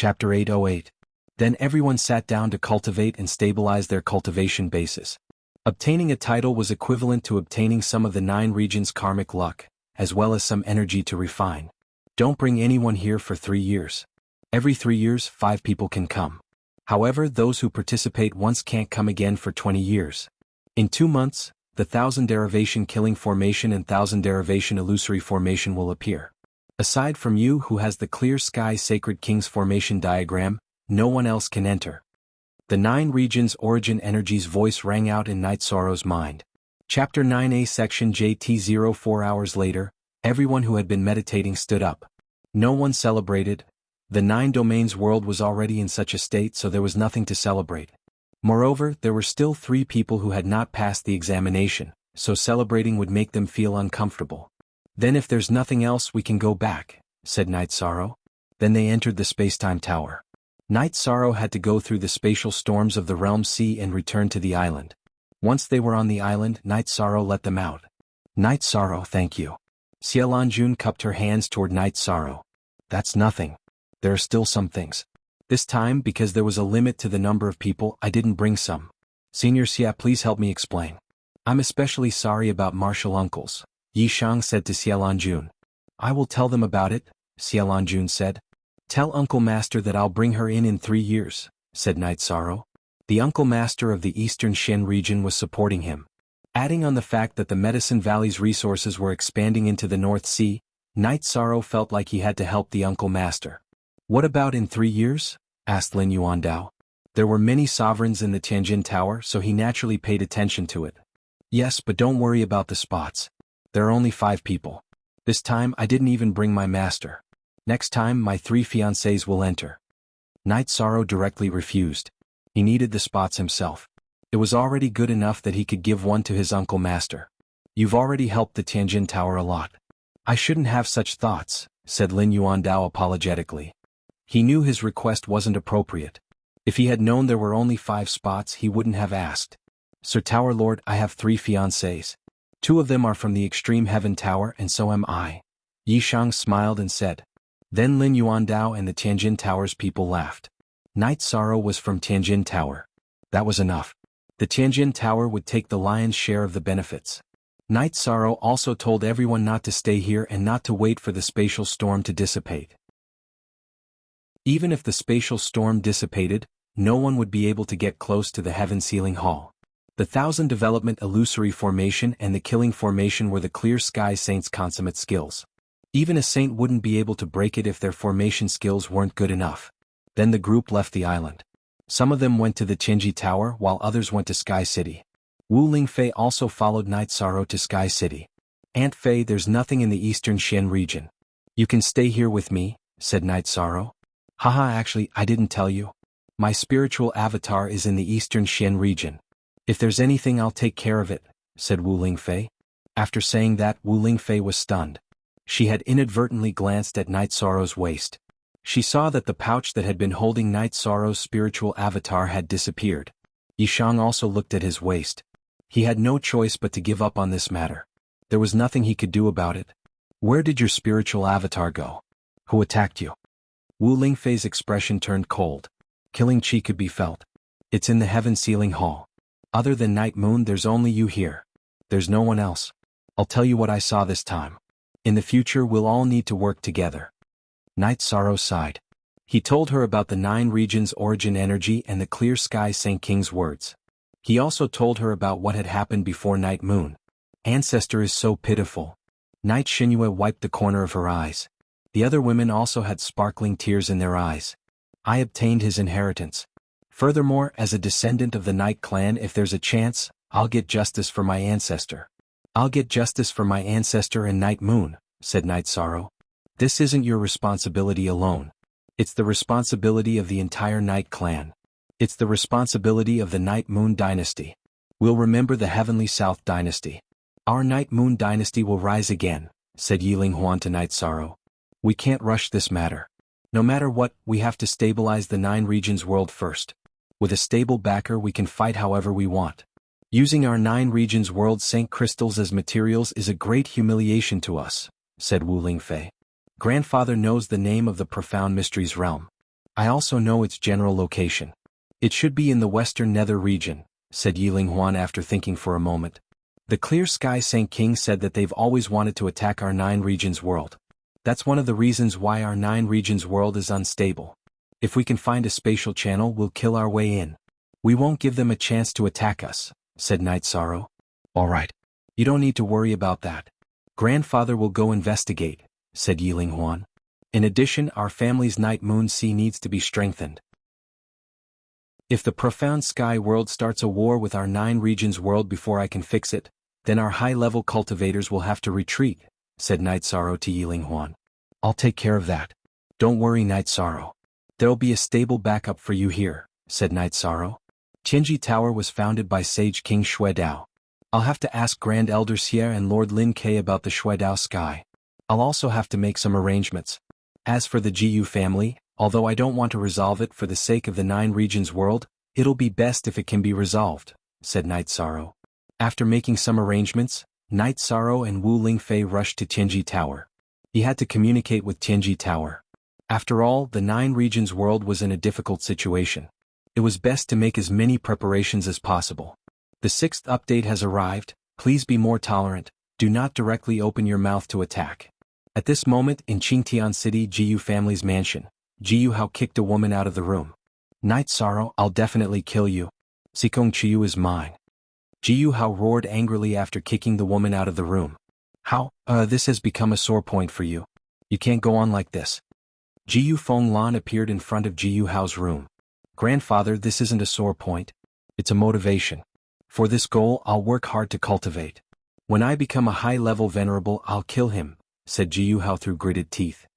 Chapter 808. Then everyone sat down to cultivate and stabilize their cultivation bases. Obtaining a title was equivalent to obtaining some of the 9 regions' karmic luck, as well as some energy to refine. Don't bring anyone here for 3 years. Every 3 years, 5 people can come. However, those who participate once can't come again for 20 years. In 2 months, the 1000 derivation killing formation and 1000 derivation illusory formation will appear. Aside from you who has the clear sky sacred king's formation diagram, no one else can enter. The 9 regions' origin energies voice rang out in Night Sorrow's mind. Chapter 9a Section JT 04 hours later, everyone who had been meditating stood up. No one celebrated. The 9 domains world was already in such a state, so there was nothing to celebrate. Moreover, there were still 3 people who had not passed the examination, so celebrating would make them feel uncomfortable. Then if there's nothing else we can go back, said Night Sorrow. Then they entered the space-time tower. Night Sorrow had to go through the spatial storms of the realm sea and return to the island. Once they were on the island, Night Sorrow let them out. Night Sorrow, thank you. Xiaolanjun cupped her hands toward Night Sorrow. That's nothing. There are still some things. This time, because there was a limit to the number of people, I didn't bring some. Senior Xia, please help me explain. I'm especially sorry about martial uncles, Yi Shang said to Xiaolanjun. I will tell them about it, Xiaolanjun said. Tell Uncle Master that I'll bring her in 3 years, said Night Sorrow. The Uncle Master of the Eastern Shen region was supporting him. Adding on the fact that the Medicine Valley's resources were expanding into the North Sea, Night Sorrow felt like he had to help the Uncle Master. What about in 3 years? Asked Lin Yuandao. There were many sovereigns in the Tianjin Tower, so he naturally paid attention to it. Yes, but don't worry about the spots. There are only 5 people. This time I didn't even bring my master. Next time my 3 fiancés will enter. Night Sorrow directly refused. He needed the spots himself. It was already good enough that he could give one to his Uncle Master. You've already helped the Tianjin Tower a lot. I shouldn't have such thoughts, said Lin Yuandao apologetically. He knew his request wasn't appropriate. If he had known there were only 5 spots, he wouldn't have asked. Sir Tower Lord, I have 3 fiancés. 2 of them are from the Extreme Heaven Tower, and so am I. Yi Shang smiled and said. Then Lin Yuandao and the Tianjin Tower's people laughed. Night Sorrow was from Tianjin Tower. That was enough. The Tianjin Tower would take the lion's share of the benefits. Night Sorrow also told everyone not to stay here and not to wait for the spatial storm to dissipate. Even if the spatial storm dissipated, no one would be able to get close to the Heaven Sealing Hall. The 1000 Development Illusory Formation and the Killing Formation were the Clear Sky Saint's consummate skills. Even a saint wouldn't be able to break it if their formation skills weren't good enough. Then the group left the island. Some of them went to the Tianji Tower while others went to Sky City. Wu Lingfei also followed Night Sorrow to Sky City. Aunt Fei, there's nothing in the Eastern Shen region. You can stay here with me, said Night Sorrow. Haha, actually, I didn't tell you. My spiritual avatar is in the Eastern Shen region. If there's anything I'll take care of it, said Wu Lingfei. After saying that, Wu Lingfei was stunned. She had inadvertently glanced at Night Sorrow's waist. She saw that the pouch that had been holding Night Sorrow's spiritual avatar had disappeared. Yi Shang also looked at his waist. He had no choice but to give up on this matter. There was nothing he could do about it. Where did your spiritual avatar go? Who attacked you? Wu Lingfei's expression turned cold. Killing chi could be felt. It's in the Heaven Sealing Hall. Other than Night Moon, there's only you here. There's no one else. I'll tell you what I saw this time. In the future we'll all need to work together. Night Sorrow sighed. He told her about the 9 regions' origin energy and the Clear Sky Saint King's words. He also told her about what had happened before Night Moon. Ancestor is so pitiful. Night Xinyue wiped the corner of her eyes. The other women also had sparkling tears in their eyes. I obtained his inheritance. Furthermore, as a descendant of the Night Clan, if there's a chance, I'll get justice for my ancestor. I'll get justice for my ancestor and Night Moon, said Night Sorrow. This isn't your responsibility alone. It's the responsibility of the entire Night Clan. It's the responsibility of the Night Moon dynasty. We'll remember the Heavenly South dynasty. Our Night Moon dynasty will rise again, said Yiling Huan to Night Sorrow. We can't rush this matter. No matter what, we have to stabilize the 9 regions world first. With a stable backer we can fight however we want. Using our 9 regions world Saint crystals as materials is a great humiliation to us, said Wu Lingfei. Grandfather knows the name of the profound mysteries realm. I also know its general location. It should be in the western nether region, said Yiling Huan after thinking for a moment. The Clear Sky Saint King said that they've always wanted to attack our 9 regions world. That's one of the reasons why our 9 regions world is unstable. If we can find a spatial channel, we'll kill our way in. We won't give them a chance to attack us, said Night Sorrow. All right. You don't need to worry about that. Grandfather will go investigate, said Yiling Huan. In addition, our family's Night Moon Sea needs to be strengthened. If the Profound Sky world starts a war with our 9 regions world before I can fix it, then our high-level cultivators will have to retreat, said Night Sorrow to Yiling Huan. I'll take care of that. Don't worry, Night Sorrow. There'll be a stable backup for you here, said Night Sorrow. Tianji Tower was founded by Sage King Xuedao. I'll have to ask Grand Elder Xie and Lord Lin Ke about the Xuedao Sky. I'll also have to make some arrangements. As for the Jiyu family, although I don't want to resolve it for the sake of the 9 regions world, it'll be best if it can be resolved, said Night Sorrow. After making some arrangements, Night Sorrow and Wu Lingfei rushed to Tianji Tower. He had to communicate with Tianji Tower. After all, the 9 regions world was in a difficult situation. It was best to make as many preparations as possible. The 6th update has arrived. Please be more tolerant. Do not directly open your mouth to attack. At this moment in Qingtian City Jiyu family's mansion, Jiyu Hao kicked a woman out of the room. Night Sorrow, I'll definitely kill you. Sikong Chiyu is mine. Jiyu Hao roared angrily after kicking the woman out of the room. How? This has become a sore point for you. You can't go on like this. Jiyu Feng Lan appeared in front of Jiyu Hao's room. Grandfather, this isn't a sore point. It's a motivation. For this goal, I'll work hard to cultivate. When I become a high-level venerable, I'll kill him, said Jiyu Hao through gritted teeth.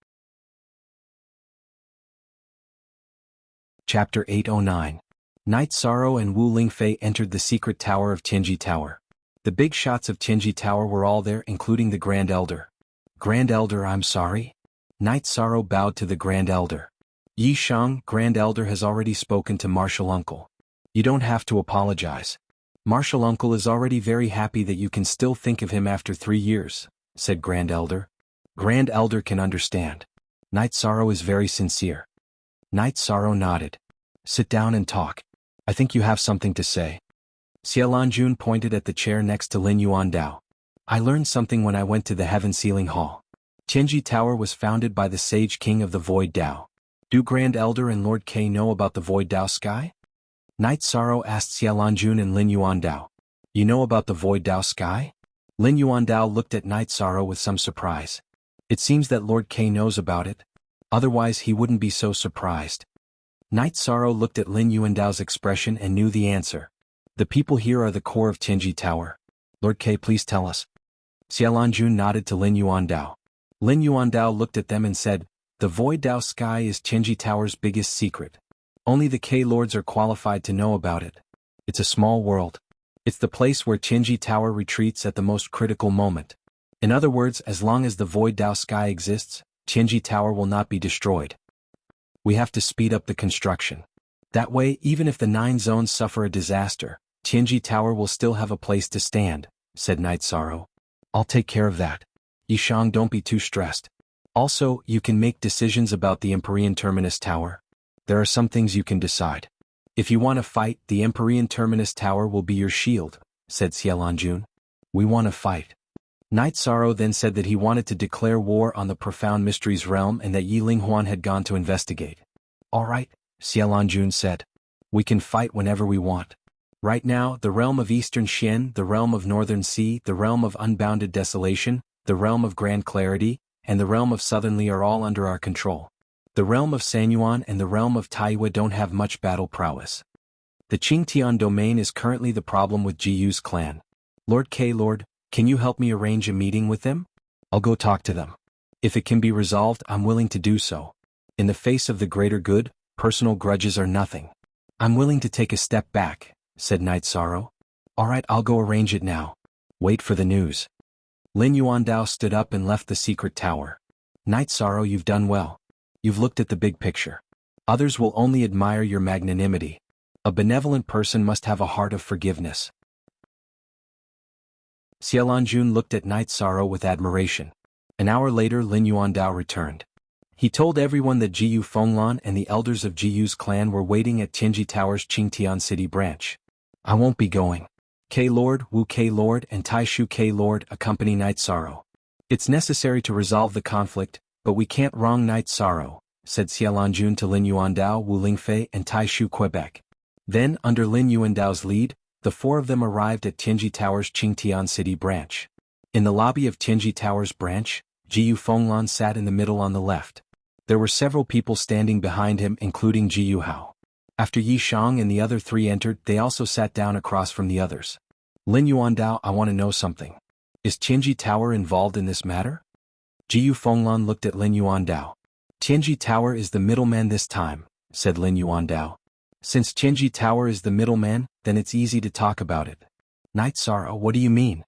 Chapter 809. Night Sorrow and Wu Lingfei entered the secret tower of Tianji Tower. The big shots of Tianji Tower were all there, including the Grand Elder. Grand Elder, I'm sorry. Night Sorrow bowed to the Grand Elder. Yi Shang, Grand Elder has already spoken to Martial Uncle. You don't have to apologize. Martial Uncle is already very happy that you can still think of him after 3 years, said Grand Elder. Grand Elder can understand. Night Sorrow is very sincere. Night Sorrow nodded. Sit down and talk. I think you have something to say. Xiaolanjun pointed at the chair next to Lin Yuandao. I learned something when I went to the Heaven Sealing Hall. Tianji Tower was founded by the Sage King of the Void Dao. Do Grand Elder and Lord K know about the Void Dao Sky? Night Sorrow asked Xiaolanjun and Lin Yuandao. You know about the Void Dao Sky? Lin Yuandao looked at Night Sorrow with some surprise. It seems that Lord K knows about it. Otherwise he wouldn't be so surprised. Night Sorrow looked at Lin Yuandao's expression and knew the answer. The people here are the core of Tianji Tower. Lord K, please tell us. Xiaolanjun nodded to Lin Yuandao. Lin Yuandao looked at them and said, the Void Dao Sky is Tianji Tower's biggest secret. Only the K-Lords are qualified to know about it. It's a small world. It's the place where Tianji Tower retreats at the most critical moment. In other words, as long as the Void Dao Sky exists, Tianji Tower will not be destroyed. We have to speed up the construction. That way, even if the 9 zones suffer a disaster, Tianji Tower will still have a place to stand, said Night Sorrow. I'll take care of that. Yishang, don't be too stressed. Also, you can make decisions about the Empyrean Terminus Tower. There are some things you can decide. If you want to fight, the Empyrean Terminus Tower will be your shield, said Xiaolanjun. We want to fight. Night Sorrow then said that he wanted to declare war on the Profound Mysteries realm and that Yi Linghuan had gone to investigate. All right, Xiaolanjun said. We can fight whenever we want. Right now, the realm of Eastern Xian, the realm of Northern Sea, the realm of Unbounded Desolation, the realm of Grand Clarity, and the realm of Southern Li are all under our control. The realm of Sanyuan and the realm of Taiyue don't have much battle prowess. The Qingtian domain is currently the problem with Jiyu's clan. Lord K. Lord, can you help me arrange a meeting with them? I'll go talk to them. If it can be resolved, I'm willing to do so. In the face of the greater good, personal grudges are nothing. I'm willing to take a step back, said Night Sorrow. All right, I'll go arrange it now. Wait for the news. Lin Yuandao stood up and left the secret tower. Night Sorrow, you've done well. You've looked at the big picture. Others will only admire your magnanimity. A benevolent person must have a heart of forgiveness. Xiaolanjun looked at Night Sorrow with admiration. An hour later, Lin Yuandao returned. He told everyone that Jiyu Fenglan and the elders of Jiyu's clan were waiting at Tianji Tower's Qingtian City branch. I won't be going. K-Lord, Wu K-Lord and Taishu K-Lord accompany Night Sorrow. It's necessary to resolve the conflict, but we can't wrong Night Sorrow, said Xiaolanjun to Lin Yuandao, Wu Lingfei and Taishu Quebec. Then, under Lin Yuandao's lead, the four of them arrived at Tianji Tower's Qingtian City branch. In the lobby of Tianji Tower's branch, Jiyu Fenglan sat in the middle on the left. There were several people standing behind him, including Jiyu Hao. After Yi Shang and the other three entered, they also sat down across from the others. Lin Yuandao, I want to know something. Is Tianji Tower involved in this matter? Jiyu Fenglan looked at Lin Yuandao. Tianji Tower is the middleman this time, said Lin Yuandao. Since Tianji Tower is the middleman, then it's easy to talk about it. Night Sorrow, what do you mean?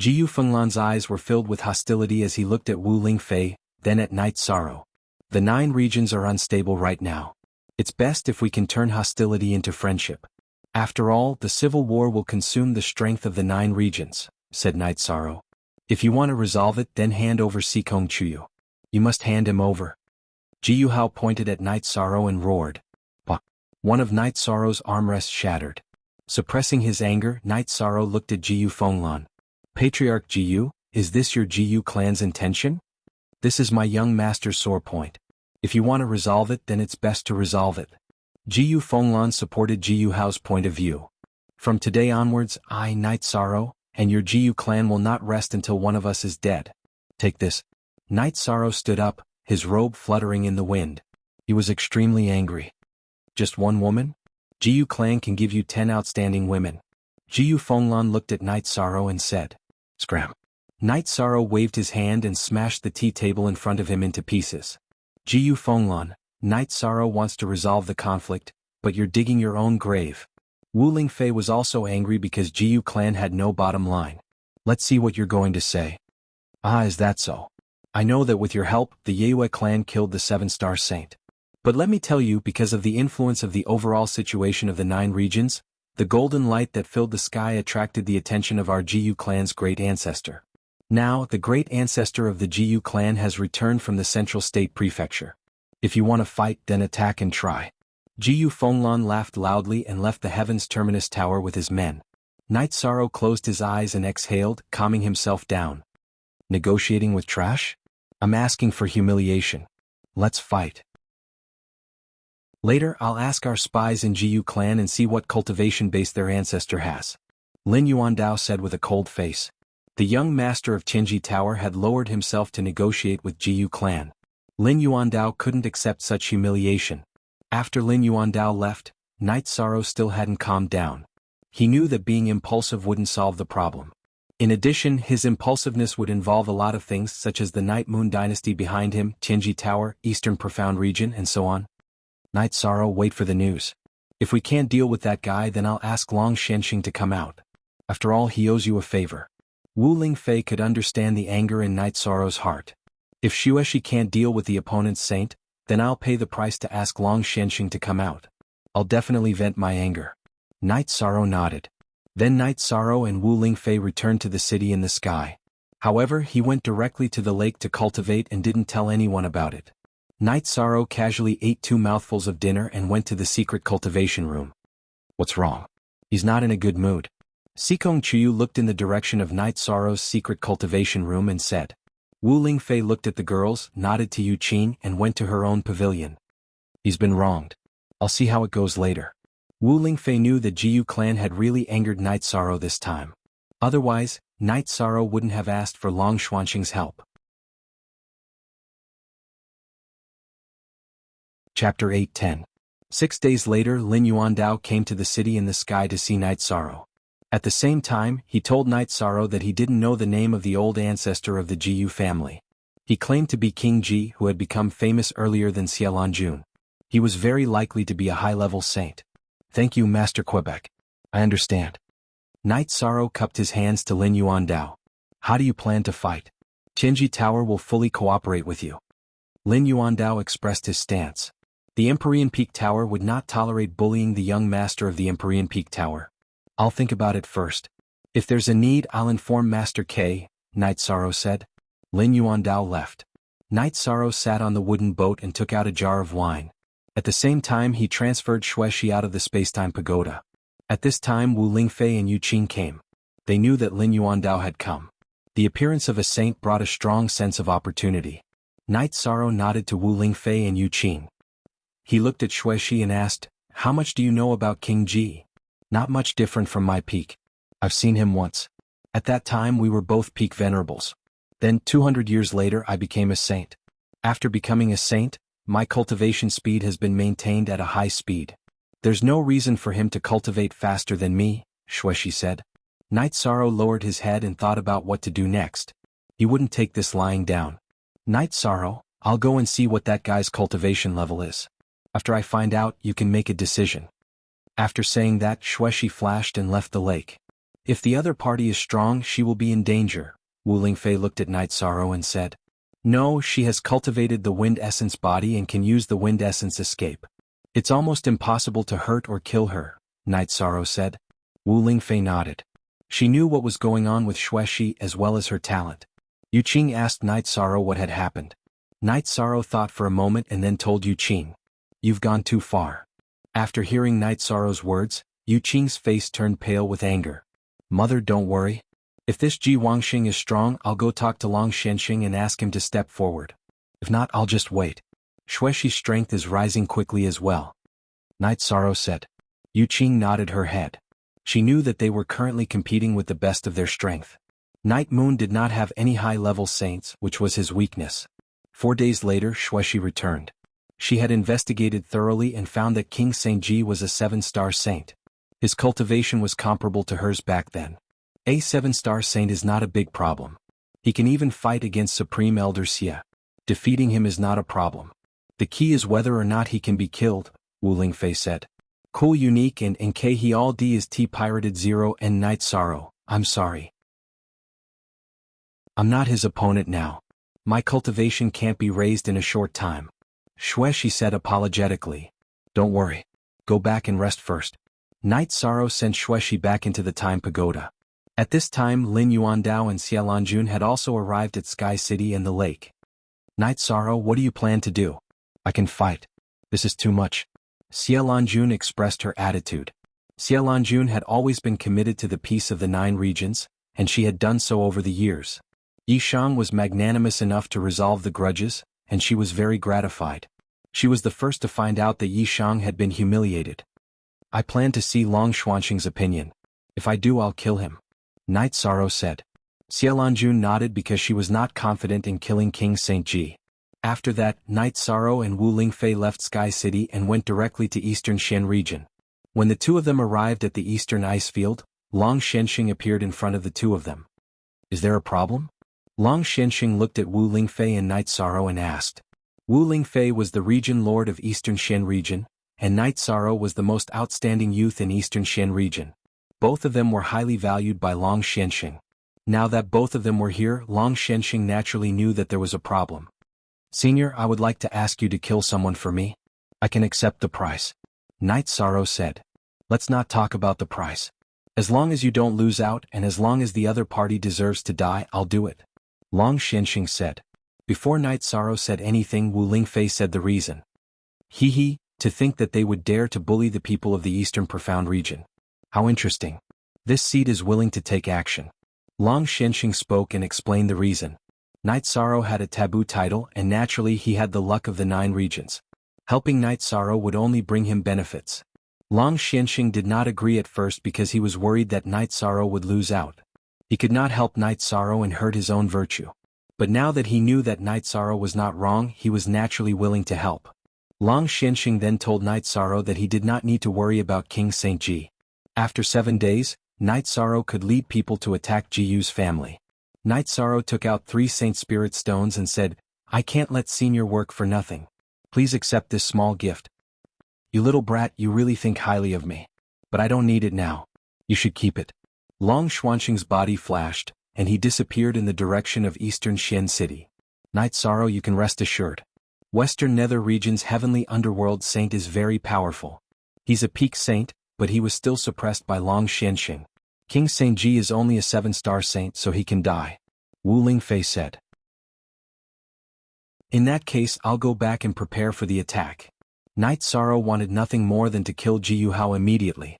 Jiyu Fenglan's eyes were filled with hostility as he looked at Wu Lingfei, then at Night Sorrow. The 9 regions are unstable right now. It's best if we can turn hostility into friendship. After all, the civil war will consume the strength of the 9 regions, said Night Sorrow. If you want to resolve it, then hand over Sikong Chuyu. You must hand him over. Jiyu Hao pointed at Night Sorrow and roared. Bah! One of Night Sorrow's armrests shattered. Suppressing his anger, Night Sorrow looked at Jiyu Fenglan. Patriarch Jiyu, is this your Jiyu clan's intention? This is my young master's sore point. If you want to resolve it, then it's best to resolve it. Jiyu Fenglan supported Jiyu Hao's point of view. From today onwards, I, Night Sorrow, and your Jiyu clan will not rest until one of us is dead. Take this. Night Sorrow stood up, his robe fluttering in the wind. He was extremely angry. Just one woman? Jiyu clan can give you 10 outstanding women. Jiyu Fenglan looked at Night Sorrow and said, Scram. Night Sorrow waved his hand and smashed the tea table in front of him into pieces. Jiyu Fenglan, Night Sorrow wants to resolve the conflict, but you're digging your own grave. Wu Lingfei was also angry because Jiyu clan had no bottom line. Let's see what you're going to say. Ah, is that so? I know that with your help, the Yue clan killed the 7-star saint. But let me tell you, because of the influence of the overall situation of the 9 regions, the golden light that filled the sky attracted the attention of our Jiyu clan's great ancestor. Now, the great ancestor of the Jiyu clan has returned from the central state prefecture. If you want to fight, then attack and try. Jiyu Fenglan laughed loudly and left the Heaven's Terminus Tower with his men. Night Sorrow closed his eyes and exhaled, calming himself down. Negotiating with trash? I'm asking for humiliation. Let's fight. Later, I'll ask our spies in Jiyu clan and see what cultivation base their ancestor has. Lin Yuandao said with a cold face. The young master of Tianji Tower had lowered himself to negotiate with Jiyu clan. Lin Yuandao couldn't accept such humiliation. After Lin Yuandao left, Night Sorrow still hadn't calmed down. He knew that being impulsive wouldn't solve the problem. In addition, his impulsiveness would involve a lot of things such as the Night Moon dynasty behind him, Tianji Tower, Eastern Profound Region, and so on. Night Sorrow, wait for the news. If we can't deal with that guy, then I'll ask Long Shenxing to come out. After all, he owes you a favor. Wu Lingfei could understand the anger in Night Sorrow's heart. If Xueshi can't deal with the opponent's saint, then I'll pay the price to ask Long Shenxing to come out. I'll definitely vent my anger. Night Sorrow nodded. Then Night Sorrow and Wu Lingfei returned to the city in the sky. However, he went directly to the lake to cultivate and didn't tell anyone about it. Night Sorrow casually ate 2 mouthfuls of dinner and went to the secret cultivation room. What's wrong? He's not in a good mood. Sikong Chuyu looked in the direction of Night Sorrow's secret cultivation room and said. Wu Lingfei looked at the girls, nodded to Yu Qin and went to her own pavilion. He's been wronged. I'll see how it goes later. Wu Lingfei knew the Jiyu clan had really angered Night Sorrow this time. Otherwise, Night Sorrow wouldn't have asked for Long Xuanqing's help. Chapter 8:10. 6 days later, Lin Yuandao came to the city in the sky to see Night Sorrow. At the same time, he told Night Sorrow that he didn't know the name of the old ancestor of the Jiyu family. He claimed to be King Ji, who had become famous earlier than Xiaolanjun. He was very likely to be a high-level saint. Thank you, Master Quebec. I understand. Night Sorrow cupped his hands to Lin Yuandao. How do you plan to fight? Tianji Tower will fully cooperate with you. Lin Yuandao expressed his stance. The Empyrean Peak Tower would not tolerate bullying the young master of the Empyrean Peak Tower. I'll think about it first. If there's a need, I'll inform Master K, Night Sorrow said. Lin Yuandao left. Night Sorrow sat on the wooden boat and took out a jar of wine. At the same time he transferred Xuexi out of the spacetime pagoda. At this time Wu Lingfei and Yu Qing came. They knew that Lin Yuandao had come. The appearance of a saint brought a strong sense of opportunity. Night Sorrow nodded to Wu Lingfei and Yu Qing. He looked at Xuexi and asked, "How much do you know about King Ji?" "Not much different from my peak. I've seen him once. At that time we were both peak venerables. Then 200 years later I became a saint. After becoming a saint, my cultivation speed has been maintained at a high speed. There's no reason for him to cultivate faster than me," Xuexi said. Night Sorrow lowered his head and thought about what to do next. He wouldn't take this lying down. "Night Sorrow, I'll go and see what that guy's cultivation level is. After I find out, you can make a decision." After saying that, Xuexi flashed and left the lake. "If the other party is strong, she will be in danger." Wu Lingfei looked at Night Sorrow and said, "No, she has cultivated the wind essence body and can use the wind essence escape. It's almost impossible to hurt or kill her," Night Sorrow said. Wu Lingfei nodded. She knew what was going on with Xuexi as well as her talent. Yu Qing asked Night Sorrow what had happened. Night Sorrow thought for a moment and then told Yu Qing, "You've gone too far." After hearing Night Sorrow's words, Yu Qing's face turned pale with anger. "Mother, don't worry. If this Ji Wangxing is strong, I'll go talk to Long Xianxing and ask him to step forward. If not, I'll just wait. Xuexi's strength is rising quickly as well," Night Sorrow said. Yu Qing nodded her head. She knew that they were currently competing with the best of their strength. Night Moon did not have any high-level saints, which was his weakness. 4 days later, Xuexi returned. She had investigated thoroughly and found that King Saint Ji was a 7-star saint. His cultivation was comparable to hers back then. A 7-star saint is not a big problem. He can even fight against Supreme Elder Xia. Defeating him is not a problem. The key is whether or not he can be killed, Wu Lingfei said. Cool Unique and NK he all D is T Pirated 0 and Night Sorrow, I'm sorry. I'm not his opponent now. My cultivation can't be raised in a short time. Xuexi said apologetically. Don't worry. Go back and rest first. Night Sorrow sent Xuexi back into the Time Pagoda. At this time Lin Yuandao and Xia Lanjun had also arrived at Sky City and the lake. Night Sorrow, what do you plan to do? I can fight. This is too much. Xia Lanjun expressed her attitude. Xia Lanjun had always been committed to the peace of the 9 regions, and she had done so over the years. Yishang was magnanimous enough to resolve the grudges, and she was very gratified. She was the first to find out that Yishang had been humiliated. I plan to see Long Xuanxing's opinion. If I do, I'll kill him, Night Sorrow said. Xia Lanjun nodded because she was not confident in killing King Saint Ji. After that, Night Sorrow and Wu Lingfei left Sky City and went directly to Eastern Xian region. When the two of them arrived at the Eastern Ice Field, Long Xianxing appeared in front of the two of them. Is there a problem? Long Xianxing looked at Wu Lingfei and Night Sorrow and asked. Wu Lingfei was the region lord of Eastern Xian region, and Night Sorrow was the most outstanding youth in Eastern Xian region. Both of them were highly valued by Long Xianxing. Now that both of them were here, Long Xianxing naturally knew that there was a problem. Senior, I would like to ask you to kill someone for me. I can accept the price, Night Sorrow said. Let's not talk about the price. As long as you don't lose out and as long as the other party deserves to die, I'll do it, Long Xianxing said. Before Night Sorrow said anything, Wu Lingfei said the reason. Hee, to think that they would dare to bully the people of the Eastern Profound region. How interesting. This seed is willing to take action. Long Xianxing spoke and explained the reason. Night Sorrow had a taboo title and naturally he had the luck of the 9 regions. Helping Night Sorrow would only bring him benefits. Long Xianxing did not agree at first because he was worried that Night Sorrow would lose out. He could not help Night Sorrow and hurt his own virtue. But now that he knew that Night Sorrow was not wrong, he was naturally willing to help. Long Xianxing then told Night Sorrow that he did not need to worry about King Saint Ji. After 7 days, Night Sorrow could lead people to attack Jiyu's family. Night Sorrow took out 3 Saint Spirit Stones and said, I can't let Senior work for nothing. Please accept this small gift. You little brat, you really think highly of me. But I don't need it now. You should keep it. Long Xuanxing's body flashed, and he disappeared in the direction of Eastern Xian City. Night Sorrow, you can rest assured. Western Nether region's heavenly underworld saint is very powerful. He's a peak saint, but he was still suppressed by Long Xianxing. King Saint Ji is only a 7-star saint, so he can die, Wu Lingfei said. In that case I'll go back and prepare for the attack. Night Sorrow wanted nothing more than to kill Jianghu immediately.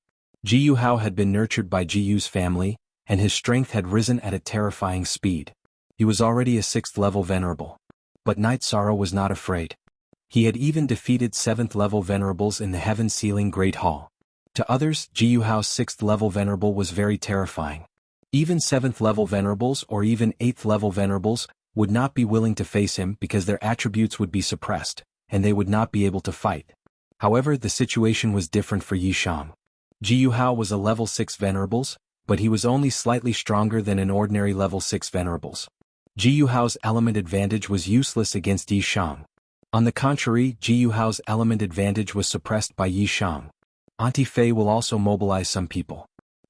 Jianghu had been nurtured by Jianghu's family, and his strength had risen at a terrifying speed. He was already a 6th level venerable. But Night Sorrow was not afraid. He had even defeated 7th level venerables in the Heaven Sealing Great Hall. To others, Jianghu's 6th level venerable was very terrifying. Even 7th level venerables or even 8th level venerables would not be willing to face him because their attributes would be suppressed, and they would not be able to fight. However, the situation was different for Yishang. Jianghu was a level 6 venerables, but he was only slightly stronger than an ordinary level 6 venerables. Jianghu's element advantage was useless against Yishang. On the contrary, Jianghu's element advantage was suppressed by Yishang. Auntie Fei will also mobilize some people.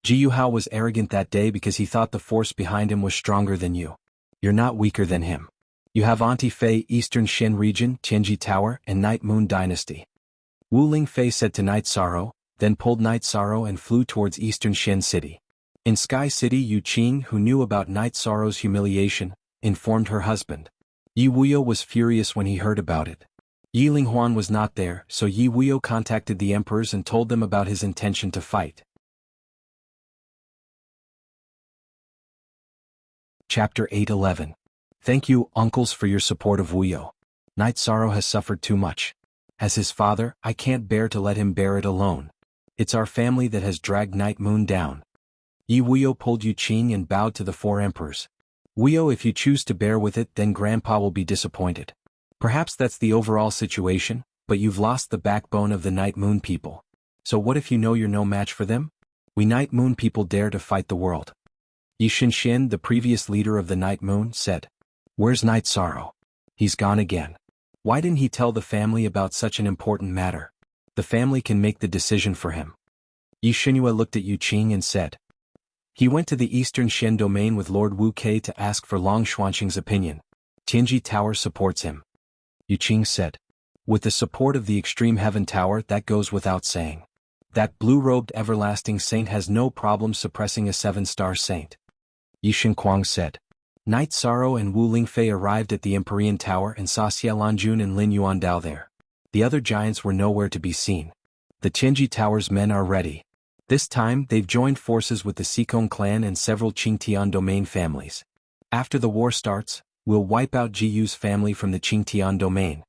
Jianghu was arrogant that day because he thought the force behind him was stronger than you. You're not weaker than him. You have Auntie Fei, Eastern Shen Region, Tianji Tower, and Night Moon Dynasty. Wu Lingfei said to Night Sorrow, then pulled Night Sorrow and flew towards Eastern Shen City. In Sky City, Yu Qing, who knew about Night Sorrow's humiliation, informed her husband. Yi Wuyo was furious when he heard about it. Yi Linghuan was not there, so Yi Wuyo contacted the emperors and told them about his intention to fight. Chapter 8:11. Thank you, uncles, for your support of Wuyo. Night Sorrow has suffered too much. As his father, I can't bear to let him bear it alone. It's our family that has dragged Night Moon down. Yi Wuyo pulled Yu Qing and bowed to the 4 emperors. Wuyo, if you choose to bear with it, then Grandpa will be disappointed. Perhaps that's the overall situation, but you've lost the backbone of the Night Moon people. So what if you know you're no match for them? We Night Moon people dare to fight the world. Yi Shinshin, the previous leader of the Night Moon, said. Where's Night Sorrow? He's gone again. Why didn't he tell the family about such an important matter? The family can make the decision for him. Yi Xinhua looked at Yu Qing and said. He went to the Eastern Shen domain with Lord Wu Kei to ask for Long Xuanqing's opinion. Tianji Tower supports him. Yu Qing said. With the support of the Extreme Heaven Tower, that goes without saying. That blue-robed everlasting saint has no problem suppressing a 7-star saint. Yi Xinquang said. Night Sorrow and Wu Lingfei arrived at the Empyrean Tower and saw Xia Lanjun and Lin Yuandao there. The other giants were nowhere to be seen. The Tianji Tower's men are ready. This time, they've joined forces with the Xikong clan and several Qingtian domain families. After the war starts, we'll wipe out Jiyu's family from the Qingtian domain.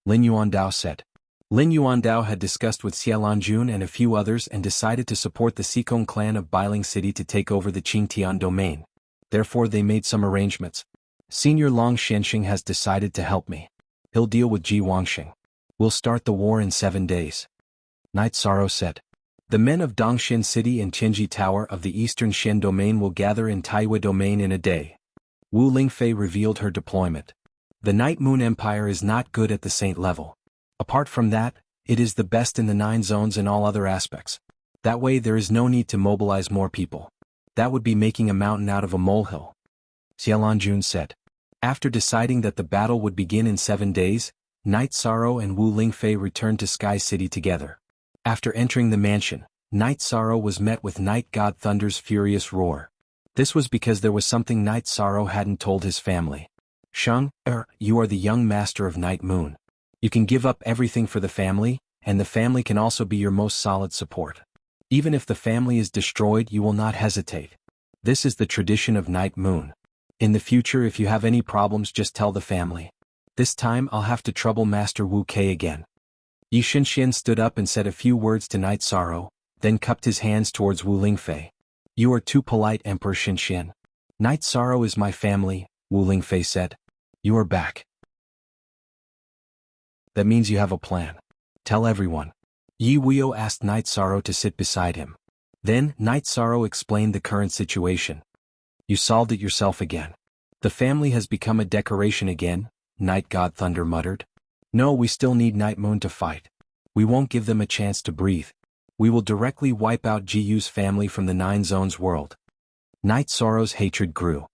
Lin Yuandao said. Lin Yuandao had discussed with Xia Lanjun and a few others and decided to support the Xikong clan of Bailing City to take over the Qingtian domain. Therefore they made some arrangements. Senior Long Xianxing has decided to help me. He'll deal with Ji Wangxing. We'll start the war in 7 days. Night Sorrow said. The men of Dongxin City and Tianji Tower of the Eastern Shen domain will gather in Taiwa domain in a day. Wu Lingfei revealed her deployment. The Night Moon Empire is not good at the saint level. Apart from that, it is the best in the 9 zones in all other aspects. That way there is no need to mobilize more people. That would be making a mountain out of a molehill. Xia Lanjun said. After deciding that the battle would begin in 7 days, Night Sorrow and Wu Lingfei returned to Sky City together. After entering the mansion, Night Sorrow was met with Night God Thunder's furious roar. This was because there was something Night Sorrow hadn't told his family. Shang, you are the young master of Night Moon. You can give up everything for the family, and the family can also be your most solid support. Even if the family is destroyed, you will not hesitate. This is the tradition of Night Moon. In the future, if you have any problems, just tell the family. This time I'll have to trouble Master Wu Kei again. Yi Shinshin stood up and said a few words to Night Sorrow, then cupped his hands towards Wu Lingfei. You are too polite, Emperor Shinshin. Night Sorrow is my family, Wu Lingfei said. You are back. That means you have a plan. Tell everyone. Yi Wuyo asked Night Sorrow to sit beside him. Then, Night Sorrow explained the current situation. You solved it yourself again. The family has become a decoration again, Night God Thunder muttered. No, we still need Night Moon to fight. We won't give them a chance to breathe. We will directly wipe out Jiyu's family from the 9 zones world. Night Sorrow's hatred grew.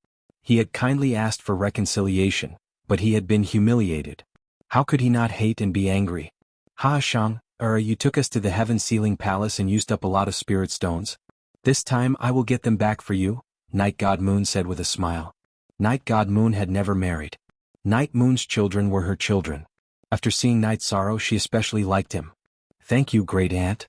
He had kindly asked for reconciliation, but he had been humiliated. How could he not hate and be angry? Ha Shang, you took us to the Heaven Sealing Palace and used up a lot of spirit stones. This time I will get them back for you, Night God Moon said with a smile. Night God Moon had never married. Night Moon's children were her children. After seeing Night Sorrow, she especially liked him. "Thank you, great aunt."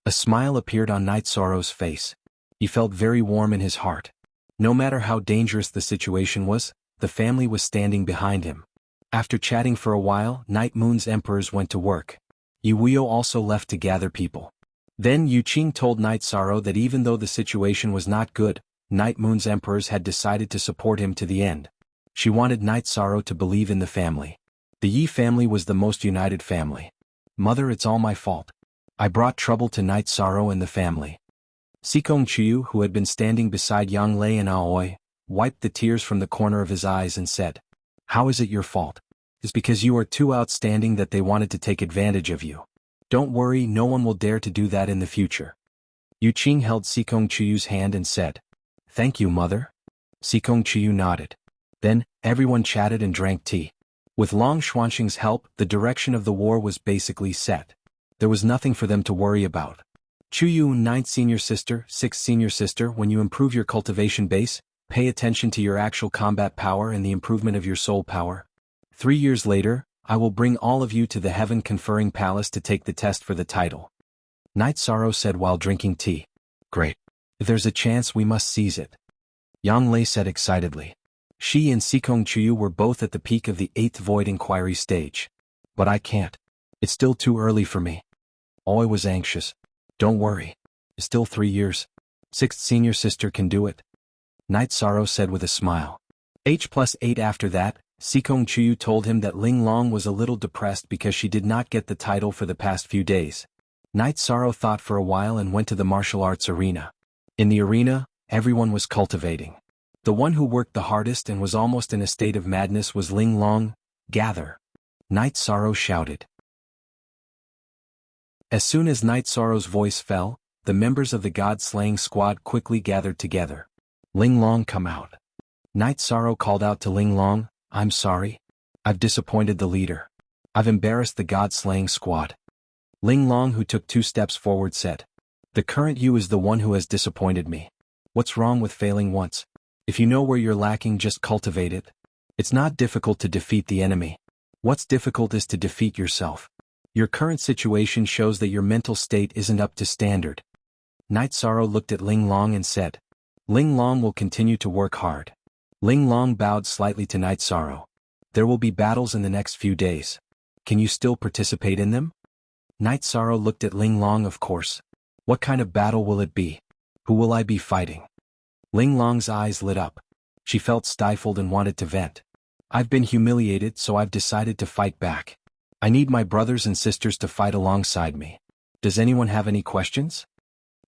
A smile appeared on Night Sorrow's face. He felt very warm in his heart. No matter how dangerous the situation was, the family was standing behind him. After chatting for a while, Night Moon's emperors went to work. Wuxia also left to gather people. Then Yuqing told Night Sorrow that even though the situation was not good, Night Moon's emperors had decided to support him to the end. She wanted Night Sorrow to believe in the family. The Yi family was the most united family. "Mother, it's all my fault. I brought trouble to Night Sorrow and the family." Sikong Chiyu, who had been standing beside Yang Lei and Aoi, wiped the tears from the corner of his eyes and said, "How is it your fault? It's because you are too outstanding that they wanted to take advantage of you. Don't worry, no one will dare to do that in the future." Yuqing held Sikong Chiyu's hand and said, "Thank you, mother." Sikong Chiyu nodded. Then, everyone chatted and drank tea. With Long Xuanxing's help, the direction of the war was basically set. There was nothing for them to worry about. Chuyu, 9th senior sister, 6th senior sister, when you improve your cultivation base, pay attention to your actual combat power and the improvement of your soul power. 3 years later, I will bring all of you to the heaven-conferring palace to take the test for the title. Night Sorrow said while drinking tea. "Great. If there's a chance, we must seize it." Yang Lei said excitedly. She and Sikong Chuyu were both at the peak of the 8th Void Inquiry stage. "But I can't. It's still too early for me." Oi was anxious. "Don't worry. It's still 3 years. 6th senior sister can do it." Night Sorrow said with a smile. H+8 after that, Sikong Chuyu told him that Ling Long was a little depressed because she did not get the title for the past few days. Night Sorrow thought for a while and went to the martial arts arena. In the arena, everyone was cultivating. The one who worked the hardest and was almost in a state of madness was Ling Long. "Gather!" Night Sorrow shouted. As soon as Night Sorrow's voice fell, the members of the god-slaying squad quickly gathered together. "Ling Long, come out." Night Sorrow called out to Ling Long, "I'm sorry. I've disappointed the leader. I've embarrassed the god-slaying squad." Ling Long, who took 2 steps forward, said, "The current you is the one who has disappointed me. What's wrong with failing once? If you know where you're lacking, just cultivate it. It's not difficult to defeat the enemy. What's difficult is to defeat yourself. Your current situation shows that your mental state isn't up to standard." Night Sorrow looked at Ling Long and said, "Ling Long will continue to work hard." Ling Long bowed slightly to Night Sorrow. "There will be battles in the next few days. Can you still participate in them?" Night Sorrow looked at Ling Long. "Of course. What kind of battle will it be? Who will I be fighting?" Ling Long's eyes lit up. She felt stifled and wanted to vent. "I've been humiliated, so I've decided to fight back. I need my brothers and sisters to fight alongside me. Does anyone have any questions?"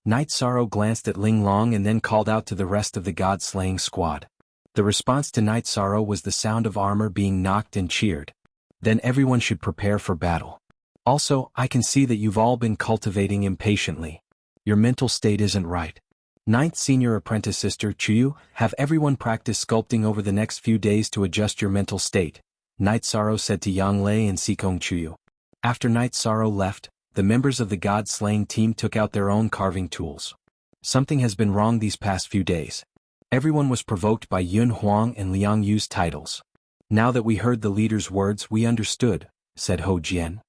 Night Sorrow glanced at Ling Long and then called out to the rest of the god-slaying squad. The response to Night Sorrow was the sound of armor being knocked and cheered. "Then everyone should prepare for battle. Also, I can see that you've all been cultivating impatiently. Your mental state isn't right. 9th senior apprentice sister Chuyu, have everyone practice sculpting over the next few days to adjust your mental state," Night Sorrow said to Yang Lei and Sikong Chuyu. After Night Sorrow left, the members of the god-slaying team took out their own carving tools. Something has been wrong these past few days. Everyone was provoked by Yun Huang and Liang Yu's titles. "Now that we heard the leader's words, we understood," said Ho Jian.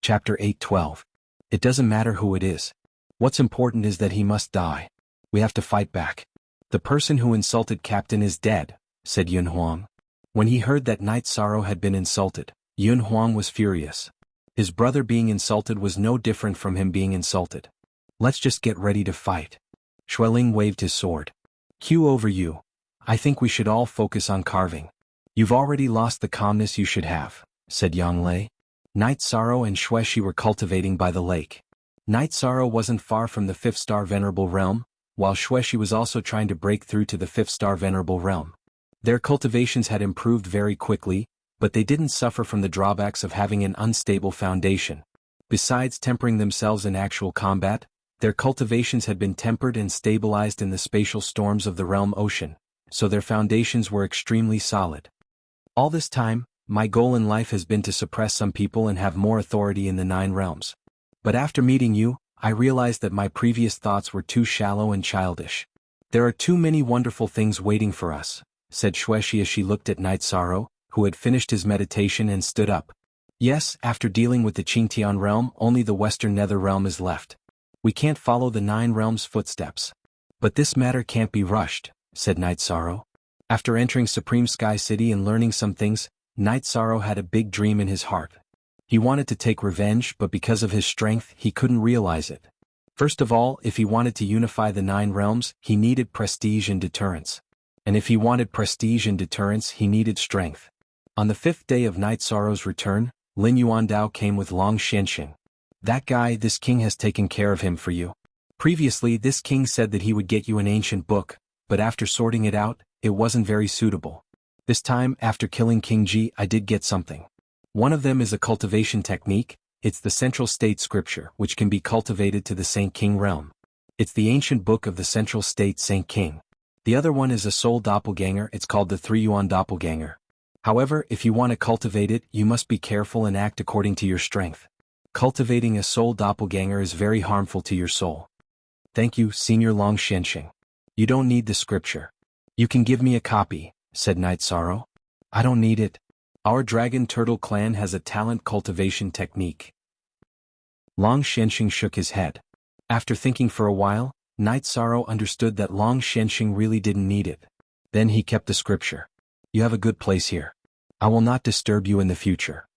Chapter 8:12. It doesn't matter who it is. What's important is that he must die. We have to fight back. "The person who insulted Captain is dead," said Yun Huang. When he heard that Night Sorrow had been insulted, Yun Huang was furious. His brother being insulted was no different from him being insulted. "Let's just get ready to fight." Xueling waved his sword. "Cue over you. I think we should all focus on carving." "You've already lost the calmness you should have," said Yang Lei. Night Sorrow and Xueshi were cultivating by the lake. Night Sorrow wasn't far from the 5th-star Venerable Realm, while Xueshi was also trying to break through to the 5th-star Venerable Realm. Their cultivations had improved very quickly, but they didn't suffer from the drawbacks of having an unstable foundation. Besides tempering themselves in actual combat, their cultivations had been tempered and stabilized in the spatial storms of the realm ocean, so their foundations were extremely solid. All this time, my goal in life has been to suppress some people and have more authority in the 9 realms. But after meeting you, I realized that my previous thoughts were too shallow and childish. There are too many wonderful things waiting for us, said Shueshi as she looked at Night Sorrow, who had finished his meditation and stood up. Yes, after dealing with the Qingtian realm, only the Western Nether realm is left. We can't follow the 9 realms' footsteps. But this matter can't be rushed, said Night Sorrow. After entering Supreme Sky City and learning some things, Night Sorrow had a big dream in his heart. He wanted to take revenge, but because of his strength, he couldn't realize it. First of all, if he wanted to unify the 9 realms, he needed prestige and deterrence. And if he wanted prestige and deterrence, he needed strength. On the 5th day of Night Sorrow's return, Lin Yuandao came with Long Xianxing. That guy, this king has taken care of him for you. Previously, this king said that he would get you an ancient book, but after sorting it out, it wasn't very suitable. This time, after killing King Ji, I did get something. One of them is a cultivation technique. It's the central state scripture, which can be cultivated to the Saint King realm. It's the ancient book of the central state Saint King. The other one is a soul doppelganger. It's called the 3 Yuan doppelganger. However, if you want to cultivate it, you must be careful and act according to your strength. Cultivating a soul doppelganger is very harmful to your soul. Thank you, Senior Long Xianxing. You don't need the scripture. You can give me a copy, said Night Sorrow. I don't need it. Our Dragon Turtle clan has a talent cultivation technique. Long Xianxing shook his head. After thinking for a while, Night Sorrow understood that Long Xianxing really didn't need it. Then he kept the scripture. You have a good place here. I will not disturb you in the future.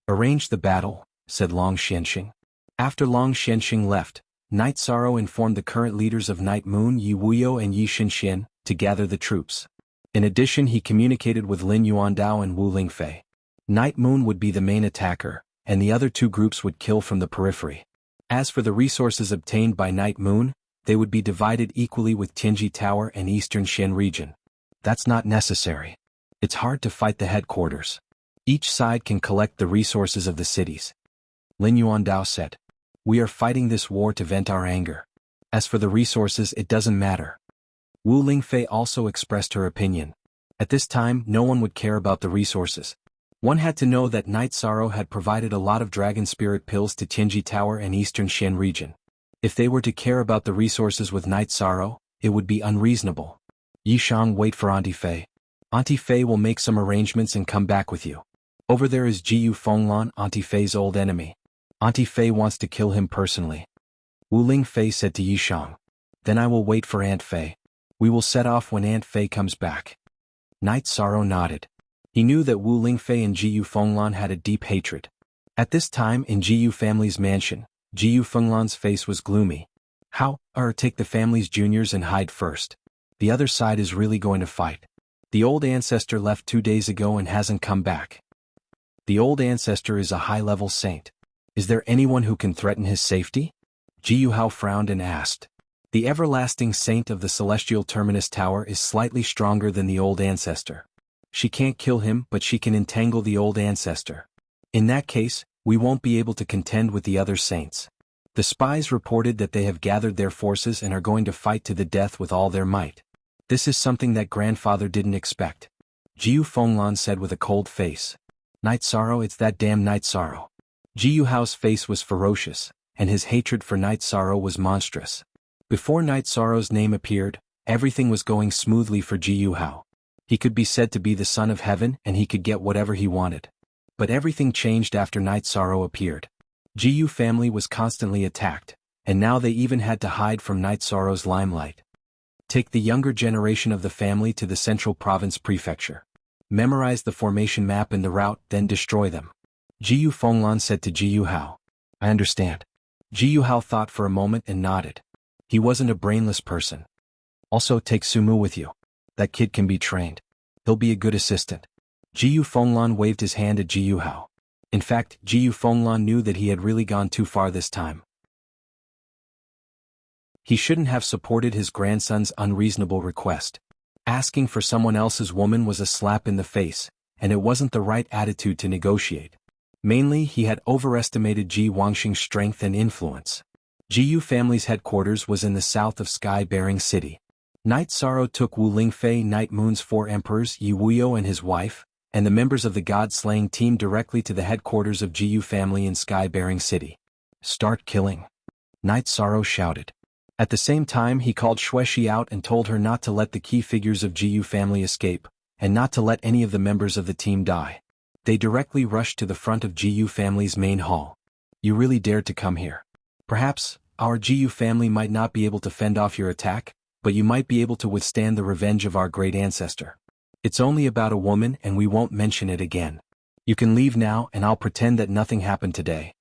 Arrange the battle, said Long Xianxing. After Long Xianxing left, Night Sorrow informed the current leaders of Night Moon Yi Wuyo and Yi Xinxian to gather the troops. In addition, he communicated with Lin Yuandao and Wu Lingfei. Night Moon would be the main attacker, and the other 2 groups would kill from the periphery. As for the resources obtained by Night Moon, they would be divided equally with Tianji Tower and Eastern Xian region. That's not necessary. It's hard to fight the headquarters. Each side can collect the resources of the cities. Lin Yuandao said. We are fighting this war to vent our anger. As for the resources, it doesn't matter. Wu Lingfei also expressed her opinion. At this time, no one would care about the resources. One had to know that Night Sorrow had provided a lot of dragon spirit pills to Tianji Tower and Eastern Xian region. If they were to care about the resources with Night Sorrow, it would be unreasonable. Yishang, wait for Auntie Fei. Auntie Fei will make some arrangements and come back with you. Over there is Jiyu Fenglan, Auntie Fei's old enemy. Auntie Fei wants to kill him personally. Wu Lingfei said to Yishang. Then I will wait for Aunt Fei. We will set off when Aunt Fei comes back. Night Sorrow nodded. He knew that Wu Lingfei and Jiyu Fenglan had a deep hatred. At this time, in Jiyu family's mansion, Jiyu Fenglan's face was gloomy. How? Take the family's juniors and hide first. The other side is really going to fight. The old ancestor left 2 days ago and hasn't come back. The old ancestor is a high-level saint. Is there anyone who can threaten his safety? Jiyu Hao frowned and asked. The everlasting saint of the celestial terminus tower is slightly stronger than the old ancestor. She can't kill him, but she can entangle the old ancestor. In that case, we won't be able to contend with the other saints. The spies reported that they have gathered their forces and are going to fight to the death with all their might. This is something that grandfather didn't expect. Jiyu Fenglan said with a cold face. Night Sorrow, it's that damn Night Sorrow. Jiyu Hao's face was ferocious, and his hatred for Night Sorrow was monstrous. Before Night Sorrow's name appeared, everything was going smoothly for Jiyu Hao. He could be said to be the son of heaven and he could get whatever he wanted. But everything changed after Night Sorrow appeared. Jiyu family was constantly attacked, and now they even had to hide from Night Sorrow's limelight. Take the younger generation of the family to the Central Province Prefecture. Memorize the formation map and the route, then destroy them. Jiyu Fenglan said to Jiyu Hao. I understand. Jiyu Hao thought for a moment and nodded. He wasn't a brainless person. Also, take Sumu with you. That kid can be trained. He'll be a good assistant. Jiyu Fenglan waved his hand at Jiyu Hao. In fact, Jiyu Fenglan knew that he had really gone too far this time. He shouldn't have supported his grandson's unreasonable request. Asking for someone else's woman was a slap in the face, and it wasn't the right attitude to negotiate. Mainly, he had overestimated Ji Wangxing's strength and influence. Jiyu family's headquarters was in the south of Sky-bearing City. Night Sorrow took Wu Lingfei, Night Moon's 4 emperors, Yi Wuyo and his wife, and the members of the God-slaying team directly to the headquarters of Jiyu family in Sky-bearing City. Start killing. Night Sorrow shouted. At the same time he called Xuexi out and told her not to let the key figures of Jiyu family escape, and not to let any of the members of the team die. They directly rushed to the front of Jiyu family's main hall. You really dared to come here. Perhaps, our Jiyu family might not be able to fend off your attack, but you might be able to withstand the revenge of our great ancestor. It's only about a woman and we won't mention it again. You can leave now and I'll pretend that nothing happened today.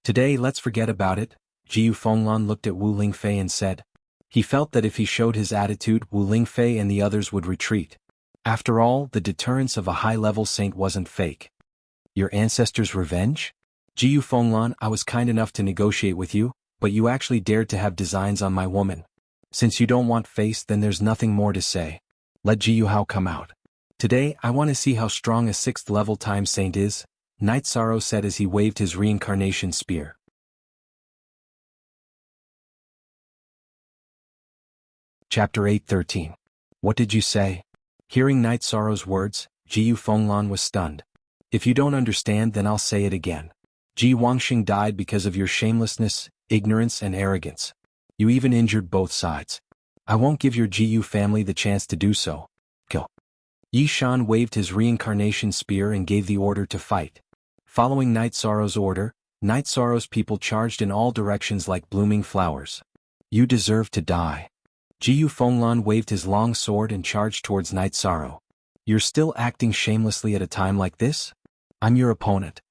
Today let's forget about it. Jiyu Fenglan looked at Wu Lingfei and said. He felt that if he showed his attitude, Wu Lingfei and the others would retreat. After all, the deterrence of a high-level saint wasn't fake. Your ancestor's revenge? Jiyu Fenglan, I was kind enough to negotiate with you, but you actually dared to have designs on my woman. Since you don't want face, then there's nothing more to say. Let Jiyu Hao come out. Today, I want to see how strong a 6th level time saint is, Night Sorrow said as he waved his reincarnation spear. Chapter 8:13. What did you say? Hearing Night Sorrow's words, Jiyu Fenglan was stunned. If you don't understand, then I'll say it again. Ji Wangxing died because of your shamelessness, ignorance and arrogance. You even injured both sides. I won't give your Jiyu family the chance to do so. Kill. Yi Shan waved his reincarnation spear and gave the order to fight. Following Night Sorrow's order, Night Sorrow's people charged in all directions like blooming flowers. You deserve to die. Jiyu Fenglan waved his long sword and charged towards Night Sorrow. You're still acting shamelessly at a time like this? I'm your opponent.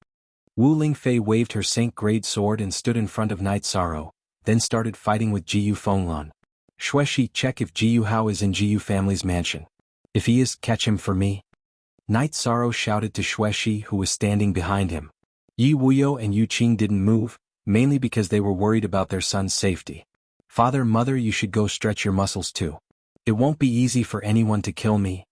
Wu Lingfei waved her saint-grade sword and stood in front of Night Sorrow, then started fighting with Jiyu Fenglan. Xuexi, check if Jiyu Hao is in Jiyu family's mansion. If he is, catch him for me. Night Sorrow shouted to Xuexi, who was standing behind him. Yi Wuyo and Yu Qing didn't move, mainly because they were worried about their son's safety. Father, mother, you should go stretch your muscles too. It won't be easy for anyone to kill me.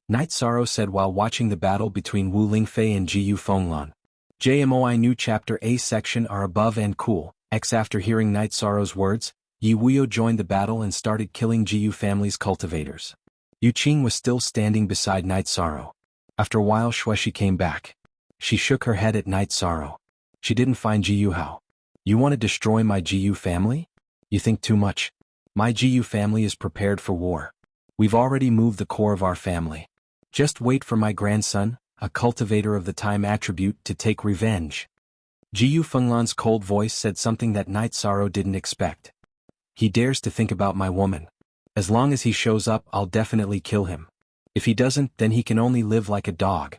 Night Sorrow said while watching the battle between Wu Lingfei and Jiyu Fenglan. JMOI New Chapter A section are above and cool. After hearing Night Sorrow's words, Yi Wuyo joined the battle and started killing Jiyu family's cultivators. Yu Qing was still standing beside Night Sorrow. After a while Xuexi came back. She shook her head at Night Sorrow. She didn't find Jiyu Hao. You want to destroy my Jiyu family? You think too much. My Jiyu family is prepared for war. We've already moved the core of our family. Just wait for my grandson, a cultivator of the time attribute, to take revenge. Jiyu Fenglan's cold voice said something that Night Sorrow didn't expect. He dares to think about my woman. As long as he shows up, I'll definitely kill him. If he doesn't, then he can only live like a dog.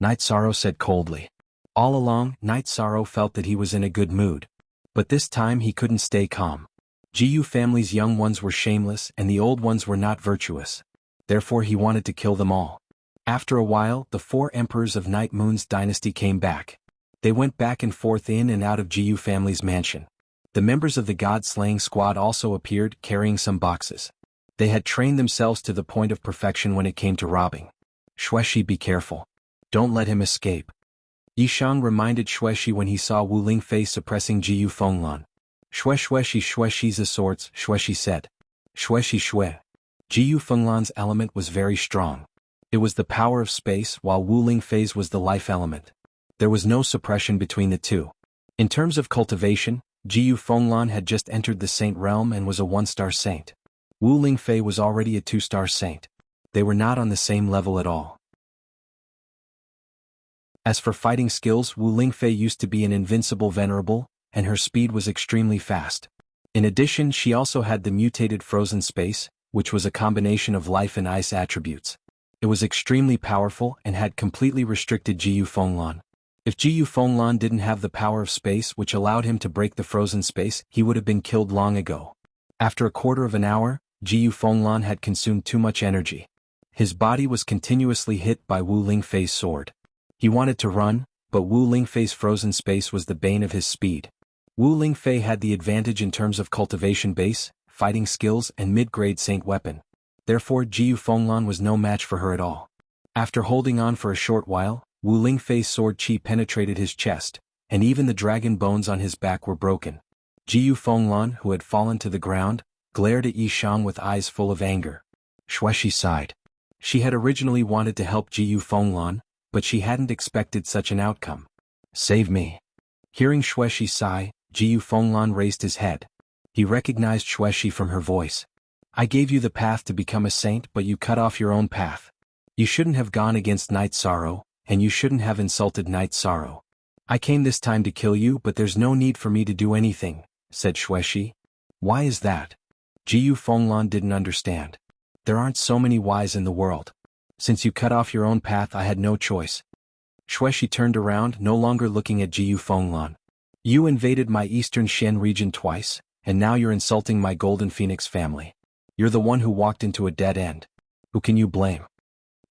Night Sorrow said coldly. All along, Night Sorrow felt that he was in a good mood. But this time he couldn't stay calm. Jiyu family's young ones were shameless and the old ones were not virtuous. Therefore he wanted to kill them all. After a while, the 4 emperors of Night Moon's dynasty came back. They went back and forth in and out of Jiyu family's mansion. The members of the God-slaying squad also appeared, carrying some boxes. They had trained themselves to the point of perfection when it came to robbing. Xuexi, be careful. Don't let him escape. Yi Shang reminded Xuexi when he saw Wu Lingfei suppressing Jiyu Fenglan. Xuexi's a swords, Xuexi said. Xuexi. Jiyu Fenglan's element was very strong. It was the power of space, while Wu Lingfei's was the life element. There was no suppression between the two. In terms of cultivation, Jiyu Fenglan had just entered the saint realm and was a 1-star saint. Wu Lingfei was already a 2-star saint. They were not on the same level at all. As for fighting skills, Wu Lingfei used to be an invincible venerable, and her speed was extremely fast. In addition, she also had the mutated frozen space, which was a combination of life and ice attributes. It was extremely powerful and had completely restricted Jiyu Fenglan. If Jiyu Fenglan didn't have the power of space which allowed him to break the frozen space, he would have been killed long ago. After a quarter of an hour, Jiyu Fenglan had consumed too much energy. His body was continuously hit by Wu Lingfei's sword. He wanted to run, but Wu Lingfei's frozen space was the bane of his speed. Wu Lingfei had the advantage in terms of cultivation base, fighting skills and mid-grade saint weapon. Therefore Jiyu Fenglan was no match for her at all. After holding on for a short while, Wu Lingfei's sword chi penetrated his chest, and even the dragon bones on his back were broken. Jiyu Fenglan, who had fallen to the ground, glared at Yi Shang with eyes full of anger. Xuexi sighed. She had originally wanted to help Jiyu Fenglan, but she hadn't expected such an outcome. Save me. Hearing Xuexi sigh, Jiyu Fenglan raised his head. He recognized Shueshi from her voice. I gave you the path to become a saint, but you cut off your own path. You shouldn't have gone against Night Sorrow, and you shouldn't have insulted Night Sorrow. I came this time to kill you, but there's no need for me to do anything, said Shueshi. Why is that? Jiyu Fenglan didn't understand. There aren't so many whys in the world. Since you cut off your own path, I had no choice. Shueshi turned around, no longer looking at Jiyu Fenglan. You invaded my Eastern Xian region twice, and now you're insulting my Golden Phoenix family. You're the one who walked into a dead end. Who can you blame?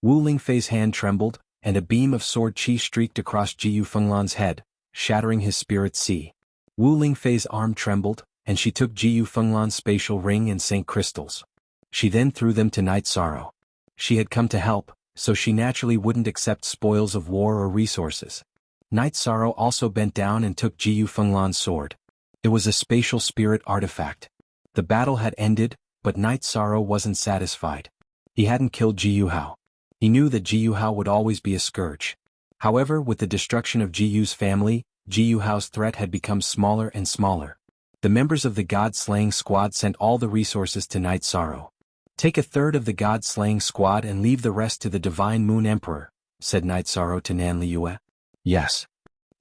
Wu Lingfei's hand trembled, and a beam of sword qi streaked across Jiyu Fenglan's head, shattering his spirit sea. Wu Lingfei's arm trembled, and she took Jiyu Fenglan's spatial ring and Saint crystals. She then threw them to Night Sorrow. She had come to help, so she naturally wouldn't accept spoils of war or resources. Night Sorrow also bent down and took Jiyu Fenglan's sword. It was a spatial spirit artifact. The battle had ended, but Night Sorrow wasn't satisfied. He hadn't killed Jiyu Hao. He knew that Jiyu Hao would always be a scourge. However, with the destruction of Jiyu's family, Jiyu Hao's threat had become smaller and smaller. The members of the God-slaying squad sent all the resources to Night Sorrow. Take a third of the God-slaying squad and leave the rest to the Divine Moon Emperor, said Night Sorrow to Nan Liyue. Yes.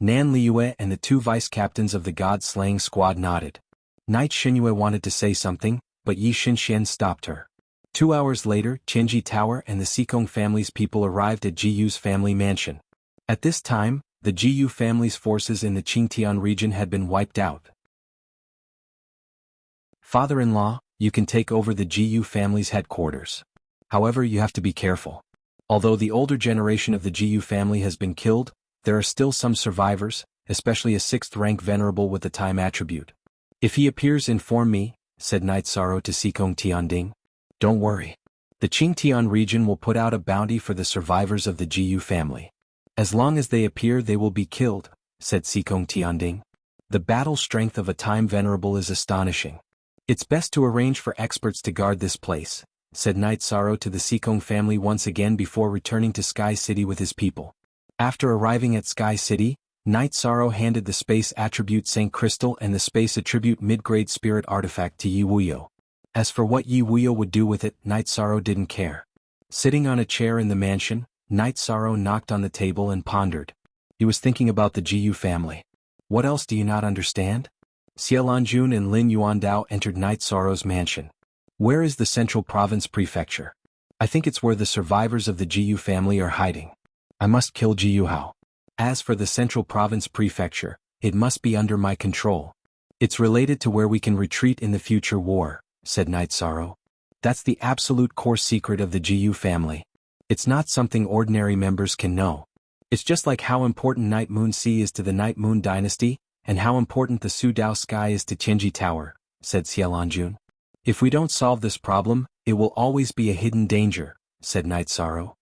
Nan Liyue and the two vice-captains of the God-slaying squad nodded. Night Xinyue wanted to say something, but Yi Xinxian stopped her. 2 hours later, Qianji Tower and the Xikong family's people arrived at Jiyu's family mansion. At this time, the Jiyu family's forces in the Qingtian region had been wiped out. Father-in-law, you can take over the Jiyu family's headquarters. However, you have to be careful. Although the older generation of the Jiyu family has been killed, there are still some survivors, especially a 6th-rank venerable with the time attribute. If he appears, inform me, said Night Sorrow to Xikong Tianding. Don't worry. The Qingtian region will put out a bounty for the survivors of the Jiyu family. As long as they appear, they will be killed, said Xikong Tianding. The battle strength of a time venerable is astonishing. It's best to arrange for experts to guard this place, said Night Sorrow to the Xikong family once again before returning to Sky City with his people. After arriving at Sky City, Night Sorrow handed the Space Attribute Saint Crystal and the Space Attribute Mid-Grade Spirit Artifact to Yi Wuyo. As for what Yi Wuyo would do with it, Night Sorrow didn't care. Sitting on a chair in the mansion, Night Sorrow knocked on the table and pondered. He was thinking about the Jiyu family. What else do you not understand? Xielanjun and Lin Yuandao entered Night Sorrow's mansion. Where is the Central Province Prefecture? I think it's where the survivors of the Jiyu family are hiding. I must kill Jiyu Hao. As for the Central Province Prefecture, it must be under my control. It's related to where we can retreat in the future war, said Night Sorrow. That's the absolute core secret of the Jiyu family. It's not something ordinary members can know. It's just like how important Night Moon Sea is to the Night Moon Dynasty, and how important the Su Dao Sky is to Qianji Tower, said Xielanjun. If we don't solve this problem, it will always be a hidden danger, said Night Sorrow.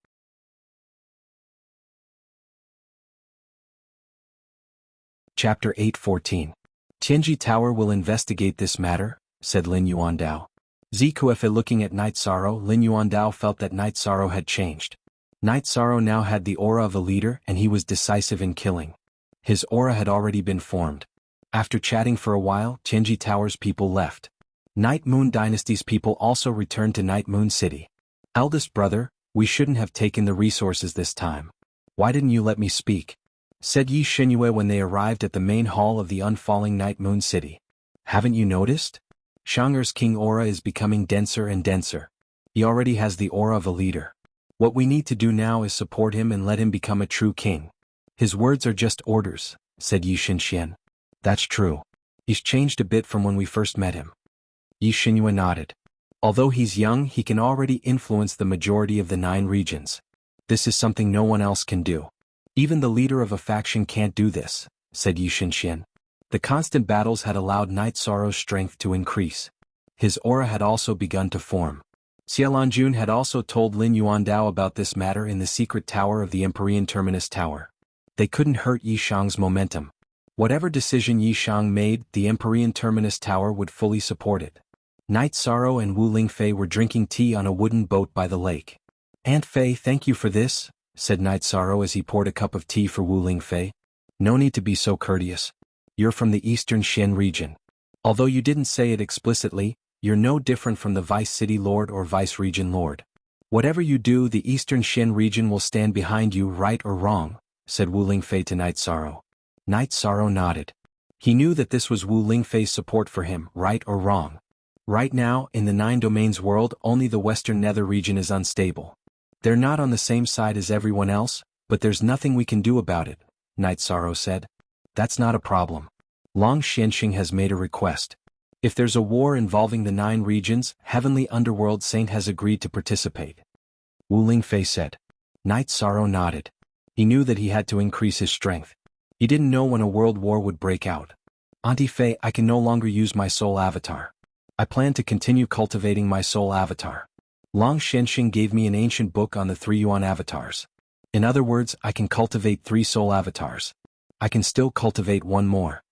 Chapter 8:14. Qianji Tower will investigate this matter, said Lin Yuandao. Zikuefe looking at Night Sorrow, Lin Yuandao felt that Night Sorrow had changed. Night Sorrow now had the aura of a leader and he was decisive in killing. His aura had already been formed. After chatting for a while, Qianji Tower's people left. Night Moon Dynasty's people also returned to Night Moon City. Eldest brother, we shouldn't have taken the resources this time. Why didn't you let me speak? Said Yi Xinhyue when they arrived at the main hall of the unfalling Night Moon City. Haven't you noticed? Shang'er's king aura is becoming denser and denser. He already has the aura of a leader. What we need to do now is support him and let him become a true king. His words are just orders, said Yi Xinxian. That's true. He's changed a bit from when we first met him. Yi Xinhyue nodded. Although he's young, he can already influence the majority of the 9 regions. This is something no one else can do. Even the leader of a faction can't do this, said Yi Xinxian. The constant battles had allowed Night Sorrow's strength to increase. His aura had also begun to form. Xielanjun had also told Lin Yuandao about this matter in the secret tower of the Empyrean Terminus Tower. They couldn't hurt Yi Shang's momentum. Whatever decision Yi Shang made, the Empyrean Terminus Tower would fully support it. Night Sorrow and Wu Lingfei were drinking tea on a wooden boat by the lake. Aunt Fei, thank you for this, said Night Sorrow as he poured a cup of tea for Wu Lingfei. No need to be so courteous. You're from the Eastern Xian region. Although you didn't say it explicitly, you're no different from the Vice City Lord or Vice Region Lord. Whatever you do, the Eastern Shen region will stand behind you, right or wrong, said Wu Lingfei to Night Sorrow. Night Sorrow nodded. He knew that this was Wu Lingfei's support for him, right or wrong. Right now, in the Nine Domains world, only the Western Nether region is unstable. They're not on the same side as everyone else, but there's nothing we can do about it, Night Sorrow said. That's not a problem. Long Xianxing has made a request. If there's a war involving the 9 regions, Heavenly Underworld Saint has agreed to participate. Wu Lingfei said. Night Sorrow nodded. He knew that he had to increase his strength. He didn't know when a world war would break out. Auntie Fei, I can no longer use my soul avatar. I plan to continue cultivating my soul avatar. Long Xianxing gave me an ancient book on the 3 Yuan avatars. In other words, I can cultivate 3 soul avatars. I can still cultivate 1 more.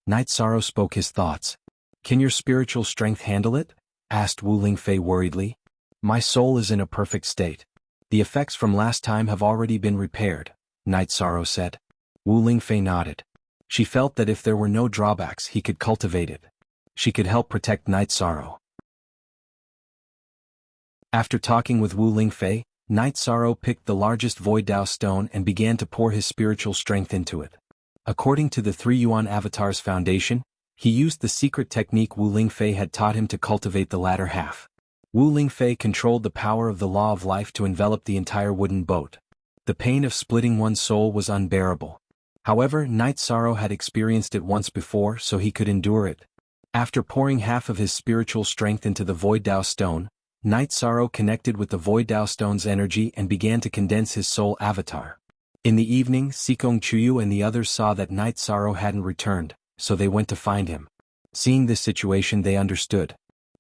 Night Sorrow spoke his thoughts. Can your spiritual strength handle it? Asked Wu Lingfei worriedly. My soul is in a perfect state. The effects from last time have already been repaired, Night Sorrow said. Wu Lingfei nodded. She felt that if there were no drawbacks, he could cultivate it. She could help protect Night Sorrow. After talking with Wu Lingfei, Night Sorrow picked the largest Void Dao stone and began to pour his spiritual strength into it. According to the 3 Yuan Avatar's foundation, he used the secret technique Wu Lingfei had taught him to cultivate the latter half. Wu Lingfei controlled the power of the law of life to envelop the entire wooden boat. The pain of splitting one's soul was unbearable. However, Night Sorrow had experienced it once before, so he could endure it. After pouring half of his spiritual strength into the Void Dao stone, Night Sorrow connected with the Void Dao stone's energy and began to condense his soul avatar. In the evening, Sikong Chuyu and the others saw that Night Sorrow hadn't returned, so they went to find him. Seeing this situation, they understood.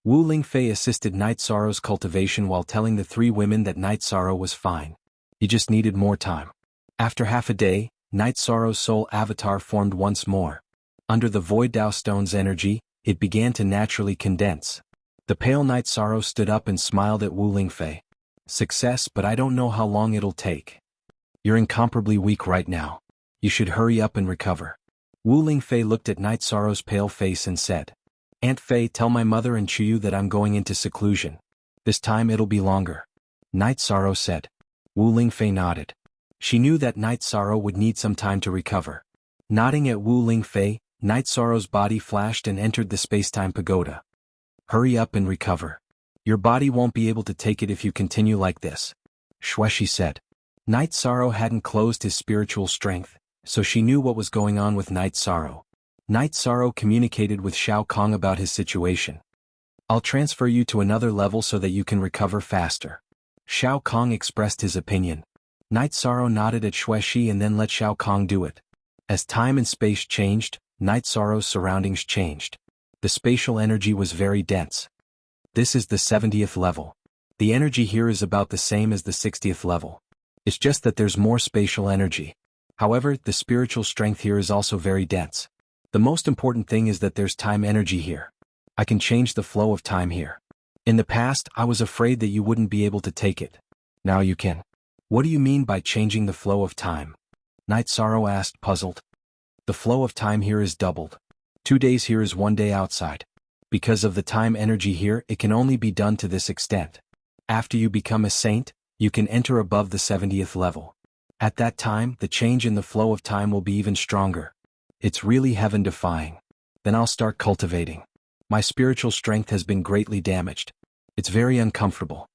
Wu Lingfei assisted Night Sorrow's cultivation while telling the 3 women that Night Sorrow was fine. He just needed more time. After half a day, Night Sorrow's soul avatar formed once more. Under the Void Dao stone's energy, it began to naturally condense. The pale Night Sorrow stood up and smiled at Wu Lingfei. Success, but I don't know how long it'll take. You're incomparably weak right now. You should hurry up and recover. Wu Lingfei looked at Night Sorrow's pale face and said, Aunt Fei, tell my mother and Chuyu that I'm going into seclusion. This time it'll be longer. Night Sorrow said. Wu Lingfei nodded. She knew that Night Sorrow would need some time to recover. Nodding at Wu Lingfei, Night Sorrow's body flashed and entered the space-time pagoda. Hurry up and recover. Your body won't be able to take it if you continue like this, Shueshi said. Night Sorrow hadn't closed his spiritual strength, so she knew what was going on with Night Sorrow. Night Sorrow communicated with Shao Kong about his situation. I'll transfer you to another level so that you can recover faster. Shao Kong expressed his opinion. Night Sorrow nodded at Shueshi and then let Shao Kong do it. As time and space changed, Night Sorrow's surroundings changed. The spatial energy was very dense. This is the 70th level. The energy here is about the same as the 60th level. It's just that there's more spatial energy. However, the spiritual strength here is also very dense. The most important thing is that there's time energy here. I can change the flow of time here. In the past, I was afraid that you wouldn't be able to take it. Now you can. What do you mean by changing the flow of time? Night Sorrow asked, puzzled. The flow of time here is doubled. 2 days here is 1 day outside. Because of the time energy here, it can only be done to this extent. After you become a saint, you can enter above the 70th level. At that time, the change in the flow of time will be even stronger. It's really heaven-defying. Then I'll start cultivating. My spiritual strength has been greatly damaged. It's very uncomfortable.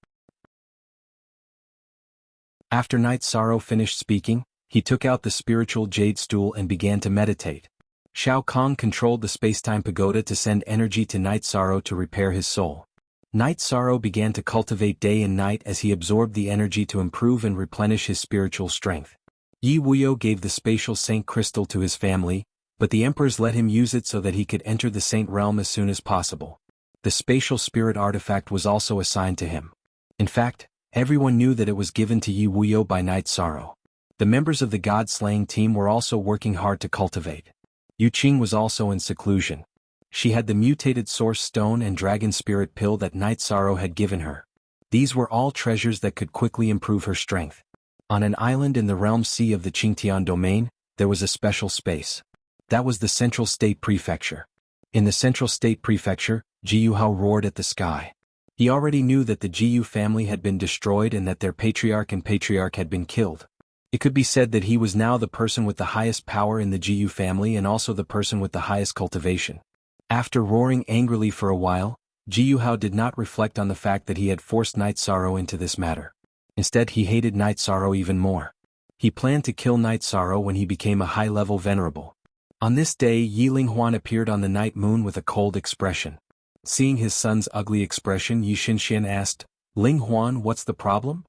After Night Sorrow finished speaking, he took out the spiritual jade stool and began to meditate. Shao Kong controlled the space-time pagoda to send energy to Night Sorrow to repair his soul. Night Sorrow began to cultivate day and night as he absorbed the energy to improve and replenish his spiritual strength. Yi Wuyo gave the spatial saint crystal to his family, but the emperors let him use it so that he could enter the saint realm as soon as possible. The spatial spirit artifact was also assigned to him. In fact, everyone knew that it was given to Yi Wuyo by Night Sorrow. The members of the god-slaying team were also working hard to cultivate. Yu Qing was also in seclusion. She had the mutated source stone and dragon spirit pill that Night Sorrow had given her. These were all treasures that could quickly improve her strength. On an island in the realm sea of the Qingtian domain, there was a special space. That was the Central State Prefecture. In the central state prefecture, Jianghu roared at the sky. He already knew that the Jianghu family had been destroyed and that their patriarch and patriarch had been killed. It could be said that he was now the person with the highest power in the Jianghu family and also the person with the highest cultivation. After roaring angrily for a while, Jianghu did not reflect on the fact that he had forced Night Sorrow into this matter. Instead, he hated Night Sorrow even more. He planned to kill Night Sorrow when he became a high-level venerable. On this day, Yi Linghuan appeared on the night moon with a cold expression. Seeing his son's ugly expression, Yi Xinxian asked, "Linghuan, what's the problem?"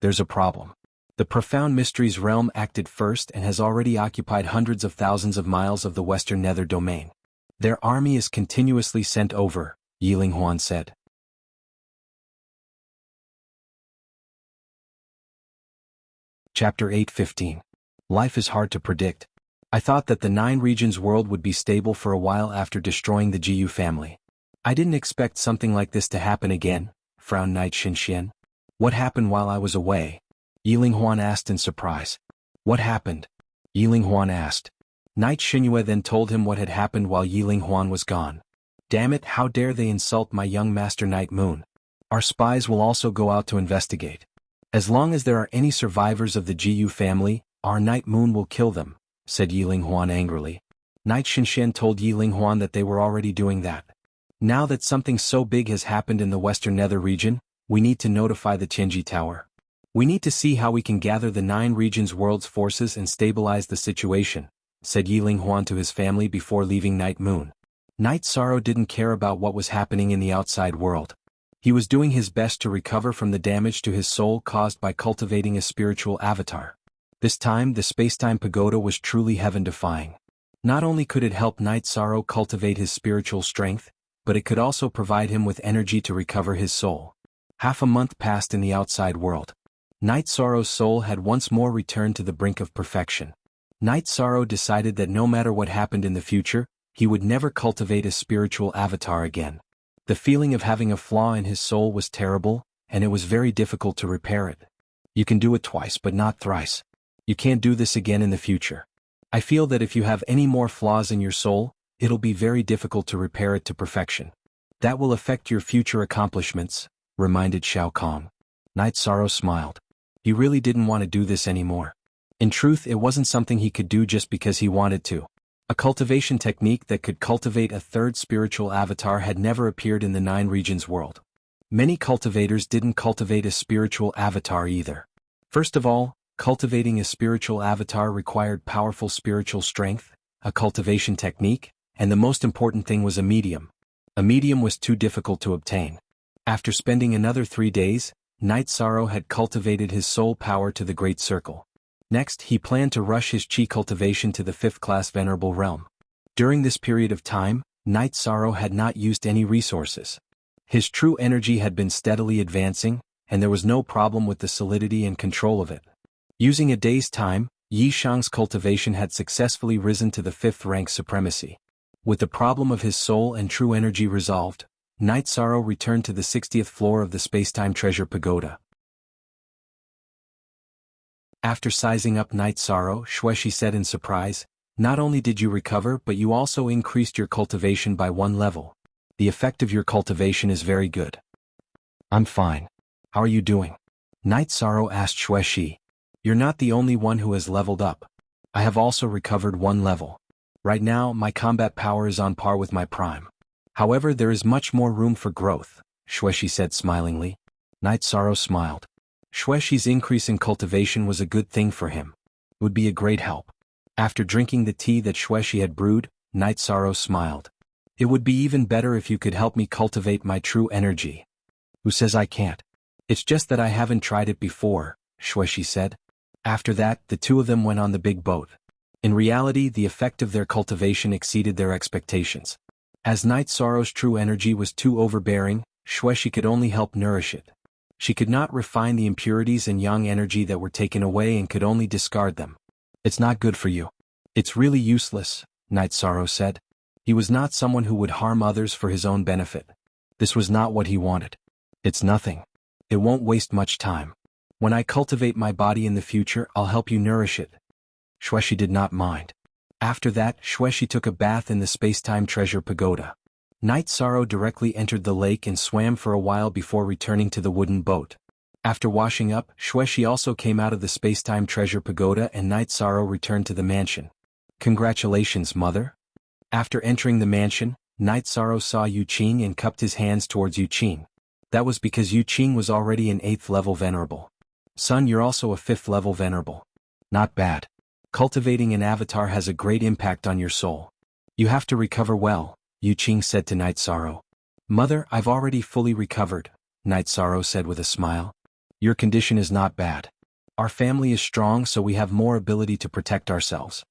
"There's a problem. The profound mysteries realm acted first and has already occupied hundreds of thousands of miles of the western nether domain. Their army is continuously sent over," Yi Linghuan said. Chapter 8:15. Life is hard to predict. I thought that the 9 regions world would be stable for a while after destroying the Jianghu family. I didn't expect something like this to happen again, frowned Night Xinxian. "What happened while I was away?" Yi Linghuan asked in surprise. "What happened?" Yi Linghuan asked. Night Xinhua then told him what had happened while Yi Linghuan was gone. "Damn it, how dare they insult my young master Night Moon. Our spies will also go out to investigate. As long as there are any survivors of the Jianghu family, our Night Moon will kill them," said Yi Linghuan angrily. Night Xinxian told Yi Linghuan that they were already doing that. "Now that something so big has happened in the western nether region, we need to notify the Tianji Tower. We need to see how we can gather the 9 regions world's forces and stabilize the situation," said Yi Linghuan to his family before leaving Night Moon. Night Sorrow didn't care about what was happening in the outside world. He was doing his best to recover from the damage to his soul caused by cultivating a spiritual avatar. This time, the spacetime pagoda was truly heaven-defying. Not only could it help Night Sorrow cultivate his spiritual strength, but it could also provide him with energy to recover his soul. Half a month passed in the outside world. Night Sorrow's soul had once more returned to the brink of perfection. Night Sorrow decided that no matter what happened in the future, he would never cultivate a spiritual avatar again. The feeling of having a flaw in his soul was terrible, and it was very difficult to repair it. "You can do it twice but not thrice. You can't do this again in the future. I feel that if you have any more flaws in your soul, it'll be very difficult to repair it to perfection. That will affect your future accomplishments," reminded Shao Kong. Night Sorrow smiled. He really didn't want to do this anymore. In truth, it wasn't something he could do just because he wanted to. A cultivation technique that could cultivate a third spiritual avatar had never appeared in the 9 regions world. Many cultivators didn't cultivate a spiritual avatar either. First of all, cultivating a spiritual avatar required powerful spiritual strength, a cultivation technique, and the most important thing was a medium. A medium was too difficult to obtain. After spending another 3 days, Night Sorrow had cultivated his soul power to the Great Circle. Next, he planned to rush his chi cultivation to the 5th-class Venerable Realm. During this period of time, Night Sorrow had not used any resources. His true energy had been steadily advancing, and there was no problem with the solidity and control of it. Using a day's time, Yi Shang's cultivation had successfully risen to the 5th rank supremacy. With the problem of his soul and true energy resolved, Night Sorrow returned to the 60th floor of the Spacetime Treasure Pagoda. After sizing up Night Sorrow, Xueshi said in surprise, "Not only did you recover but you also increased your cultivation by 1 level. The effect of your cultivation is very good." "I'm fine. How are you doing?" Night Sorrow asked Xueshi. "You're not the only one who has leveled up. I have also recovered 1 level. Right now, my combat power is on par with my prime. However, there is much more room for growth," Xueshi said smilingly. Night Sorrow smiled. Xueshi's increase in cultivation was a good thing for him. It would be a great help. After drinking the tea that Xueshi had brewed, Night Sorrow smiled. "It would be even better if you could help me cultivate my true energy." "Who says I can't? It's just that I haven't tried it before," Xueshi said. After that, the two of them went on the big boat. In reality, the effect of their cultivation exceeded their expectations. As Night Sorrow's true energy was too overbearing, Xueshi could only help nourish it. She could not refine the impurities and yang energy that were taken away and could only discard them. "It's not good for you. It's really useless," Night Sorrow said. He was not someone who would harm others for his own benefit. This was not what he wanted. "It's nothing. It won't waste much time. When I cultivate my body in the future, I'll help you nourish it." Xueshi did not mind. After that, Shueshi took a bath in the space-time treasure pagoda. Night Sorrow directly entered the lake and swam for a while before returning to the wooden boat. After washing up, Shueshi also came out of the space-time treasure pagoda and Night Sorrow returned to the mansion. Congratulations, mother. After entering the mansion, Night Sorrow saw Yu Qing and cupped his hands towards Yu Qing. That was because Yu Qing was already an 8th level venerable. Son, you're also a 5th level venerable. Not bad. Cultivating an avatar has a great impact on your soul. You have to recover well, Yu Qing said to Night Sorrow. Mother, I've already fully recovered, Night Sorrow said with a smile. Your condition is not bad. Our family is strong, so we have more ability to protect ourselves.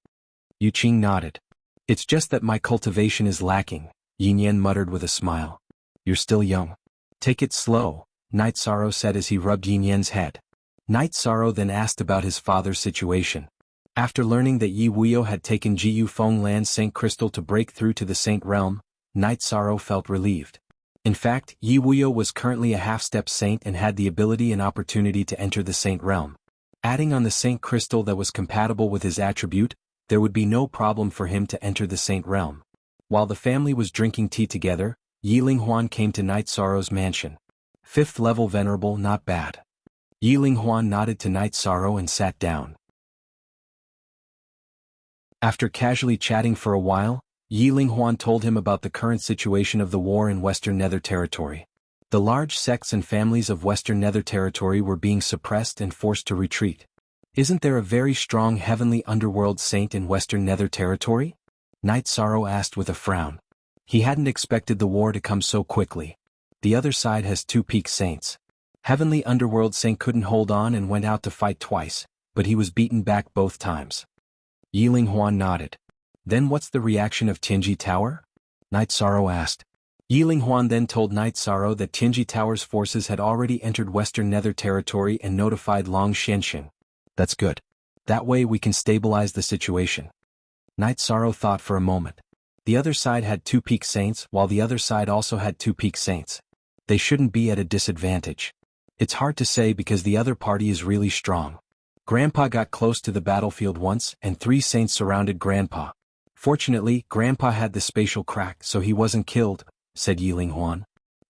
Yu Qing nodded. It's just that my cultivation is lacking, Yin Yan muttered with a smile. You're still young. Take it slow, Night Sorrow said as he rubbed Yin Yan's head. Night Sorrow then asked about his father's situation. After learning that Yi Wuyo had taken Jiyu Fenglan's Saint Crystal to break through to the Saint Realm, Night Sorrow felt relieved. In fact, Yi Wuyo was currently a half-step saint and had the ability and opportunity to enter the Saint Realm. Adding on the Saint Crystal that was compatible with his attribute, there would be no problem for him to enter the Saint Realm. While the family was drinking tea together, Yi Linghuan came to Night Sorrow's mansion. 5th level venerable, not bad. Yi Linghuan nodded to Night Sorrow and sat down. After casually chatting for a while, Yi Linghuan told him about the current situation of the war in Western Nether Territory. The large sects and families of Western Nether Territory were being suppressed and forced to retreat. Isn't there a very strong heavenly underworld saint in Western Nether Territory? Night Sorrow asked with a frown. He hadn't expected the war to come so quickly. The other side has 2 peak saints. Heavenly underworld saint couldn't hold on and went out to fight twice, but he was beaten back both times. Yi Linghuan nodded. Then what's the reaction of Tianji Tower? Night Sorrow asked. Yi Linghuan then told Night Sorrow that Tianji Tower's forces had already entered Western Nether Territory and notified Long Xianxing. That's good. That way we can stabilize the situation. Night Sorrow thought for a moment. The other side had 2 peak saints, while the other side also had 2 peak saints. They shouldn't be at a disadvantage. It's hard to say because the other party is really strong. Grandpa got close to the battlefield once, and 3 saints surrounded Grandpa. Fortunately, Grandpa had the spatial crack, so he wasn't killed, said Yi Linghuan.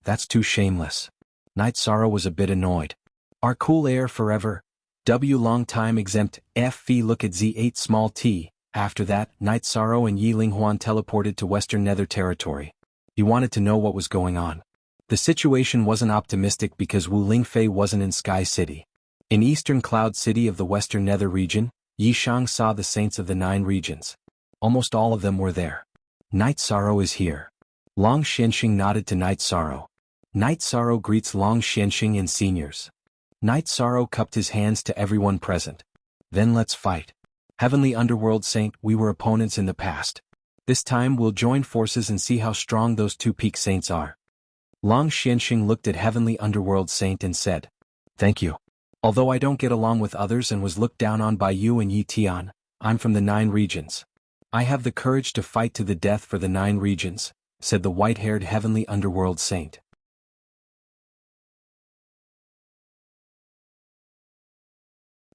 That's too shameless. Night Sorrow was a bit annoyed. Our cool air forever. W long time exempt, FV look at Z8 small t. After that, Night Sorrow and Yi Linghuan teleported to Western Nether Territory. He wanted to know what was going on. The situation wasn't optimistic because Wu Lingfei wasn't in Sky City. In Eastern Cloud City of the Western Nether region, Yi Shang saw the saints of the 9 regions. Almost all of them were there. Night Sorrow is here. Long Xianxing nodded to Night Sorrow. Night Sorrow greets Long Xianxing and seniors. Night Sorrow cupped his hands to everyone present. Then let's fight. Heavenly Underworld Saint, we were opponents in the past. This time we'll join forces and see how strong those 2 peak saints are. Long Xianxing looked at Heavenly Underworld Saint and said, Thank you. Although I don't get along with others and was looked down on by you and Yi Tian, I'm from the 9 regions. I have the courage to fight to the death for the 9 regions, said the white-haired Heavenly Underworld Saint.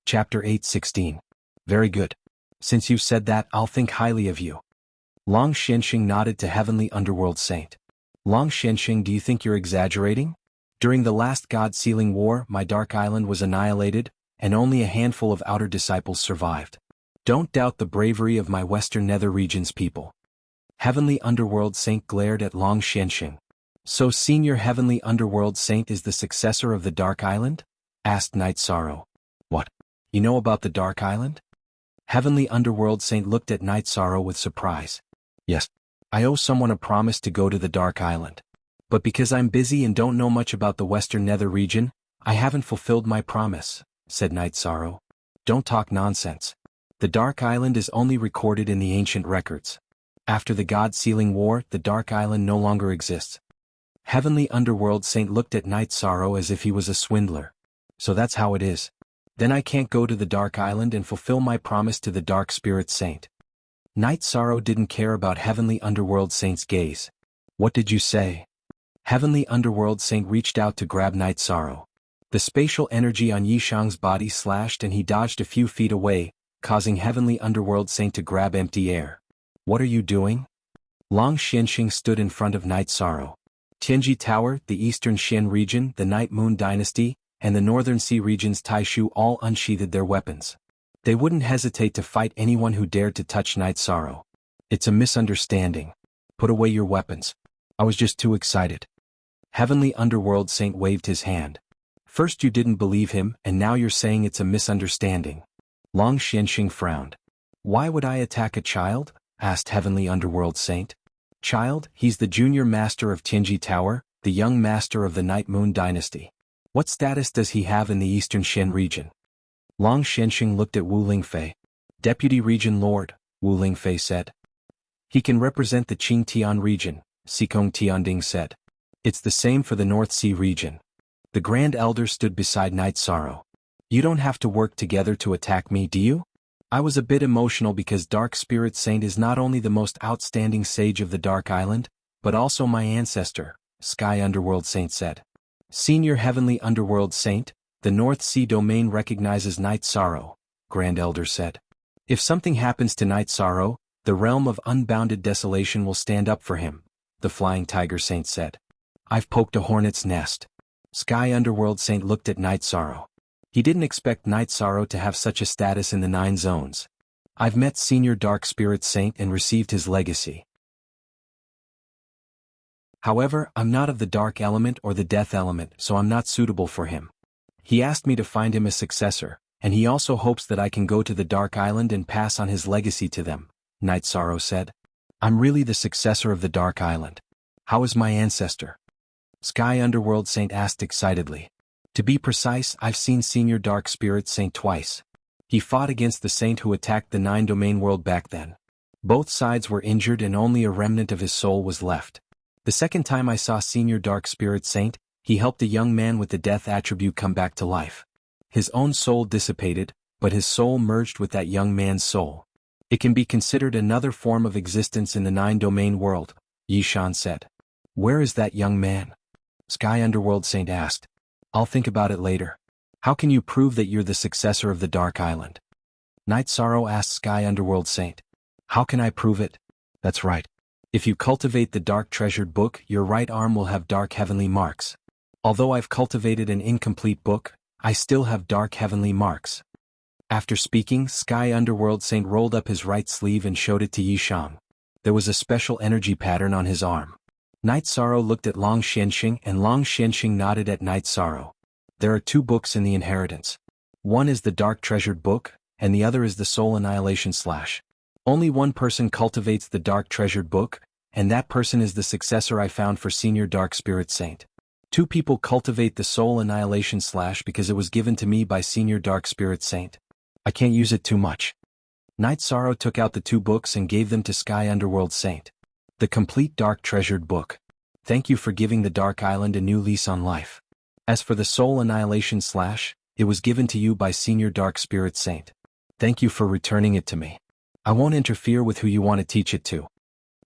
Chapter 8:16. Very good. Since you've said that, I'll think highly of you. Long Xianxing nodded to Heavenly Underworld Saint. Long Xianxing, do you think you're exaggerating? During the last God-Sealing War, my Dark Island was annihilated, and only a handful of outer disciples survived. Don't doubt the bravery of my Western Nether region's people. Heavenly Underworld Saint glared at Long Xianxing. So Senior Heavenly Underworld Saint is the successor of the Dark Island? Asked Night Sorrow. What? You know about the Dark Island? Heavenly Underworld Saint looked at Night Sorrow with surprise. Yes. I owe someone a promise to go to the Dark Island. But because I'm busy and don't know much about the Western Nether region, I haven't fulfilled my promise, said Night Sorrow. Don't talk nonsense. The Dark Island is only recorded in the ancient records. After the God-Sealing War, the Dark Island no longer exists. Heavenly Underworld Saint looked at Night Sorrow as if he was a swindler. So that's how it is. Then I can't go to the Dark Island and fulfill my promise to the Dark Spirit Saint. Night Sorrow didn't care about Heavenly Underworld Saint's gaze. What did you say? Heavenly Underworld Saint reached out to grab Night Sorrow. The spatial energy on Yi Shang's body slashed and he dodged a few feet away, causing Heavenly Underworld Saint to grab empty air. What are you doing? Long Xianxing stood in front of Night Sorrow. Tianji Tower, the Eastern Xian region, the Night Moon Dynasty, and the Northern Sea region's Taishu all unsheathed their weapons. They wouldn't hesitate to fight anyone who dared to touch Night Sorrow. It's a misunderstanding. Put away your weapons. I was just too excited. Heavenly Underworld Saint waved his hand. First you didn't believe him, and now you're saying it's a misunderstanding. Long Xianxing frowned. Why would I attack a child? Asked Heavenly Underworld Saint. Child, he's the junior master of Tianji Tower, the young master of the Night Moon Dynasty. What status does he have in the Eastern Xian region? Long Xianxing looked at Wu Lingfei. Deputy Region Lord, Wu Lingfei said. He can represent the Qing Tian region, Xikong Tianding said. It's the same for the North Sea region. The Grand Elder stood beside Night Sorrow. You don't have to work together to attack me, do you? I was a bit emotional because Dark Spirit Saint is not only the most outstanding sage of the Dark Island, but also my ancestor, Sky Underworld Saint said. Senior Heavenly Underworld Saint, the North Sea domain recognizes Night Sorrow, Grand Elder said. If something happens to Night Sorrow, the realm of unbounded desolation will stand up for him, the Flying Tiger Saint said. I've poked a hornet's nest. Sky Underworld Saint looked at Night Sorrow. He didn't expect Night Sorrow to have such a status in the 9 zones. I've met Senior Dark Spirit Saint and received his legacy. However, I'm not of the Dark Element or the Death Element, so I'm not suitable for him. He asked me to find him a successor, and he also hopes that I can go to the Dark Island and pass on his legacy to them, Night Sorrow said. I'm really the successor of the Dark Island. How is my ancestor? Sky Underworld Saint asked excitedly. To be precise, I've seen Senior Dark Spirit Saint twice. He fought against the saint who attacked the 9-domain world back then. Both sides were injured and only a remnant of his soul was left. The second time I saw Senior Dark Spirit Saint, he helped a young man with the death attribute come back to life. His own soul dissipated, but his soul merged with that young man's soul. It can be considered another form of existence in the 9-domain world, Yishan said. Where is that young man? Sky Underworld Saint asked. I'll think about it later. How can you prove that you're the successor of the Dark Island? Night Sorrow asked Sky Underworld Saint. How can I prove it? That's right. If you cultivate the Dark Treasured Book, your right arm will have dark heavenly marks. Although I've cultivated an incomplete book, I still have dark heavenly marks. After speaking, Sky Underworld Saint rolled up his right sleeve and showed it to Yishang. There was a special energy pattern on his arm. Night Sorrow looked at Long Xianxing and Long Xianxing nodded at Night Sorrow. There are 2 books in the inheritance. One is the Dark Treasured Book, and the other is the Soul Annihilation / Only one person cultivates the Dark Treasured Book, and that person is the successor I found for Senior Dark Spirit Saint. 2 people cultivate the Soul Annihilation / because it was given to me by Senior Dark Spirit Saint. I can't use it too much. Night Sorrow took out the 2 books and gave them to Sky Underworld Saint. The complete Dark Treasured Book. Thank you for giving the Dark Island a new lease on life. As for the Soul Annihilation / it was given to you by Senior Dark Spirit Saint. Thank you for returning it to me. I won't interfere with who you want to teach it to.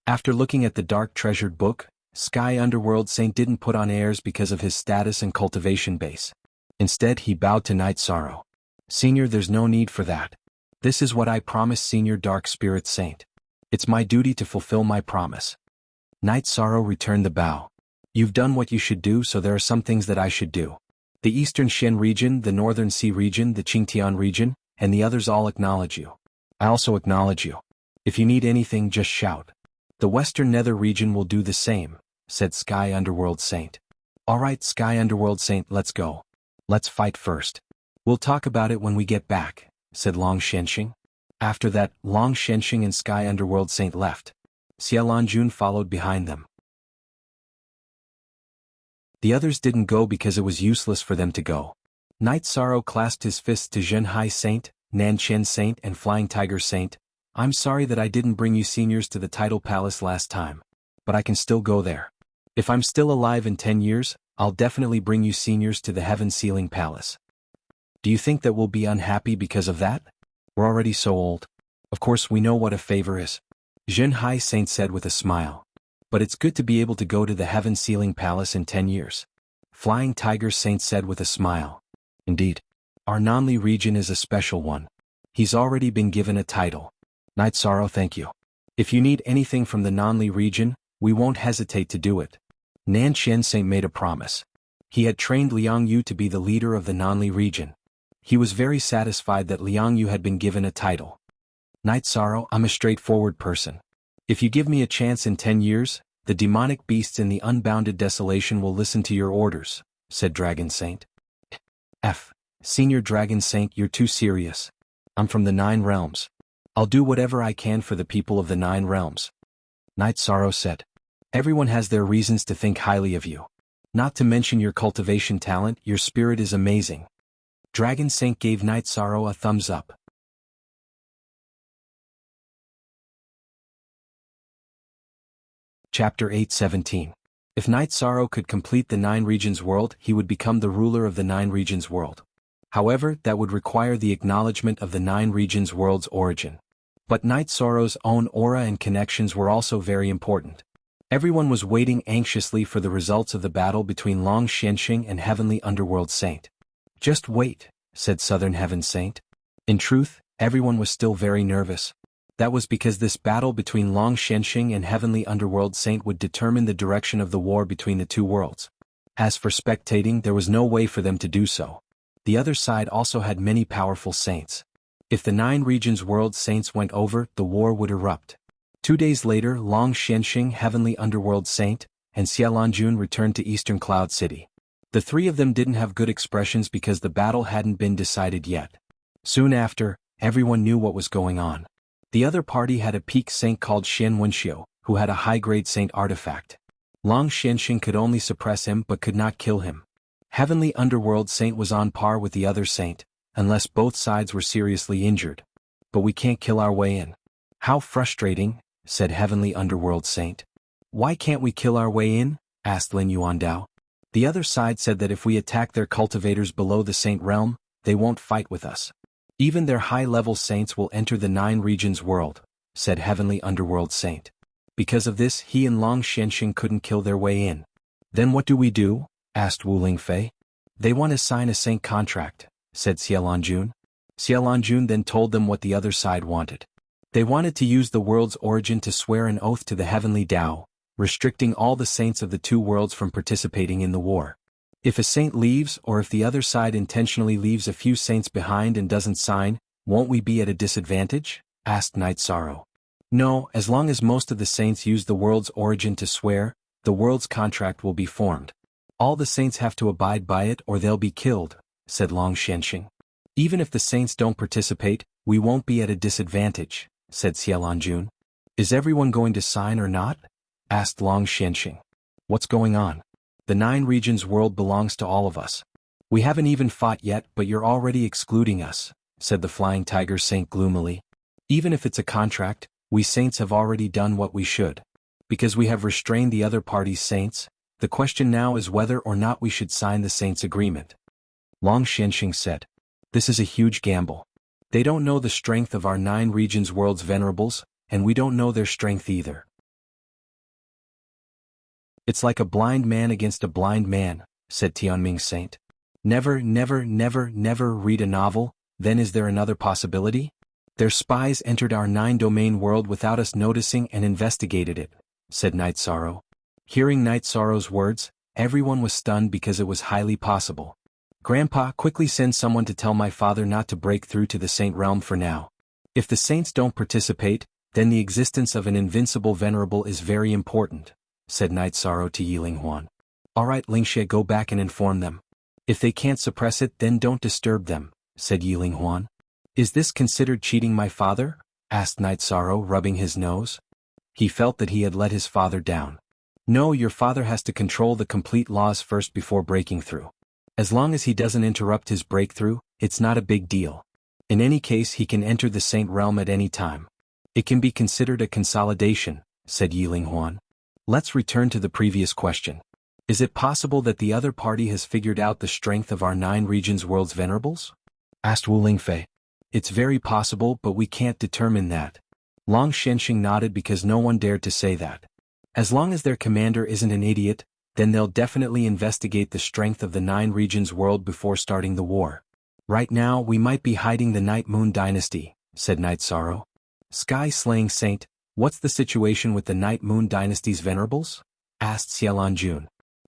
After looking at the Dark Treasured Book, Sky Underworld Saint didn't put on airs because of his status and cultivation base. Instead, he bowed to Night Sorrow. Senior, there's no need for that. This is what I promised Senior Dark Spirit Saint. It's my duty to fulfill my promise. Night Sorrow returned the bow. You've done what you should do, so there are some things that I should do. The Eastern Xian region, the Northern Sea region, the Qingtian region, and the others all acknowledge you. I also acknowledge you. If you need anything, just shout. The Western Nether region will do the same, said Sky Underworld Saint. Alright, Sky Underworld Saint, let's go. Let's fight first. We'll talk about it when we get back, said Long Xianxing. After that, Long Xianxing and Sky Underworld Saint left. Xiaolanjun followed behind them. The others didn't go because it was useless for them to go. Night Sorrow clasped his fists to Zhenhai Saint, Nanchen Saint and Flying Tiger Saint. I'm sorry that I didn't bring you seniors to the Tidal Palace last time. But I can still go there. If I'm still alive in 10 years, I'll definitely bring you seniors to the Heaven Sealing Palace. Do you think that we'll be unhappy because of that? We're already so old. Of course we know what a favor is. Zhenhai Saint said with a smile. But it's good to be able to go to the Heaven Sealing Palace in 10 years. Flying Tiger Saint said with a smile. Indeed. Our Nanli region is a special one. He's already been given a title. Night Sorrow, thank you. If you need anything from the Nanli region, we won't hesitate to do it. Nan Xianxing made a promise. He had trained Liang Yu to be the leader of the Nanli region. He was very satisfied that Liang Yu had been given a title. Night Sorrow, I'm a straightforward person. If you give me a chance in 10 years, the demonic beasts in the unbounded desolation will listen to your orders, said Dragon Saint. Senior Dragon Saint, you're too serious. I'm from the 9 realms. I'll do whatever I can for the people of the 9 realms. Night Sorrow said. Everyone has their reasons to think highly of you. Not to mention your cultivation talent, your spirit is amazing. Dragon Saint gave Night Sorrow a thumbs up. Chapter 8:17. If Night Sorrow could complete the 9 regions world, he would become the ruler of the 9 regions world. However, that would require the acknowledgement of the 9 regions world's origin. But Night Sorrow's own aura and connections were also very important. Everyone was waiting anxiously for the results of the battle between Long Xianxing and Heavenly Underworld Saint. Just wait, said Southern Heaven Saint. In truth, everyone was still very nervous. That was because this battle between Long Xianxing and Heavenly Underworld Saint would determine the direction of the war between the 2 worlds. As for spectating, there was no way for them to do so. The other side also had many powerful saints. If the 9 regions world saints went over, the war would erupt. 2 days later, Long Xianxing, Heavenly Underworld Saint, and Xiaolanjun returned to Eastern Cloud City. The 3 of them didn't have good expressions because the battle hadn't been decided yet. Soon after, everyone knew what was going on. The other party had a peak saint called Xian Wenxiu, who had a high-grade saint artifact. Long Xianxing could only suppress him but could not kill him. Heavenly Underworld Saint was on par with the other saint, unless both sides were seriously injured. But we can't kill our way in. How frustrating, said Heavenly Underworld Saint. Why can't we kill our way in? Asked Lin Yuandao. The other side said that if we attack their cultivators below the saint realm, they won't fight with us. Even their high-level saints will enter the 9 regions world, said Heavenly Underworld Saint. Because of this, he and Long Xianxing couldn't kill their way in. Then what do we do? Asked Wu Lingfei. They want to sign a saint contract, said Xiaolanjun. Xiaolanjun then told them what the other side wanted. They wanted to use the world's origin to swear an oath to the heavenly Tao, restricting all the saints of the 2 worlds from participating in the war. If a saint leaves or if the other side intentionally leaves a few saints behind and doesn't sign, won't we be at a disadvantage? Asked Night Sorrow. No, as long as most of the saints use the world's origin to swear, the world's contract will be formed. All the saints have to abide by it or they'll be killed, said Long Xianxing. Even if the saints don't participate, we won't be at a disadvantage, said Xiaolanjun. Is everyone going to sign or not? Asked Long Xianxing. What's going on? The 9 regions world belongs to all of us. We haven't even fought yet but you're already excluding us, said the Flying Tiger Saint gloomily. Even if it's a contract, we saints have already done what we should. Because we have restrained the other party's saints, the question now is whether or not we should sign the saints' agreement. Long Xianxing said. This is a huge gamble. They don't know the strength of our 9 regions world's venerables, and we don't know their strength either. It's like a blind man against a blind man, said Tianming Saint. Never read a novel, then is there another possibility? Their spies entered our 9-domain world without us noticing and investigated it, said Night Sorrow. Hearing Night Sorrow's words, everyone was stunned because it was highly possible. Grandpa, quickly send someone to tell my father not to break through to the saint realm for now. If the saints don't participate, then the existence of an invincible venerable is very important, said Night Sorrow to Yiling Huan. Alright Lingxie, go back and inform them. If they can't suppress it then don't disturb them, said Yiling Huan. Is this considered cheating my father? Asked Night Sorrow, rubbing his nose. He felt that he had let his father down. No, your father has to control the complete laws first before breaking through. As long as he doesn't interrupt his breakthrough, it's not a big deal. In any case he can enter the saint realm at any time. It can be considered a consolidation, said Yiling Huan. Let's return to the previous question. Is it possible that the other party has figured out the strength of our 9 regions world's venerables? Asked Wu Lingfei. It's very possible but we can't determine that. Long Xianxing nodded because no one dared to say that. As long as their commander isn't an idiot, then they'll definitely investigate the strength of the 9 regions world before starting the war. Right now we might be hiding the Night Moon Dynasty, said Night Sorrow. Sky-slaying saint, what's the situation with the Night Moon Dynasty's venerables? Asked Xiaolanjun.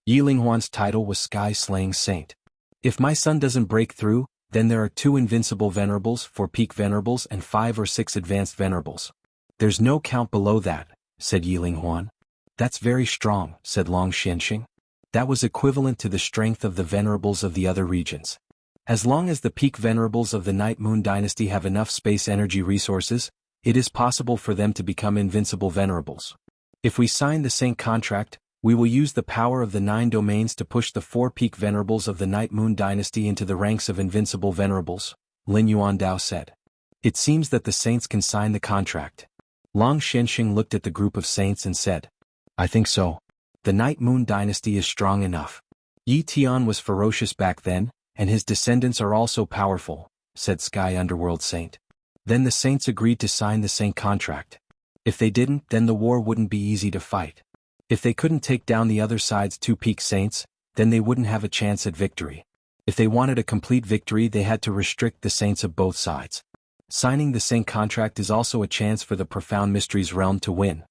Yilinghuan's title was Sky-slaying saint. If my son doesn't break through, then there are 2 invincible venerables, 4 peak venerables and 5 or 6 advanced venerables. There's no count below that, said Yilinghuan. That's very strong, said Long Xianxing. That was equivalent to the strength of the venerables of the other regions. As long as the peak venerables of the Night Moon Dynasty have enough space energy resources, it is possible for them to become invincible venerables. If we sign the Saint contract, we will use the power of the 9 domains to push the 4 peak venerables of the Night Moon Dynasty into the ranks of invincible venerables, Lin Yuandao said. It seems that the saints can sign the contract. Long Xianxing looked at the group of saints and said, I think so. The Night Moon Dynasty is strong enough. Yi Tian was ferocious back then, and his descendants are also powerful, said Sky Underworld Saint. Then the saints agreed to sign the Saint contract. If they didn't, then the war wouldn't be easy to fight. If they couldn't take down the other side's 2 peak saints, then they wouldn't have a chance at victory. If they wanted a complete victory, they had to restrict the saints of both sides. Signing the Saint contract is also a chance for the Profound Mysteries realm to win.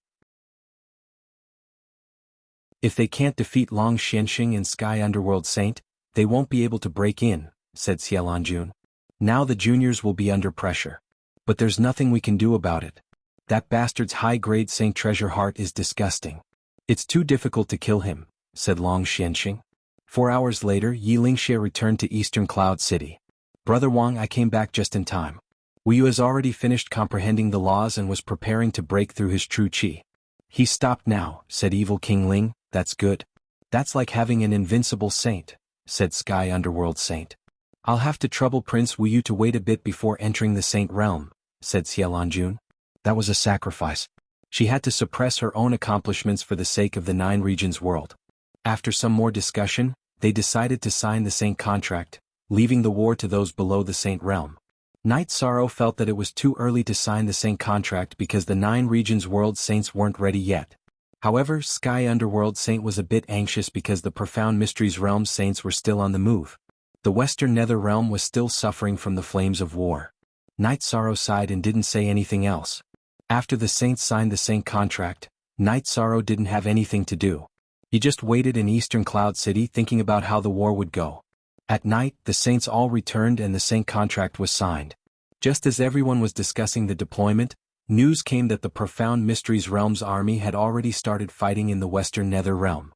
If they can't defeat Long Xianxing and Sky Underworld Saint, they won't be able to break in, said Xiaolanjun. Now the juniors will be under pressure. But there's nothing we can do about it. That bastard's high-grade Saint Treasure Heart is disgusting. It's too difficult to kill him, said Long Xianxing. 4 hours later, Yi Lingxie returned to Eastern Cloud City. Brother Wang, I came back just in time. Wu has already finished comprehending the laws and was preparing to break through his true qi. He's stopped now, said Evil King Ling. That's good. That's like having an invincible saint, said Sky Underworld Saint. I'll have to trouble Prince Wu to wait a bit before entering the Saint realm, said Xiaolanjun. That was a sacrifice. She had to suppress her own accomplishments for the sake of the 9 regions world. After some more discussion, they decided to sign the Saint contract, leaving the war to those below the Saint realm. Night Sorrow felt that it was too early to sign the Saint contract because the 9 regions world saints weren't ready yet. However, Sky Underworld Saint was a bit anxious because the Profound Mysteries realm saints were still on the move. The Western Nether realm was still suffering from the flames of war. Night Sorrow sighed and didn't say anything else. After the saints signed the Saint contract, Night Sorrow didn't have anything to do. He just waited in Eastern Cloud City thinking about how the war would go. At night, the saints all returned and the Saint contract was signed. Just as everyone was discussing the deployment, news came that the Profound Mysteries Realm's army had already started fighting in the Western Nether realm.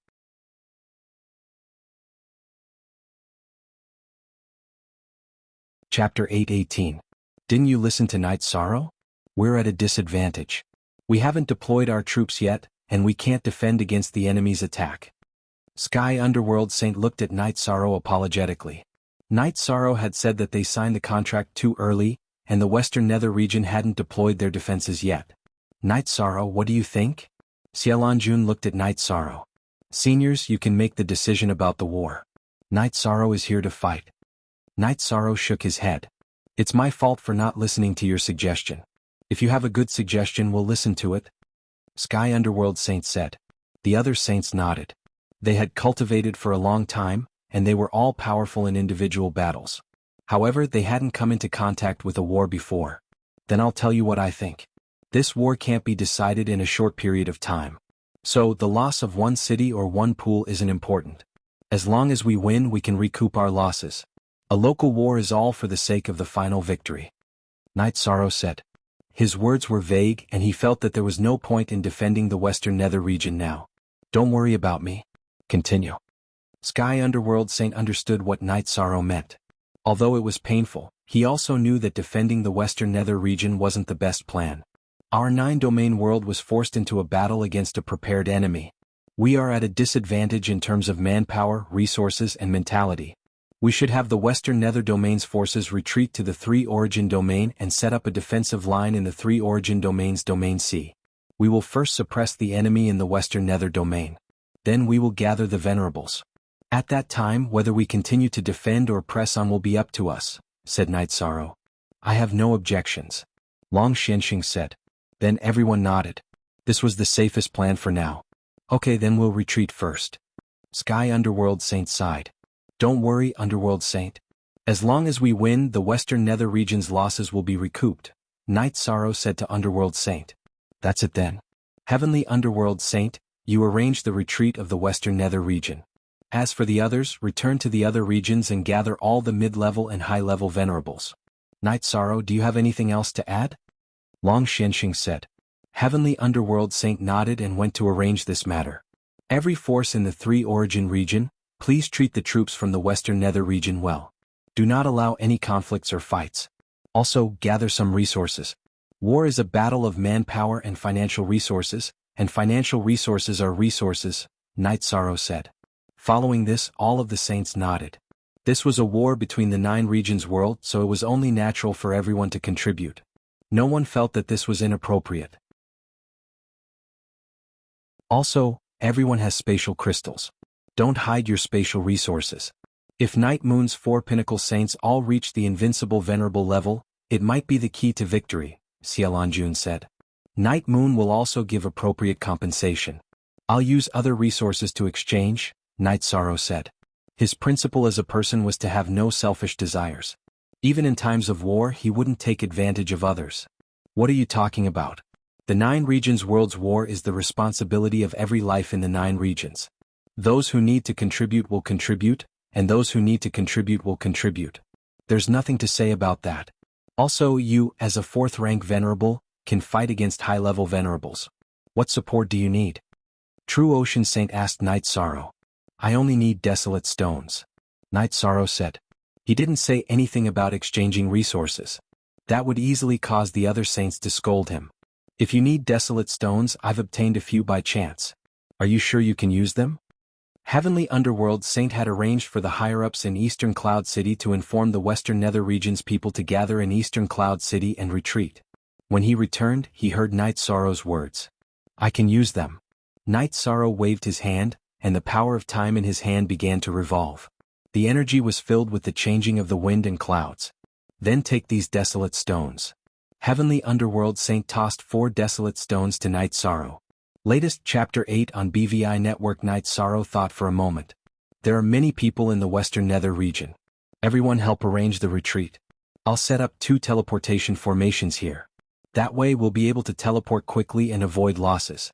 Chapter 8:18. Didn't you listen to Night Sorrow? We're at a disadvantage. We haven't deployed our troops yet, and we can't defend against the enemy's attack. Sky Underworld Saint looked at Night Sorrow apologetically. Night Sorrow had said that they signed the contract too early, and the Western Nether region hadn't deployed their defenses yet. Night Sorrow, what do you think? Xiaolanjun looked at Night Sorrow. Seniors, you can make the decision about the war. Night Sorrow is here to fight. Night Sorrow shook his head. It's my fault for not listening to your suggestion. If you have a good suggestion, we'll listen to it. Sky Underworld Saint said. The other saints nodded. They had cultivated for a long time, and they were all powerful in individual battles. However, they hadn't come into contact with a war before. Then I'll tell you what I think. This war can't be decided in a short period of time. So, the loss of one city or one pool isn't important. As long as we win, we can recoup our losses. A local war is all for the sake of the final victory. Night Sorrow said. His words were vague and he felt that there was no point in defending the Western Nether region now. Don't worry about me. Continue. Sky Underworld Saint understood what Night Sorrow meant. Although it was painful, he also knew that defending the Western Nether region wasn't the best plan. Our 9-domain world was forced into a battle against a prepared enemy. We are at a disadvantage in terms of manpower, resources, and mentality. We should have the Western Nether domain's forces retreat to the 3 origin domain and set up a defensive line in the 3 origin domain's domain C. We will first suppress the enemy in the Western Nether domain. Then we will gather the venerables. At that time, whether we continue to defend or press on will be up to us, said Night Sorrow. I have no objections. Long Xianxing said. Then everyone nodded. This was the safest plan for now. Okay, then we'll retreat first. Sky Underworld Saint sighed. Don't worry, Underworld Saint. As long as we win, the Western Nether region's losses will be recouped, Night Sorrow said to Underworld Saint. That's it then. Heavenly Underworld Saint, you arrange the retreat of the Western Nether region. As for the others, return to the other regions and gather all the mid-level and high-level venerables. Night Sorrow, do you have anything else to add? Long Xianxing said. Heavenly Underworld Saint nodded and went to arrange this matter. Every force in the 3 origin region, please treat the troops from the Western Nether region well. Do not allow any conflicts or fights. Also, gather some resources. War is a battle of manpower and financial resources are resources, Night Sorrow said. Following this, all of the saints nodded. This was a war between the 9 regions world, so it was only natural for everyone to contribute. No one felt that this was inappropriate. Also, everyone has spatial crystals. Don't hide your spatial resources. If Night Moon's 4 pinnacle saints all reach the invincible venerable level, it might be the key to victory, Xiaolanjun said. Night Moon will also give appropriate compensation. I'll use other resources to exchange, Night Sorrow said. His principle as a person was to have no selfish desires. Even in times of war, he wouldn't take advantage of others. What are you talking about? The 9 regions world's war is the responsibility of every life in the 9 regions. Those who need to contribute will contribute, and those who need to contribute will contribute. There's nothing to say about that. Also, you, as a 4th rank venerable, can fight against high-level venerables. What support do you need? True Ocean Saint asked Night Sorrow. I only need desolate stones. Night Sorrow said. He didn't say anything about exchanging resources. That would easily cause the other saints to scold him. If you need desolate stones, I've obtained a few by chance. Are you sure you can use them? Heavenly Underworld Saint had arranged for the higher-ups in Eastern Cloud City to inform the Western Nether region's people to gather in Eastern Cloud City and retreat. When he returned, he heard Night Sorrow's words. I can use them. Night Sorrow waved his hand, and the power of time in his hand began to revolve. The energy was filled with the changing of the wind and clouds. Then take these desolate stones. Heavenly Underworld Saint tossed 4 desolate stones to Night Sorrow. Latest Chapter 8 on BVI Network. Night Sorrow thought for a moment. There are many people in the Western Nether region. Everyone help arrange the retreat. I'll set up 2 teleportation formations here. That way we'll be able to teleport quickly and avoid losses.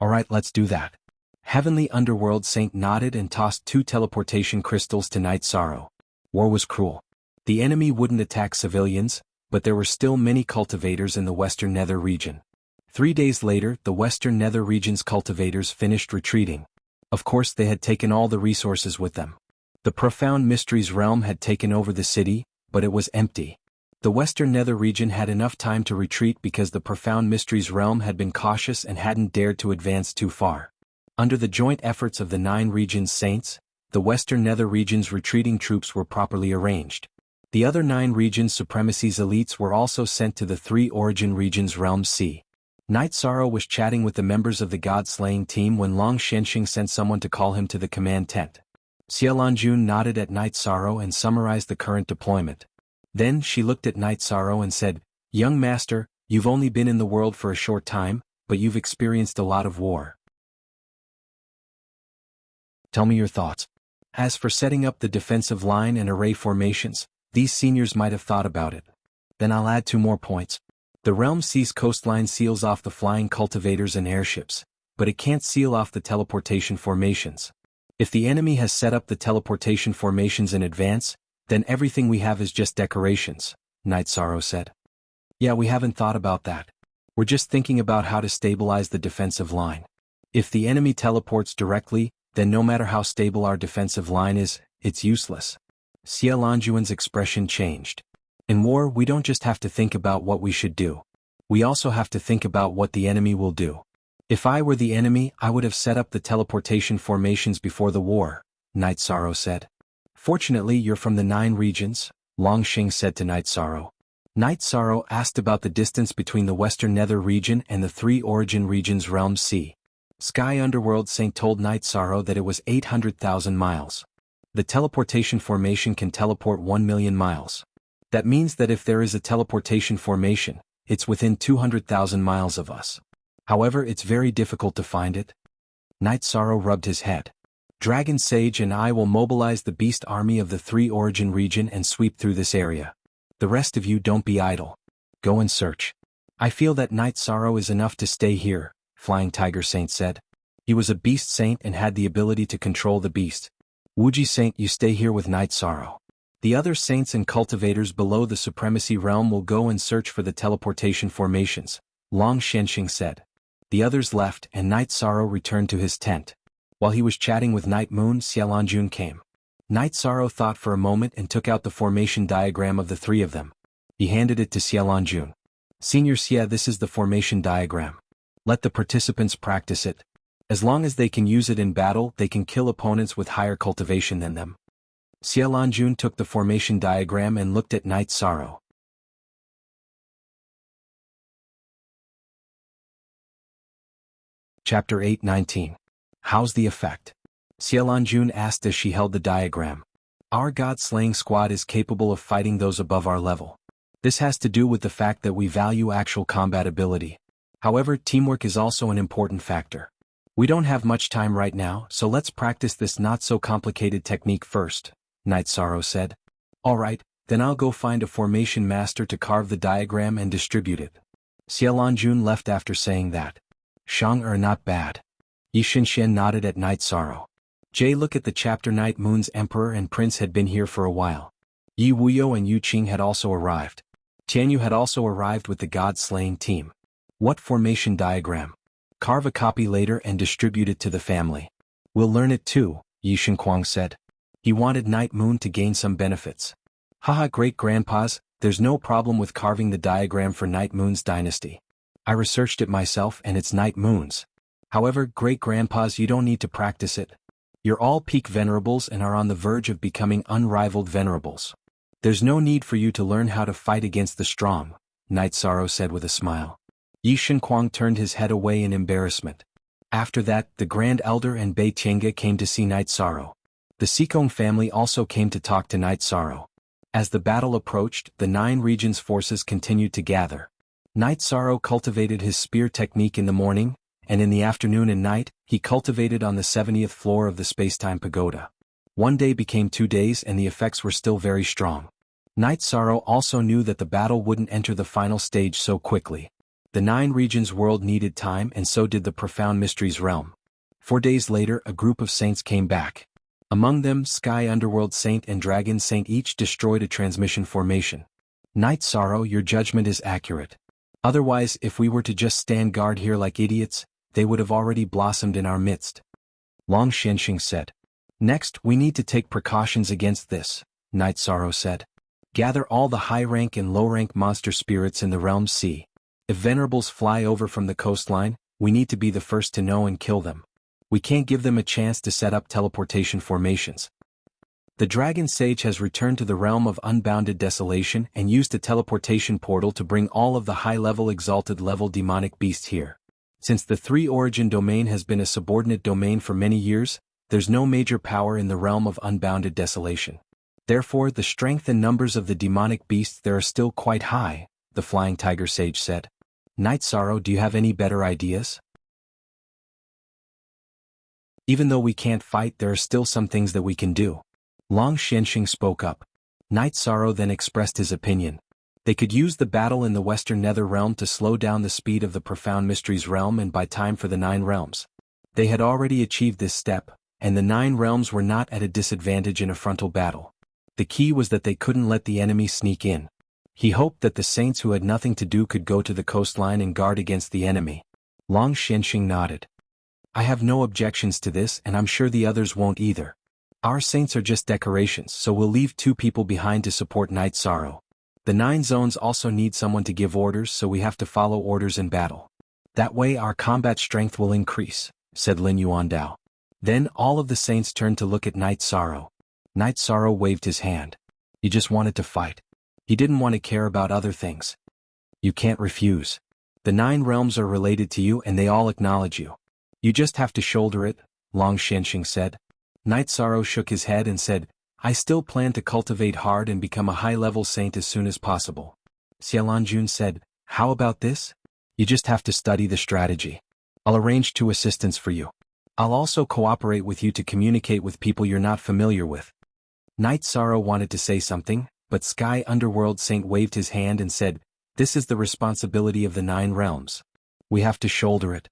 Alright, let's do that. Heavenly Underworld Saint nodded and tossed 2 teleportation crystals to Night Sorrow. War was cruel. The enemy wouldn't attack civilians, but there were still many cultivators in the Western Nether region. 3 days later, the Western Nether region's cultivators finished retreating. Of course, they had taken all the resources with them. The Profound Mysteries realm had taken over the city, but it was empty. The Western Nether region had enough time to retreat because the Profound Mysteries realm had been cautious and hadn't dared to advance too far. Under the joint efforts of the 9 regions' saints, the Western Nether region's retreating troops were properly arranged. The other 9 regions' supremacy's elites were also sent to the 3 origin regions' realm C. Night Sorrow was chatting with the members of the God-slaying team when Long Xianxing sent someone to call him to the command tent. Xiaolanjun nodded at Night Sorrow and summarized the current deployment. Then she looked at Night Sorrow and said, Young master, you've only been in the world for a short time, but you've experienced a lot of war. Tell me your thoughts. As for setting up the defensive line and array formations, these seniors might have thought about it. Then I'll add 2 more points. The Realm C's coastline seals off the flying cultivators and airships, but it can't seal off the teleportation formations. If the enemy has set up the teleportation formations in advance, then everything we have is just decorations, Night Sorrow said. Yeah, we haven't thought about that. We're just thinking about how to stabilize the defensive line. If the enemy teleports directly, then no matter how stable our defensive line is, it's useless. Xiaolanjuan's expression changed. In war, we don't just have to think about what we should do. We also have to think about what the enemy will do. If I were the enemy, I would have set up the teleportation formations before the war, Night Sorrow said. Fortunately, you're from the 9 regions, Long Xing said to Night Sorrow. Night Sorrow asked about the distance between the Western Nether region and the 3 origin regions' realm C. Sky Underworld Saint told Night Sorrow that it was 800,000 miles. The teleportation formation can teleport 1 million miles. That means that if there is a teleportation formation, it's within 200,000 miles of us. However, it's very difficult to find it. Night Sorrow rubbed his head. Dragon Sage and I will mobilize the beast army of the 3 origin region and sweep through this area. The rest of you don't be idle. Go and search. I feel that Night Sorrow is enough to stay here, Flying Tiger Saint said. He was a beast saint and had the ability to control the beast. Wuxia Saint, you stay here with Night Sorrow. The other saints and cultivators below the Supremacy Realm will go and search for the teleportation formations, Long Xianxing said. The others left and Night Sorrow returned to his tent. While he was chatting with Night Moon, Xiaolanjun came. Night Sorrow thought for a moment and took out the formation diagram of the 3 of them. He handed it to Xiaolanjun. Senior Xia, this is the formation diagram. Let the participants practice it. As long as they can use it in battle, they can kill opponents with higher cultivation than them. Xiaolanjun took the formation diagram and looked at Night Sorrow. Chapter 8:19. How's the effect? Xiaolanjun asked as she held the diagram. Our god-slaying squad is capable of fighting those above our level. This has to do with the fact that we value actual combat ability. However, teamwork is also an important factor. We don't have much time right now, so let's practice this not-so-complicated technique first, Night Sorrow said. Alright, then I'll go find a formation master to carve the diagram and distribute it. Xiaolanjun left after saying that. Shang not bad. Yi Xinshen nodded at Night Sorrow. Jay, look at the chapter. Night Moon's Emperor and Prince had been here for a while. Yi Wuyo and Yu Qing had also arrived. Tianyu had also arrived with the god-slaying team. What formation diagram? Carve a copy later and distribute it to the family. We'll learn it too, Yi Shenquang said. He wanted Night Moon to gain some benefits. Haha, great-grandpas, there's no problem with carving the diagram for Night Moon's dynasty. I researched it myself and it's Night Moon's. However, great-grandpas, you don't need to practice it. You're all peak venerables and are on the verge of becoming unrivaled venerables. There's no need for you to learn how to fight against the strong, Night Sorrow said with a smile. Yi Shenquang turned his head away in embarrassment. After that, the Grand Elder and Bei Tiange came to see Night Sorrow. The Xikong family also came to talk to Night Sorrow. As the battle approached, the 9 regions' forces continued to gather. Night Sorrow cultivated his spear technique in the morning, and in the afternoon and night, he cultivated on the 70th floor of the Spacetime Pagoda. One day became 2 days and the effects were still very strong. Night Sorrow also knew that the battle wouldn't enter the final stage so quickly. The 9 regions' world needed time and so did the Profound Mysteries realm. 4 days later, a group of saints came back. Among them, Sky Underworld Saint and Dragon Saint each destroyed a transmission formation. Night Sorrow, your judgment is accurate. Otherwise, if we were to just stand guard here like idiots, they would have already blossomed in our midst. Long Xianxing said. Next, we need to take precautions against this, Night Sorrow said. Gather all the high-rank and low-rank monster spirits in the realm sea. If venerables fly over from the coastline, we need to be the first to know and kill them. We can't give them a chance to set up teleportation formations. The Dragon Sage has returned to the realm of unbounded desolation and used a teleportation portal to bring all of the high-level exalted level demonic beasts here. Since the 3 origin domain has been a subordinate domain for many years, there's no major power in the realm of unbounded desolation. Therefore, the strength and numbers of the demonic beasts there are still quite high, the Flying Tiger Sage said. Night Sorrow, do you have any better ideas? Even though we can't fight, there are still some things that we can do. Long Xianxing spoke up. Night Sorrow then expressed his opinion. They could use the battle in the Western Nether Realm to slow down the speed of the Profound Mysteries realm and buy time for the 9 realms. They had already achieved this step, and the 9 realms were not at a disadvantage in a frontal battle. The key was that they couldn't let the enemy sneak in. He hoped that the saints who had nothing to do could go to the coastline and guard against the enemy. Long Xianxing nodded. I have no objections to this and I'm sure the others won't either. Our saints are just decorations, so we'll leave 2 people behind to support Night Sorrow. The 9 zones also need someone to give orders, so we have to follow orders in battle. That way our combat strength will increase, said Lin Yuandao. Then all of the saints turned to look at Night Sorrow. Night Sorrow waved his hand. He just wanted to fight. He didn't want to care about other things. You can't refuse. The 9 realms are related to you and they all acknowledge you. You just have to shoulder it, Long Xianxing said. Night Sorrow shook his head and said, I still plan to cultivate hard and become a high-level saint as soon as possible. Xiaolanjun said, how about this? You just have to study the strategy. I'll arrange 2 assistants for you. I'll also cooperate with you to communicate with people you're not familiar with. Night Sorrow wanted to say something, but Sky Underworld Saint waved his hand and said, "This is the responsibility of the 9 realms. We have to shoulder it."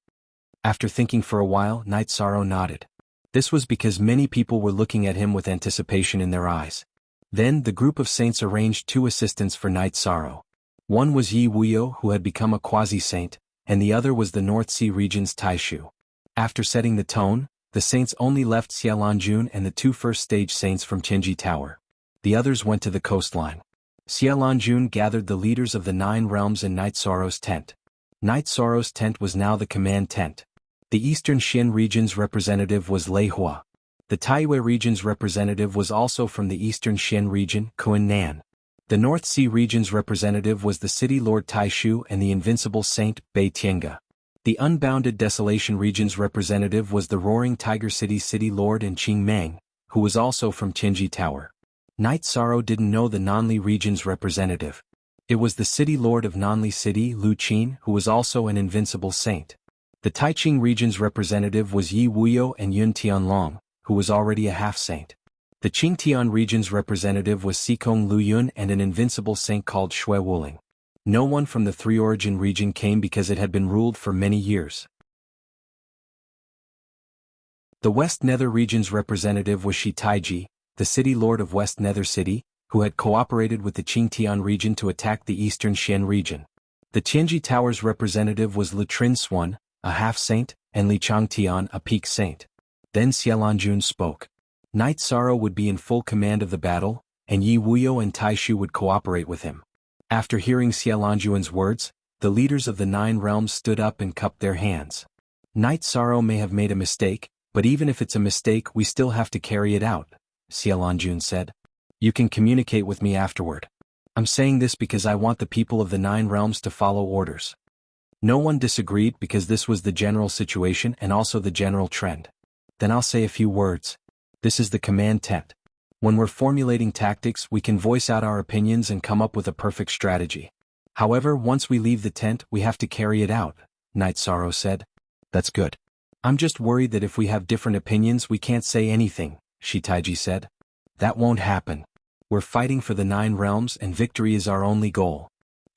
After thinking for a while, Night Sorrow nodded. This was because many people were looking at him with anticipation in their eyes. Then the group of saints arranged 2 assistants for Night Sorrow. One was Yi Wuyo, who had become a quasi-saint, and the other was the North Sea region's Taishu. After setting the tone, the saints only left Xialanjun and the 2 first-stage saints from Qinji Tower. The others went to the coastline. Xialanjun gathered the leaders of the 9 realms in Night Sorrow's tent. Night Sorrow's tent was now the command tent. The Eastern Xian region's representative was Lei Hua. The Taiyue region's representative was also from the Eastern Xian region, Kuan Nan. The North Sea region's representative was the City Lord Taishu and the invincible saint, Bei Tiange. The Unbounded Desolation region's representative was the Roaring Tiger City's City Lord and Qing Meng, who was also from Qinji Tower. Night Sorrow didn't know the Nanli region's representative. It was the City Lord of Nanli City, Lu Qin, who was also an invincible saint. The Taiqing region's representative was Yi Wuyo and Yun Tianlong, who was already a half-saint. The Qingtian region's representative was Sikong Luyun and an invincible saint called Shui Wuling. No one from the 3 Origin region came because it had been ruled for many years. The West Nether region's representative was Shi Taiji, the City Lord of West Nether City, who had cooperated with the Qingtian region to attack the Eastern Xian region. The Tianji Tower's representative was Lu Trin Swan, a half-saint, and Li Changtian, a peak saint. Then Xialanjun spoke. Night Sorrow would be in full command of the battle, and Yi Wuyo and Taishu would cooperate with him. After hearing Xialanjun's words, the leaders of the 9 realms stood up and cupped their hands. Night Sorrow may have made a mistake, but even if it's a mistake we still have to carry it out, Xialanjun said. You can communicate with me afterward. I'm saying this because I want the people of the 9 realms to follow orders. No one disagreed because this was the general situation and also the general trend. Then I'll say a few words. This is the command tent. When we're formulating tactics we can voice out our opinions and come up with a perfect strategy. However, once we leave the tent we have to carry it out, Night Sorrow said. That's good. I'm just worried that if we have different opinions we can't say anything, Shi Taiji said. That won't happen. We're fighting for the 9 realms and victory is our only goal.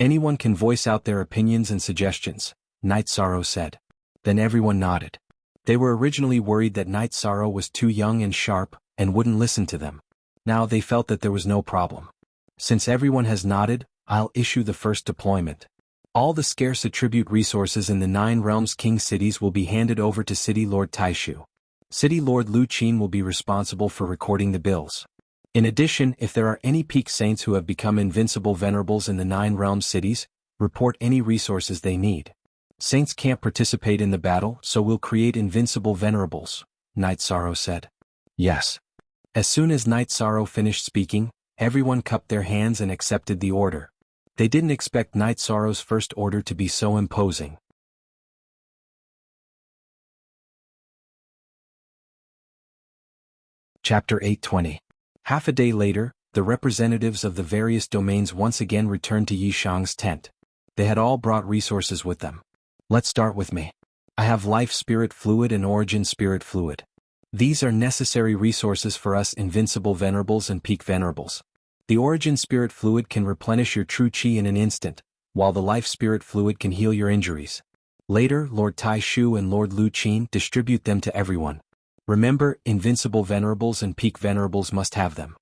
Anyone can voice out their opinions and suggestions, Night Sorrow said. Then everyone nodded. They were originally worried that Night Sorrow was too young and sharp, and wouldn't listen to them. Now they felt that there was no problem. Since everyone has nodded, I'll issue the first deployment. All the scarce attribute resources in the 9 realms king cities will be handed over to City Lord Taishu. City Lord Lu Qin will be responsible for recording the bills. In addition, if there are any peak saints who have become invincible venerables in the 9 realms cities, report any resources they need. Saints can't participate in the battle, so we'll create invincible venerables, Night Sorrow said. Yes. As soon as Night Sorrow finished speaking, everyone cupped their hands and accepted the order. They didn't expect Night Sorrow's first order to be so imposing. Chapter 820. Half a day later, the representatives of the various domains once again returned to Yishang's tent. They had all brought resources with them. Let's start with me. I have life spirit fluid and origin spirit fluid. These are necessary resources for us invincible venerables and peak venerables. The origin spirit fluid can replenish your true chi in an instant, while the life spirit fluid can heal your injuries. Later, Lord Taishu and Lord Lu Qin distribute them to everyone. Remember, invincible venerables and peak venerables must have them.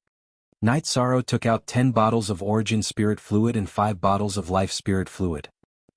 Night Sorrow took out 10 bottles of origin spirit fluid and 5 bottles of life spirit fluid.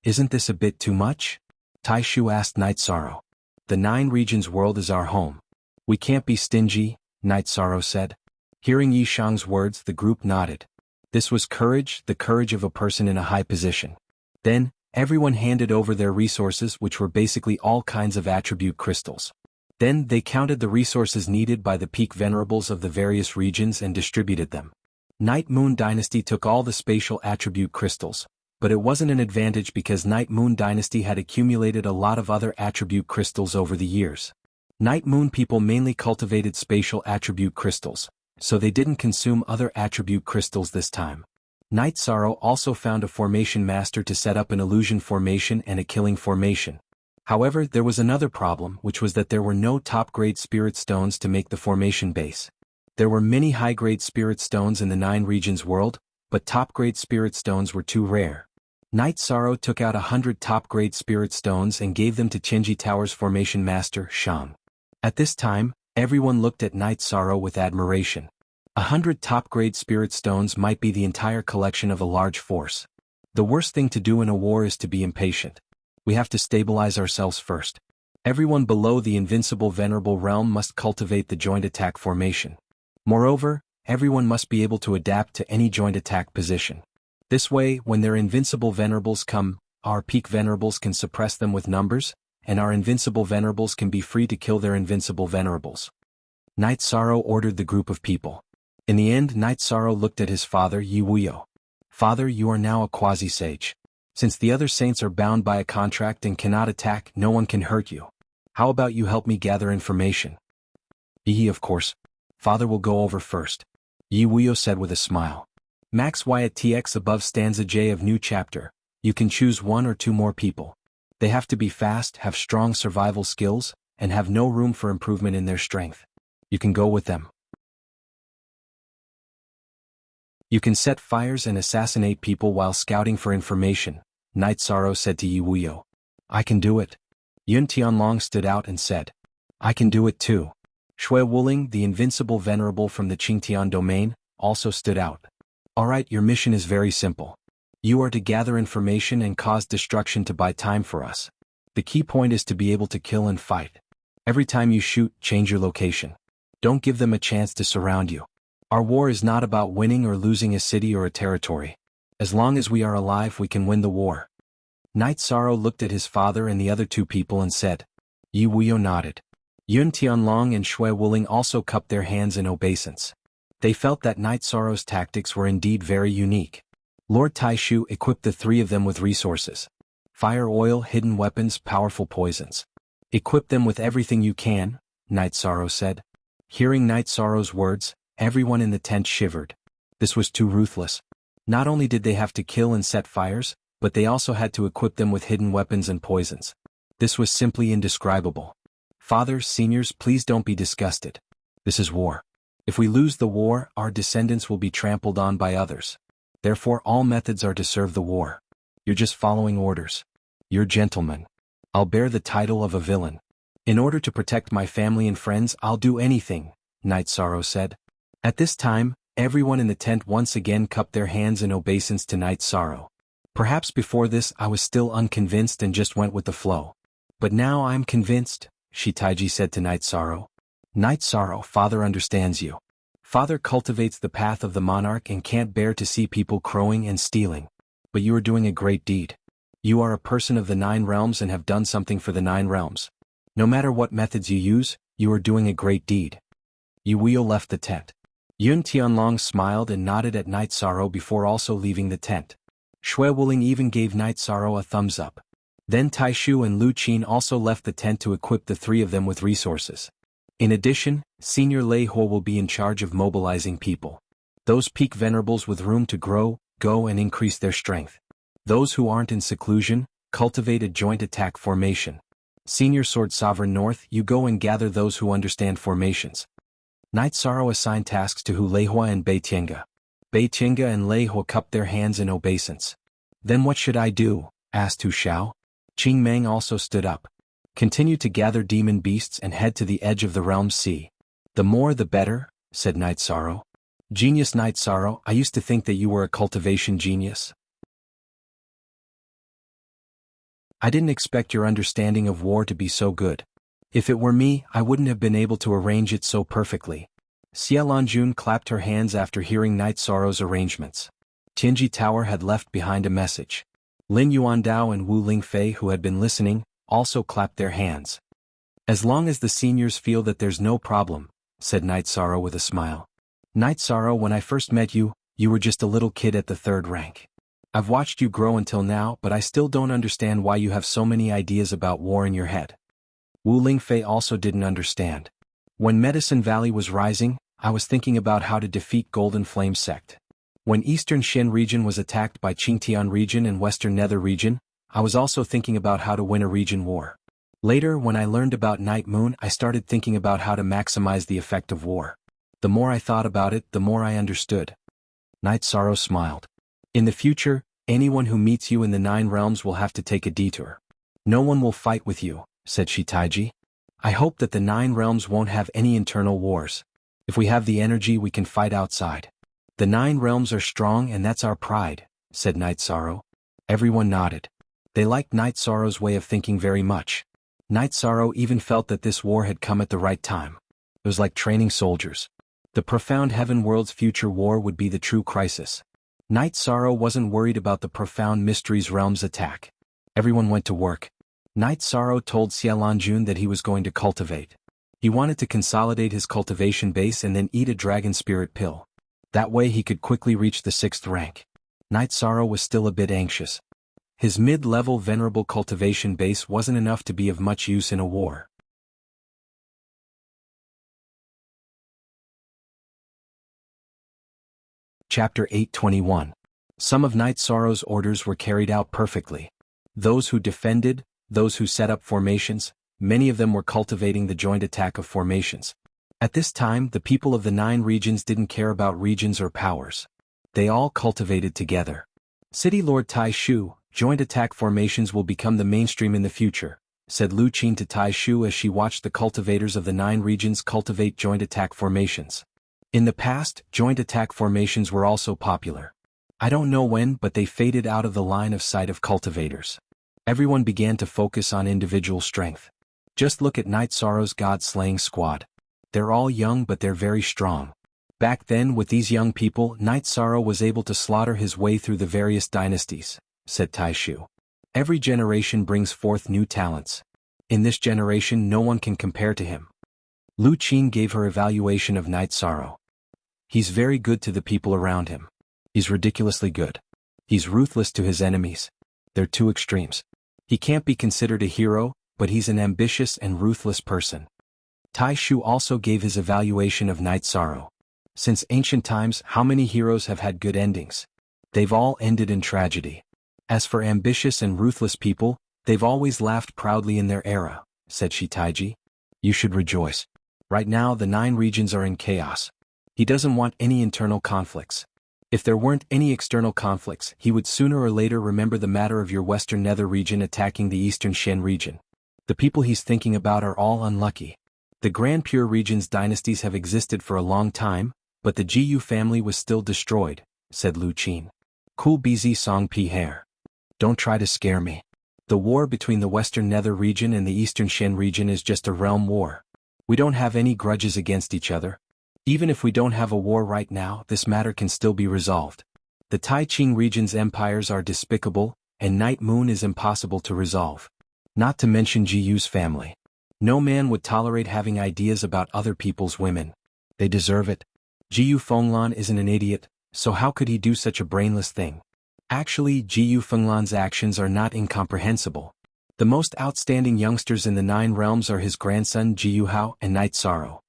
Isn't this a bit too much? Taishu asked Night Sorrow. The 9 regions world is our home. We can't be stingy, Night Sorrow said. Hearing Yishang's words, the group nodded. This was courage, the courage of a person in a high position. Then, everyone handed over their resources, which were basically all kinds of attribute crystals. Then they counted the resources needed by the peak venerables of the various regions and distributed them. Night Moon Dynasty took all the spatial attribute crystals, but it wasn't an advantage because Night Moon Dynasty had accumulated a lot of other attribute crystals over the years. Night Moon people mainly cultivated spatial attribute crystals, so they didn't consume other attribute crystals this time. Night Sorrow also found a formation master to set up an illusion formation and a killing formation. However, there was another problem, which was that there were no top-grade spirit stones to make the formation base. There were many high-grade spirit stones in the 9 regions world, but top-grade spirit stones were too rare. Night Sorrow took out 100 top-grade spirit stones and gave them to Qinji Tower's formation master, Shang. At this time, everyone looked at Night Sorrow with admiration. 100 top-grade spirit stones might be the entire collection of a large force. The worst thing to do in a war is to be impatient. We have to stabilize ourselves first. Everyone below the invincible venerable realm must cultivate the joint attack formation. Moreover, everyone must be able to adapt to any joint attack position. This way, when their invincible venerables come, our peak venerables can suppress them with numbers, and our invincible venerables can be free to kill their invincible venerables. Night Sorrow ordered the group of people. In the end, Night Sorrow looked at his father, Yi Wuyo. Father, you are now a quasi-sage. Since the other saints are bound by a contract and cannot attack, no one can hurt you. How about you help me gather information? Yi, of course. Father will go over first. Yi Wuyo said with a smile. Max Y at TX above stanza J of new chapter. You can choose 1 or 2 more people. They have to be fast, have strong survival skills, and have no room for improvement in their strength. You can go with them. You can set fires and assassinate people while scouting for information, Night Sorrow said to Yi Wuyo. I can do it. Yun Tianlong stood out and said. I can do it too. Shui Wuling, the invincible venerable from the Qingtian domain, also stood out. Alright, your mission is very simple. You are to gather information and cause destruction to buy time for us. The key point is to be able to kill and fight. Every time you shoot, change your location. Don't give them a chance to surround you. Our war is not about winning or losing a city or a territory. As long as we are alive, we can win the war. Night Sorrow looked at his father and the other 2 people and said. Yi Wuyo nodded. Yun Tianlong and Shui Wuling also cupped their hands in obeisance. They felt that Night Sorrow's tactics were indeed very unique. Lord Taishu equipped the 3 of them with resources. Fire, oil, hidden weapons, powerful poisons. Equip them with everything you can, Night Sorrow said. Hearing Night Sorrow's words, everyone in the tent shivered. This was too ruthless. Not only did they have to kill and set fires, but they also had to equip them with hidden weapons and poisons. This was simply indescribable. Fathers, seniors, please don't be disgusted. This is war. If we lose the war, our descendants will be trampled on by others. Therefore, all methods are to serve the war. You're just following orders. You're gentlemen. I'll bear the title of a villain. In order to protect my family and friends, I'll do anything, Night Sorrow said. At this time, everyone in the tent once again cupped their hands in obeisance to Night Sorrow. Perhaps before this I was still unconvinced and just went with the flow. But now I'm convinced, Shitaiji said to Night Sorrow. Night Sorrow, Father understands you. Father cultivates the path of the monarch and can't bear to see people crowing and stealing. But you are doing a great deed. You are a person of the 9 realms and have done something for the 9 realms. No matter what methods you use, you are doing a great deed. Yi Wuyo left the tent. Yun Tianlong smiled and nodded at Night Sorrow before also leaving the tent. Shui Wuling even gave Night Sorrow a thumbs up. Then Taishu and Lu Qin also left the tent to equip the 3 of them with resources. In addition, Senior Lei Huo will be in charge of mobilizing people. Those peak venerables with room to grow, go and increase their strength. Those who aren't in seclusion, cultivate a joint attack formation. Senior Sword Sovereign North, you go and gather those who understand formations. Night Sorrow assigned tasks to Hu Leihua and Bei Tiange. Bei Tiange and Lei Huo cupped their hands in obeisance. Then what should I do? Asked Hu Xiao. Qing Meng also stood up. Continue to gather demon beasts and head to the edge of the realm's sea. The more the better, said Night Sorrow. Genius Night Sorrow, I used to think that you were a cultivation genius. I didn't expect your understanding of war to be so good. If it were me, I wouldn't have been able to arrange it so perfectly. Xia Lanjun clapped her hands after hearing Night Sorrow's arrangements. Tianji Tower had left behind a message. Lin Yuandao and Wu Lingfei, who had been listening, also clapped their hands. As long as the seniors feel that there's no problem, said Night Sorrow with a smile. Night Sorrow, when I first met you, you were just a little kid at the 3rd rank. I've watched you grow until now, but I still don't understand why you have so many ideas about war in your head. Wu Lingfei also didn't understand. When Medicine Valley was rising, I was thinking about how to defeat Golden Flame Sect. When Eastern Xin region was attacked by Qingtian region and Western Nether region, I was also thinking about how to win a region war. Later, when I learned about Night Moon, I started thinking about how to maximize the effect of war. The more I thought about it, the more I understood. Night Sorrow smiled. In the future, anyone who meets you in the 9 realms will have to take a detour. No one will fight with you, said Shitaiji. I hope that the 9 realms won't have any internal wars. If we have the energy, we can fight outside. The 9 realms are strong and that's our pride, said Night Sorrow. Everyone nodded. They liked Night Sorrow's way of thinking very much. Night Sorrow even felt that this war had come at the right time. It was like training soldiers. The profound heaven world's future war would be the true crisis. Night Sorrow wasn't worried about the profound mysteries realm's attack. Everyone went to work. Night Sorrow told Xiaolanjun that he was going to cultivate. He wanted to consolidate his cultivation base and then eat a dragon spirit pill. That way he could quickly reach the 6th rank. Night Sorrow was still a bit anxious. His mid-level venerable cultivation base wasn't enough to be of much use in a war. Chapter 821. Some of Night Sorrow's orders were carried out perfectly. Those who defended, those who set up formations, many of them were cultivating the joint attack of formations. At this time, the people of the 9 regions didn't care about regions or powers. They all cultivated together. City Lord Tai Shu, joint attack formations will become the mainstream in the future, said Lu Qin to Tai Shu as she watched the cultivators of the 9 regions cultivate joint attack formations. In the past, joint attack formations were also popular. I don't know when, but they faded out of the line of sight of cultivators. Everyone began to focus on individual strength. Just look at Night Sorrow's god-slaying squad. They're all young but they're very strong. Back then, with these young people, Night Sorrow was able to slaughter his way through the various dynasties, said Tai Shu. Every generation brings forth new talents. In this generation no one can compare to him. Lu Qin gave her evaluation of Night Sorrow. He's very good to the people around him. He's ridiculously good. He's ruthless to his enemies. They're two extremes. He can't be considered a hero, but he's an ambitious and ruthless person. Tai Shu also gave his evaluation of Night Sorrow. Since ancient times, how many heroes have had good endings? They've all ended in tragedy. As for ambitious and ruthless people, they've always laughed proudly in their era, said Shitaiji. You should rejoice. Right now the 9 regions are in chaos. He doesn't want any internal conflicts. If there weren't any external conflicts, he would sooner or later remember the matter of your Western Nether region attacking the Eastern Shen region. The people he's thinking about are all unlucky. The Grand Pure region's dynasties have existed for a long time, but the Jianghu family was still destroyed, said Lu Qin. Cool BZ Song Pi Hair. Don't try to scare me. The war between the Western Nether region and the Eastern Shen region is just a realm war. We don't have any grudges against each other. Even if we don't have a war right now, this matter can still be resolved. The Tai-Ching region's empires are despicable, and Night Moon is impossible to resolve. Not to mention Jianghu's family. No man would tolerate having ideas about other people's women. They deserve it. Jianghu Fenglan isn't an idiot, so how could he do such a brainless thing? Actually, Jianghu Fenglan's actions are not incomprehensible. The most outstanding youngsters in the 9 realms are his grandson Jianghu Hao and Night Sorrow.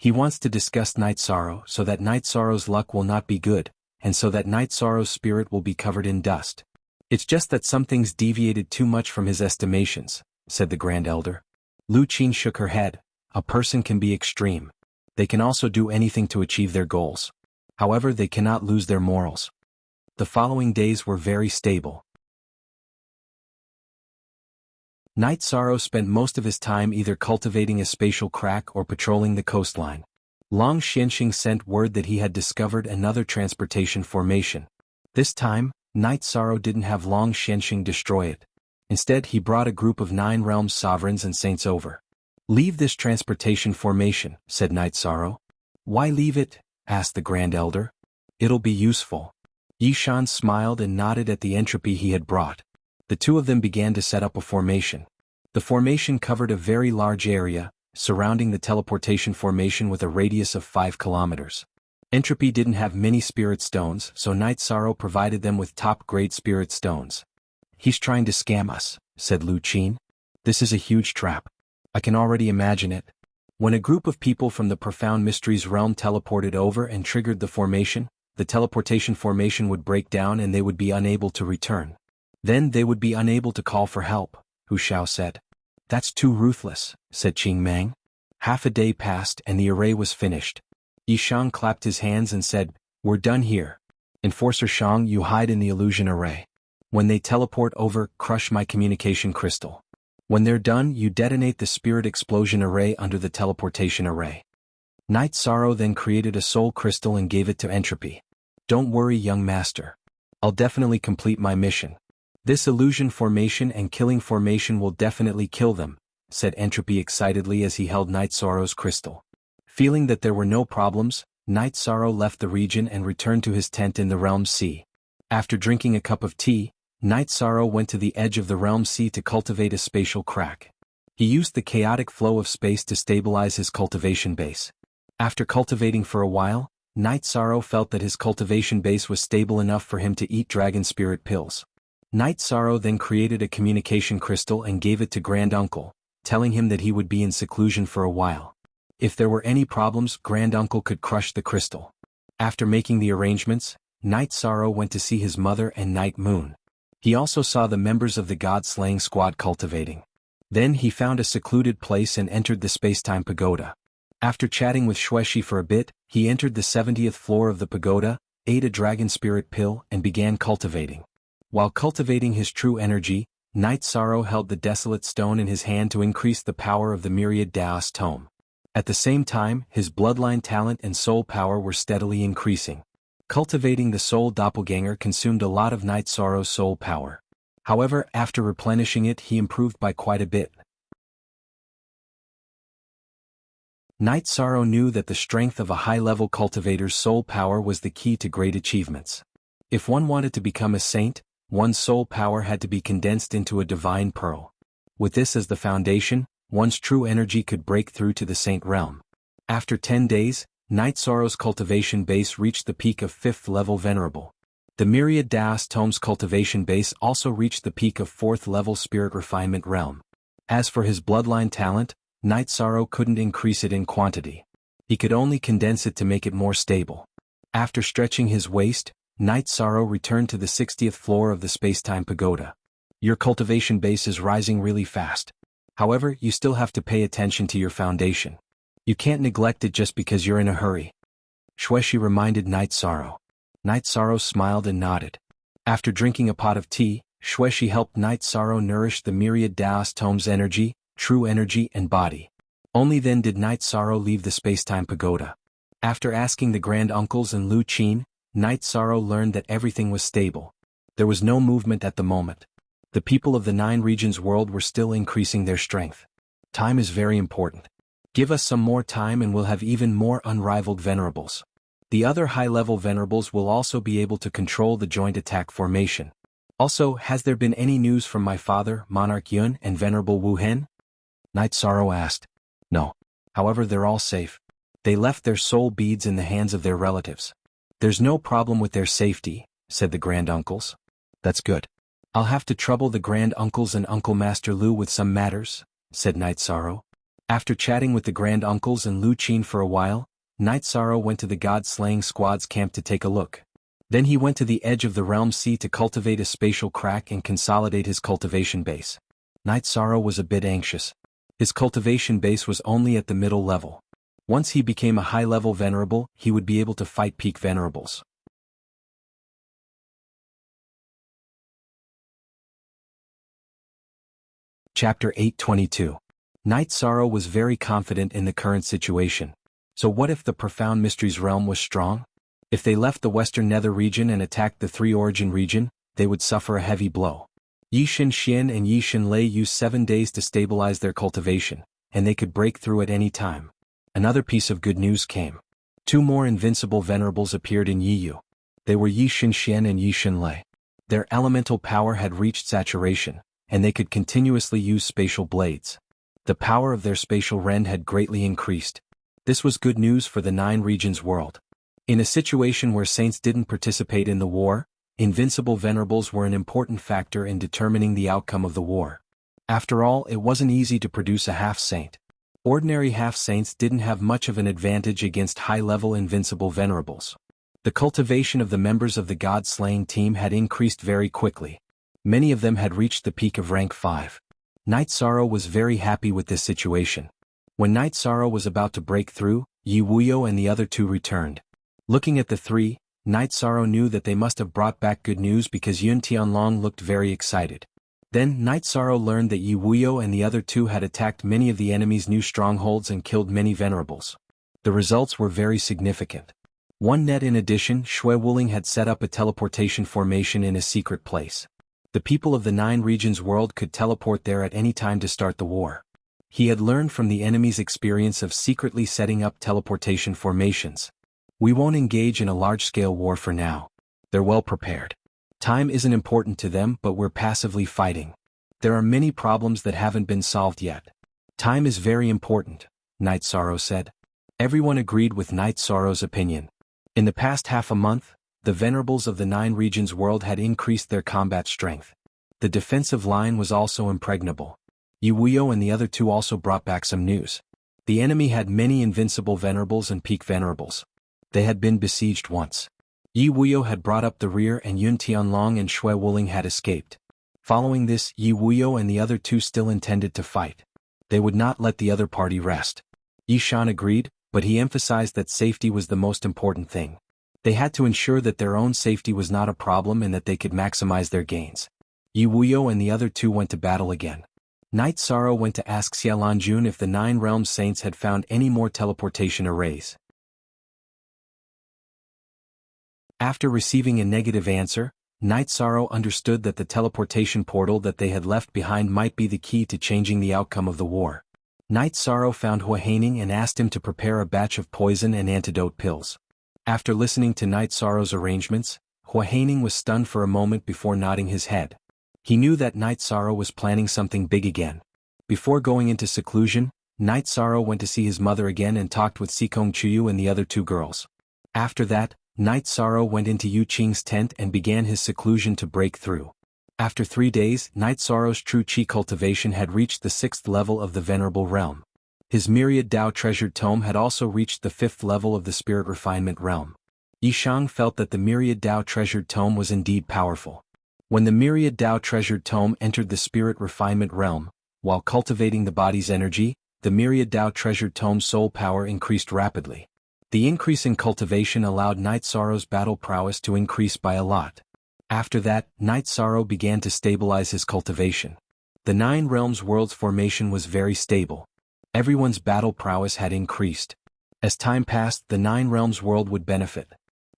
He wants to disgust Night Sorrow so that Night Sorrow's luck will not be good, and so that Night Sorrow's spirit will be covered in dust. It's just that some things deviated too much from his estimations, said the Grand Elder. Lu Qin shook her head. A person can be extreme. They can also do anything to achieve their goals. However, they cannot lose their morals. The following days were very stable. Night Sorrow spent most of his time either cultivating a spatial crack or patrolling the coastline. Long Xianxing sent word that he had discovered another transportation formation. This time, Night Sorrow didn't have Long Xianxing destroy it. Instead, he brought a group of 9 realms sovereigns and saints over. Leave this transportation formation, said Night Sorrow. Why leave it? Asked the Grand Elder. It'll be useful. Yishan smiled and nodded at the entropy he had brought. The two of them began to set up a formation. The formation covered a very large area, surrounding the teleportation formation with a radius of 5 kilometers. Entropy didn't have many spirit stones, so Night Sorrow provided them with top-grade spirit stones. He's trying to scam us, said Lu Qin. This is a huge trap. I can already imagine it. When a group of people from the Profound Mysteries realm teleported over and triggered the formation, the teleportation formation would break down and they would be unable to return. Then they would be unable to call for help, Hu Xiao said. That's too ruthless, said Qing Mang. Half a day passed and the array was finished. Yishang clapped his hands and said, "We're done here. Enforcer Shang, you hide in the illusion array. When they teleport over, crush my communication crystal. When they're done, you detonate the spirit explosion array under the teleportation array." Night Sorrow then created a soul crystal and gave it to Entropy. "Don't worry, young master. I'll definitely complete my mission. This illusion formation and killing formation will definitely kill them," said Entropy excitedly as he held Night Sorrow's crystal. Feeling that there were no problems, Night Sorrow left the region and returned to his tent in the Realm Sea. After drinking a cup of tea, Night Sorrow went to the edge of the Realm Sea to cultivate a spatial crack. He used the chaotic flow of space to stabilize his cultivation base. After cultivating for a while, Night Sorrow felt that his cultivation base was stable enough for him to eat dragon spirit pills. Night Sorrow then created a communication crystal and gave it to Grand Uncle, telling him that he would be in seclusion for a while. If there were any problems, Grand Uncle could crush the crystal. After making the arrangements, Night Sorrow went to see his mother and Night Moon. He also saw the members of the God-slaying squad cultivating. Then he found a secluded place and entered the Spacetime Pagoda. After chatting with Shueshi for a bit, he entered the 70th floor of the pagoda, ate a dragon spirit pill and began cultivating. While cultivating his true energy, Night Sorrow held the Desolate Stone in his hand to increase the power of the Myriad Daos Tome. At the same time, his bloodline talent and soul power were steadily increasing. Cultivating the soul doppelganger consumed a lot of Night Sorrow's soul power. However, after replenishing it, he improved by quite a bit. Night Sorrow knew that the strength of a high-level cultivator's soul power was the key to great achievements. If one wanted to become a saint, one's soul power had to be condensed into a divine pearl. With this as the foundation, one's true energy could break through to the saint realm. After 10 days, Night Sorrow's cultivation base reached the peak of 5th level venerable. The Myriad Daos Tome's cultivation base also reached the peak of 4th level spirit refinement realm. As for his bloodline talent, Night Sorrow couldn't increase it in quantity. He could only condense it to make it more stable. After stretching his waist, Night Sorrow returned to the 60th floor of the Spacetime Pagoda. "Your cultivation base is rising really fast. However, you still have to pay attention to your foundation. You can't neglect it just because you're in a hurry," Shueshi reminded Night Sorrow. Night Sorrow smiled and nodded. After drinking a pot of tea, Shueshi helped Night Sorrow nourish the Myriad Daos Tome's energy, true energy and body. Only then did Night Sorrow leave the Spacetime Pagoda. After asking the Grand Uncles and Lu Qin, Night Sorrow learned that everything was stable. There was no movement at the moment. The people of the 9 regions world were still increasing their strength. Time is very important. Give us some more time and we'll have even more unrivaled venerables. The other high-level venerables will also be able to control the joint attack formation. Also, has there been any news from my father, Monarch Yun and Venerable Wu Hen? Night Sorrow asked. No. However, they're all safe. They left their soul beads in the hands of their relatives. There's no problem with their safety, said the Grand Uncles. That's good. I'll have to trouble the Grand Uncles and Uncle Master Lu with some matters, said Night Sorrow. After chatting with the Grand Uncles and Lu Qin for a while, Night Sorrow went to the God-slaying squad's camp to take a look. Then he went to the edge of the Realm Sea to cultivate a spatial crack and consolidate his cultivation base. Night Sorrow was a bit anxious. His cultivation base was only at the middle level. Once he became a high-level venerable, he would be able to fight peak venerables. Chapter 822. Night Sorrow was very confident in the current situation. So what if the Profound Mysteries realm was strong? If they left the Western Nether region and attacked the 3 Origin region, they would suffer a heavy blow. Yi Xian and Yi Xinlei used 7 days to stabilize their cultivation, and they could break through at any time. Another piece of good news came. 2 more invincible venerables appeared in Yiyu. They were Yi Xian and Yi Xinlei. Their elemental power had reached saturation, and they could continuously use spatial blades. The power of their spatial rend had greatly increased. This was good news for the 9 regions world. In a situation where saints didn't participate in the war, invincible venerables were an important factor in determining the outcome of the war. After all, it wasn't easy to produce a half-saint. Ordinary half-saints didn't have much of an advantage against high-level invincible venerables. The cultivation of the members of the God-slaying team had increased very quickly. Many of them had reached the peak of rank 5. Night Sorrow was very happy with this situation. When Night Sorrow was about to break through, Yi Wuyo and the other two returned. Looking at the three, Night Sorrow knew that they must have brought back good news because Yun Tianlong looked very excited. Then Night Sorrow learned that Yi Wuyo and the other two had attacked many of the enemy's new strongholds and killed many venerables. The results were very significant. One net in addition, Shui Wuling had set up a teleportation formation in a secret place. The people of the 9 regions world could teleport there at any time to start the war. He had learned from the enemy's experience of secretly setting up teleportation formations. We won't engage in a large-scale war for now. They're well prepared. Time isn't important to them, but we're passively fighting. There are many problems that haven't been solved yet. Time is very important, Night Sorrow said. Everyone agreed with Night Sorrow's opinion. In the past half a month, the venerables of the 9 regions world had increased their combat strength. The defensive line was also impregnable. Yi Wuyo and the other two also brought back some news. The enemy had many invincible venerables and peak venerables. They had been besieged once. Yi Wuyo had brought up the rear and Yun Tianlong and Shui Wuling had escaped. Following this, Yi Wuyo and the other two still intended to fight. They would not let the other party rest. Yi Shan agreed, but he emphasized that safety was the most important thing. They had to ensure that their own safety was not a problem and that they could maximize their gains. Yi Wuyo and the other two went to battle again. Night Sorrow went to ask Xiaolanjun if the 9 Realm Saints had found any more teleportation arrays. After receiving a negative answer, Night Sorrow understood that the teleportation portal that they had left behind might be the key to changing the outcome of the war. Night Sorrow found Hua Haining and asked him to prepare a batch of poison and antidote pills. After listening to Night Sorrow's arrangements, Hua Haining was stunned for a moment before nodding his head. He knew that Night Sorrow was planning something big again. Before going into seclusion, Night Sorrow went to see his mother again and talked with Sikong Chuyu and the other 2 girls. After that, Night Sorrow went into Yu Qing's tent and began his seclusion to break through. After 3 days, Night Sorrow's true Qi cultivation had reached the 6th level of the Venerable Realm. His Myriad Dao Treasured Tome had also reached the 5th level of the Spirit Refinement Realm. Yi Shang felt that the Myriad Dao Treasured Tome was indeed powerful. When the Myriad Dao Treasured Tome entered the Spirit Refinement Realm, while cultivating the body's energy, the Myriad Dao Treasured Tome's soul power increased rapidly. The increase in cultivation allowed Night Sorrow's battle prowess to increase by a lot. After that, Night Sorrow began to stabilize his cultivation. The 9 Realms world's formation was very stable. Everyone's battle prowess had increased. As time passed, the 9 Realms world would benefit.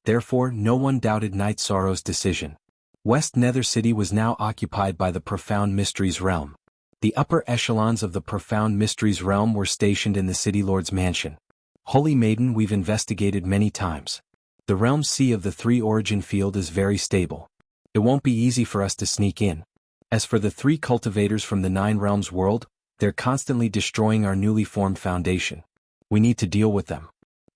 Therefore, no one doubted Night Sorrow's decision. West Nether City was now occupied by the Profound Mysteries realm. The upper echelons of the Profound Mysteries realm were stationed in the City Lord's mansion. Holy Maiden, we've investigated many times. The realm C of the 3 origin field is very stable. It won't be easy for us to sneak in. As for the 3 cultivators from the 9 Realms world, they're constantly destroying our newly formed foundation. We need to deal with them.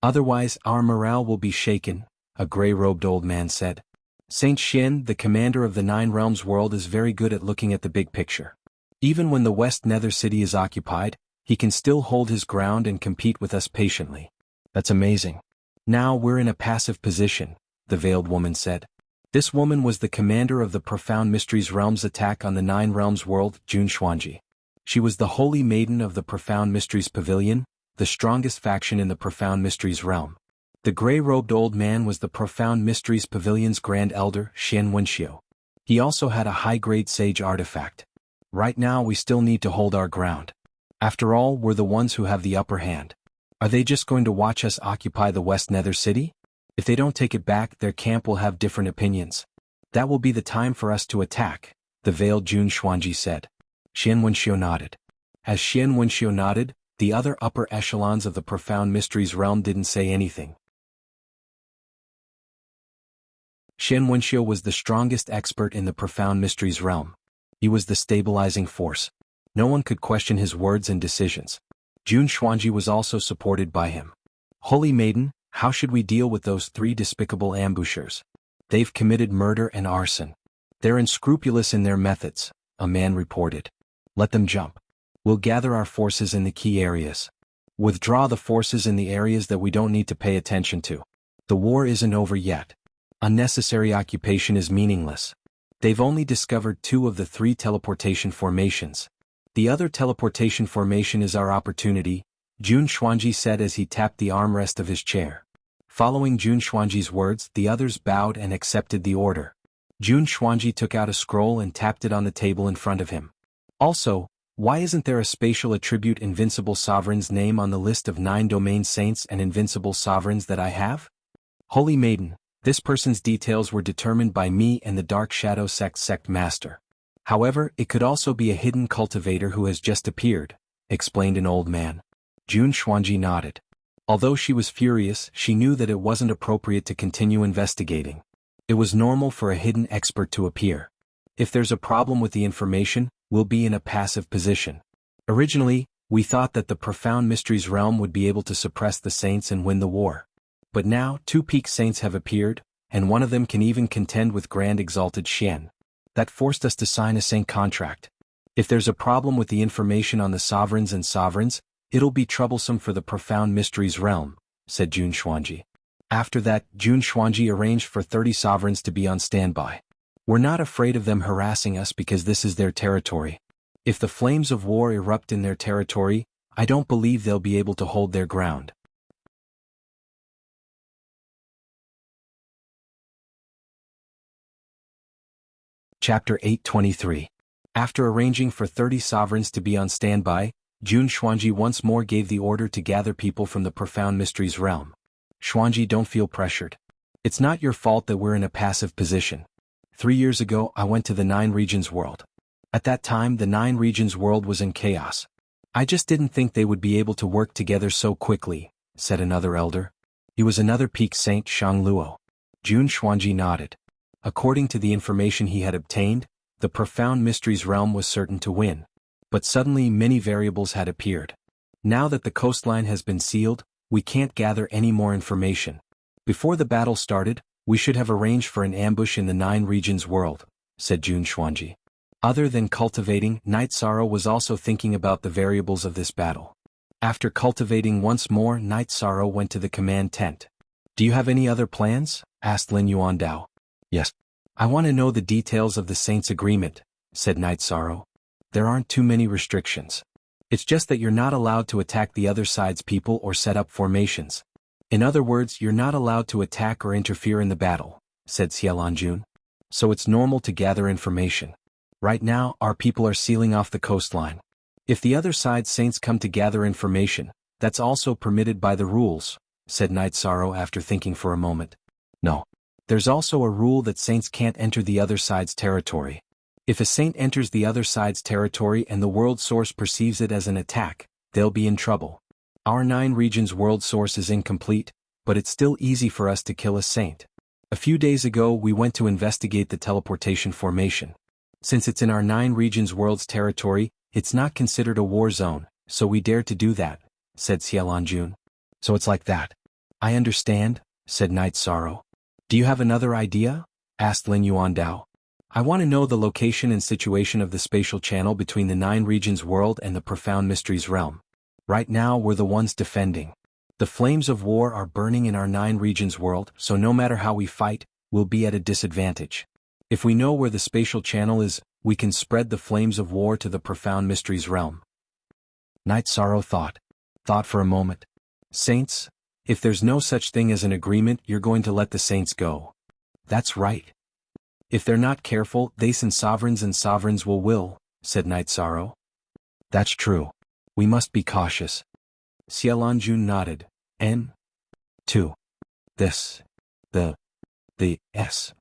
Otherwise, our morale will be shaken, a gray-robed old man said. Saint Xian, the commander of the 9 Realms world, is very good at looking at the big picture. Even when the West Nether City is occupied, he can still hold his ground and compete with us patiently. That's amazing. Now we're in a passive position, the veiled woman said. This woman was the commander of the Profound Mysteries Realm's attack on the 9 Realms world, Jun Xuanji. She was the Holy Maiden of the Profound Mysteries Pavilion, the strongest faction in the Profound Mysteries realm. The gray-robed old man was the Profound Mysteries Pavilion's Grand Elder, Xian Wenxiu. He also had a high-grade sage artifact. Right now we still need to hold our ground. After all, we're the ones who have the upper hand. Are they just going to watch us occupy the West Nether City? If they don't take it back, their camp will have different opinions. That will be the time for us to attack, the veiled Jun Xuanji said. Xian Wenxiu nodded. As Xian Wenxiu nodded, the other upper echelons of the Profound Mysteries realm didn't say anything. Xian Wenxiu was the strongest expert in the Profound Mysteries realm. He was the stabilizing force. No one could question his words and decisions. Jun Xuanji was also supported by him. Holy Maiden, how should we deal with those 3 despicable ambushers? They've committed murder and arson. They're unscrupulous in their methods, a man reported. Let them jump. We'll gather our forces in the key areas. Withdraw the forces in the areas that we don't need to pay attention to. The war isn't over yet. Unnecessary occupation is meaningless. They've only discovered 2 of the 3 teleportation formations. The other teleportation formation is our opportunity, Jun Xuanji said as he tapped the armrest of his chair. Following Jun Xuanji's words, the others bowed and accepted the order. Jun Xuanji took out a scroll and tapped it on the table in front of him. Also, why isn't there a spatial attribute Invincible Sovereign's name on the list of 9 domain saints and invincible sovereigns that I have? Holy Maiden, this person's details were determined by me and the Dark Shadow sect master. However, it could also be a hidden cultivator who has just appeared, explained an old man. Jun Xuanji nodded. Although she was furious, she knew that it wasn't appropriate to continue investigating. It was normal for a hidden expert to appear. If there's a problem with the information, we'll be in a passive position. Originally, we thought that the Profound Mysteries realm would be able to suppress the saints and win the war. But now, 2 peak saints have appeared, and one of them can even contend with Grand Exalted Xian. That forced us to sign a saint contract. If there's a problem with the information on the sovereigns and sovereigns, it'll be troublesome for the Profound Mysteries realm, said Jun Xuanji. After that, Jun Xuanji arranged for 30 sovereigns to be on standby. We're not afraid of them harassing us because this is their territory. If the flames of war erupt in their territory, I don't believe they'll be able to hold their ground. Chapter 823. After arranging for 30 sovereigns to be on standby, Jun Xuanji once more gave the order to gather people from the Profound Mysteries realm. Xuanji, don't feel pressured. It's not your fault that we're in a passive position. 3 years ago I went to the 9 regions world. At that time the 9 regions world was in chaos. I just didn't think they would be able to work together so quickly, said another elder. He was another peak saint, Shang Luo. Jun Xuanji nodded. According to the information he had obtained, the Profound Mysteries realm was certain to win. But suddenly many variables had appeared. Now that the coastline has been sealed, we can't gather any more information. Before the battle started, we should have arranged for an ambush in the 9 regions world, said Jun Xuanji. Other than cultivating, Night Sorrow was also thinking about the variables of this battle. After cultivating once more, Night Sorrow went to the command tent. Do you have any other plans? Asked Lin Yuandao. Yes. I want to know the details of the Saints' agreement, said Night Sorrow. There aren't too many restrictions. It's just that you're not allowed to attack the other side's people or set up formations. In other words, you're not allowed to attack or interfere in the battle, said Xiaolanjun. So it's normal to gather information. Right now, our people are sealing off the coastline. If the other side's saints come to gather information, that's also permitted by the rules, said Night Sorrow after thinking for a moment. No. There's also a rule that saints can't enter the other side's territory. If a saint enters the other side's territory and the world source perceives it as an attack, they'll be in trouble. Our 9 regions world source is incomplete, but it's still easy for us to kill a saint. A few days ago we went to investigate the teleportation formation. Since it's in our 9 regions world's territory, it's not considered a war zone, so we dare to do that, said Xiaolanjun. So it's like that. I understand, said Night Sorrow. Do you have another idea? Asked Lin Yuandao. I want to know the location and situation of the spatial channel between the 9 regions world and the Profound Mysteries realm. Right now we're the ones defending. The flames of war are burning in our 9 regions world, so no matter how we fight, we'll be at a disadvantage. If we know where the spatial channel is, we can spread the flames of war to the Profound Mysteries realm. Night Sorrow thought for a moment. Saints? If there's no such thing as an agreement, you're going to let the saints go. That's right. If they're not careful, they and sovereigns will, said Night Sorrow. That's true. We must be cautious. Xiaolanjun nodded. N2. This. The S.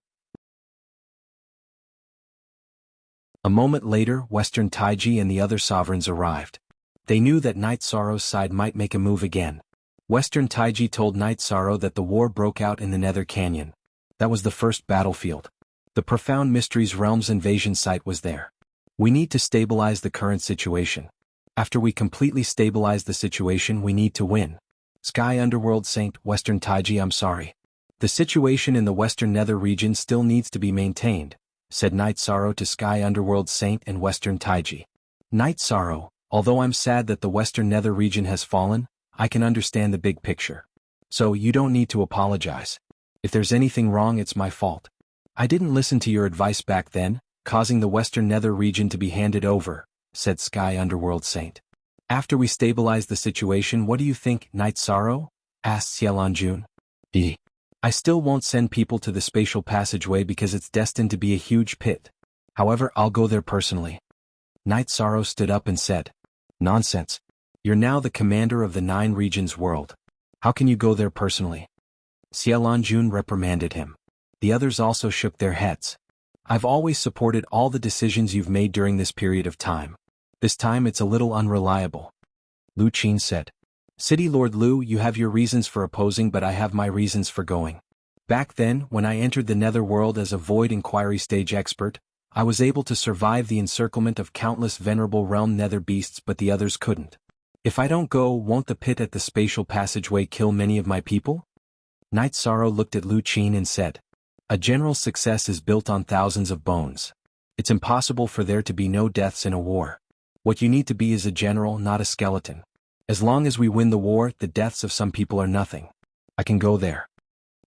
A moment later, Western Taiji and the other sovereigns arrived. They knew that Night Sorrow's side might make a move again. Western Taiji told Night Sorrow that the war broke out in the Nether Canyon. That was the first battlefield. The Profound Mysteries realm's invasion site was there. We need to stabilize the current situation. After we completely stabilize the situation, we need to win. Sky Underworld Saint, Western Taiji, I'm sorry. The situation in the Western Nether region still needs to be maintained, said Night Sorrow to Sky Underworld Saint and Western Taiji. Night Sorrow, although I'm sad that the Western Nether region has fallen, I can understand the big picture. So you don't need to apologize. If there's anything wrong, it's my fault. I didn't listen to your advice back then, causing the Western Nether region to be handed over, said Sky Underworld Saint. After we stabilize the situation, what do you think, Night Sorrow? Asked Xiaolonjun. I still won't send people to the spatial passageway because it's destined to be a huge pit. However, I'll go there personally. Night Sorrow stood up and said, Nonsense. You're now the commander of the 9 regions world. How can you go there personally? Xiaolonjun reprimanded him. The others also shook their heads. I've always supported all the decisions you've made during this period of time. This time it's a little unreliable. Lu Qin said. City Lord Lu, you have your reasons for opposing, but I have my reasons for going. Back then, when I entered the netherworld as a void inquiry stage expert, I was able to survive the encirclement of countless venerable realm nether beasts, but the others couldn't. If I don't go, won't the pit at the spatial passageway kill many of my people? Night Sorrow looked at Lu Qin and said, A general success is built on thousands of bones. It's impossible for there to be no deaths in a war. What you need to be is a general, not a skeleton. As long as we win the war, the deaths of some people are nothing. I can go there.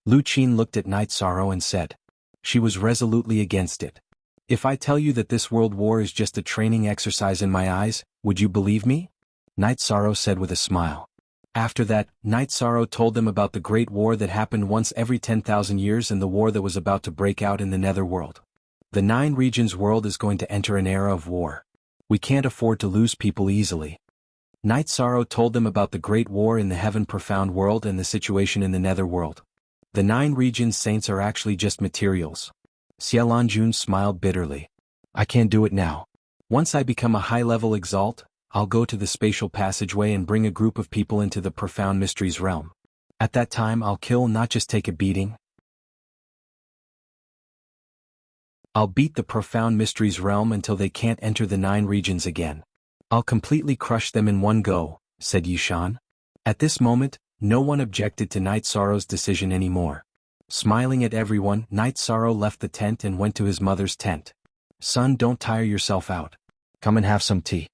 Lu Qin looked at Night Sorrow and said. She was resolutely against it. If I tell you that this world war is just a training exercise in my eyes, would you believe me? Night Sorrow said with a smile. After that, Night Sorrow told them about the great war that happened once every 10,000 years and the war that was about to break out in the netherworld. The 9 regions world is going to enter an era of war. We can't afford to lose people easily. Night Sorrow told them about the great war in the heaven profound world and the situation in the netherworld. The 9 regions saints are actually just materials. Xiaolonjun smiled bitterly. I can't do it now. Once I become a high-level exalt, I'll go to the spatial passageway and bring a group of people into the profound mysteries realm. At that time I'll kill, not just take a beating. I'll beat the profound mysteries realm until they can't enter the 9 regions again. I'll completely crush them in one go, said Yushan. At this moment, no one objected to Night Sorrow's decision anymore. Smiling at everyone, Night Sorrow left the tent and went to his mother's tent. Son, don't tire yourself out. Come and have some tea.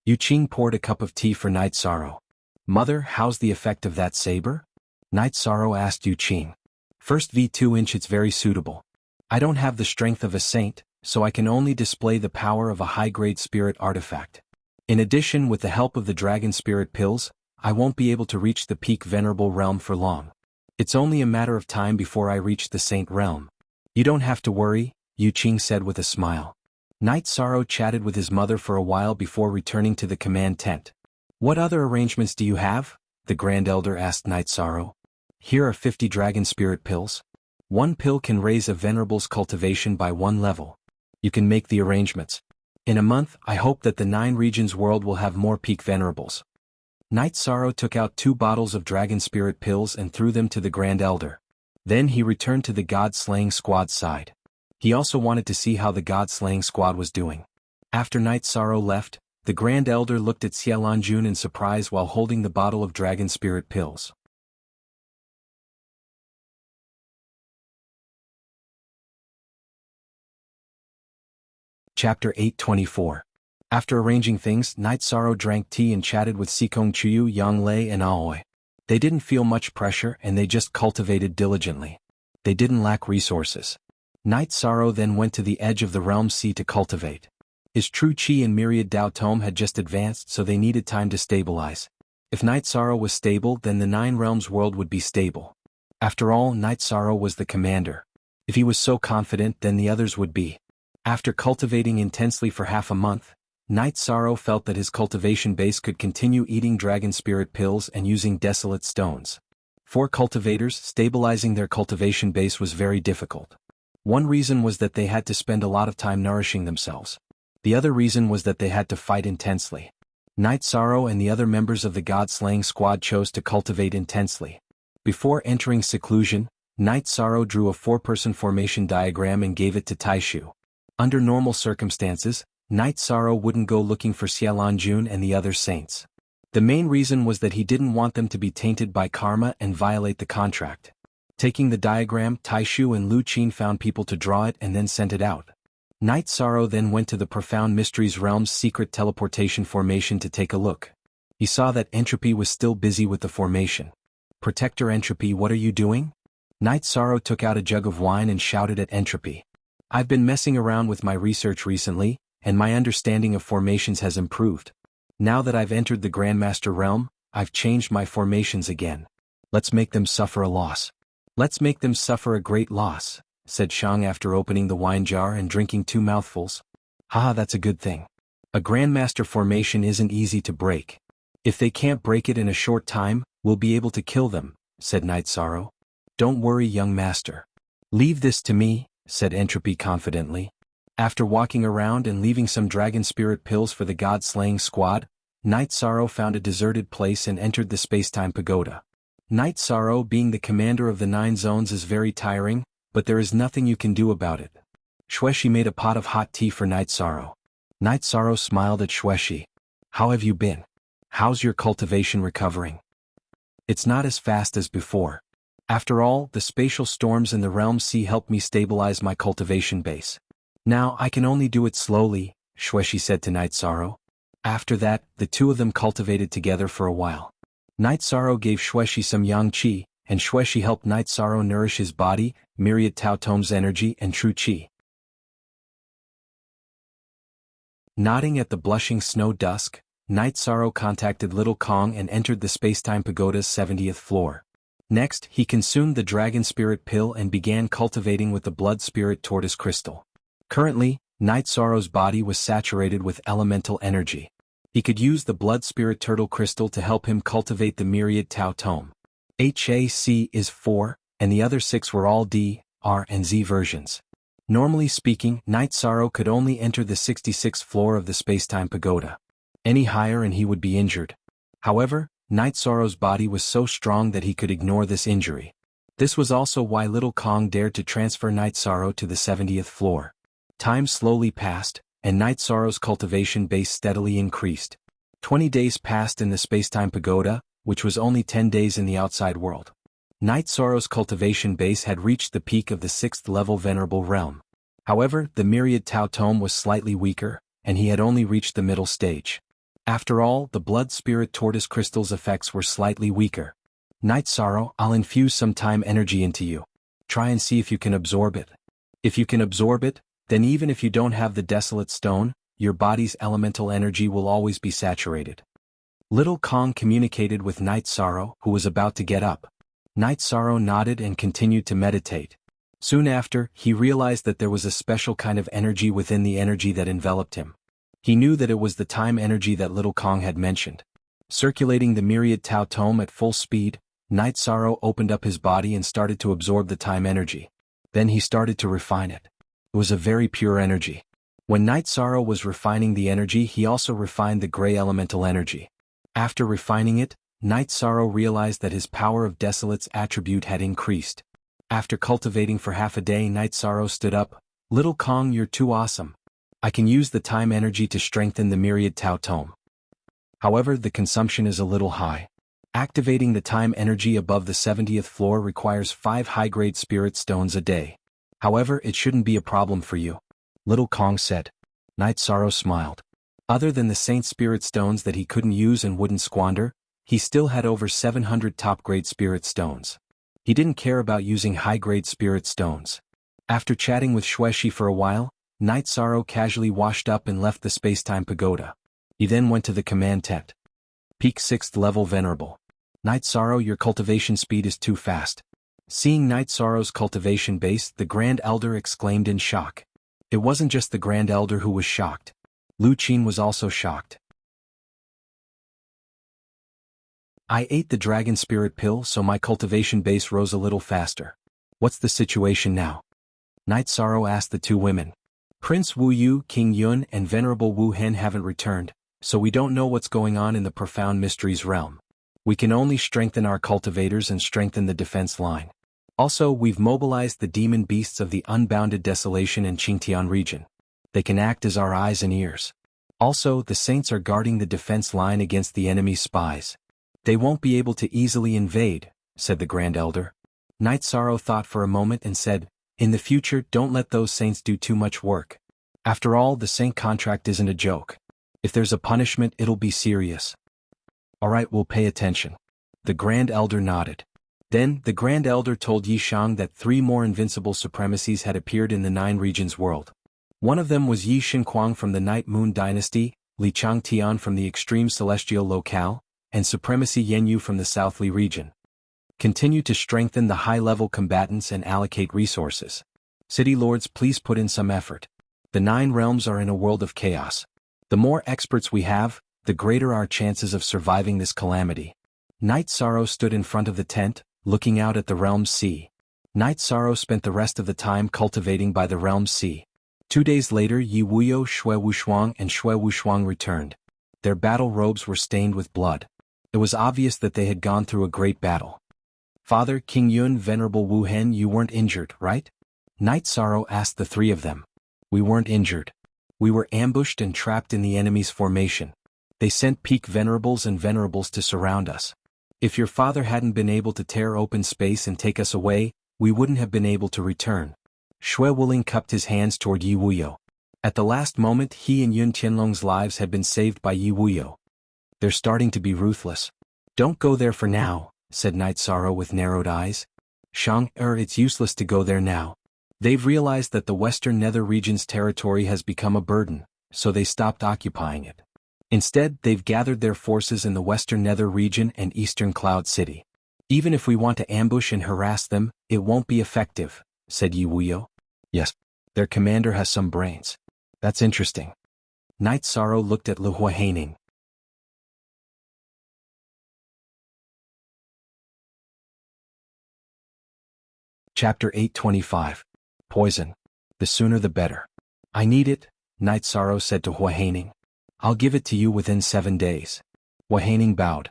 Yu Qing poured a cup of tea for Night Sorrow. Mother, how's the effect of that saber? Night Sorrow asked Yu Qing. First V2-inch, it's very suitable. I don't have the strength of a saint, so I can only display the power of a high-grade spirit artifact. In addition, with the help of the dragon spirit pills, I won't be able to reach the peak venerable realm for long. It's only a matter of time before I reach the saint realm. You don't have to worry, Yu Qing said with a smile. Night Sorrow chatted with his mother for a while before returning to the command tent. What other arrangements do you have? The Grand Elder asked Night Sorrow. Here are 50 dragon spirit pills. 1 pill can raise a venerable's cultivation by 1 level. You can make the arrangements. In a month, I hope that the 9 regions world will have more peak venerables. Night Sorrow took out 2 bottles of dragon spirit pills and threw them to the Grand Elder. Then he returned to the God-slaying squad's side. He also wanted to see how the God-slaying squad was doing. After Night Sorrow left, the Grand Elder looked at Xiaolonjun in surprise while holding the bottle of dragon spirit pills. Chapter 824. After arranging things, Night Sorrow drank tea and chatted with Sikong Chuyu, Yang Lei and Aoi. They didn't feel much pressure and they just cultivated diligently. They didn't lack resources. Night Sorrow then went to the edge of the realm sea to cultivate. His true chi and myriad Dao Tome had just advanced, so they needed time to stabilize. If Night Sorrow was stable, then the 9 realms world would be stable. After all, Night Sorrow was the commander. If he was so confident, then the others would be. After cultivating intensely for half a month, Night Sorrow felt that his cultivation base could continue eating dragon spirit pills and using desolate stones. For cultivators, stabilizing their cultivation base was very difficult. One reason was that they had to spend a lot of time nourishing themselves. The other reason was that they had to fight intensely. Night Sorrow and the other members of the God-slaying squad chose to cultivate intensely. Before entering seclusion, Night Sorrow drew a 4-person formation diagram and gave it to Taishu. Under normal circumstances, Night Sorrow wouldn't go looking for Xiaolonjun and the other saints. The main reason was that he didn't want them to be tainted by karma and violate the contract. Taking the diagram, Taishu and Lu Qin found people to draw it and then sent it out. Night Sorrow then went to the Profound Mysteries Realm's secret teleportation formation to take a look. He saw that Entropy was still busy with the formation. Protector Entropy, what are you doing? Night Sorrow took out a jug of wine and shouted at Entropy. I've been messing around with my research recently, and my understanding of formations has improved. Now that I've entered the Grandmaster realm, I've changed my formations again. Let's make them suffer a loss. Let's make them suffer a great loss, said Shang after opening the wine jar and drinking 2 mouthfuls. Haha, that's a good thing. A Grandmaster formation isn't easy to break. If they can't break it in a short time, we'll be able to kill them, said Night Sorrow. Don't worry, young master. Leave this to me, said Entropy confidently. After walking around and leaving some dragon spirit pills for the god-slaying squad, Night Sorrow found a deserted place and entered the Spacetime Pagoda. Night Sorrow, being the commander of the 9 zones, is very tiring, but there is nothing you can do about it. Xueshi made a pot of hot tea for Night Sorrow. Night Sorrow smiled at Xueshi. How have you been? How's your cultivation recovering? It's not as fast as before. After all, the spatial storms in the Realm Sea helped me stabilize my cultivation base. Now I can only do it slowly, Xueshi said to Night Sorrow. After that, the two of them cultivated together for a while. Night Sorrow gave Xueshi some Yang Qi, and Xueshi helped Night Sorrow nourish his body, myriad Tao Tome's energy and true Qi. Nodding at the blushing snow dusk, Night Sorrow contacted Little Kong and entered the Spacetime Pagoda's 70th floor. Next, he consumed the Dragon Spirit Pill and began cultivating with the Blood Spirit Tortoise Crystal. Currently, Night Sorrow's body was saturated with elemental energy. He could use the Blood Spirit Turtle Crystal to help him cultivate the myriad Tao Tome. HAC is 4, and the other 6 were all D, R and Z versions. Normally speaking, Night Sorrow could only enter the 66th floor of the Spacetime Pagoda. Any higher and he would be injured. However, Night Sorrow's body was so strong that he could ignore this injury. This was also why Little Kong dared to transfer Night Sorrow to the 70th floor. Time slowly passed, and Night Sorrow's cultivation base steadily increased. 20 days passed in the Spacetime Pagoda, which was only 10 days in the outside world. Night Sorrow's cultivation base had reached the peak of the 6th level Venerable Realm. However, the myriad Tao Tome was slightly weaker, and he had only reached the middle stage. After all, the Blood Spirit Tortoise Crystal's effects were slightly weaker. Night Sorrow, I'll infuse some time energy into you. Try and see if you can absorb it. If you can absorb it, then even if you don't have the Desolate Stone, your body's elemental energy will always be saturated. Little Kong communicated with Night Sorrow, who was about to get up. Night Sorrow nodded and continued to meditate. Soon after, he realized that there was a special kind of energy within the energy that enveloped him. He knew that it was the time energy that Little Kong had mentioned. Circulating the myriad Tao Tome at full speed, Night Sorrow opened up his body and started to absorb the time energy. Then he started to refine it. It was a very pure energy. When Night Sorrow was refining the energy, he also refined the gray elemental energy. After refining it, Night Sorrow realized that his power of Desolate's attribute had increased. After cultivating for half a day, Night Sorrow stood up. Little Kong, you're too awesome. I can use the time energy to strengthen the myriad Tao Tome. However, the consumption is a little high. Activating the time energy above the 70th floor requires 5 high-grade spirit stones a day. However, it shouldn't be a problem for you, Little Kong said. Night Sorrow smiled. Other than the Saint Spirit Stones that he couldn't use and wouldn't squander, he still had over 700 top-grade spirit stones. He didn't care about using high-grade spirit stones. After chatting with Xueshi for a while, Night Sorrow casually washed up and left the Spacetime Pagoda. He then went to the command tent. Peak 6th level Venerable. Night Sorrow, your cultivation speed is too fast. Seeing Night Sorrow's cultivation base, the Grand Elder exclaimed in shock. It wasn't just the Grand Elder who was shocked. Lu Qin was also shocked. I ate the Dragon Spirit Pill, so my cultivation base rose a little faster. What's the situation now? Night Sorrow asked the two women. Prince Wu Yu, King Yun and Venerable Wu Hen haven't returned, so we don't know what's going on in the Profound Mysteries realm. We can only strengthen our cultivators and strengthen the defense line. Also, we've mobilized the demon beasts of the Unbounded Desolation and Qingtian region. They can act as our eyes and ears. Also, the saints are guarding the defense line against the enemy's spies. They won't be able to easily invade, said the Grand Elder. Night Sorrow thought for a moment and said, in the future, don't let those saints do too much work. After all, the saint contract isn't a joke. If there's a punishment, it'll be serious. Alright, we'll pay attention. The Grand Elder nodded. Then, the Grand Elder told Yi Shang that 3 more invincible supremacies had appeared in the 9 regions world. One of them was Yi Shinquang from the Night Moon Dynasty, Li Changtian from the Extreme Celestial Locale, and Supremacy Yenyu from the South Li region. Continue to strengthen the high-level combatants and allocate resources. City Lords, please put in some effort. The 9 realms are in a world of chaos. The more experts we have, the greater our chances of surviving this calamity. Night Sorrow stood in front of the tent, looking out at the realm's sea. Night Sorrow spent the rest of the time cultivating by the realm's sea. 2 days later, Yi Wuyo, Shui Wushuang and Shui Wushuang returned. Their battle robes were stained with blood. It was obvious that they had gone through a great battle. Father, King Yun, Venerable Wu Hen, you weren't injured, right? Night Sorrow asked the 3 of them. We weren't injured. We were ambushed and trapped in the enemy's formation. They sent peak venerables and venerables to surround us. If your father hadn't been able to tear open space and take us away, we wouldn't have been able to return. Shui Wuling cupped his hands toward Yi Wuyo. At the last moment, he and Yun Tianlong's lives had been saved by Yi Wuyo. They're starting to be ruthless. Don't go there for now, said Night Sorrow with narrowed eyes. Shang, it's useless to go there now. They've realized that the Western Nether region's territory has become a burden, so they stopped occupying it. Instead, they've gathered their forces in the Western Nether region and Eastern Cloud City. Even if we want to ambush and harass them, it won't be effective, said Yi Wuyo. Yes, their commander has some brains. That's interesting. Night Sorrow looked at Lu Huahaining. Chapter 825. Poison. The sooner the better. I need it, Night Sorrow said to Huahaining. I'll give it to you within 7 days. Huahaining bowed.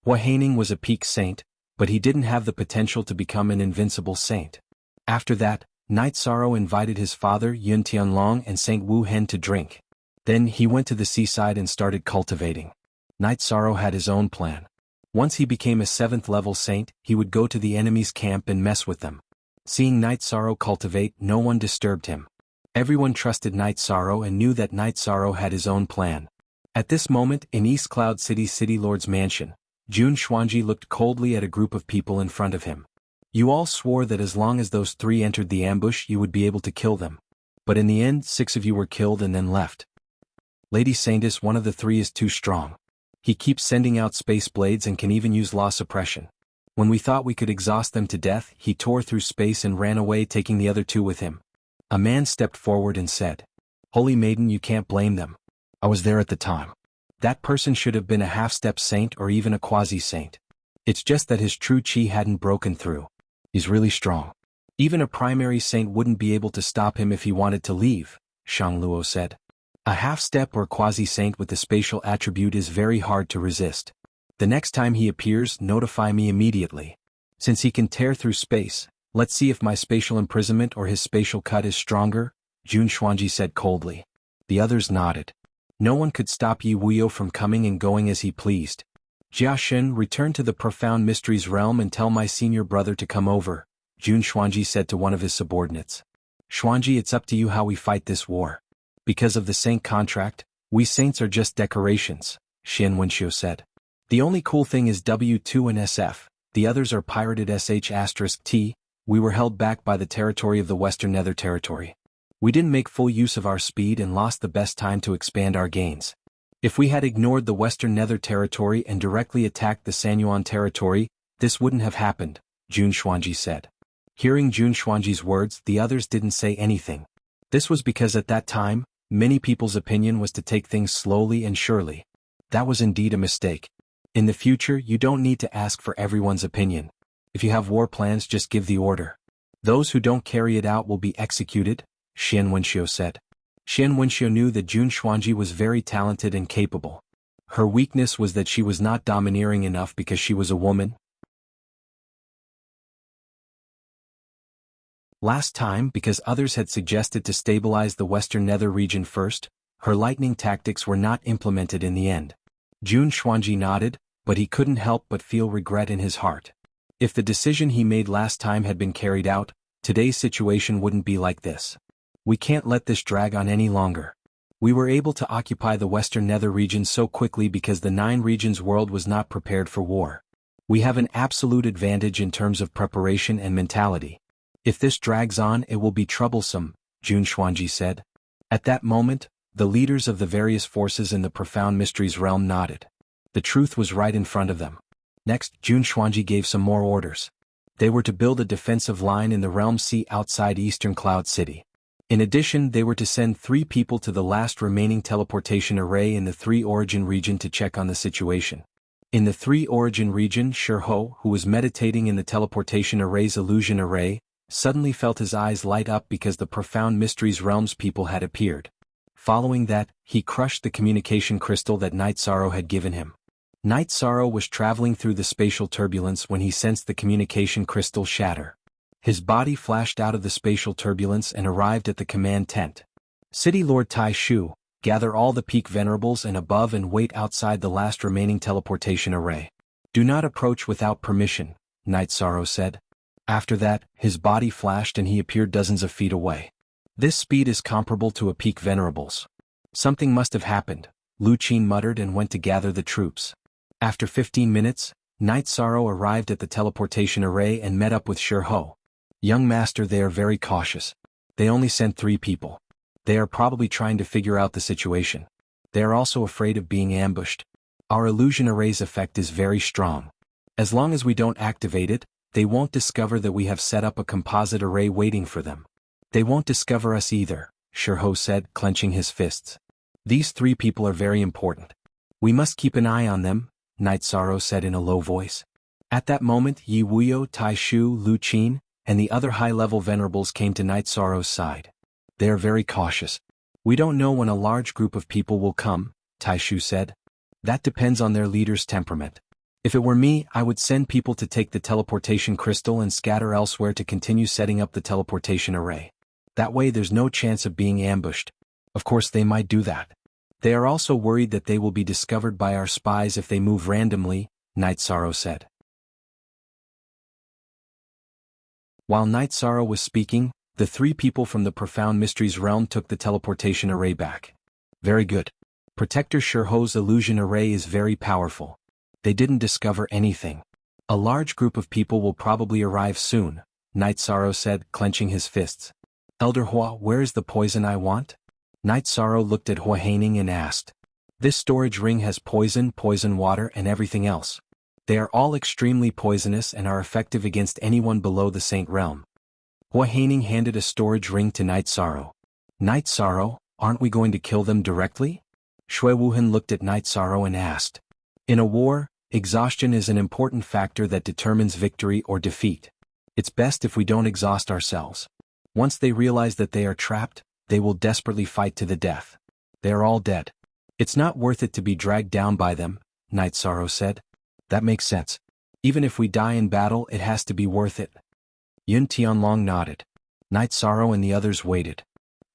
Huahaining was a peak saint, but he didn't have the potential to become an invincible saint. After that, Night Sorrow invited his father Yun Tianlong and Saint Wu Hen to drink. Then he went to the seaside and started cultivating. Night Sorrow had his own plan. Once he became a 7th level saint, he would go to the enemy's camp and mess with them. Seeing Night Sorrow cultivate, no one disturbed him. Everyone trusted Night Sorrow and knew that Night Sorrow had his own plan. At this moment, in East Cloud City's City Lord's mansion, Jun Xuanji looked coldly at a group of people in front of him. You all swore that as long as those 3 entered the ambush you would be able to kill them. But in the end, 6 of you were killed and then left. Lady Saintis, one of the 3 is too strong. He keeps sending out space blades and can even use law suppression. When we thought we could exhaust them to death, he tore through space and ran away, taking the other 2 with him. A man stepped forward and said, Holy Maiden, you can't blame them. I was there at the time. That person should have been a half-step saint or even a quasi-saint. It's just that his true chi hadn't broken through. He's really strong. Even a primary saint wouldn't be able to stop him if he wanted to leave, Shang Luo said. A half-step or quasi-saint with the spatial attribute is very hard to resist. The next time he appears, notify me immediately. Since he can tear through space, let's see if my spatial imprisonment or his spatial cut is stronger, Jun Xuanji said coldly. The others nodded. No one could stop Yi Wuyo from coming and going as he pleased. Jia Shen, return to the Profound Mysteries realm and tell my senior brother to come over, Jun Xuanji said to one of his subordinates. Xuanji, it's up to you how we fight this war. Because of the saint contract, we saints are just decorations, Xian Wenxiu said. The only cool thing is W2 and SF, the others are pirated sh*T, we were held back by the territory of the Western Nether territory. We didn't make full use of our speed and lost the best time to expand our gains. If we had ignored the Western Nether territory and directly attacked the Sanyuan territory, this wouldn't have happened, Jun Xuanji said. Hearing Jun Xuanji's words, the others didn't say anything. This was because at that time, many people's opinion was to take things slowly and surely. That was indeed a mistake. In the future, you don't need to ask for everyone's opinion. If you have war plans, just give the order. Those who don't carry it out will be executed, Xian Wenxiu said. Xian Wenxiu knew that Jun Xuanji was very talented and capable. Her weakness was that she was not domineering enough because she was a woman. Last time, because others had suggested to stabilize the Western Nether region first, her lightning tactics were not implemented in the end. Jun Xuanji nodded, but he couldn't help but feel regret in his heart. If the decision he made last time had been carried out, today's situation wouldn't be like this. We can't let this drag on any longer. We were able to occupy the Western Nether region so quickly because the 9 regions world was not prepared for war. We have an absolute advantage in terms of preparation and mentality. If this drags on, it will be troublesome, Jun Xuanji said. At that moment, the leaders of the various forces in the Profound Mysteries realm nodded. The truth was right in front of them. Next, Jun Xuanji gave some more orders. They were to build a defensive line in the Realm Sea outside Eastern Cloud City. In addition, they were to send 3 people to the last remaining teleportation array in the 3 Origin region to check on the situation. In the 3 Origin region, Shirho, who was meditating in the teleportation array's illusion array, suddenly felt his eyes light up because the Profound Mysteries realm's people had appeared. Following that, he crushed the communication crystal that Night Sorrow had given him. Night Sorrow was traveling through the spatial turbulence when he sensed the communication crystal shatter. His body flashed out of the spatial turbulence and arrived at the command tent. City Lord Tai Shu, gather all the peak venerables and above and wait outside the last remaining teleportation array. Do not approach without permission, Night Sorrow said. After that, his body flashed and he appeared dozens of feet away. This speed is comparable to a peak venerables. Something must have happened, Lu Qin muttered and went to gather the troops. After 15 minutes, Night Sorrow arrived at the teleportation array and met up with Shirho. Young master, they are very cautious. They only sent 3 people. They are probably trying to figure out the situation. They are also afraid of being ambushed. Our illusion array's effect is very strong. As long as we don't activate it, they won't discover that we have set up a composite array waiting for them. They won't discover us either, Shirho said, clenching his fists. These 3 people are very important. We must keep an eye on them, Night Sorrow said in a low voice. At that moment, Yi Wuyo, Tai Shu, Lu Qin, and the other high-level venerables came to Night Sorrow's side. They are very cautious. We don't know when a large group of people will come, Tai Shu said. That depends on their leader's temperament. If it were me, I would send people to take the teleportation crystal and scatter elsewhere to continue setting up the teleportation array. That way there's no chance of being ambushed. Of course they might do that. They are also worried that they will be discovered by our spies if they move randomly, Night Sorrow said. While Night Sorrow was speaking, the 3 people from the Profound Mysteries realm took the teleportation array back. Very good. Protector Shirho's illusion array is very powerful. They didn't discover anything. A large group of people will probably arrive soon, Night Sorrow said, clenching his fists. Elder Hua, where is the poison I want? Night Sorrow looked at Hua Haining and asked. This storage ring has poison, poison water, and everything else. They are all extremely poisonous and are effective against anyone below the Saint Realm. Hua Haining handed a storage ring to Night Sorrow. Night Sorrow, aren't we going to kill them directly? Shui Wuhan looked at Night Sorrow and asked. In a war, exhaustion is an important factor that determines victory or defeat. It's best if we don't exhaust ourselves. Once they realize that they are trapped, they will desperately fight to the death. They are all dead. It's not worth it to be dragged down by them, Night Sorrow said. That makes sense. Even if we die in battle, it has to be worth it. Yun Tianlong nodded. Night Sorrow and the others waited.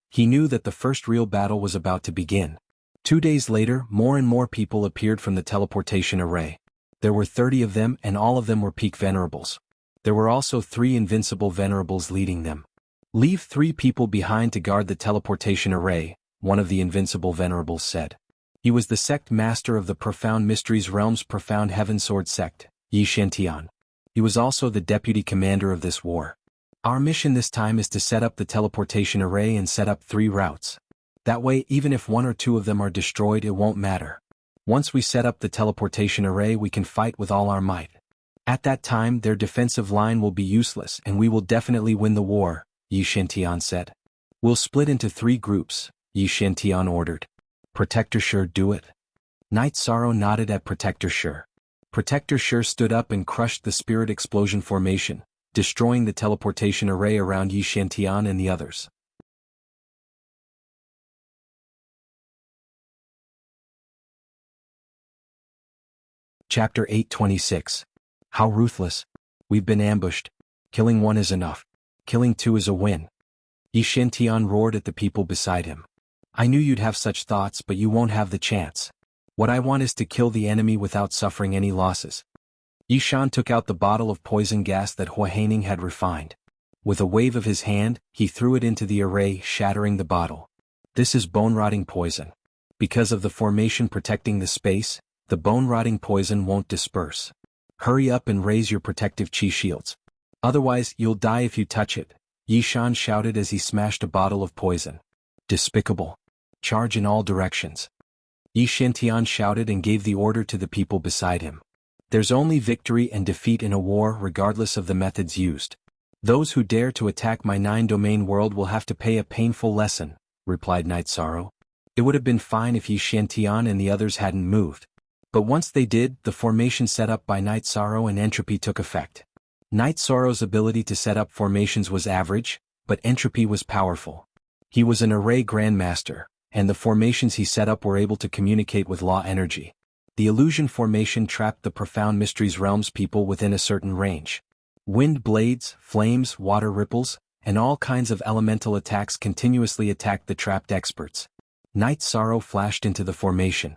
He knew that the first real battle was about to begin. 2 days later, more and more people appeared from the teleportation array. There were 30 of them and all of them were peak venerables. There were also 3 invincible venerables leading them. Leave 3 people behind to guard the teleportation array, one of the invincible venerables said. He was the sect master of the Profound Mysteries Realm's Profound Heaven Sword sect, Yi Shantian. He was also the deputy commander of this war. Our mission this time is to set up the teleportation array and set up 3 routes. That way, even if 1 or 2 of them are destroyed, it won't matter. Once we set up the teleportation array, we can fight with all our might. At that time, their defensive line will be useless and we will definitely win the war, Yi Shantian said. We'll split into 3 groups, Yi Shantian ordered. Protector Sure, do it. Night Sorrow nodded at Protector Sure. Protector Sure stood up and crushed the spirit explosion formation, destroying the teleportation array around Yi Shantian and the others. Chapter 826. How ruthless. We've been ambushed. Killing 1 is enough. Killing 2 is a win. Yi Shantian roared at the people beside him. I knew you'd have such thoughts, but you won't have the chance. What I want is to kill the enemy without suffering any losses. Yi Shan took out the bottle of poison gas that Hua Haining had refined. With a wave of his hand, he threw it into the array, shattering the bottle. This is bone-rotting poison. Because of the formation protecting the space, the bone-rotting poison won't disperse. Hurry up and raise your protective chi shields. Otherwise, you'll die if you touch it, Yi Shan shouted as he smashed a bottle of poison. Despicable. Charge in all directions. Yi Shantian shouted and gave the order to the people beside him. There's only victory and defeat in a war regardless of the methods used. Those who dare to attack my 9-domain world will have to pay a painful lesson, replied Night Sorrow. It would have been fine if Yi Shantian and the others hadn't moved. But once they did, the formation set up by Night Sorrow and entropy took effect. Night Sorrow's ability to set up formations was average, but entropy was powerful. He was an array grandmaster, and the formations he set up were able to communicate with law energy. The illusion formation trapped the Profound Mysteries Realms people within a certain range. Wind blades, flames, water ripples, and all kinds of elemental attacks continuously attacked the trapped experts. Night Sorrow flashed into the formation.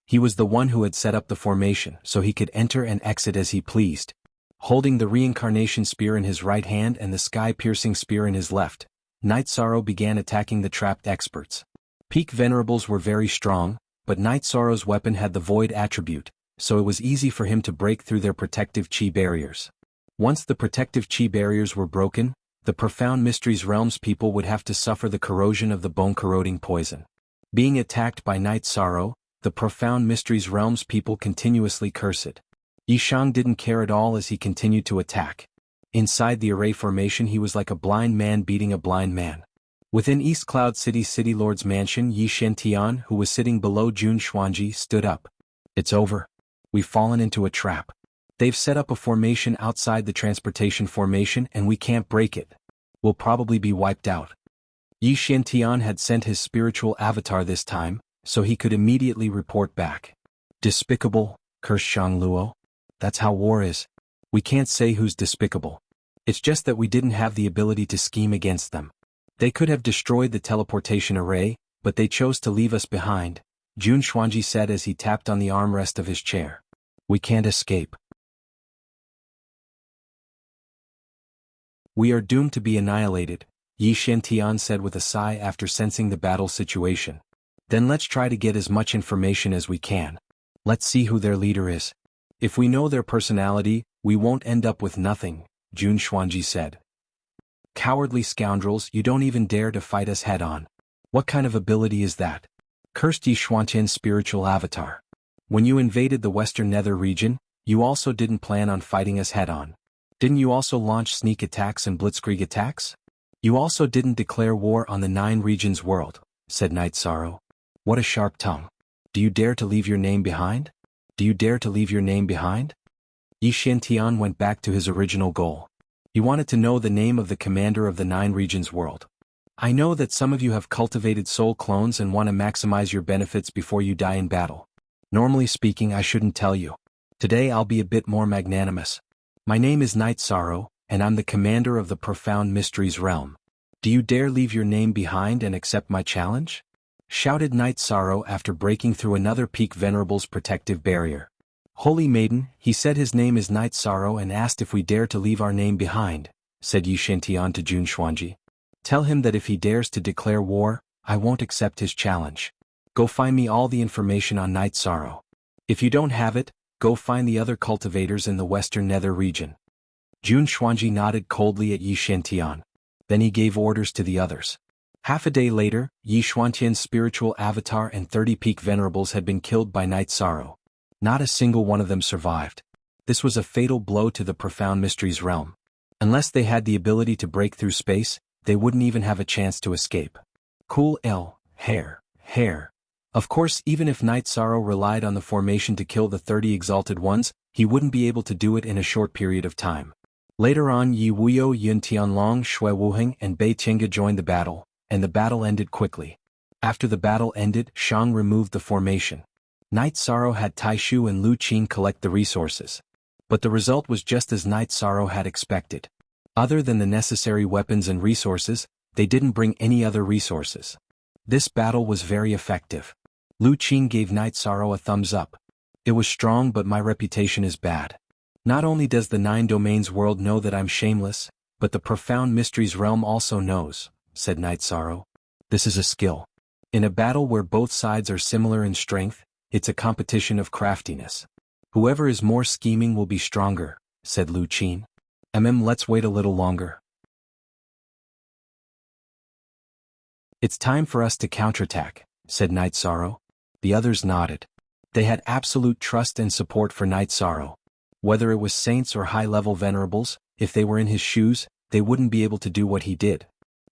He was the one who had set up the formation, so he could enter and exit as he pleased. Holding the reincarnation spear in his right hand and the sky-piercing spear in his left, Night Sorrow began attacking the trapped experts. Peak Venerables were very strong, but Night Sorrow's weapon had the void attribute, so it was easy for him to break through their protective chi barriers. Once the protective chi barriers were broken, the Profound Mysteries Realms people would have to suffer the corrosion of the bone-corroding poison. Being attacked by Night Sorrow, the Profound Mysteries Realms people continuously cursed. Yishang didn't care at all as he continued to attack. Inside the array formation he was like a blind man beating a blind man. Within East Cloud City's City Lord's mansion, Yi Shantian, who was sitting below Jun Xuanji, stood up. It's over. We've fallen into a trap. They've set up a formation outside the transportation formation and we can't break it. We'll probably be wiped out. Yi Shantian had sent his spiritual avatar this time, so he could immediately report back. Despicable, cursed Shangluo. That's how war is. We can't say who's despicable. It's just that we didn't have the ability to scheme against them. They could have destroyed the teleportation array, but they chose to leave us behind, Jun Xuanji said as he tapped on the armrest of his chair. We can't escape. We are doomed to be annihilated, Yi Shantian said with a sigh after sensing the battle situation. Then let's try to get as much information as we can. Let's see who their leader is. If we know their personality, we won't end up with nothing, Jun Xuanji said. Cowardly scoundrels, you don't even dare to fight us head-on. What kind of ability is that? Cursed Yi Xuantian's spiritual avatar. When you invaded the Western Nether region, you also didn't plan on fighting us head-on. Didn't you also launch sneak attacks and blitzkrieg attacks? You also didn't declare war on the 9 regions world, said Night Sorrow. What a sharp tongue. Do you dare to leave your name behind? Do you dare to leave your name behind? Yi Shantian went back to his original goal. He wanted to know the name of the commander of the 9 regions world. I know that some of you have cultivated soul clones and want to maximize your benefits before you die in battle. Normally speaking, I shouldn't tell you. Today I'll be a bit more magnanimous. My name is Night Sorrow, and I'm the commander of the Profound Mysteries Realm. Do you dare leave your name behind and accept my challenge? Shouted Night Sorrow after breaking through another Peak Venerable's protective barrier. Holy Maiden, he said his name is Night Sorrow and asked if we dare to leave our name behind, said Yi Shantian to Jun Xuanji. Tell him that if he dares to declare war, I won't accept his challenge. Go find me all the information on Night Sorrow. If you don't have it, go find the other cultivators in the Western Nether region. Jun Xuanji nodded coldly at Yi Shantian. Then he gave orders to the others. Half a day later, Yi Shantian's spiritual avatar and 30 Peak Venerables had been killed by Night Sorrow. Not a single one of them survived. This was a fatal blow to the Profound Mysteries realm. Unless they had the ability to break through space, they wouldn't even have a chance to escape. Cool hair. Of course, even if Night Sorrow relied on the formation to kill the 30 exalted ones, he wouldn't be able to do it in a short period of time. Later on, Yi Wuyo, Yun Tianlong, Shui Wuheng, and Bei Tiange joined the battle, and the battle ended quickly. After the battle ended, Shang removed the formation. Night Sorrow had Taishu and Lu Qin collect the resources. But the result was just as Night Sorrow had expected. Other than the necessary weapons and resources, they didn't bring any other resources. This battle was very effective. Lu Qin gave Night Sorrow a thumbs up. It was strong, but my reputation is bad. Not only does the 9 domains world know that I'm shameless, but the Profound Mysteries realm also knows, said Night Sorrow. This is a skill. In a battle where both sides are similar in strength, it's a competition of craftiness. Whoever is more scheming will be stronger, said Lu Qin. Let's wait a little longer. It's time for us to counterattack, said Night Sorrow. The others nodded. They had absolute trust and support for Night Sorrow. Whether it was saints or high-level venerables, if they were in his shoes, they wouldn't be able to do what he did.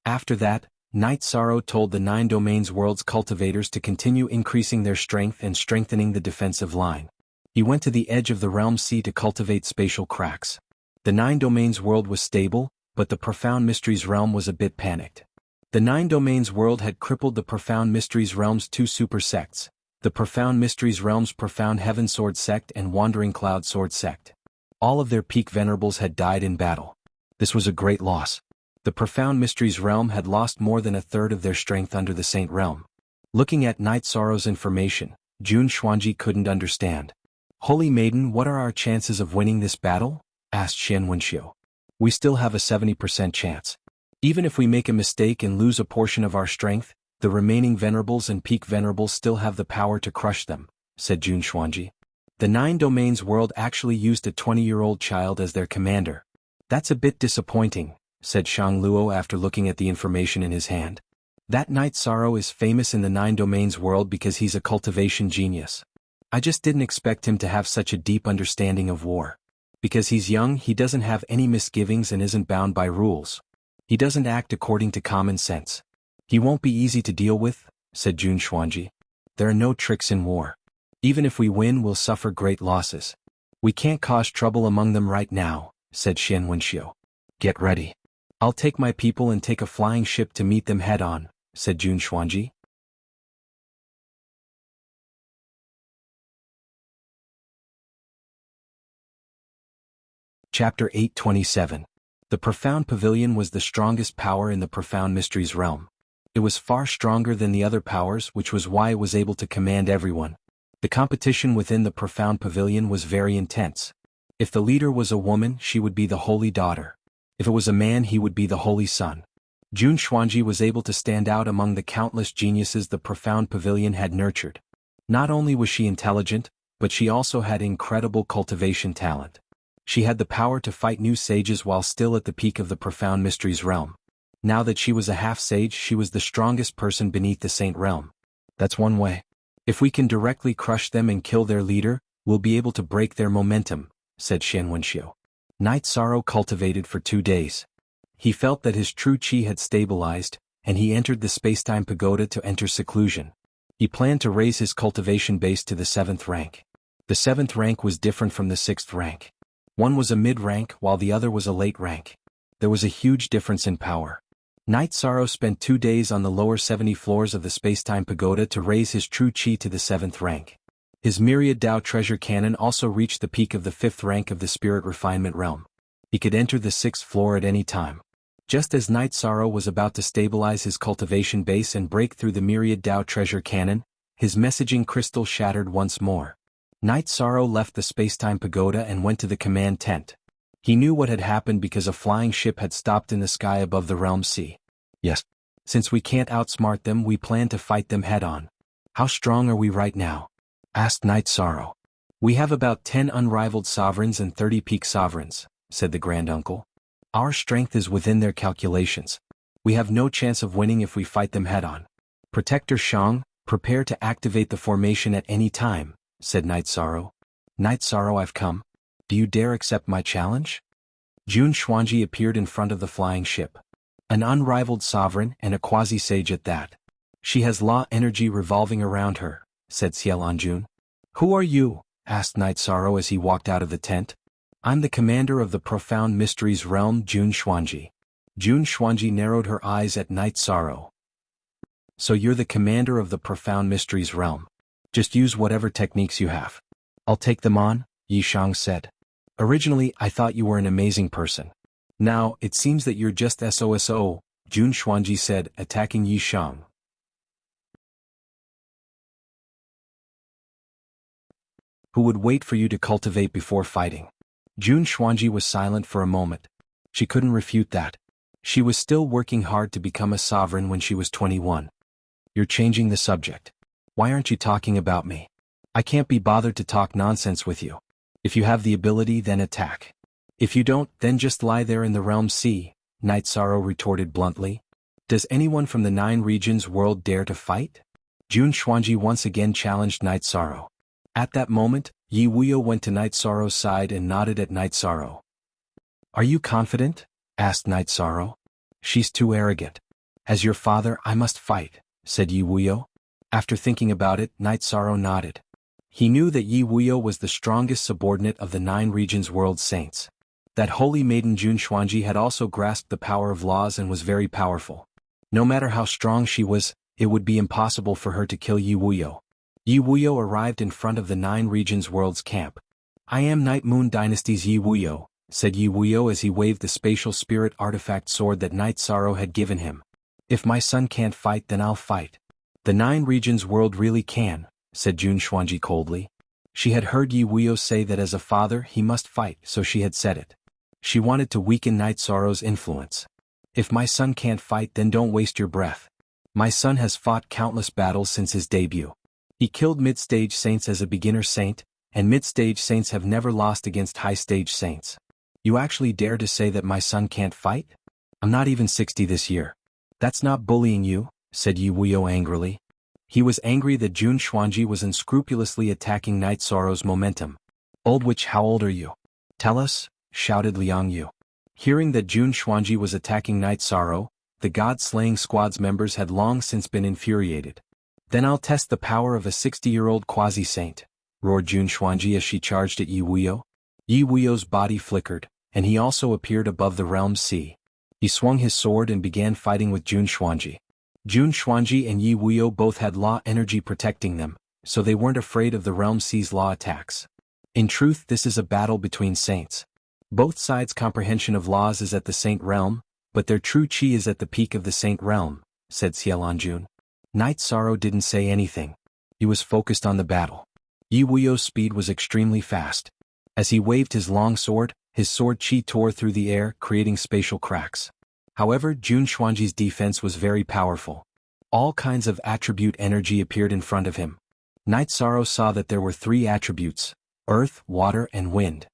After that, Night Sorrow told the 9 Domains World's cultivators to continue increasing their strength and strengthening the defensive line. He went to the edge of the Realm Sea to cultivate spatial cracks. The 9 Domains World was stable, but the Profound Mysteries Realm was a bit panicked. The 9 Domains World had crippled the Profound Mysteries Realm's 2 super sects, the Profound Mysteries Realm's Profound Heaven Sword Sect and Wandering Cloud Sword Sect. All of their peak venerables had died in battle. This was a great loss. The Profound Mysteries Realm had lost more than a third of their strength under the Saint Realm. Looking at Night Sorrow's information, Jun Xuanji couldn't understand. Holy Maiden, what are our chances of winning this battle? Asked Xian Wenxiu. We still have a 70% chance. Even if we make a mistake and lose a portion of our strength, the remaining venerables and peak venerables still have the power to crush them, said Jun Xuanji. The 9 Domains World actually used a 20-year-old child as their commander. That's a bit disappointing, said Shang Luo after looking at the information in his hand. That Night Sorrow is famous in the 9 Domains World because he's a cultivation genius. I just didn't expect him to have such a deep understanding of war. Because he's young, he doesn't have any misgivings and isn't bound by rules. He doesn't act according to common sense. He won't be easy to deal with, said Jun Xuanji. There are no tricks in war. Even if we win, we'll suffer great losses. We can't cause trouble among them right now, said Xian Wenxiu. Get ready. I'll take my people and take a flying ship to meet them head-on, said Jun Xuanji. Chapter 827. The Profound Pavilion was the strongest power in the Profound Mysteries realm. It was far stronger than the other powers, which was why it was able to command everyone. The competition within the Profound Pavilion was very intense. If the leader was a woman, she would be the Holy Daughter. If it was a man, he would be the Holy Son. Jun Xuanji was able to stand out among the countless geniuses the Profound Pavilion had nurtured. Not only was she intelligent, but she also had incredible cultivation talent. She had the power to fight new sages while still at the peak of the Profound Mysteries realm. Now that she was a half-sage, she was the strongest person beneath the Saint realm. That's one way. If we can directly crush them and kill their leader, we'll be able to break their momentum, said Xian Wenxiu. Night Sorrow cultivated for 2 days. He felt that his true chi had stabilized, and he entered the spacetime pagoda to enter seclusion. He planned to raise his cultivation base to the 7th rank. The 7th rank was different from the 6th rank. One was a mid-rank while the other was a late rank. There was a huge difference in power. Night Sorrow spent 2 days on the lower 70 floors of the spacetime pagoda to raise his true chi to the 7th rank. His myriad Dao treasure cannon also reached the peak of the 5th rank of the spirit refinement realm. He could enter the 6th floor at any time. Just as Night Sorrow was about to stabilize his cultivation base and break through the myriad Dao treasure cannon, his messaging crystal shattered once more. Night Sorrow left the spacetime pagoda and went to the command tent. He knew what had happened because a flying ship had stopped in the sky above the realm sea. Yes. Since we can't outsmart them, we plan to fight them head-on. How strong are we right now? Asked Night Sorrow. We have about 10 unrivaled sovereigns and 30 peak sovereigns, said the Grand Uncle. Our strength is within their calculations. We have no chance of winning if we fight them head-on. Protector Shang, prepare to activate the formation at any time, said Night Sorrow. Night Sorrow, I've come. Do you dare accept my challenge? Jun Xuanji appeared in front of the flying ship. An unrivaled sovereign and a quasi-sage at that. She has law energy revolving around her, said Ciel Anjun. Who are you? Asked Night Sorrow as he walked out of the tent. I'm the commander of the Profound Mysteries realm, Jun Xuanji. Jun Xuanji narrowed her eyes at Night Sorrow. So you're the commander of the Profound Mysteries realm. Just use whatever techniques you have. I'll take them on, Yi Shang said. Originally, I thought you were an amazing person. Now, it seems that you're just SOSO, Jun Xuanji said, attacking Yi Shang. Who would wait for you to cultivate before fighting? Jun Xuanji was silent for a moment. She couldn't refute that. She was still working hard to become a sovereign when she was 21. You're changing the subject. Why aren't you talking about me? I can't be bothered to talk nonsense with you. If you have the ability, then attack. If you don't, then just lie there in the realm sea, Night Sorrow retorted bluntly. Does anyone from the 9 regions world dare to fight? Jun Xuanji once again challenged Night Sorrow. At that moment, Yi Wuyo went to Night Sorrow's side and nodded at Night Sorrow. Are you confident? Asked Night Sorrow. She's too arrogant. As your father, I must fight, said Yi Wuyo. After thinking about it, Night Sorrow nodded. He knew that Yi Wuyo was the strongest subordinate of the 9 regions world saints. That holy maiden Jun Xuanji had also grasped the power of laws and was very powerful. No matter how strong she was, it would be impossible for her to kill Yi Wuyo. Yi Wuyo arrived in front of the 9 regions world's camp. I am Night Moon Dynasty's Yi Wuyo, said Yi Wuyo as he waved the spatial spirit artifact sword that Night Sorrow had given him. If my son can't fight, then I'll fight. The 9 regions world really can, said Jun Xuanji coldly. She had heard Yi Wuyo say that as a father he must fight, so she had said it. She wanted to weaken Night Sorrow's influence. If my son can't fight, then don't waste your breath. My son has fought countless battles since his debut. He killed mid-stage saints as a beginner saint, and mid-stage saints have never lost against high-stage saints. You actually dare to say that my son can't fight? I'm not even 60 this year. That's not bullying you, said Yi Wuyo angrily. He was angry that Jun Xuanji was unscrupulously attacking Night Sorrow's momentum. Old witch, how old are you? Tell us, shouted Liang Yu. Hearing that Jun Xuanji was attacking Night Sorrow, the god-slaying squad's members had long since been infuriated. Then I'll test the power of a 60-year-old quasi-saint, roared Jun Xuanji as she charged at Yi Wuyo. Yi Wuyo's body flickered, and he also appeared above the realm's sea. He swung his sword and began fighting with Jun Xuanji. Jun Xuanji and Yi Wuyo both had law energy protecting them, so they weren't afraid of the realm sea's law attacks. In truth, this is a battle between saints. Both sides' comprehension of laws is at the saint realm, but their true chi is at the peak of the saint realm, said Xiaolanjun. Night Sorrow didn't say anything. He was focused on the battle. Yi Wuyo's speed was extremely fast. As he waved his long sword, his sword chi tore through the air, creating spatial cracks. However, Jun Xuanji's defense was very powerful. All kinds of attribute energy appeared in front of him. Night Sorrow saw that there were 3 attributes: earth, water, and wind.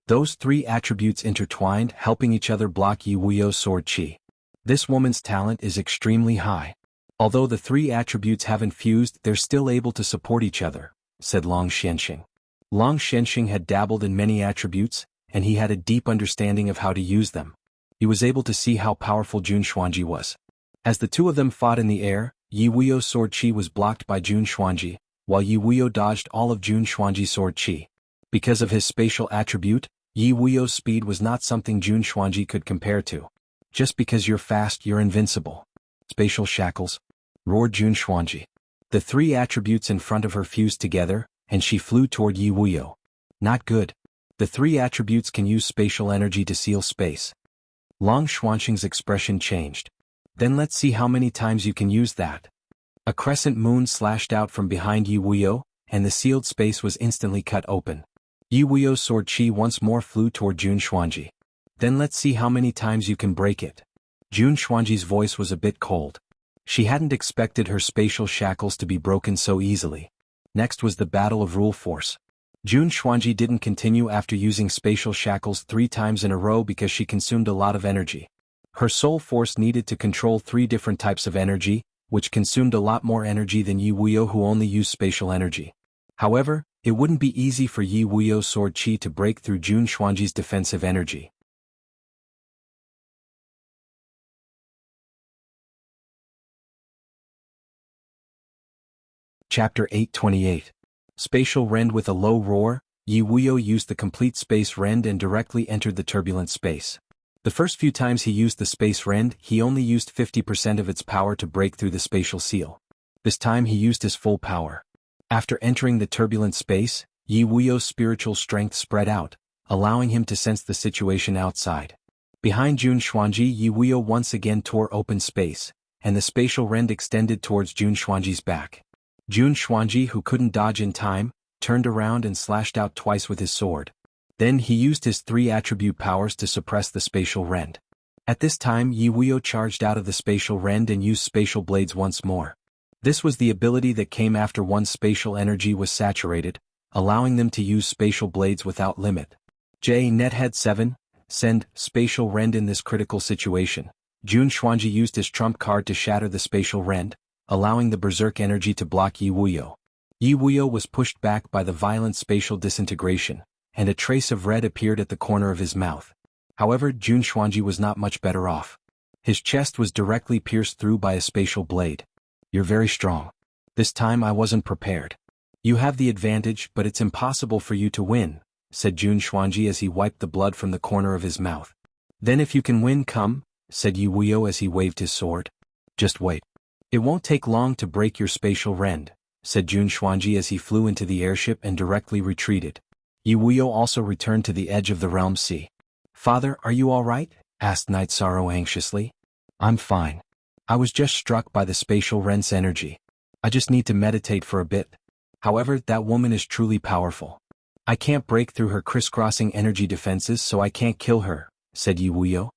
Those 3 attributes intertwined, helping each other block Yi Wuyo's sword chi. This woman's talent is extremely high. Although the 3 attributes haven't fused, they're still able to support each other, said Long Xianxing. Long Xianxing had dabbled in many attributes, and he had a deep understanding of how to use them. He was able to see how powerful Jun Xuanji was. As the two of them fought in the air, Yi Wuyo's sword chi was blocked by Jun Xuanji, while Yi Wuyo dodged all of Jun Xuanji's sword chi. Because of his spatial attribute, Yi Wuyo's speed was not something Jun Xuanji could compare to. Just because you're fast, you're invincible. Spatial shackles, roared Jun Xuanji. The 3 attributes in front of her fused together, and she flew toward Yi Wuyo. Not good. The 3 attributes can use spatial energy to seal space. Long Xuanxing's expression changed. Then let's see how many times you can use that. A crescent moon slashed out from behind Yi Wuyo, and the sealed space was instantly cut open. Yi Wuyo's sword chi once more flew toward Jun Xuanji. Then let's see how many times you can break it. Jun Xuanji's voice was a bit cold. She hadn't expected her spatial shackles to be broken so easily. Next was the battle of rule force. Jun Xuanji didn't continue after using spatial shackles 3 times in a row because she consumed a lot of energy. Her soul force needed to control 3 different types of energy, which consumed a lot more energy than Yi Wuyo, who only used spatial energy. However, it wouldn't be easy for Yi Wuyo's sword chi to break through Jun Xuanji's defensive energy. Chapter 828. Spatial Rend. With a low roar, Yi Wuyo used the complete space rend and directly entered the turbulent space. The first few times he used the space rend, he only used 50% of its power to break through the spatial seal. This time he used his full power. After entering the turbulent space, Yi Wuyo's spiritual strength spread out, allowing him to sense the situation outside. Behind Jun Xuanji, Yi Wuyo once again tore open space, and the spatial rend extended towards Jun Xuanji's back. Jun Xuanji, who couldn't dodge in time, turned around and slashed out twice with his sword. Then he used his 3 attribute powers to suppress the spatial rend. At this time, Yi Wuyo charged out of the spatial rend and used spatial blades once more. This was the ability that came after one's spatial energy was saturated, allowing them to use spatial blades without limit. J. Nethead 7, Send spatial rend in this critical situation. Jun Xuanji used his trump card to shatter the spatial rend, allowing the berserk energy to block Yi Wuyo. Yi Wuyo was pushed back by the violent spatial disintegration, and a trace of red appeared at the corner of his mouth. However, Jun Xuanji was not much better off. His chest was directly pierced through by a spatial blade. You're very strong. This time I wasn't prepared. You have the advantage, but it's impossible for you to win, said Jun Xuanji as he wiped the blood from the corner of his mouth. Then if you can win, come, said Yi Wuyo as he waved his sword. Just wait. It won't take long to break your spatial rend, said Jun Xuanji as he flew into the airship and directly retreated. Yi Wuyo also returned to the edge of the realm sea. Father, are you all right? Asked Night Sorrow anxiously. I'm fine. I was just struck by the spatial rend's energy. I just need to meditate for a bit. However, that woman is truly powerful. I can't break through her crisscrossing energy defenses, so I can't kill her, said Yi Wuyo.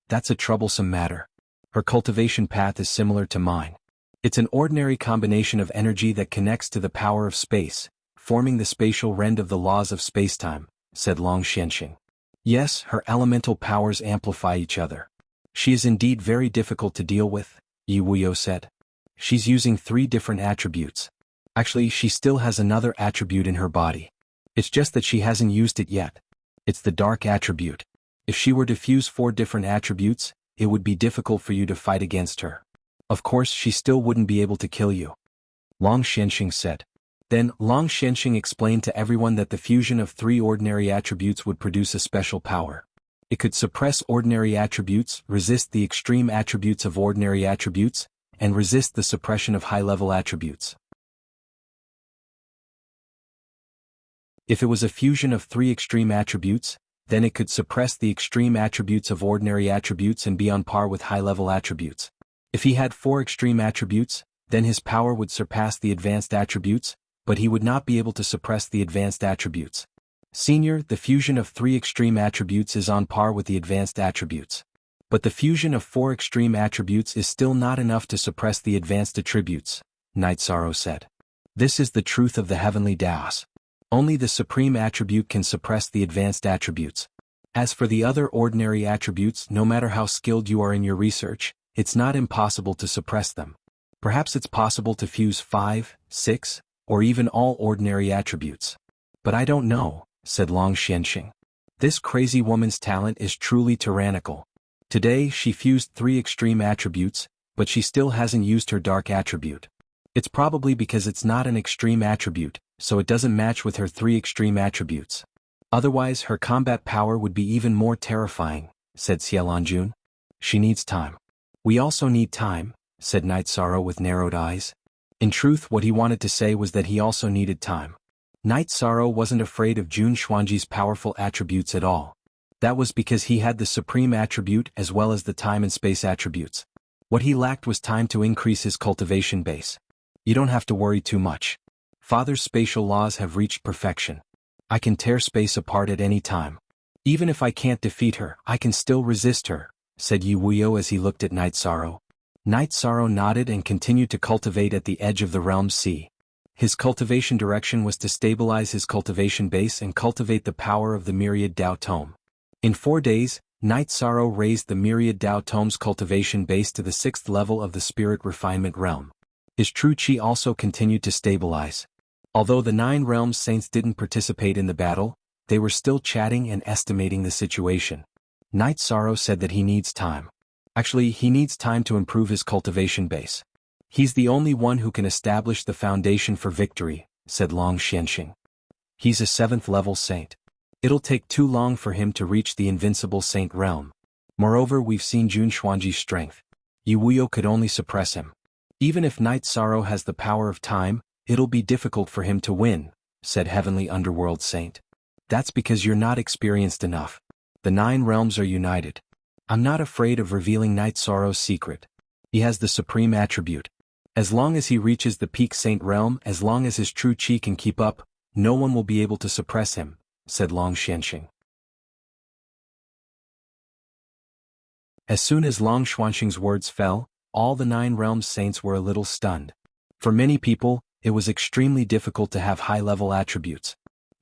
That's a troublesome matter. Her cultivation path is similar to mine. It's an ordinary combination of energy that connects to the power of space, forming the spatial rend of the laws of spacetime, said Long Xianxing. Yes, her elemental powers amplify each other. She is indeed very difficult to deal with, Yi Wuyo said. She's using 3 different attributes. Actually, she still has another attribute in her body. It's just that she hasn't used it yet. It's the dark attribute. If she were to fuse 4 different attributes, it would be difficult for you to fight against her. Of course, she still wouldn't be able to kill you. Long Xianxing said. Then, Long Xianxing explained to everyone that the fusion of 3 ordinary attributes would produce a special power. It could suppress ordinary attributes, resist the extreme attributes of ordinary attributes, and resist the suppression of high-level attributes. If it was a fusion of 3 extreme attributes, then it could suppress the extreme attributes of ordinary attributes and be on par with high-level attributes. If he had 4 extreme attributes, then his power would surpass the advanced attributes, but he would not be able to suppress the advanced attributes. Senior, the fusion of 3 extreme attributes is on par with the advanced attributes. But the fusion of 4 extreme attributes is still not enough to suppress the advanced attributes, Night Sorrow said. This is the truth of the heavenly Taos. Only the supreme attribute can suppress the advanced attributes. As for the other ordinary attributes, no matter how skilled you are in your research, it's not impossible to suppress them. Perhaps it's possible to fuse 5, 6, or even all ordinary attributes. But I don't know, said Long Xianxing. This crazy woman's talent is truly tyrannical. Today she fused 3 extreme attributes, but she still hasn't used her dark attribute. It's probably because it's not an extreme attribute, so it doesn't match with her 3 extreme attributes. Otherwise her combat power would be even more terrifying, said Xiaolanjun. She needs time. We also need time, said Night Sorrow with narrowed eyes. In truth, what he wanted to say was that he also needed time. Night Sorrow wasn't afraid of Jun Xuanji's powerful attributes at all. That was because he had the supreme attribute as well as the time and space attributes. What he lacked was time to increase his cultivation base. You don't have to worry too much. Father's spatial laws have reached perfection. I can tear space apart at any time. Even if I can't defeat her, I can still resist her, said Yi Wuyo as he looked at Night Sorrow. Night Sorrow nodded and continued to cultivate at the edge of the realm's sea. His cultivation direction was to stabilize his cultivation base and cultivate the power of the Myriad Dao Tome. In 4 days, Night Sorrow raised the Myriad Dao Tome's cultivation base to the 6th level of the Spirit Refinement Realm. His true Qi also continued to stabilize. Although the 9 Realms Saints didn't participate in the battle, they were still chatting and estimating the situation. Night Sorrow said that he needs time. Actually, he needs time to improve his cultivation base. He's the only one who can establish the foundation for victory, said Long Xianxing. He's a 7th level saint. It'll take too long for him to reach the invincible saint realm. Moreover, we've seen Jun Xuanji's strength. Yi Wuyo could only suppress him. Even if Night Sorrow has the power of time, it'll be difficult for him to win, said Heavenly Underworld Saint. That's because you're not experienced enough. The 9 realms are united. I'm not afraid of revealing Night Sorrow's secret. He has the supreme attribute. As long as he reaches the peak saint realm, as long as his true Qi can keep up, no one will be able to suppress him, said Long Xianxing. As soon as Long Xianxing's words fell, all the 9 realms saints were a little stunned. For many people, it was extremely difficult to have high-level attributes.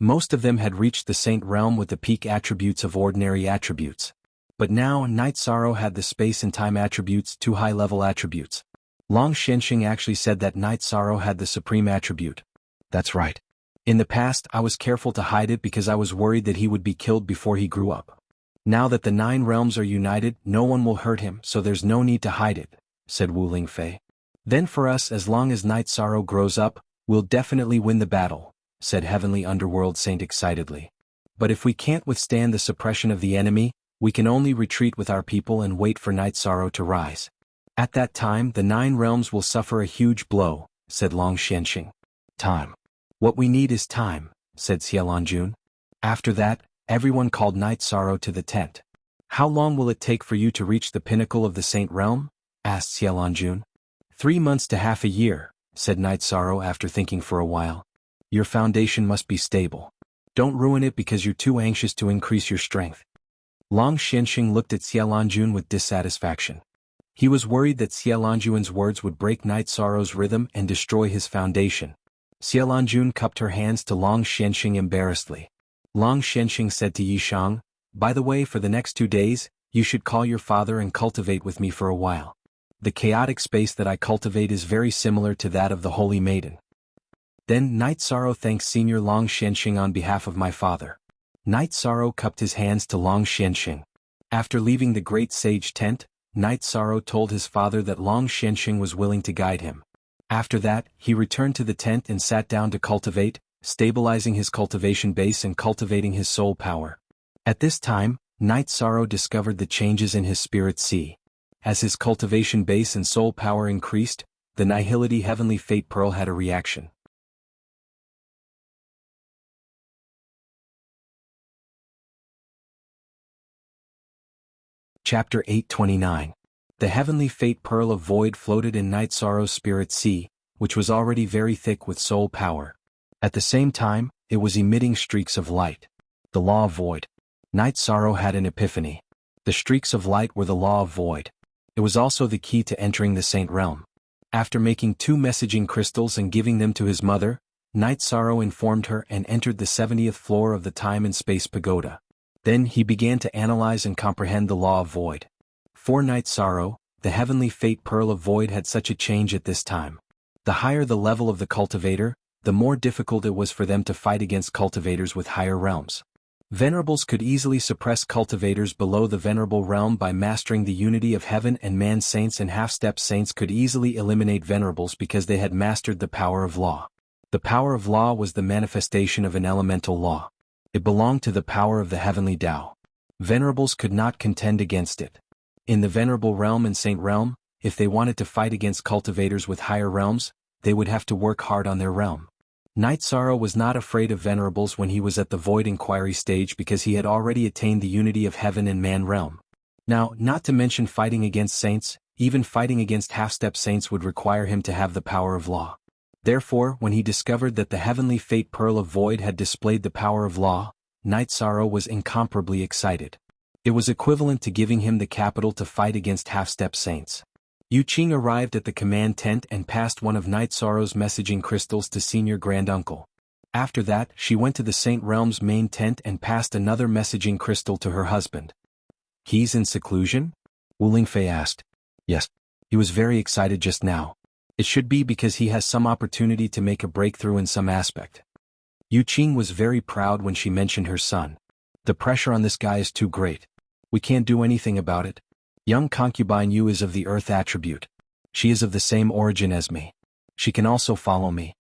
Most of them had reached the Saint Realm with the peak attributes of ordinary attributes. But now Night Sorrow had the space and time attributes, 2 high-level attributes. Long Xianxing actually said that Night Sorrow had the supreme attribute. That's right. In the past I was careful to hide it because I was worried that he would be killed before he grew up. Now that the 9 realms are united, no one will hurt him, so there's no need to hide it, said Wu Lingfei. Then for us, as long as Night Sorrow grows up, we'll definitely win the battle, said Heavenly Underworld Saint excitedly. But if we can't withstand the suppression of the enemy, we can only retreat with our people and wait for Night Sorrow to rise. At that time the 9 realms will suffer a huge blow, said Long Xianxing. Time. What we need is time, said Xiaolanjun. After that, everyone called Night Sorrow to the tent. How long will it take for you to reach the pinnacle of the Saint Realm? Asked Xiaolanjun. 3 months to half a year, said Night Sorrow after thinking for a while. Your foundation must be stable. Don't ruin it because you're too anxious to increase your strength. Long Xianxing looked at Xiaolanjun with dissatisfaction. He was worried that Xiaolanjun's words would break Night Sorrow's rhythm and destroy his foundation. Xiaolanjun cupped her hands to Long Xianxing embarrassedly. Long Xianxing said to Yishang, by the way, for the next 2 days, you should call your father and cultivate with me for a while. The chaotic space that I cultivate is very similar to that of the Holy Maiden. Then Night Sorrow thanks Senior Long Xianxing on behalf of my father. Night Sorrow cupped his hands to Long Xianxing. After leaving the great sage tent, Night Sorrow told his father that Long Xianxing was willing to guide him. After that, he returned to the tent and sat down to cultivate, stabilizing his cultivation base and cultivating his soul power. At this time, Night Sorrow discovered the changes in his spirit sea. As his cultivation base and soul power increased, the Nihility Heavenly Fate Pearl had a reaction. Chapter 829. The Heavenly Fate Pearl of Void floated in Night Sorrow's spirit sea, which was already very thick with soul power. At the same time, it was emitting streaks of light. The Law of Void. Night Sorrow had an epiphany. The streaks of light were the Law of Void. It was also the key to entering the Saint Realm. After making 2 messaging crystals and giving them to his mother, Night Sorrow informed her and entered the 70th floor of the Time and Space Pagoda. Then he began to analyze and comprehend the Law of Void. For Night Sorrow, the Heavenly Fate Pearl of Void had such a change at this time. The higher the level of the cultivator, the more difficult it was for them to fight against cultivators with higher realms. Venerables could easily suppress cultivators below the Venerable realm by mastering the unity of heaven and man. Saints and half-step saints could easily eliminate venerables because they had mastered the power of law. The power of law was the manifestation of an elemental law. It belonged to the power of the heavenly Tao. Venerables could not contend against it. In the Venerable realm and Saint realm, if they wanted to fight against cultivators with higher realms, they would have to work hard on their realm. Night Sorrow was not afraid of venerables when he was at the Void Inquiry stage because he had already attained the unity of heaven and man realm. Now, not to mention fighting against saints, even fighting against half-step saints would require him to have the power of law. Therefore, when he discovered that the Heavenly Fate Pearl of Void had displayed the power of law, Night Sorrow was incomparably excited. It was equivalent to giving him the capital to fight against half-step saints. Yu Qing arrived at the command tent and passed one of Night Sorrow's messaging crystals to Senior Granduncle. After that, she went to the Saint Realm's main tent and passed another messaging crystal to her husband. He's in seclusion? Wu Lingfei asked. Yes. He was very excited just now. It should be because he has some opportunity to make a breakthrough in some aspect. Yu Qing was very proud when she mentioned her son. The pressure on this guy is too great. We can't do anything about it. Young concubine Yu is of the earth attribute. She is of the same origin as me. She can also follow me.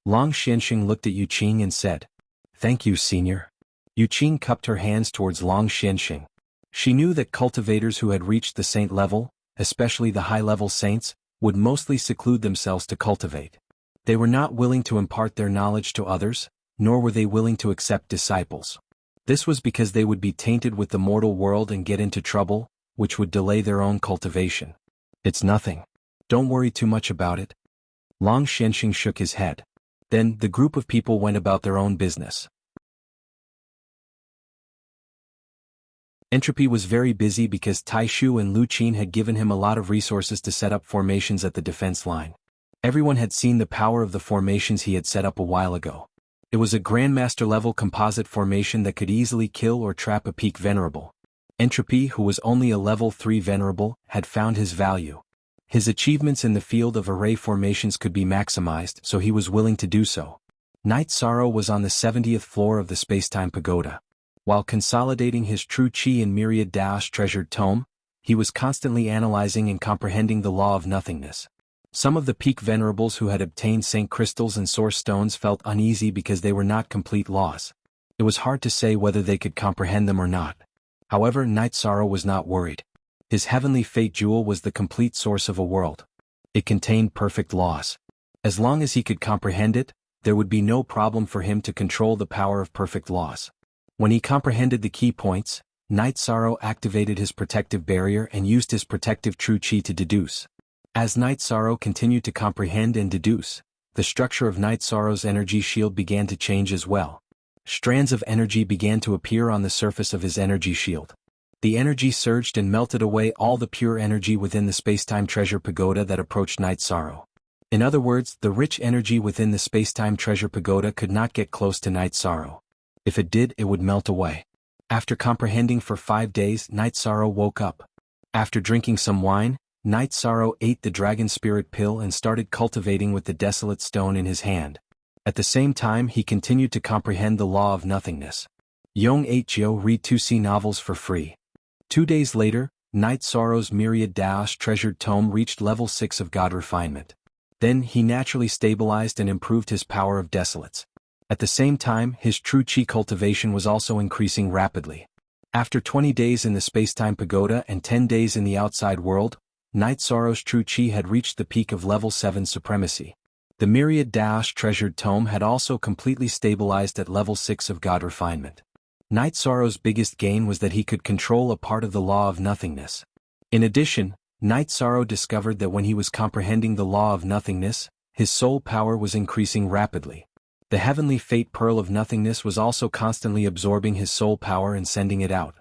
Long Xianxing looked at Yu Qing and said, Thank you, Senior. Yu Qing cupped her hands towards Long Xianxing. She knew that cultivators who had reached the saint level, especially the high-level saints, would mostly seclude themselves to cultivate. They were not willing to impart their knowledge to others, nor were they willing to accept disciples. This was because they would be tainted with the mortal world and get into trouble, which would delay their own cultivation. It's nothing. Don't worry too much about it. Long Xianxing shook his head. Then, the group of people went about their own business. Entropy was very busy because Taishu and Lu Qin had given him a lot of resources to set up formations at the defense line. Everyone had seen the power of the formations he had set up a while ago. It was a Grandmaster-level composite formation that could easily kill or trap a peak Venerable. Entropy, who was only a level 3 Venerable, had found his value. His achievements in the field of array formations could be maximized, so he was willing to do so. Night Sorrow was on the 70th floor of the Spacetime Pagoda. While consolidating his true chi in Myriad Dao's treasured tome, he was constantly analyzing and comprehending the law of nothingness. Some of the peak venerables who had obtained Saint Crystals and Source Stones felt uneasy because they were not complete laws. It was hard to say whether they could comprehend them or not. However, Night Sorrow was not worried. His heavenly fate jewel was the complete source of a world. It contained perfect laws. As long as he could comprehend it, there would be no problem for him to control the power of perfect laws. When he comprehended the key points, Night Sorrow activated his protective barrier and used his protective true chi to deduce. As Night Sorrow continued to comprehend and deduce, the structure of Night Sorrow's energy shield began to change as well. Strands of energy began to appear on the surface of his energy shield. The energy surged and melted away all the pure energy within the Spacetime Treasure Pagoda that approached Night Sorrow. In other words, the rich energy within the Spacetime Treasure Pagoda could not get close to Night Sorrow. If it did, it would melt away. After comprehending for 5 days, Night Sorrow woke up. After drinking some wine, Night Sorrow ate the Dragon Spirit Pill and started cultivating with the Desolate Stone in his hand. At the same time, he continued to comprehend the law of nothingness. Yong 8 Jio read 2C novels for free. 2 days later, Night Sorrow's Myriad Dao's treasured tome reached level 6 of God Refinement. Then he naturally stabilized and improved his power of Desolates. At the same time, his true chi cultivation was also increasing rapidly. After 20 days in the Spacetime Pagoda and 10 days in the outside world, Night Sorrow's true chi had reached the peak of level 7 supremacy. The Myriad Dao's treasured tome had also completely stabilized at level 6 of God Refinement. Night Sorrow's biggest gain was that he could control a part of the law of nothingness. In addition, Night Sorrow discovered that when he was comprehending the law of nothingness, his soul power was increasing rapidly. The heavenly fate pearl of nothingness was also constantly absorbing his soul power and sending it out.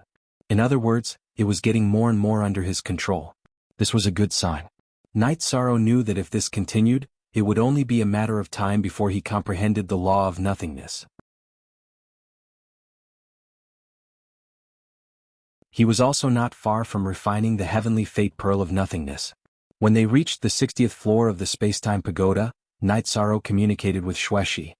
In other words, it was getting more and more under his control. This was a good sign. Night Sorrow knew that if this continued, it would only be a matter of time before he comprehended the law of nothingness. He was also not far from refining the heavenly fate pearl of nothingness. When they reached the 60th floor of the Spacetime Pagoda, Night Sorrow communicated with Xueshi.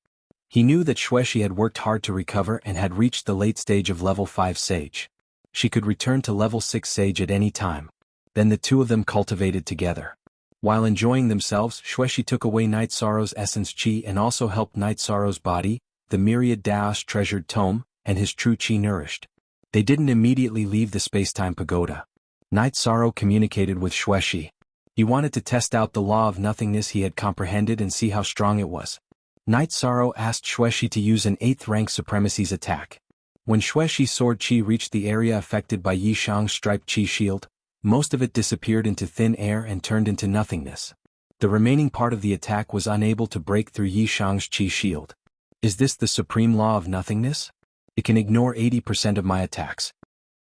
He knew that Xueshi had worked hard to recover and had reached the late stage of level 5 Sage. She could return to level 6 Sage at any time. Then the two of them cultivated together. While enjoying themselves, Xueshi took away Night Sorrow's essence chi and also helped Night Sorrow's body, the Myriad Dao's treasured tome, and his true chi nourished. They didn't immediately leave the Spacetime Pagoda. Night Sorrow communicated with Xueshi. He wanted to test out the law of nothingness he had comprehended and see how strong it was. Night Sorrow asked Xueshi to use an 8th rank Supremacy's attack. When Xueshi's sword chi reached the area affected by Yi Shang's striped chi shield, most of it disappeared into thin air and turned into nothingness. The remaining part of the attack was unable to break through Yi Shang's chi shield. Is this the supreme law of nothingness? It can ignore 80% of my attacks.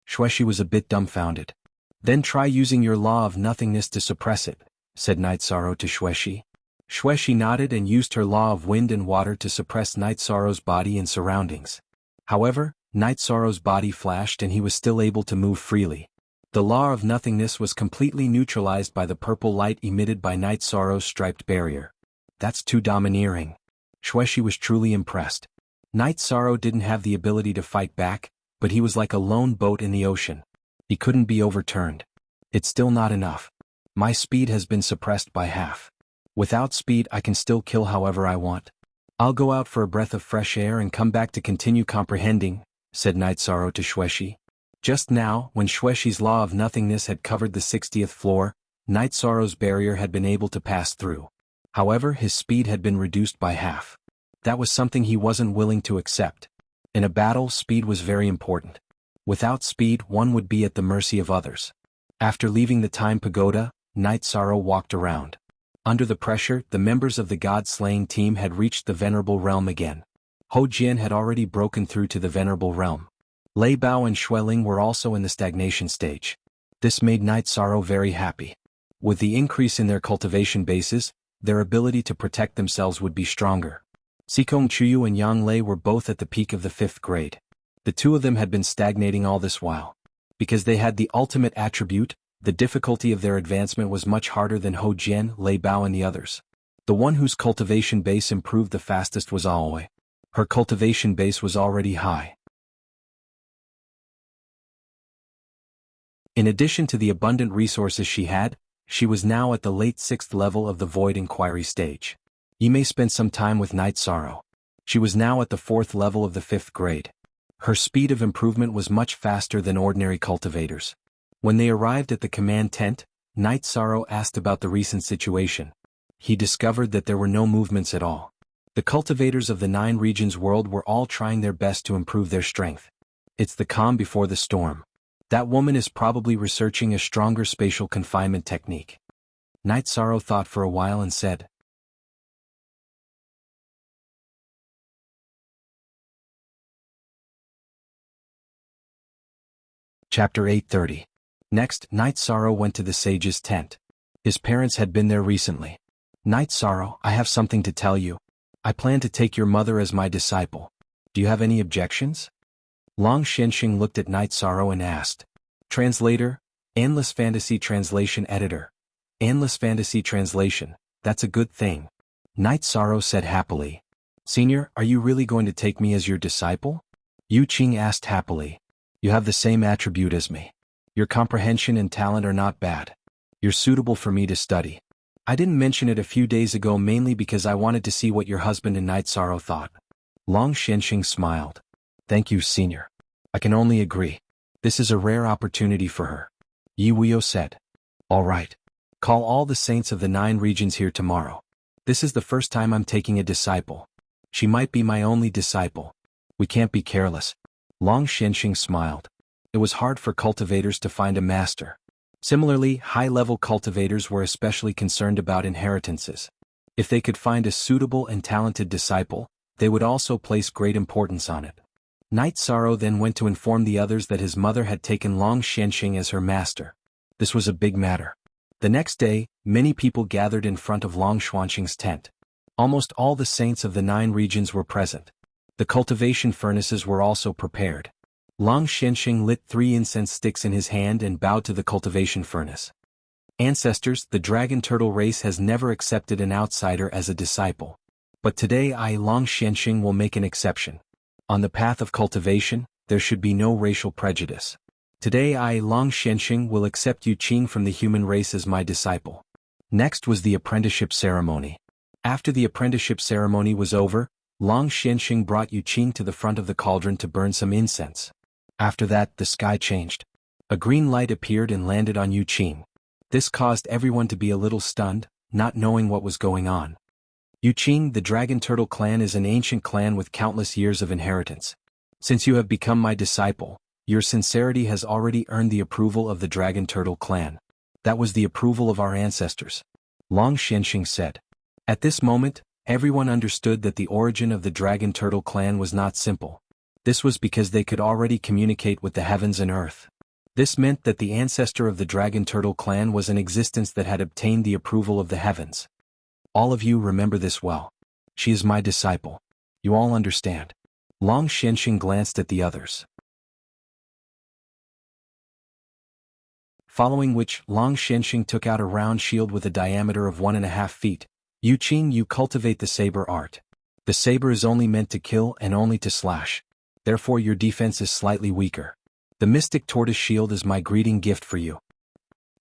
Xueshi was a bit dumbfounded. Then try using your law of nothingness to suppress it, said Night Sorrow to Xueshi. Xueshi nodded and used her law of wind and water to suppress Night Sorrow's body and surroundings. However, Night Sorrow's body flashed and he was still able to move freely. The law of nothingness was completely neutralized by the purple light emitted by Night Sorrow's striped barrier. That's too domineering. Xueshi was truly impressed. Night Sorrow didn't have the ability to fight back, but he was like a lone boat in the ocean. He couldn't be overturned. It's still not enough. My speed has been suppressed by half. Without speed I can still kill however I want. I'll go out for a breath of fresh air and come back to continue comprehending, said Night Sorrow to Xueshi. Just now, when Xueshi's law of nothingness had covered the 60th floor, Night Sorrow's barrier had been able to pass through. However, his speed had been reduced by half. That was something he wasn't willing to accept. In a battle, speed was very important. Without speed, one would be at the mercy of others. After leaving the Time Pagoda, Night Sorrow walked around. Under the pressure, the members of the God-slaying team had reached the Venerable Realm again. Ho Jian had already broken through to the Venerable Realm. Lei Bao and Xueling were also in the stagnation stage. This made Night Sorrow very happy. With the increase in their cultivation bases, their ability to protect themselves would be stronger. Sikong Chuyu and Yang Lei were both at the peak of the 5th grade. The two of them had been stagnating all this while. Because they had the ultimate attribute, the difficulty of their advancement was much harder than Ho Jian, Lei Bao and the others. The one whose cultivation base improved the fastest was Aoi. Her cultivation base was already high. In addition to the abundant resources she was now at the late 6th level of the Void Inquiry stage. Yi Mei spent some time with Night Sorrow. She was now at the 4th level of the 5th grade. Her speed of improvement was much faster than ordinary cultivators. When they arrived at the command tent, Night Sorrow asked about the recent situation. He discovered that there were no movements at all. The cultivators of the 9 regions world were all trying their best to improve their strength. It's the calm before the storm. That woman is probably researching a stronger spatial confinement technique. Night Sorrow thought for a while and said, Chapter 830. Next, Night Sorrow went to the sage's tent. His parents had been there recently. Night Sorrow, I have something to tell you. I plan to take your mother as my disciple. Do you have any objections? Long Xianxing looked at Night Sorrow and asked. Translator, Endless Fantasy Translation Editor. Endless Fantasy Translation, that's a good thing. Night Sorrow said happily. Senior, are you really going to take me as your disciple? Yu Qing asked happily. You have the same attribute as me. Your comprehension and talent are not bad. You're suitable for me to study. I didn't mention it a few days ago mainly because I wanted to see what your husband and Night Sorrow thought. Long Xianxing smiled. Thank you, Senior. I can only agree. This is a rare opportunity for her. Yi Wuyo said. All right. Call all the saints of the 9 regions here tomorrow. This is the first time I'm taking a disciple. She might be my only disciple. We can't be careless. Long Xianxing smiled. It was hard for cultivators to find a master. Similarly, high-level cultivators were especially concerned about inheritances. If they could find a suitable and talented disciple, they would also place great importance on it. Night Sorrow then went to inform the others that his mother had taken Long Xianxing as her master. This was a big matter. The next day, many people gathered in front of Long Xianxing's tent. Almost all the saints of the 9 regions were present. The cultivation furnaces were also prepared. Long Xianxing lit 3 incense sticks in his hand and bowed to the cultivation furnace. Ancestors, the dragon turtle race has never accepted an outsider as a disciple. But today I, Long Xianxing, will make an exception. On the path of cultivation, there should be no racial prejudice. Today I, Long Xianxing, will accept Yu Qing from the human race as my disciple. Next was the apprenticeship ceremony. After the apprenticeship ceremony was over, Long Xianxing brought Yu Qing to the front of the cauldron to burn some incense. After that, the sky changed. A green light appeared and landed on Yu Qing. This caused everyone to be a little stunned, not knowing what was going on. Yu Qing, the Dragon Turtle clan is an ancient clan with countless years of inheritance. Since you have become my disciple, your sincerity has already earned the approval of the Dragon Turtle clan. That was the approval of our ancestors. Long Xianxing said. At this moment, everyone understood that the origin of the Dragon Turtle clan was not simple. This was because they could already communicate with the heavens and earth. This meant that the ancestor of the Dragon Turtle clan was an existence that had obtained the approval of the heavens. All of you remember this well. She is my disciple. You all understand. Long Xianxing glanced at the others. Following which, Long Xianxing took out a round shield with a diameter of 1.5 feet. Yu Qing, you cultivate the saber art. The saber is only meant to kill and only to slash. Therefore your defense is slightly weaker. The mystic tortoise shield is my greeting gift for you.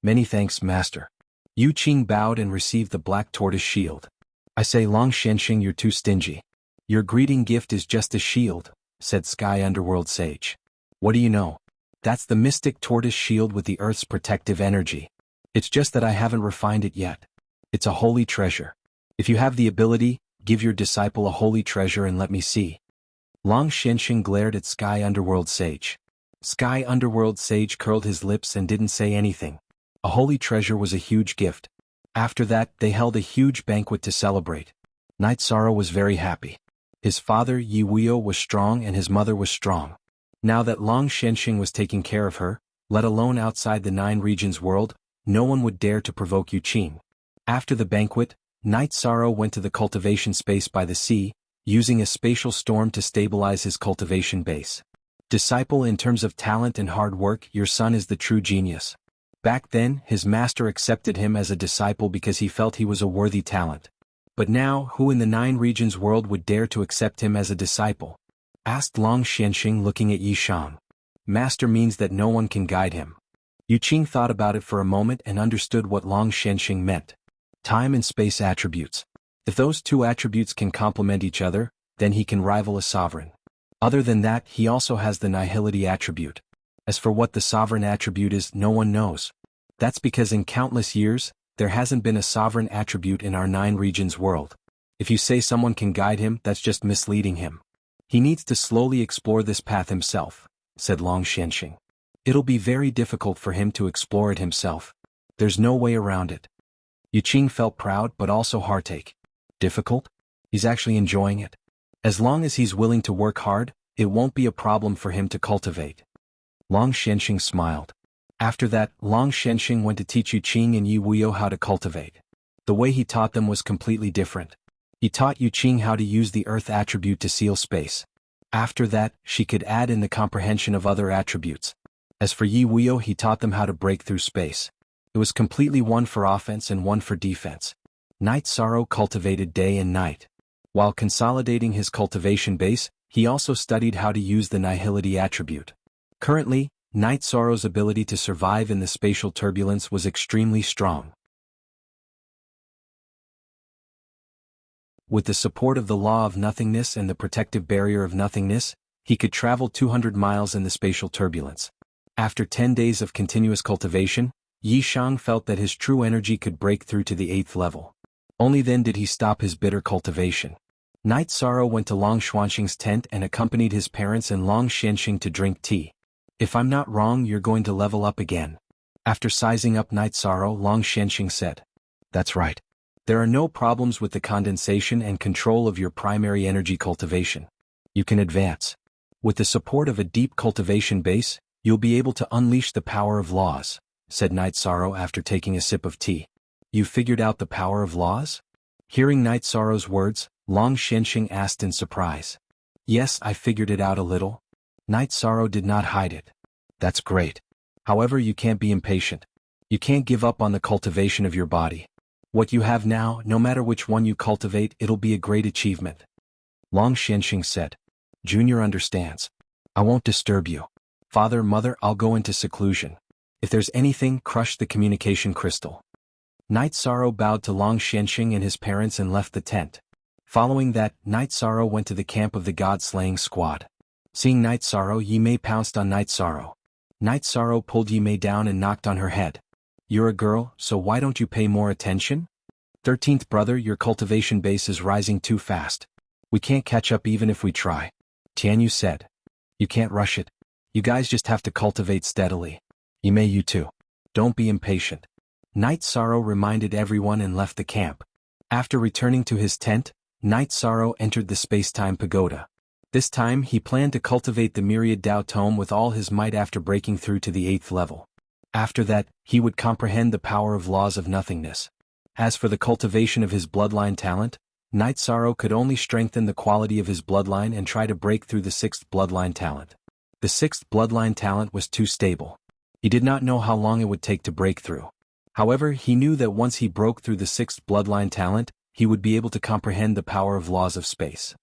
Many thanks, master. Yu Qing bowed and received the black tortoise shield. I say, Long Xianxing, you're too stingy. Your greeting gift is just a shield, said Sky Underworld Sage. What do you know? That's the mystic tortoise shield with the earth's protective energy. It's just that I haven't refined it yet. It's a holy treasure. If you have the ability, give your disciple a holy treasure and let me see. Long Xianxing glared at Sky Underworld Sage. Sky Underworld Sage curled his lips and didn't say anything. A holy treasure was a huge gift. After that, they held a huge banquet to celebrate. Night Sorrow was very happy. His father, Yi Wuyo, was strong and his mother was strong. Now that Long Xianxing was taking care of her, let alone outside the 9 regions world, no one would dare to provoke Yu Qing. After the banquet, Night Sorrow went to the cultivation space by the sea, using a spatial storm to stabilize his cultivation base. Disciple, in terms of talent and hard work, your son is the true genius. Back then, his master accepted him as a disciple because he felt he was a worthy talent. But now, who in the 9 regions world would dare to accept him as a disciple? Asked Long Xianxing, looking at Yi Shang. Master means that no one can guide him. Yu Qing thought about it for a moment and understood what Long Xianxing meant. Time and space attributes. If those 2 attributes can complement each other, then he can rival a sovereign. Other than that, he also has the nihility attribute. As for what the sovereign attribute is, no one knows. That's because in countless years, there hasn't been a sovereign attribute in our 9 regions world. If you say someone can guide him, that's just misleading him. He needs to slowly explore this path himself, said Long Xianxing. It'll be very difficult for him to explore it himself. There's no way around it. Yu Qing felt proud but also heartache. Difficult? He's actually enjoying it. As long as he's willing to work hard, it won't be a problem for him to cultivate. Long Xianxing smiled. After that, Long Xianxing went to teach Yu Qing and Yi Wuyo how to cultivate. The way he taught them was completely different. He taught Yu Qing how to use the earth attribute to seal space. After that, she could add in the comprehension of other attributes. As for Yi Wuyo, he taught them how to break through space. It was completely one for offense and one for defense. Night Sorrow cultivated day and night. While consolidating his cultivation base, he also studied how to use the nihility attribute. Currently, Night Sorrow's ability to survive in the spatial turbulence was extremely strong. With the support of the law of nothingness and the protective barrier of nothingness, he could travel 200 miles in the spatial turbulence. After 10 days of continuous cultivation, Yi Shang felt that his true energy could break through to the 8th level. Only then did he stop his bitter cultivation. Night Sorrow went to Long Xuanxing's tent and accompanied his parents and Long Xianxing to drink tea. If I'm not wrong, you're going to level up again. After sizing up Night Sorrow, Long Xianxing said. That's right. There are no problems with the condensation and control of your primary energy cultivation. You can advance. With the support of a deep cultivation base, you'll be able to unleash the power of laws, said Night Sorrow after taking a sip of tea. You figured out the power of laws? Hearing Night Sorrow's words, Long Xianxing asked in surprise. Yes, I figured it out a little. Night Sorrow did not hide it. That's great. However, you can't be impatient. You can't give up on the cultivation of your body. What you have now, no matter which one you cultivate, it'll be a great achievement. Long Xianxing said. Junior understands. I won't disturb you. Father, Mother, I'll go into seclusion. If there's anything, crush the communication crystal. Night Sorrow bowed to Long Xianxing and his parents and left the tent. Following that, Night Sorrow went to the camp of the god-slaying squad. Seeing Night Sorrow, Yi Mei pounced on Night Sorrow. Night Sorrow pulled Yi Mei down and knocked on her head. You're a girl, so why don't you pay more attention? 13th brother, your cultivation base is rising too fast. We can't catch up even if we try. Tianyu said. You can't rush it. You guys just have to cultivate steadily. Yi Mei, you too. Don't be impatient. Night Sorrow reminded everyone and left the camp. After returning to his tent, Night Sorrow entered the space-time pagoda. This time he planned to cultivate the myriad Dao Tome with all his might after breaking through to the 8th level. After that, he would comprehend the power of laws of nothingness. As for the cultivation of his bloodline talent, Night Sorrow could only strengthen the quality of his bloodline and try to break through the 6th bloodline talent. The 6th bloodline talent was too stable. He did not know how long it would take to break through. However, he knew that once he broke through the 6th bloodline talent, he would be able to comprehend the power of laws of space.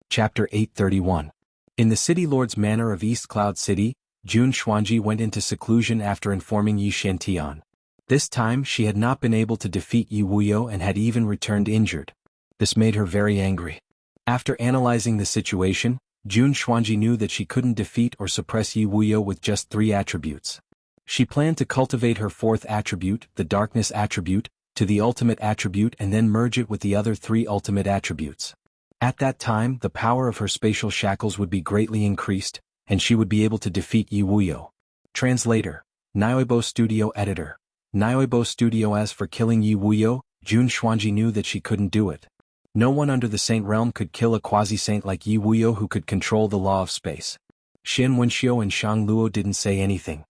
Chapter 831. In the City Lord's Manor of East Cloud City, Jun Xuanji went into seclusion after informing Yi Shantian. This time she had not been able to defeat Yi Wuyo and had even returned injured. This made her very angry. After analyzing the situation, Jun Xuanji knew that she couldn't defeat or suppress Yi Wuyo with just 3 attributes. She planned to cultivate her 4th attribute, the darkness attribute, to the ultimate attribute and then merge it with the other 3 ultimate attributes. At that time, the power of her spatial shackles would be greatly increased, and she would be able to defeat Yi Wuyo. Translator. Nioibo Studio Editor. Nioibo Studio. As for killing Yi Wuyo, Jun Xuanji knew that she couldn't do it. No one under the Saint Realm could kill a quasi-saint like Yi Wuyo who could control the law of space. Xin Wenxiu and Shang Luo didn't say anything.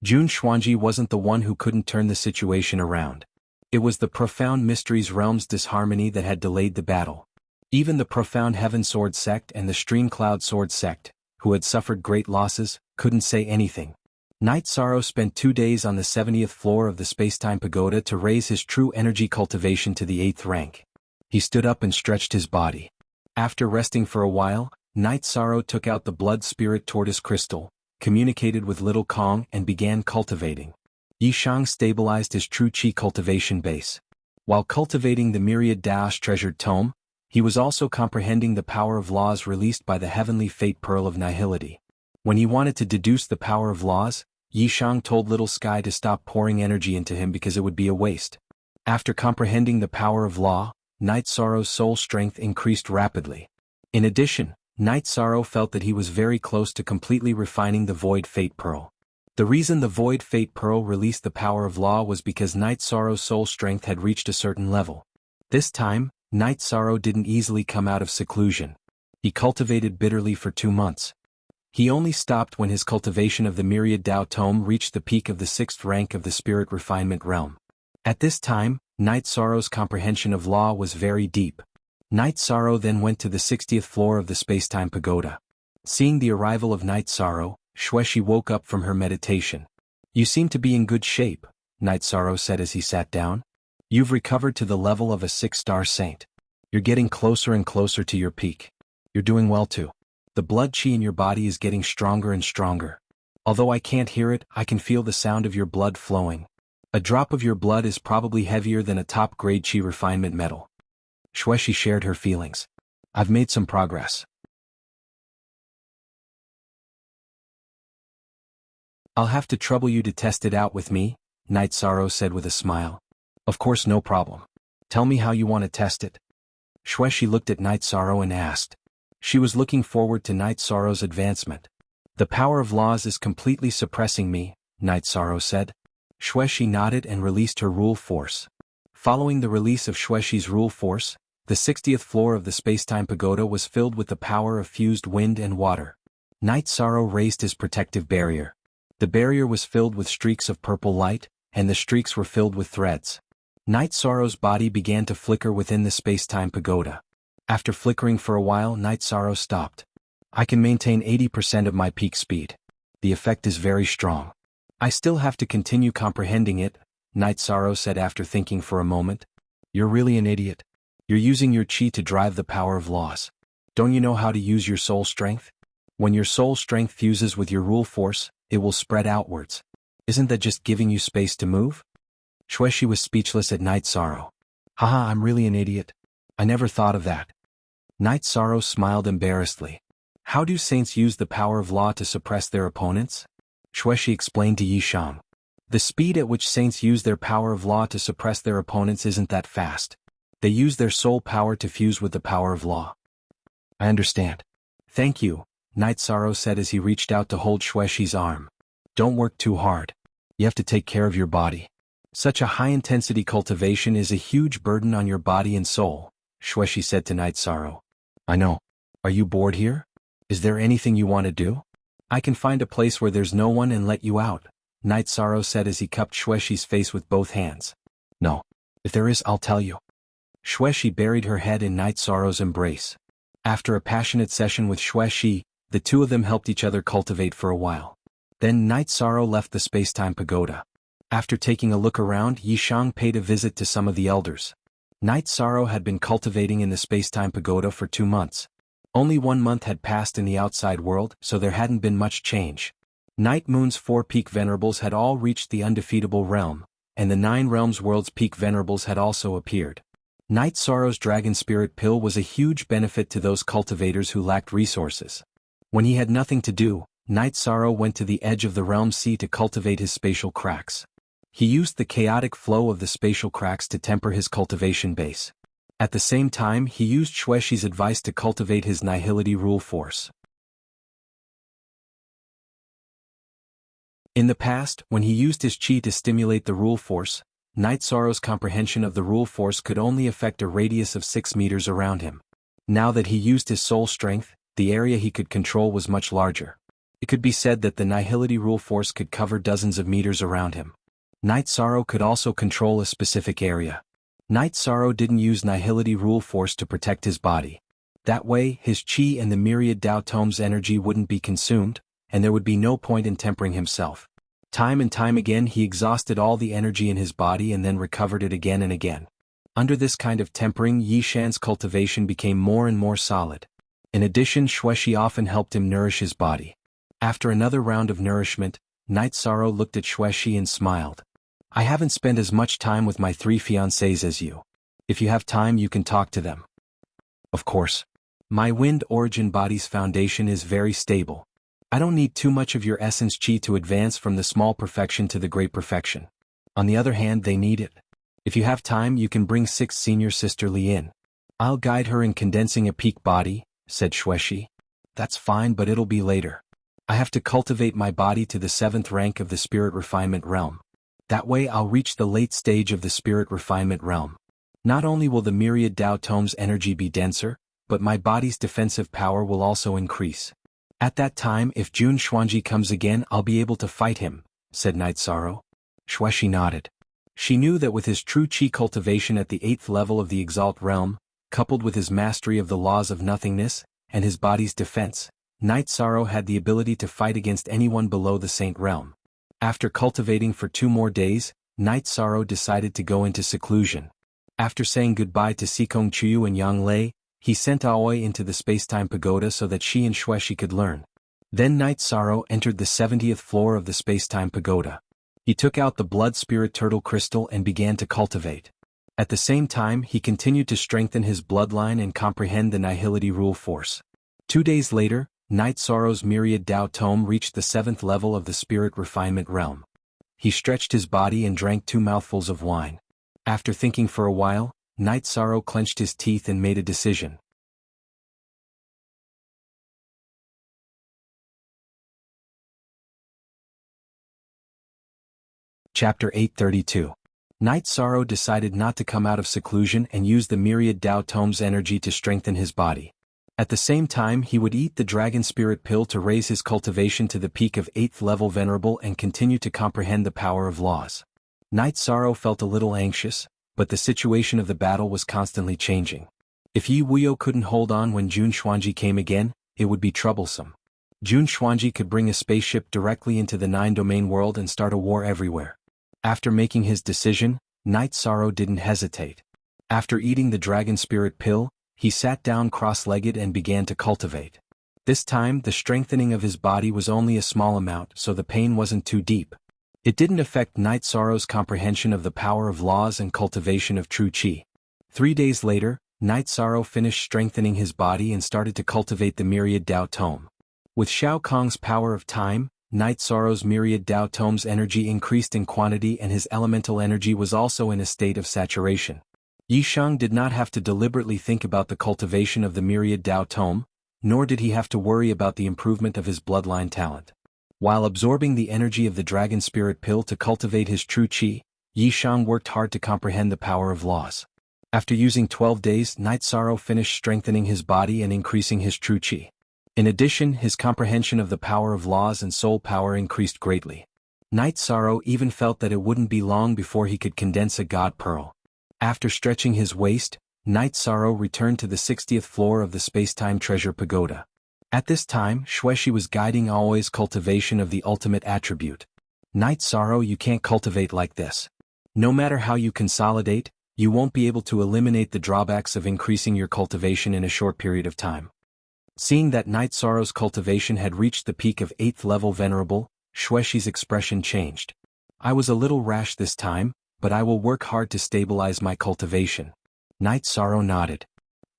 Jun Xuanji wasn't the one who couldn't turn the situation around. It was the Profound Mysteries Realm's disharmony that had delayed the battle. Even the Profound Heaven Sword Sect and the Stream Cloud Sword Sect, who had suffered great losses, couldn't say anything. Night Sorrow spent 2 days on the 70th floor of the Spacetime Pagoda to raise his true energy cultivation to the 8th rank. He stood up and stretched his body. After resting for a while, Night Sorrow took out the Blood Spirit Tortoise Crystal, communicated with Little Kong and began cultivating. Yishang stabilized his true Qi cultivation base. While cultivating the Myriad Dao's treasured tome, he was also comprehending the power of laws released by the heavenly fate pearl of nihility. When he wanted to deduce the power of laws, Yishang told Little Sky to stop pouring energy into him because it would be a waste. After comprehending the power of law, Night Sorrow's soul strength increased rapidly. In addition, Night Sorrow felt that he was very close to completely refining the Void Fate Pearl. The reason the Void Fate Pearl released the power of law was because Night Sorrow's soul strength had reached a certain level. This time, Night Sorrow didn't easily come out of seclusion. He cultivated bitterly for 2 months. He only stopped when his cultivation of the Myriad Dao Tome reached the peak of the 6th rank of the Spirit Refinement Realm. At this time, Night Sorrow's comprehension of law was very deep. Night Sorrow then went to the 60th floor of the Spacetime Pagoda. Seeing the arrival of Night Sorrow, Xueshi woke up from her meditation. "You seem to be in good shape," Night Sorrow said as he sat down. "You've recovered to the level of a 6-star saint. You're getting closer and closer to your peak. You're doing well too. The blood qi in your body is getting stronger and stronger. Although I can't hear it, I can feel the sound of your blood flowing. A drop of your blood is probably heavier than a top-grade qi refinement metal." Xueshi shared her feelings. "I've made some progress. I'll have to trouble you to test it out with me," Night Sorrow said with a smile. "Of course, no problem. Tell me how you want to test it." Xueshi looked at Night Sorrow and asked. She was looking forward to Night Sorrow's advancement. "The power of laws is completely suppressing me," Night Sorrow said. Xueshi nodded and released her rule force. Following the release of Xueshi's rule force, the 60th floor of the Spacetime Pagoda was filled with the power of fused wind and water. Night Sorrow raised his protective barrier. The barrier was filled with streaks of purple light, and the streaks were filled with threads. Night Sorrow's body began to flicker within the Spacetime Pagoda. After flickering for a while, Night Sorrow stopped. "I can maintain 80% of my peak speed. The effect is very strong. I still have to continue comprehending it," Night Sorrow said after thinking for a moment. "You're really an idiot. You're using your qi to drive the power of laws. Don't you know how to use your soul strength? When your soul strength fuses with your rule force, it will spread outwards. Isn't that just giving you space to move?" Xueshi was speechless at Night Sorrow. "Haha, I'm really an idiot. I never thought of that." Night Sorrow smiled embarrassedly. "How do saints use the power of law to suppress their opponents?" Xueshi explained to Yishang. "The speed at which saints use their power of law to suppress their opponents isn't that fast. They use their soul power to fuse with the power of law." "I understand. Thank you," Night Sorrow said as he reached out to hold Xueshi's arm. "Don't work too hard. You have to take care of your body. Such a high-intensity cultivation is a huge burden on your body and soul," Xueshi said to Night Sorrow. "I know. Are you bored here? Is there anything you want to do? I can find a place where there's no one and let you out," Night Sorrow said as he cupped Xueshi's face with both hands. "No. If there is, I'll tell you." Xueshi buried her head in Night Sorrow's embrace. After a passionate session with Xueshi, the two of them helped each other cultivate for a while. Then Night Sorrow left the Spacetime Pagoda. After taking a look around, Yishang paid a visit to some of the elders. Night Sorrow had been cultivating in the Spacetime Pagoda for 2 months. Only 1 month had passed in the outside world, so there hadn't been much change. Night Moon's 4 peak venerables had all reached the undefeatable realm, and the 9 realms world's peak venerables had also appeared. Night Sorrow's Dragon Spirit Pill was a huge benefit to those cultivators who lacked resources. When he had nothing to do, Night Sorrow went to the edge of the realm sea to cultivate his spatial cracks. He used the chaotic flow of the spatial cracks to temper his cultivation base. At the same time, he used Xueshi's advice to cultivate his nihility rule force. In the past, when he used his qi to stimulate the rule force, Night Sorrow's comprehension of the rule force could only affect a radius of 6 meters around him. Now that he used his soul strength, the area he could control was much larger. It could be said that the Nihility rule force could cover dozens of meters around him. Night Sorrow could also control a specific area. Night Sorrow didn't use Nihility rule force to protect his body. That way, his chi and the myriad Tao Tome's energy wouldn't be consumed, and there would be no point in tempering himself. Time and time again he exhausted all the energy in his body and then recovered it again and again. Under this kind of tempering, Yishan's cultivation became more and more solid. In addition, Shueshi often helped him nourish his body. After another round of nourishment, Night Sorrow looked at Shueshi and smiled. I haven't spent as much time with my 3 fiancés as you. If you have time you can talk to them. Of course. My wind origin body's foundation is very stable. I don't need too much of your essence chi to advance from the small perfection to the great perfection. On the other hand, they need it. If you have time you can bring 6th senior sister Li in. I'll guide her in condensing a peak body, said Shueshi. That's fine, but it'll be later. I have to cultivate my body to the 7th rank of the spirit refinement realm. That way I'll reach the late stage of the spirit refinement realm. Not only will the myriad Tao Tome's energy be denser, but my body's defensive power will also increase. At that time, if Jun Xuanji comes again, I'll be able to fight him, said Night Sorrow. Shueshi nodded. She knew that with his true chi cultivation at the 8th level of the Exalt realm, coupled with his mastery of the laws of nothingness, and his body's defense, Night Sorrow had the ability to fight against anyone below the Saint realm. After cultivating for 2 more days, Night Sorrow decided to go into seclusion. After saying goodbye to Sikong Chuyu and Yang Lei, he sent Aoi into the Spacetime Pagoda so that she and Shueshi could learn. Then Night Sorrow entered the 70th floor of the Spacetime Pagoda. He took out the Blood Spirit Turtle Crystal and began to cultivate. At the same time, he continued to strengthen his bloodline and comprehend the Nihility rule force. 2 days later, Night Sorrow's myriad Tao Tome reached the 7th level of the spirit refinement realm. He stretched his body and drank 2 mouthfuls of wine. After thinking for a while, Night Sorrow clenched his teeth and made a decision. Chapter 832. Night Sorrow decided not to come out of seclusion and use the myriad Tao Tome's energy to strengthen his body. At the same time, he would eat the Dragon Spirit Pill to raise his cultivation to the peak of 8th level Venerable and continue to comprehend the power of laws. Night Sorrow felt a little anxious, but the situation of the battle was constantly changing. If Yi Wuyo couldn't hold on when Jun Xuanji came again, it would be troublesome. Jun Xuanji could bring a spaceship directly into the 9-domain world and start a war everywhere. After making his decision, Night Sorrow didn't hesitate. After eating the Dragon Spirit Pill, he sat down cross-legged and began to cultivate. This time, the strengthening of his body was only a small amount, so the pain wasn't too deep. It didn't affect Night Sorrow's comprehension of the power of laws and cultivation of true chi. 3 days later, Night Sorrow finished strengthening his body and started to cultivate the myriad Tao Tome. With Shao Kong's power of time, Night Sorrow's myriad Tao Tome's energy increased in quantity and his elemental energy was also in a state of saturation. Yishang did not have to deliberately think about the cultivation of the myriad Tao Tome, nor did he have to worry about the improvement of his bloodline talent. While absorbing the energy of the Dragon Spirit Pill to cultivate his true chi, Yishang worked hard to comprehend the power of laws. After using 12 days, Night Sorrow finished strengthening his body and increasing his true chi. In addition, his comprehension of the power of laws and soul power increased greatly. Night Sorrow even felt that it wouldn't be long before he could condense a God Pearl. After stretching his waist, Night Sorrow returned to the 60th floor of the Spacetime Treasure Pagoda. At this time, Shueshi was guiding Aoi's cultivation of the ultimate attribute. Night Sorrow, you can't cultivate like this. No matter how you consolidate, you won't be able to eliminate the drawbacks of increasing your cultivation in a short period of time. Seeing that Night Sorrow's cultivation had reached the peak of 8th level Venerable, Shueshi's expression changed. I was a little rash this time, but I will work hard to stabilize my cultivation. Night Sorrow nodded.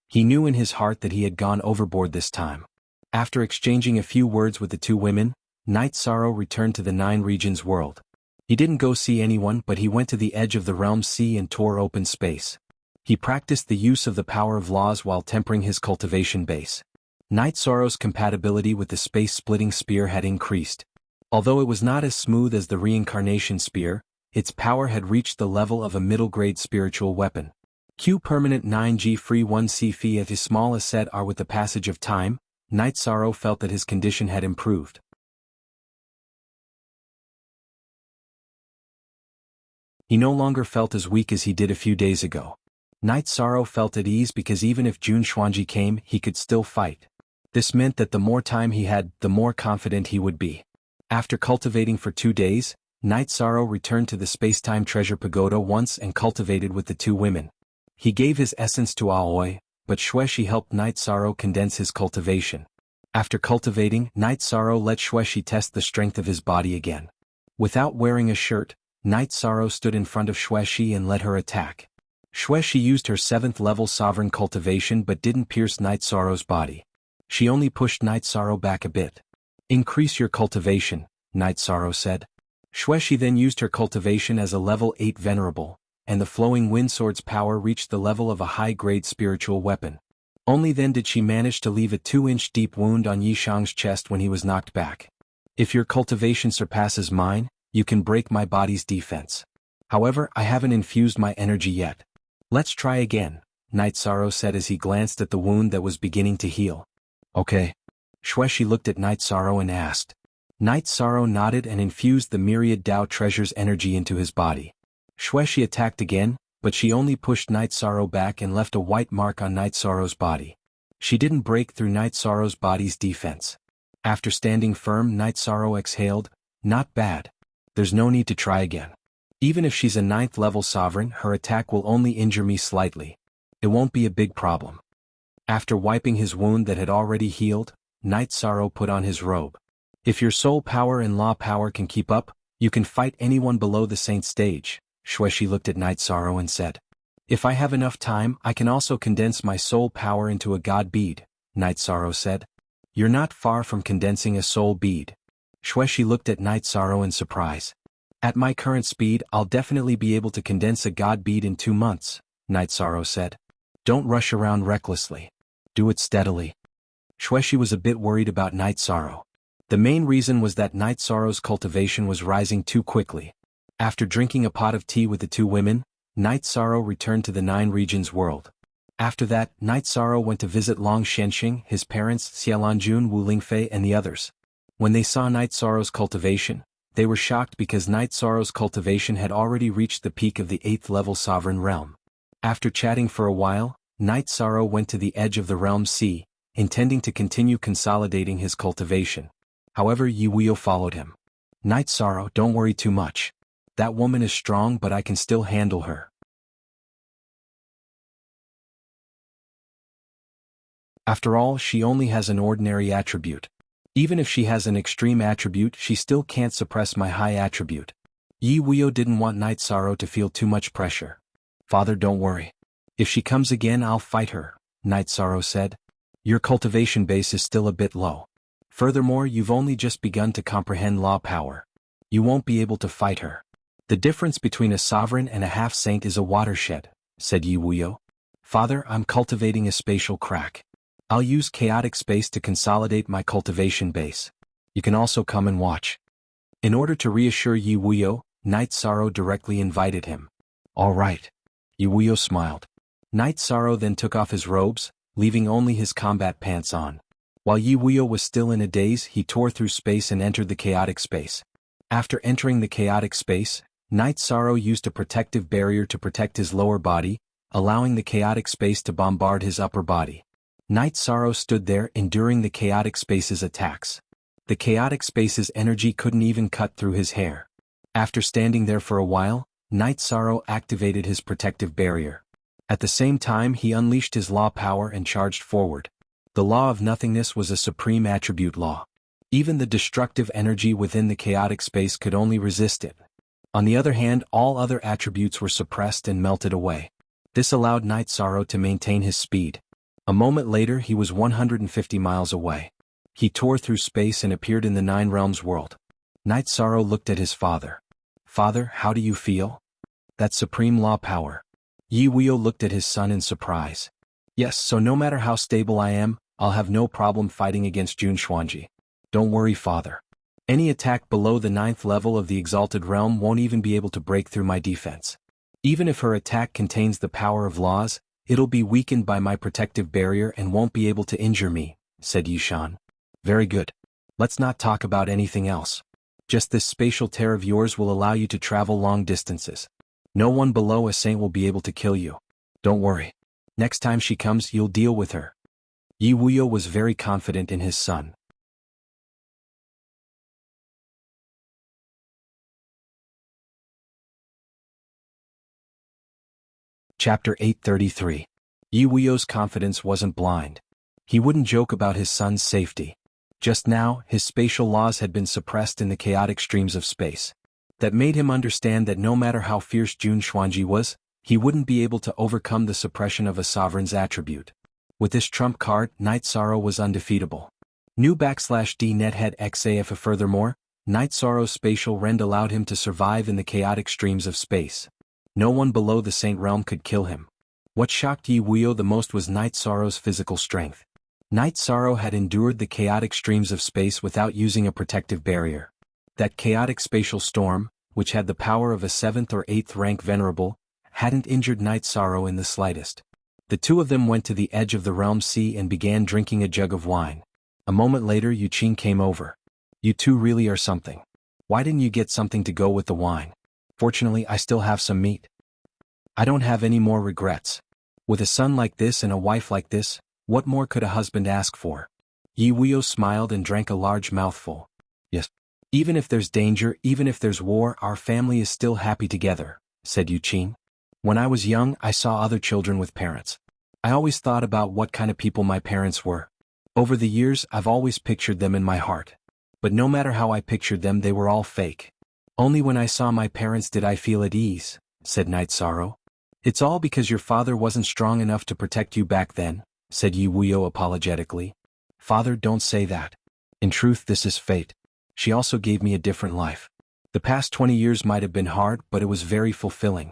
He knew in his heart that he had gone overboard this time. After exchanging a few words with the 2 women, Night Sorrow returned to the 9 regions world. He didn't go see anyone, but he went to the edge of the realm's sea and tore open space. He practiced the use of the power of laws while tempering his cultivation base. Night Sorrow's compatibility with the space-splitting spear had increased. Although it was not as smooth as the reincarnation spear, its power had reached the level of a middle-grade spiritual weapon. Q permanent 9G free 1C fee if as small as said are with the passage of time, Night Sorrow felt that his condition had improved. He no longer felt as weak as he did a few days ago. Night Sorrow felt at ease because even if Jun Xuanji came, he could still fight. This meant that the more time he had, the more confident he would be. After cultivating for 2 days, Night Sorrow returned to the Spacetime Treasure Pagoda once and cultivated with the 2 women. He gave his essence to Aoi, but Xueshi helped Night Sorrow condense his cultivation. After cultivating, Night Sorrow let Xueshi test the strength of his body again. Without wearing a shirt, Night Sorrow stood in front of Xueshi and let her attack. Xueshi used her 7th level sovereign cultivation but didn't pierce Night Sorrow's body. She only pushed Night Sorrow back a bit. "Increase your cultivation," Night Sorrow said. Xueshi then used her cultivation as a level 8 venerable, and the flowing wind sword's power reached the level of a high-grade spiritual weapon. Only then did she manage to leave a 2-inch deep wound on Yishang's chest when he was knocked back. "If your cultivation surpasses mine, you can break my body's defense. However, I haven't infused my energy yet. Let's try again," Night Sorrow said as he glanced at the wound that was beginning to heal. "Okay." Xueshi looked at Night Sorrow and asked. Night Sorrow nodded and infused the myriad Tao treasure's energy into his body. Xueshi attacked again, but she only pushed Night Sorrow back and left a white mark on Night Sorrow's body. She didn't break through Night Sorrow's body's defense. After standing firm, Night Sorrow exhaled, "Not bad. There's no need to try again. Even if she's a 9th level sovereign, her attack will only injure me slightly. It won't be a big problem." After wiping his wound that had already healed, Night Sorrow put on his robe. "If your soul power and law power can keep up, you can fight anyone below the saint stage," Xueshi looked at Night Sorrow and said. "If I have enough time, I can also condense my soul power into a god bead," Night Sorrow said. "You're not far from condensing a soul bead." Xueshi looked at Night Sorrow in surprise. "At my current speed, I'll definitely be able to condense a god bead in 2 months, Night Sorrow said. "Don't rush around recklessly. Do it steadily." Xueshi was a bit worried about Night Sorrow. The main reason was that Night Sorrow's cultivation was rising too quickly. After drinking a pot of tea with the 2 women, Night Sorrow returned to the 9 regions world. After that, Night Sorrow went to visit Long Shenxing, his parents, Xiaolanjun, Wu Lingfei and the others. When they saw Night Sorrow's cultivation, they were shocked because Night Sorrow's cultivation had already reached the peak of the 8th level sovereign realm. After chatting for a while, Night Sorrow went to the edge of the realm sea, intending to continue consolidating his cultivation. However, Yi Wuyo followed him. "Night Sorrow, don't worry too much. That woman is strong, but I can still handle her. After all, she only has an ordinary attribute. Even if she has an extreme attribute, she still can't suppress my high attribute." Yi Wuyo didn't want Night Sorrow to feel too much pressure. "Father, don't worry. If she comes again, I'll fight her," Night Sorrow said. "Your cultivation base is still a bit low. Furthermore, you've only just begun to comprehend law power. You won't be able to fight her. The difference between a sovereign and a half-saint is a watershed," said Yi Wuyo. "Father, I'm cultivating a spatial crack. I'll use chaotic space to consolidate my cultivation base. You can also come and watch." In order to reassure Yi Wuyo, Night Sorrow directly invited him. "All right." Yi Wuyo smiled. Night Sorrow then took off his robes, leaving only his combat pants on. While Yi Wuyo was still in a daze, he tore through space and entered the chaotic space. After entering the chaotic space, Night Sorrow used a protective barrier to protect his lower body, allowing the chaotic space to bombard his upper body. Night Sorrow stood there enduring the chaotic space's attacks. The chaotic space's energy couldn't even cut through his hair. After standing there for a while, Night Sorrow activated his protective barrier. At the same time, he unleashed his law power and charged forward. The law of nothingness was a supreme attribute law. Even the destructive energy within the chaotic space could only resist it. On the other hand, all other attributes were suppressed and melted away. This allowed Night Sorrow to maintain his speed. A moment later, he was 150 miles away. He tore through space and appeared in the 9 realms world. Night Sorrow looked at his father. "Father, how do you feel?" "That's supreme law power." Yi Wuyo looked at his son in surprise. "Yes, so no matter how stable I am, I'll have no problem fighting against Jun Xuanji. Don't worry, father. Any attack below the 9th level of the Exalted Realm won't even be able to break through my defense. Even if her attack contains the power of laws, it'll be weakened by my protective barrier and won't be able to injure me," said Yishan. "Very good. Let's not talk about anything else. Just this spatial tear of yours will allow you to travel long distances. No one below a saint will be able to kill you. Don't worry. Next time she comes, you'll deal with her. Yi Wuyo was very confident in his son. Chapter 833. Yi Wuyo's confidence wasn't blind. He wouldn't joke about his son's safety. Just now, his spatial laws had been suppressed in the chaotic streams of space. That made him understand that no matter how fierce Jun Xuanji was, he wouldn't be able to overcome the suppression of a sovereign's attribute. With this trump card, Night Sorrow was undefeatable. New /d nethead xaf. Furthermore, Night Sorrow's spatial rend allowed him to survive in the chaotic streams of space. No one below the Saint Realm could kill him. What shocked Yi Wuyo the most was Night Sorrow's physical strength. Night Sorrow had endured the chaotic streams of space without using a protective barrier. That chaotic spatial storm, which had the power of a 7th or 8th rank venerable, hadn't injured Night Sorrow in the slightest. The two of them went to the edge of the realm sea and began drinking a jug of wine. A moment later Yuqing came over. You two really are something. Why didn't you get something to go with the wine? Fortunately, I still have some meat. I don't have any more regrets. With a son like this and a wife like this, what more could a husband ask for? Yi Wuyo smiled and drank a large mouthful. Yes. Even if there's danger, even if there's war, our family is still happy together, said Yuqing. When I was young, I saw other children with parents. I always thought about what kind of people my parents were. Over the years, I've always pictured them in my heart. But no matter how I pictured them, they were all fake. Only when I saw my parents did I feel at ease, said Night Sorrow. It's all because your father wasn't strong enough to protect you back then, said Yi Wuyo apologetically. Father, don't say that. In truth, this is fate. She also gave me a different life. The past 20 years might have been hard, but it was very fulfilling.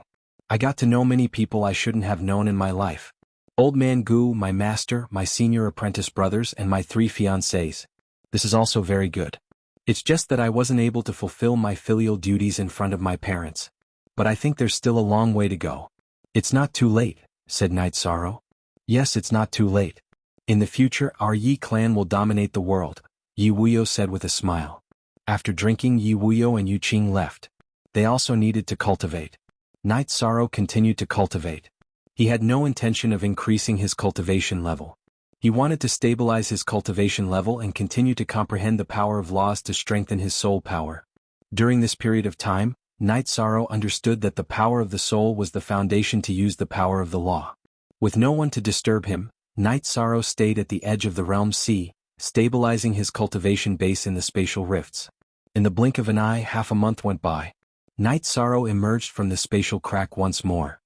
I got to know many people I shouldn't have known in my life. Old Man Gu, my master, my senior apprentice brothers, and my 3 fiancés. This is also very good. It's just that I wasn't able to fulfill my filial duties in front of my parents. But I think there's still a long way to go. It's not too late, said Night Sorrow. Yes, it's not too late. In the future, our Yi clan will dominate the world, Yi Wuyo said with a smile. After drinking, Yi Wuyo and Yuqing left. They also needed to cultivate. Night Sorrow continued to cultivate. He had no intention of increasing his cultivation level. He wanted to stabilize his cultivation level and continue to comprehend the power of laws to strengthen his soul power. During this period of time, Night Sorrow understood that the power of the soul was the foundation to use the power of the law. With no one to disturb him, Night Sorrow stayed at the edge of the realm sea, stabilizing his cultivation base in the spatial rifts. In the blink of an eye, half a month went by. Night Sorrow emerged from the spatial crack once more.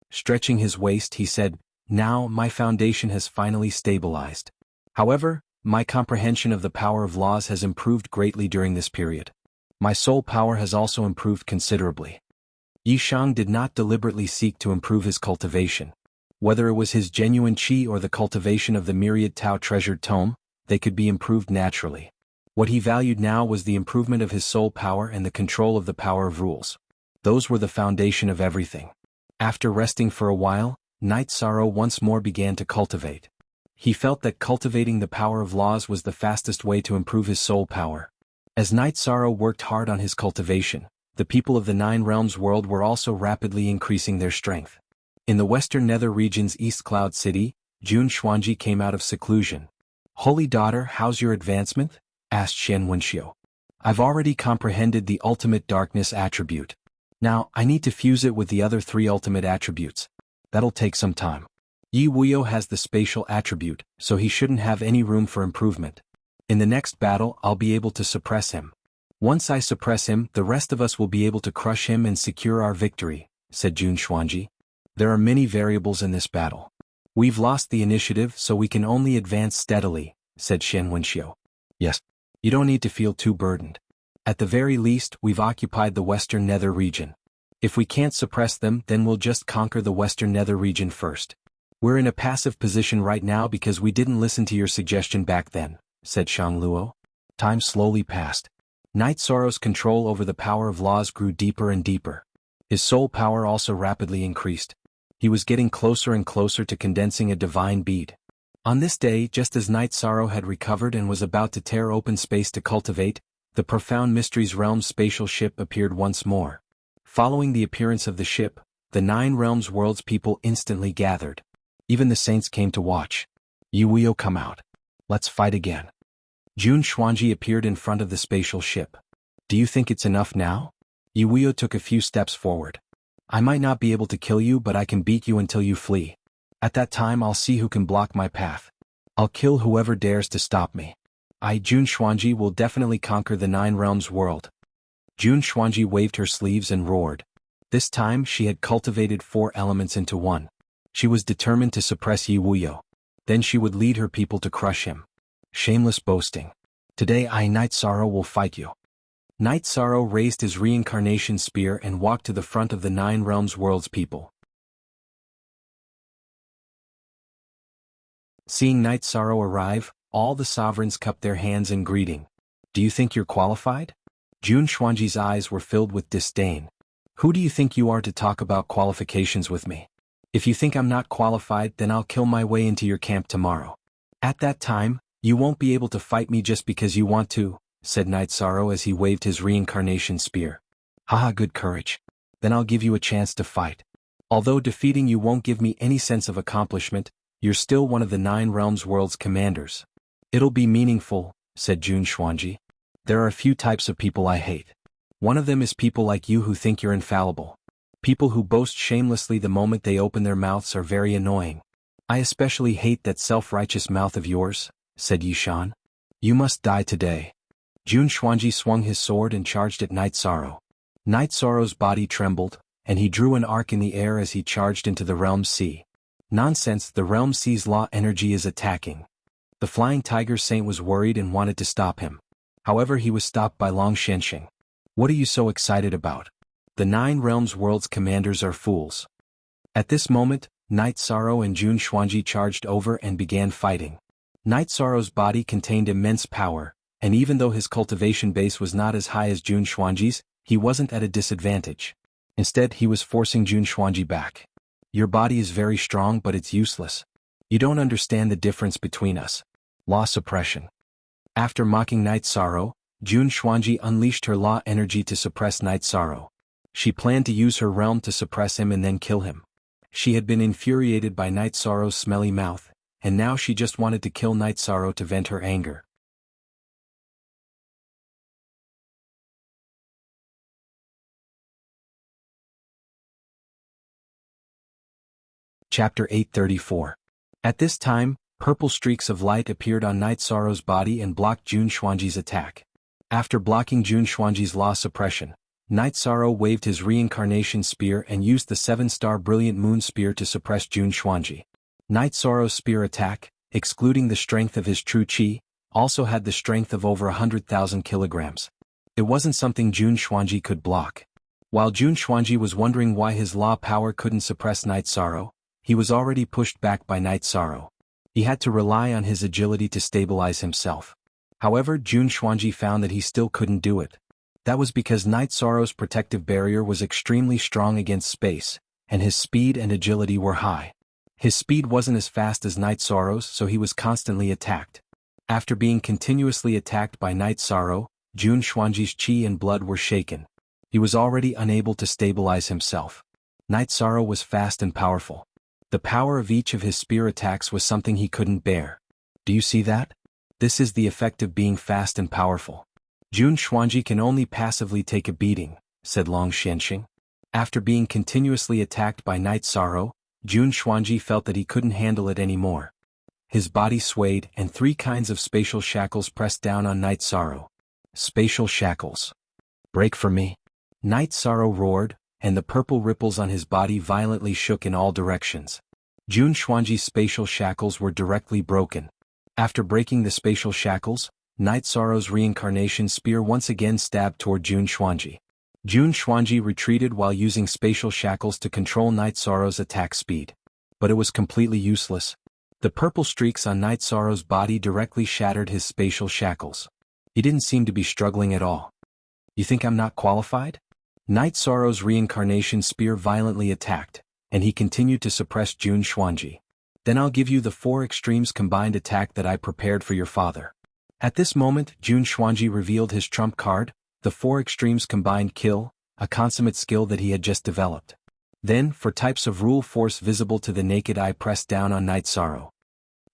Stretching his waist, he said, "Now my foundation has finally stabilized. However, my comprehension of the power of laws has improved greatly during this period. My soul power has also improved considerably." Yi Shang did not deliberately seek to improve his cultivation. Whether it was his genuine qi or the cultivation of the myriad Tao treasured tome, they could be improved naturally. What he valued now was the improvement of his soul power and the control of the power of rules. Those were the foundation of everything. After resting for a while, Night Sorrow once more began to cultivate. He felt that cultivating the power of laws was the fastest way to improve his soul power. As Night Sorrow worked hard on his cultivation, the people of the 9 realms world were also rapidly increasing their strength. In the western nether region's East Cloud City, Jun Xuanji came out of seclusion. "Holy daughter, how's your advancement?" asked Shen Wenxiu. "I've already comprehended the ultimate darkness attribute. Now, I need to fuse it with the other 3 ultimate attributes. That'll take some time. Yi Wuyo has the spatial attribute, so he shouldn't have any room for improvement. In the next battle, I'll be able to suppress him. Once I suppress him, the rest of us will be able to crush him and secure our victory," said Jun Xuanji. "There are many variables in this battle. We've lost the initiative, so we can only advance steadily," said Shen Wenxiu. "Yes. You don't need to feel too burdened. At the very least, we've occupied the western nether region. If we can't suppress them, then we'll just conquer the western nether region first. We're in a passive position right now because we didn't listen to your suggestion back then," said Shang Luo. Time slowly passed. Night Sorrow's control over the power of laws grew deeper and deeper. His soul power also rapidly increased. He was getting closer and closer to condensing a divine bead. On this day, just as Night Sorrow had recovered and was about to tear open space to cultivate, The Profound Mysteries Realms spatial ship appeared once more. Following the appearance of the ship, the Nine Realms world's people instantly gathered. Even the saints came to watch. Wuxia, come out. Let's fight again. Jun Xuanji appeared in front of the spatial ship. Do you think it's enough now? Wuxia took a few steps forward. I might not be able to kill you, but I can beat you until you flee. At that time I'll see who can block my path. I'll kill whoever dares to stop me. Jun Xuanji will definitely conquer the Nine Realms world. Jun Xuanji waved her sleeves and roared. This time she had cultivated 4 elements into one. She was determined to suppress Wuxia. Then she would lead her people to crush him. Shameless boasting. Today Night Sorrow will fight you. Night Sorrow raised his reincarnation spear and walked to the front of the Nine Realms world's people. Seeing Night Sorrow arrive, all the sovereigns cupped their hands in greeting. Do you think you're qualified? Jun Xuanji's eyes were filled with disdain. Who do you think you are to talk about qualifications with me? If you think I'm not qualified, then I'll kill my way into your camp tomorrow. At that time, you won't be able to fight me just because you want to, said Night Sorrow as he waved his reincarnation spear. Haha, good courage. Then I'll give you a chance to fight. Although defeating you won't give me any sense of accomplishment, you're still one of the Nine Realms world's commanders. It'll be meaningful, said Jun Xuanji. There are a few types of people I hate. One of them is people like you who think you're infallible. People who boast shamelessly the moment they open their mouths are very annoying. I especially hate that self-righteous mouth of yours, said Yishan. You must die today. Jun Xuanji swung his sword and charged at Night Sorrow. Night Sorrow's body trembled, and he drew an arc in the air as he charged into the Realm Sea. Nonsense, the Realm Sea's law energy is attacking. The Flying Tiger Saint was worried and wanted to stop him. However, he was stopped by Long Shenxing. What are you so excited about? The Nine Realms world's commanders are fools. At this moment, Night Sorrow and Jun Xuanji charged over and began fighting. Night Sorrow's body contained immense power, and even though his cultivation base was not as high as Jun Xuanji's, he wasn't at a disadvantage. Instead, he was forcing Jun Xuanji back. Your body is very strong, but it's useless. You don't understand the difference between us. Law suppression. After mocking Night Sorrow, Jun Xuanji unleashed her law energy to suppress Night Sorrow. She planned to use her realm to suppress him and then kill him. She had been infuriated by Night Sorrow's smelly mouth, and now she just wanted to kill Night Sorrow to vent her anger. Chapter 834. At this time, purple streaks of light appeared on Night Sorrow's body and blocked Jun Xuanji's attack. After blocking Jun Xuanji's law suppression, Night Sorrow waved his reincarnation spear and used the 7-star Brilliant Moon Spear to suppress Jun Xuanji. Night Sorrow's spear attack, excluding the strength of his true chi, also had the strength of over 100,000 kilograms. It wasn't something Jun Xuanji could block. While Jun Xuanji was wondering why his law power couldn't suppress Night Sorrow, he was already pushed back by Night Sorrow. He had to rely on his agility to stabilize himself. However, Jun Xuanji found that he still couldn't do it. That was because Night Sorrow's protective barrier was extremely strong against space, and his speed and agility were high. His speed wasn't as fast as Night Sorrow's, so he was constantly attacked. After being continuously attacked by Night Sorrow, Jun Xuanji's chi and blood were shaken. He was already unable to stabilize himself. Night Sorrow was fast and powerful. The power of each of his spear attacks was something he couldn't bear. Do you see that? This is the effect of being fast and powerful. Jun Xuanji can only passively take a beating, said Long Shenxing. After being continuously attacked by Night Sorrow, Jun Xuanji felt that he couldn't handle it anymore. His body swayed and 3 kinds of spatial shackles pressed down on Night Sorrow. Spatial shackles. Break for me. Night Sorrow roared, and the purple ripples on his body violently shook in all directions. Jun Xuanji's spatial shackles were directly broken. After breaking the spatial shackles, Night Sorrow's reincarnation spear once again stabbed toward Jun Xuanji. Jun Xuanji retreated while using spatial shackles to control Night Sorrow's attack speed. But it was completely useless. The purple streaks on Night Sorrow's body directly shattered his spatial shackles. He didn't seem to be struggling at all. You think I'm not qualified? Night Sorrow's reincarnation spear violently attacked, and he continued to suppress Jun Xuanji. Then I'll give you the 4 extremes combined attack that I prepared for your father. At this moment, Jun Xuanji revealed his trump card, the 4 extremes combined kill, a consummate skill that he had just developed. Then, for types of rule force visible to the naked eye, pressed down on Night Sorrow.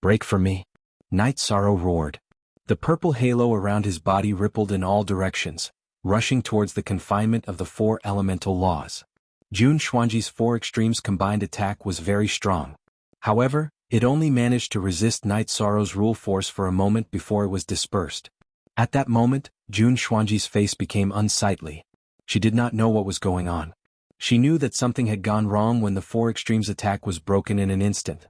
Break for me. Night Sorrow roared. The purple halo around his body rippled in all directions, rushing towards the confinement of the 4 elemental laws. Jun Xuanji's 4 extremes combined attack was very strong. However, it only managed to resist Night Sorrow's rule force for a moment before it was dispersed. At that moment, Jun Xuanji's face became unsightly. She did not know what was going on. She knew that something had gone wrong when the 4 extremes attack was broken in an instant.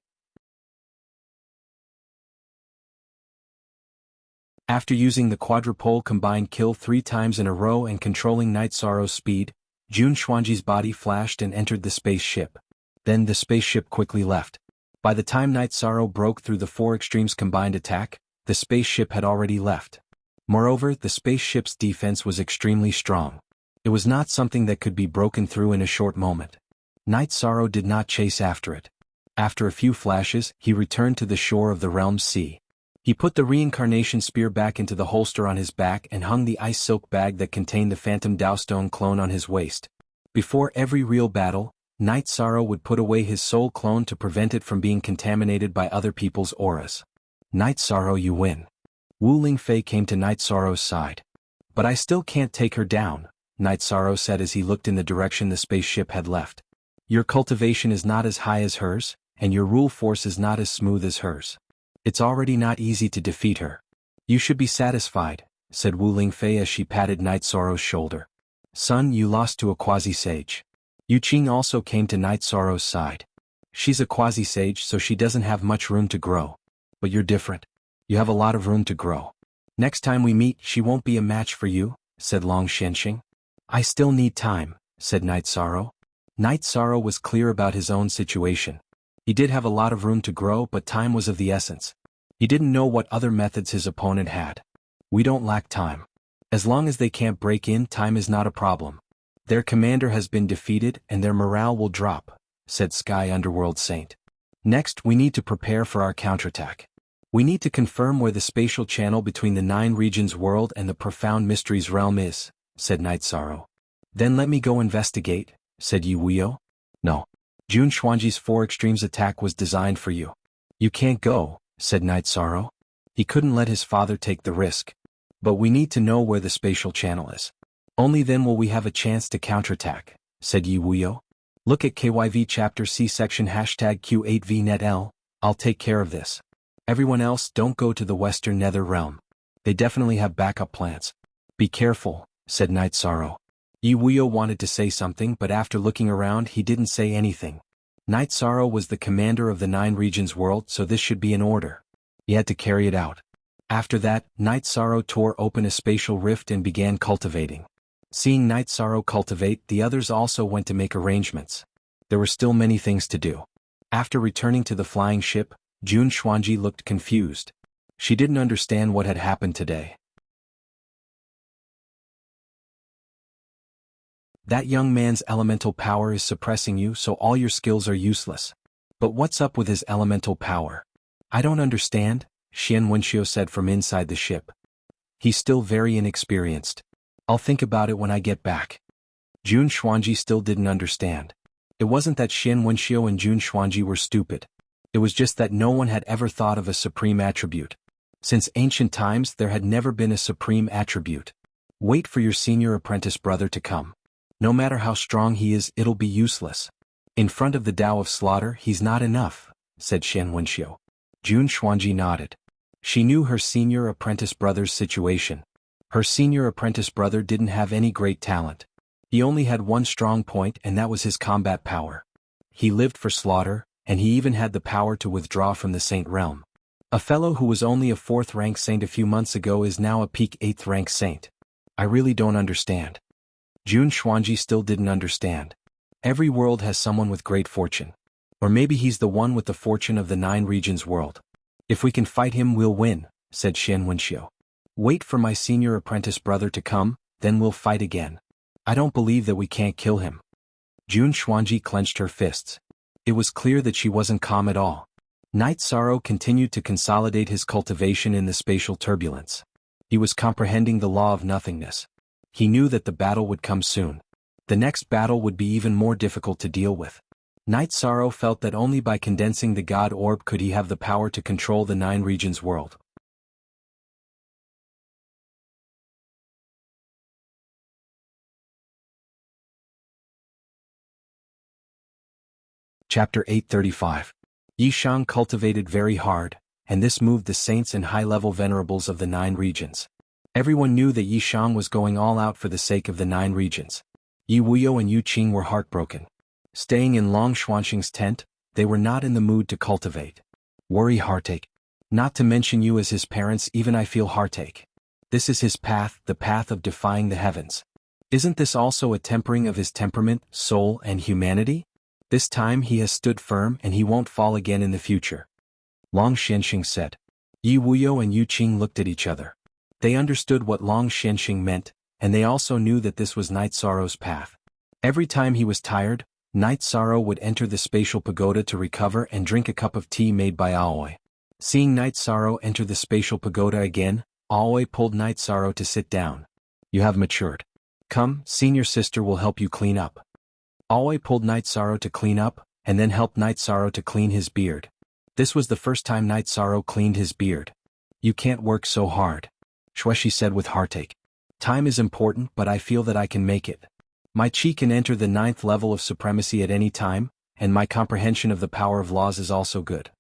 After using the quadrupole combined kill 3 times in a row and controlling Night Sorrow's speed, Jun Xuanji's body flashed and entered the spaceship. Then the spaceship quickly left. By the time Night Sorrow broke through the 4 extremes combined attack, the spaceship had already left. Moreover, the spaceship's defense was extremely strong. It was not something that could be broken through in a short moment. Night Sorrow did not chase after it. After a few flashes, he returned to the shore of the realm's sea. He put the reincarnation spear back into the holster on his back and hung the ice silk bag that contained the phantom Dowstone clone on his waist. Before every real battle, Night Sorrow would put away his soul clone to prevent it from being contaminated by other people's auras. Night Sorrow, you win. Wu Lingfei came to Night Sorrow's side. But I still can't take her down, Night Sorrow said as he looked in the direction the spaceship had left. Your cultivation is not as high as hers, and your rule force is not as smooth as hers. It's already not easy to defeat her. You should be satisfied, said Wu Lingfei as she patted Night Sorrow's shoulder. Son, you lost to a quasi-sage. Yu Qing also came to Night Sorrow's side. She's a quasi-sage, so she doesn't have much room to grow. But you're different. You have a lot of room to grow. Next time we meet, she won't be a match for you, said Long Shenxing. I still need time, said Night Sorrow. Night Sorrow was clear about his own situation. He did have a lot of room to grow, but time was of the essence. He didn't know what other methods his opponent had. We don't lack time. As long as they can't break in, time is not a problem. Their commander has been defeated and their morale will drop, said Sky Underworld Saint. Next, we need to prepare for our counterattack. We need to confirm where the spatial channel between the 9 regions world and the profound mysteries realm is, said Night Sorrow. Then let me go investigate, said Yu Wuyo. No. Jun Xuanji's 4 extremes attack was designed for you. You can't go, said Night Sorrow. He couldn't let his father take the risk. But we need to know where the spatial channel is. Only then will we have a chance to counterattack, said Yu Wuyo. Look at KYV chapter C section #Q8VNetL, I'll take care of this. Everyone else, don't go to the Western Nether Realm. They definitely have backup plans. Be careful, said Night Sorrow. Yu Wuyo wanted to say something, but after looking around he didn't say anything. Night Sorrow was the commander of the 9 regions world, so this should be in order. He had to carry it out. After that, Night Sorrow tore open a spatial rift and began cultivating. Seeing Night Sorrow cultivate, the others also went to make arrangements. There were still many things to do. After returning to the flying ship, Jun Xuanji looked confused. She didn't understand what had happened today. That young man's elemental power is suppressing you, so all your skills are useless. But what's up with his elemental power? I don't understand, Xian Wenxiu said from inside the ship. He's still very inexperienced. I'll think about it when I get back. Jun Xuanji still didn't understand. It wasn't that Xian Wenxiu and Jun Xuanji were stupid. It was just that no one had ever thought of a supreme attribute. Since ancient times there had never been a supreme attribute. Wait for your senior apprentice brother to come. No matter how strong he is, it'll be useless. In front of the Tao of Slaughter, he's not enough, said Xian Wenxiu. Jun Xuanji nodded. She knew her senior apprentice brother's situation. Her senior apprentice brother didn't have any great talent. He only had one strong point, and that was his combat power. He lived for slaughter, and he even had the power to withdraw from the Saint Realm. A fellow who was only a 4th rank saint a few months ago is now a peak 8th rank saint. I really don't understand. Jun Xuanji still didn't understand. Every world has someone with great fortune. Or maybe he's the one with the fortune of the 9 regions world. If we can fight him, we'll win, said Xian Wenxiu. Wait for my senior apprentice brother to come, then we'll fight again. I don't believe that we can't kill him. Jun Xuanji clenched her fists. It was clear that she wasn't calm at all. Night Sorrow continued to consolidate his cultivation in the spatial turbulence. He was comprehending the law of nothingness. He knew that the battle would come soon. The next battle would be even more difficult to deal with. Night Sorrow felt that only by condensing the God Orb could he have the power to control the 9 regions world. Chapter 835. Yishang cultivated very hard, and this moved the saints and high-level venerables of the 9 regions. Everyone knew that Yishang was going all out for the sake of the 9 regions. Yi Wuyo and Yu Qing were heartbroken. Staying in Long Xuanxing's tent, they were not in the mood to cultivate. Worry heartache. Not to mention you as his parents, even I feel heartache. This is his path, the path of defying the heavens. Isn't this also a tempering of his temperament, soul, and humanity? This time he has stood firm and he won't fall again in the future. Long Xianxing said. Yi Wuyo and Yu Qing looked at each other. They understood what Long Xianxing meant, and they also knew that this was Night Sorrow's path. Every time he was tired, Night Sorrow would enter the spatial pagoda to recover and drink a cup of tea made by Aoi. Seeing Night Sorrow enter the spatial pagoda again, Aoi pulled Night Sorrow to sit down. You have matured. Come, senior sister will help you clean up. Aoi pulled Night Sorrow to clean up, and then helped Night Sorrow to clean his beard. This was the first time Night Sorrow cleaned his beard. You can't work so hard, Shueshi said with heartache. Time is important, but I feel that I can make it. My chi can enter the 9th level of supremacy at any time, and my comprehension of the power of laws is also good.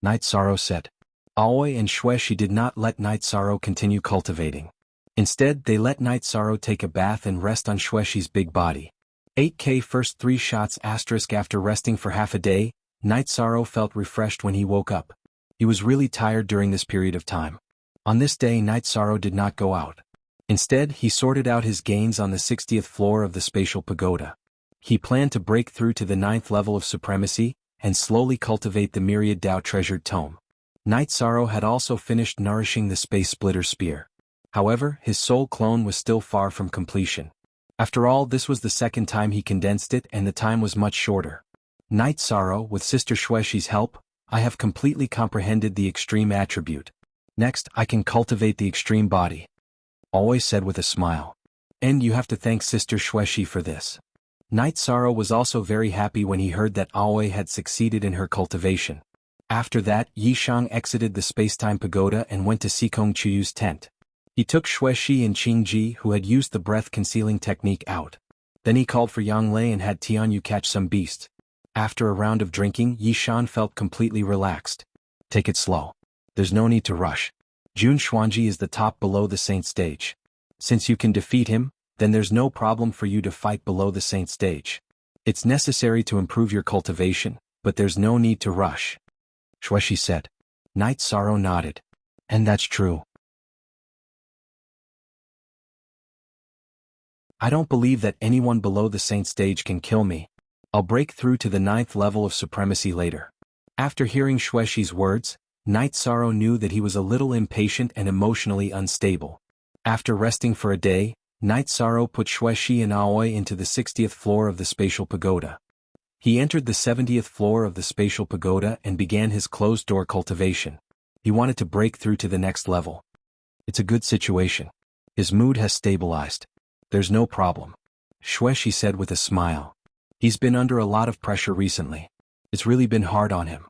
Night Sorrow said. Aoi and Shueshi did not let Night Sorrow continue cultivating. Instead, they let Night Sorrow take a bath and rest on Shueshi's big body. 8K first 3 shots asterisk. After resting for half a day, Night Sorrow felt refreshed when he woke up. He was really tired during this period of time. On this day, Night Sorrow did not go out. Instead, he sorted out his gains on the 60th floor of the spatial pagoda. He planned to break through to the 9th level of supremacy, and slowly cultivate the myriad Dao treasured tome. Night Sorrow had also finished nourishing the space splitter spear. However, his soul clone was still far from completion. After all, this was the second time he condensed it and the time was much shorter. Night Sorrow, with Sister Shueshi's help, I have completely comprehended the extreme attribute. Next, I can cultivate the extreme body. Always said with a smile. And you have to thank Sister Shueshi for this. Night Sorrow was also very happy when he heard that Aoi had succeeded in her cultivation. After that, Yishang exited the spacetime pagoda and went to Sikong Chuyu's tent. He took Shueshi and Qingji, who had used the breath-concealing technique, out. Then he called for Yang Lei and had Tianyu catch some beasts. After a round of drinking, Yishan felt completely relaxed. Take it slow. There's no need to rush. Jun Xuanji is the top below the saint stage. Since you can defeat him, then there's no problem for you to fight below the saint stage. It's necessary to improve your cultivation, but there's no need to rush. Shueshi said. Night Sorrow nodded. And that's true. I don't believe that anyone below the saint stage can kill me. I'll break through to the 9th level of supremacy later. After hearing Shueshi's words, Night Sorrow knew that he was a little impatient and emotionally unstable. After resting for a day, Night Sorrow put Shueshi and Aoi into the 60th floor of the spatial pagoda. He entered the 70th floor of the spatial pagoda and began his closed-door cultivation. He wanted to break through to the next level. It's a good situation. His mood has stabilized. There's no problem. Shueshi said with a smile. He's been under a lot of pressure recently. It's really been hard on him.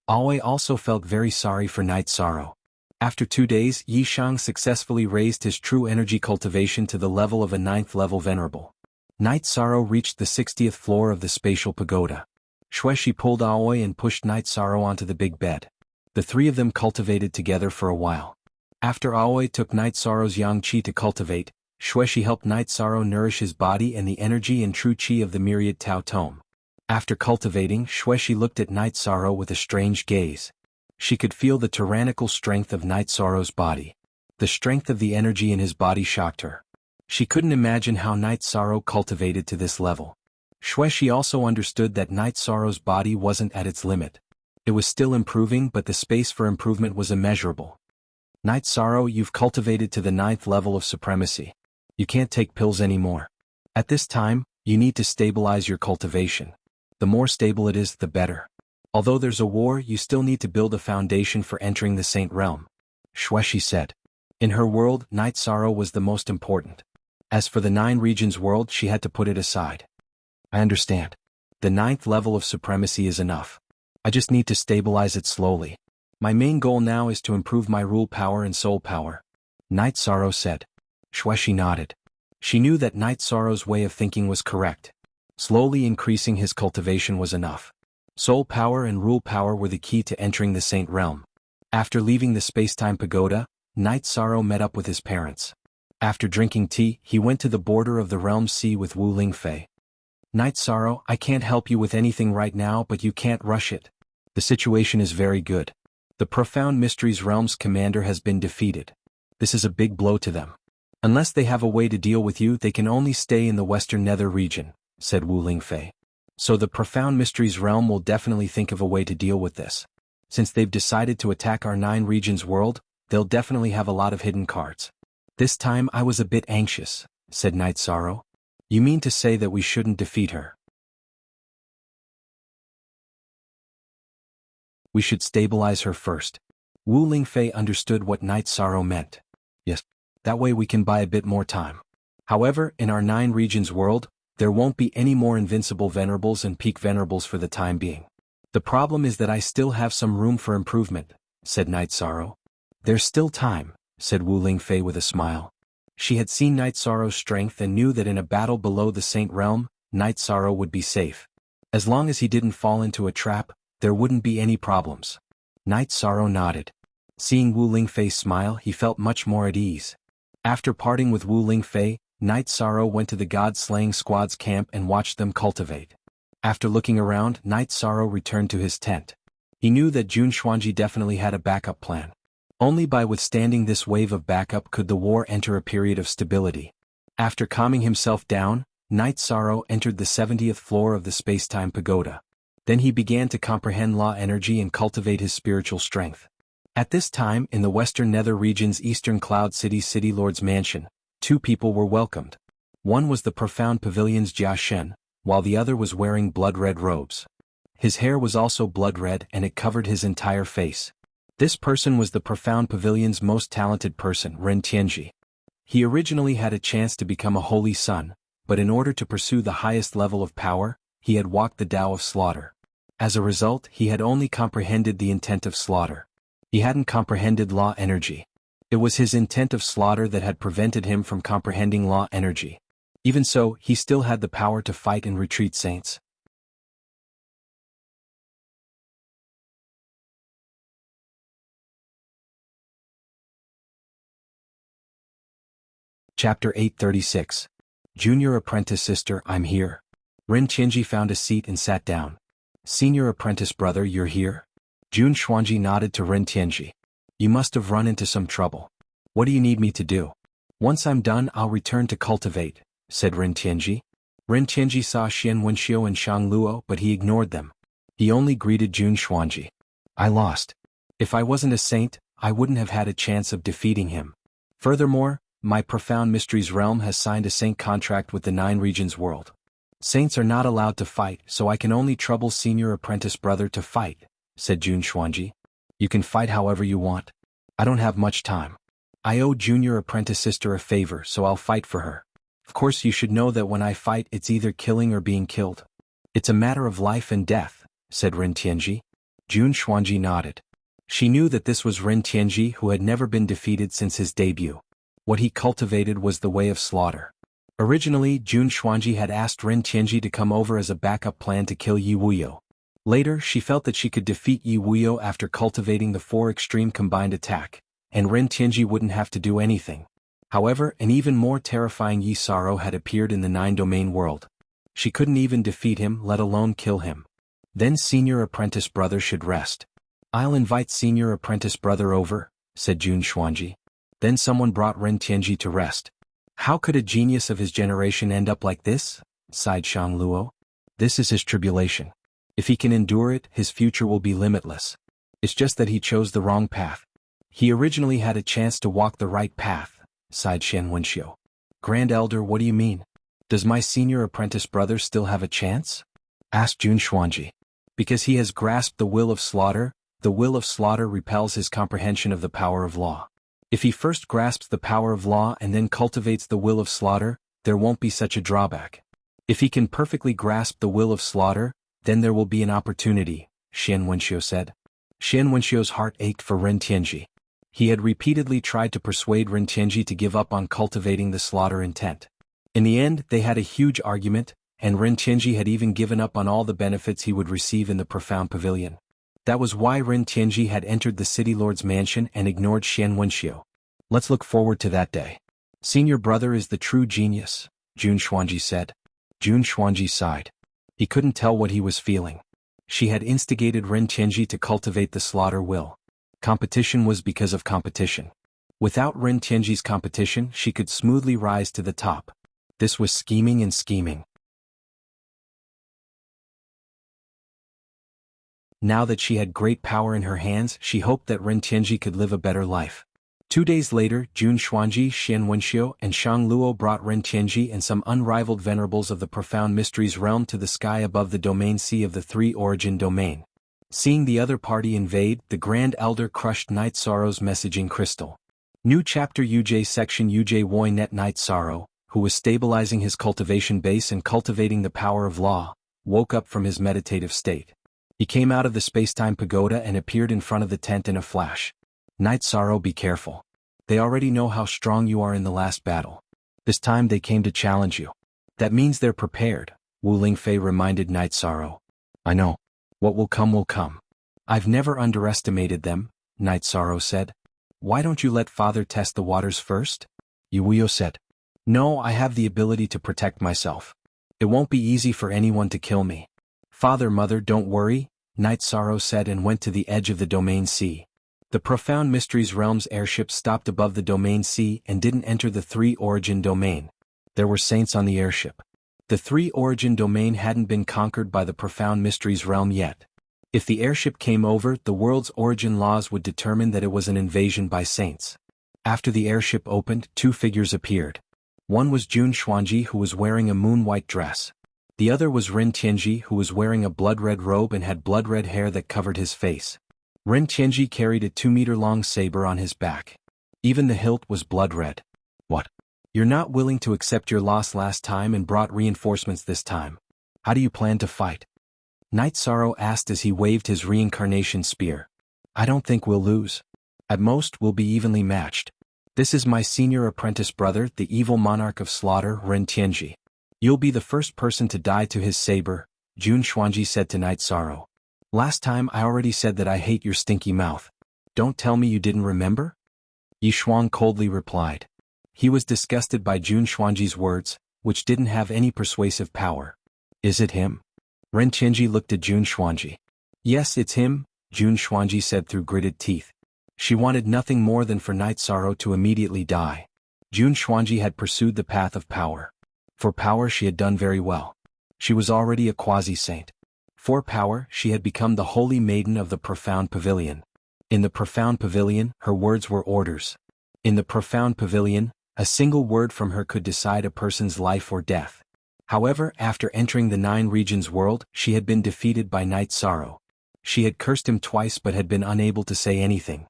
Aoi also felt very sorry for Night Sorrow. After 2 days, Yishang successfully raised his true energy cultivation to the level of a 9th level venerable. Night Sorrow reached the 60th floor of the spatial pagoda. Shueshi pulled Aoi and pushed Night Sorrow onto the big bed. The 3 of them cultivated together for a while. After Aoi took Night Sorrow's yang qi to cultivate, Shueshi helped Night Sorrow nourish his body and the energy and true qi of the myriad Tao tome. After cultivating, Shueshi looked at Night Sorrow with a strange gaze. She could feel the tyrannical strength of Night Sorrow's body. The strength of the energy in his body shocked her. She couldn't imagine how Night Sorrow cultivated to this level. Shueshi also understood that Night Sorrow's body wasn't at its limit. It was still improving, but the space for improvement was immeasurable. Night Sorrow, you've cultivated to the 9th level of supremacy. You can't take pills anymore. At this time, you need to stabilize your cultivation. The more stable it is, the better. Although there's a war, you still need to build a foundation for entering the Saint Realm, Shueshi said. In her world, Night Sorrow was the most important. As for the Nine Regions world, she had to put it aside. I understand. The 9th level of supremacy is enough. I just need to stabilize it slowly. My main goal now is to improve my rule power and soul power, Night Sorrow said. Shueshi nodded. She knew that Night Sorrow's way of thinking was correct. Slowly increasing his cultivation was enough. Soul power and rule power were the key to entering the Saint Realm. After leaving the Space-Time Pagoda, Night Sorrow met up with his parents. After drinking tea, he went to the border of the Realm Sea with Wu Lingfei. Night Sorrow, I can't help you with anything right now, but you can't rush it. The situation is very good. The Profound Mysteries Realm's commander has been defeated. This is a big blow to them. Unless they have a way to deal with you, they can only stay in the Western Nether region, said Wu Lingfei. So the Profound Mysteries Realm will definitely think of a way to deal with this. Since they've decided to attack our 9 regions world, they'll definitely have a lot of hidden cards. This time I was a bit anxious, said Night Sorrow. You mean to say that we shouldn't defeat her? We should stabilize her first. Wu Lingfei understood what Night Sorrow meant. Yes. That way we can buy a bit more time. However, in our 9 regions world, there won't be any more invincible venerables and peak venerables for the time being. The problem is that I still have some room for improvement, said Night Sorrow. There's still time, said Wu Lingfei with a smile. She had seen Night Sorrow's strength and knew that in a battle below the Saint Realm, Night Sorrow would be safe. As long as he didn't fall into a trap, there wouldn't be any problems. Night Sorrow nodded. Seeing Wu Lingfei smile, he felt much more at ease. After parting with Wu Lingfei, Night Sorrow went to the God-slaying squad's camp and watched them cultivate. After looking around, Night Sorrow returned to his tent. He knew that Jun Xuanji definitely had a backup plan. Only by withstanding this wave of backup could the war enter a period of stability. After calming himself down, Night Sorrow entered the 70th floor of the Space-Time Pagoda. Then he began to comprehend law energy and cultivate his spiritual strength. At this time, in the Western Nether region's Eastern Cloud City City Lord's mansion, 2 people were welcomed. One was the Profound Pavilion's Jia Shen, while the other was wearing blood-red robes. His hair was also blood-red and it covered his entire face. This person was the Profound Pavilion's most talented person, Ren Tianji. He originally had a chance to become a holy son, but in order to pursue the highest level of power, he had walked the Tao of slaughter. As a result, he had only comprehended the intent of slaughter. He hadn't comprehended law energy. It was his intent of slaughter that had prevented him from comprehending law energy. Even so, he still had the power to fight and retreat saints. Chapter 836. Junior Apprentice Sister, I'm here. Ren Tianji found a seat and sat down. Senior Apprentice Brother, you're here? Jun Xuanji nodded to Ren Tianji. You must have run into some trouble. What do you need me to do? Once I'm done, I'll return to cultivate, said Ren Tianji. Ren Tianji saw Xian Wenxiu and Shang Luo, but he ignored them. He only greeted Jun Xuanji. I lost. If I wasn't a saint, I wouldn't have had a chance of defeating him. Furthermore, my Profound Mysteries Realm has signed a saint contract with the 9 regions world. Saints are not allowed to fight, so I can only trouble Senior Apprentice Brother to fight, said Jun Xuanji. You can fight however you want. I don't have much time. I owe Junior Apprentice Sister a favor, so I'll fight for her. Of course you should know that when I fight it's either killing or being killed. It's a matter of life and death, said Ren Tianji. Jun Xuanji nodded. She knew that this was Ren Tianji who had never been defeated since his debut. What he cultivated was the way of slaughter. Originally, Jun Xuanji had asked Ren Tianji to come over as a backup plan to kill Yi Wuyo. Later, she felt that she could defeat Yi Wuyo after cultivating the 4 extreme combined attack, and Ren Tianji wouldn't have to do anything. However, an even more terrifying Yi Sorrow had appeared in the 9-domain world. She couldn't even defeat him, let alone kill him. Then Senior Apprentice Brother should rest. I'll invite Senior Apprentice Brother over, said Jun Xuanji. Then someone brought Ren Tianji to rest. How could a genius of his generation end up like this? Sighed Shang Luo. This is his tribulation. If he can endure it, his future will be limitless. It's just that he chose the wrong path. He originally had a chance to walk the right path, sighed Xian Wenxiu. Grand Elder, what do you mean? Does my Senior Apprentice Brother still have a chance? Asked Jun Xuanji. Because he has grasped the will of slaughter, the will of slaughter repels his comprehension of the power of law. If he first grasps the power of law and then cultivates the will of slaughter, there won't be such a drawback. If he can perfectly grasp the will of slaughter, then there will be an opportunity, Xian Wenxiu said. Xian Wenxiu's heart ached for Ren Tianji. He had repeatedly tried to persuade Ren Tianji to give up on cultivating the slaughter intent. In the end, they had a huge argument, and Ren Tianji had even given up on all the benefits he would receive in the profound pavilion. That was why Ren Tianji had entered the city lord's mansion and ignored Xian Wenxiu. Let's look forward to that day. Senior brother is the true genius, Jun Xuanji said. Jun Xuanji sighed. He couldn't tell what he was feeling. She had instigated Ren Tianji to cultivate the slaughter will. Competition was because of competition. Without Ren Tianji's competition, she could smoothly rise to the top. This was scheming and scheming. Now that she had great power in her hands, she hoped that Ren Tianji could live a better life. 2 days later, Jun Xuanji, Xian Wenxiu, and Shang Luo brought Ren Tianji and some unrivaled venerables of the profound mysteries realm to the sky above the domain sea of the three-origin domain. Seeing the other party invade, the Grand Elder crushed Night Sorrow's messaging crystal. New chapter UJ section UJ Woi Net Night Sorrow, who was stabilizing his cultivation base and cultivating the power of law, woke up from his meditative state. He came out of the space-time pagoda and appeared in front of the tent in a flash. Night Sorrow, be careful. They already know how strong you are in the last battle. This time they came to challenge you. That means they're prepared, Wu Lingfei reminded Night Sorrow. I know. What will come will come. I've never underestimated them, Night Sorrow said. Why don't you let Father test the waters first? Yuyo said. No, I have the ability to protect myself. It won't be easy for anyone to kill me. Father, Mother, don't worry, Night Sorrow said and went to the edge of the domain sea. The Profound Mysteries Realm's airship stopped above the domain sea and didn't enter the three-origin domain. There were saints on the airship. The three-origin domain hadn't been conquered by the Profound Mysteries Realm yet. If the airship came over, the world's origin laws would determine that it was an invasion by saints. After the airship opened, 2 figures appeared. One was Jun Xuanji, who was wearing a moon-white dress. The other was Ren Tianji, who was wearing a blood-red robe and had blood-red hair that covered his face. Ren Tianji carried a 2-meter-long saber on his back. Even the hilt was blood-red. What? You're not willing to accept your loss last time and brought reinforcements this time. How do you plan to fight? Night Sorrow asked as he waved his reincarnation spear. I don't think we'll lose. At most, we'll be evenly matched. This is my senior apprentice brother, the evil monarch of slaughter, Ren Tianji. You'll be the first person to die to his saber, Jun Xuanji said to Night Sorrow. Last time I already said that I hate your stinky mouth. Don't tell me you didn't remember? Yi Shuang coldly replied. He was disgusted by Jun Xuanji's words, which didn't have any persuasive power. Is it him? Ren Tianji looked at Jun Xuanji. Yes, it's him, Jun Xuanji said through gritted teeth. She wanted nothing more than for Night Sorrow to immediately die. Jun Xuanji had pursued the path of power. For power she had done very well. She was already a quasi-saint. For power, she had become the holy maiden of the Profound Pavilion. In the Profound Pavilion, her words were orders. In the Profound Pavilion, a single word from her could decide a person's life or death. However, after entering the 9 regions world, she had been defeated by Night Sorrow. She had cursed him twice but had been unable to say anything.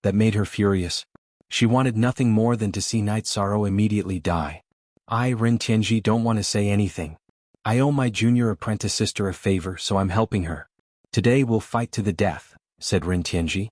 That made her furious. She wanted nothing more than to see Night Sorrow immediately die. I, Ren Tianji, don't want to say anything. I owe my junior apprentice sister a favor, so I'm helping her. Today we'll fight to the death, said Ren Tianji.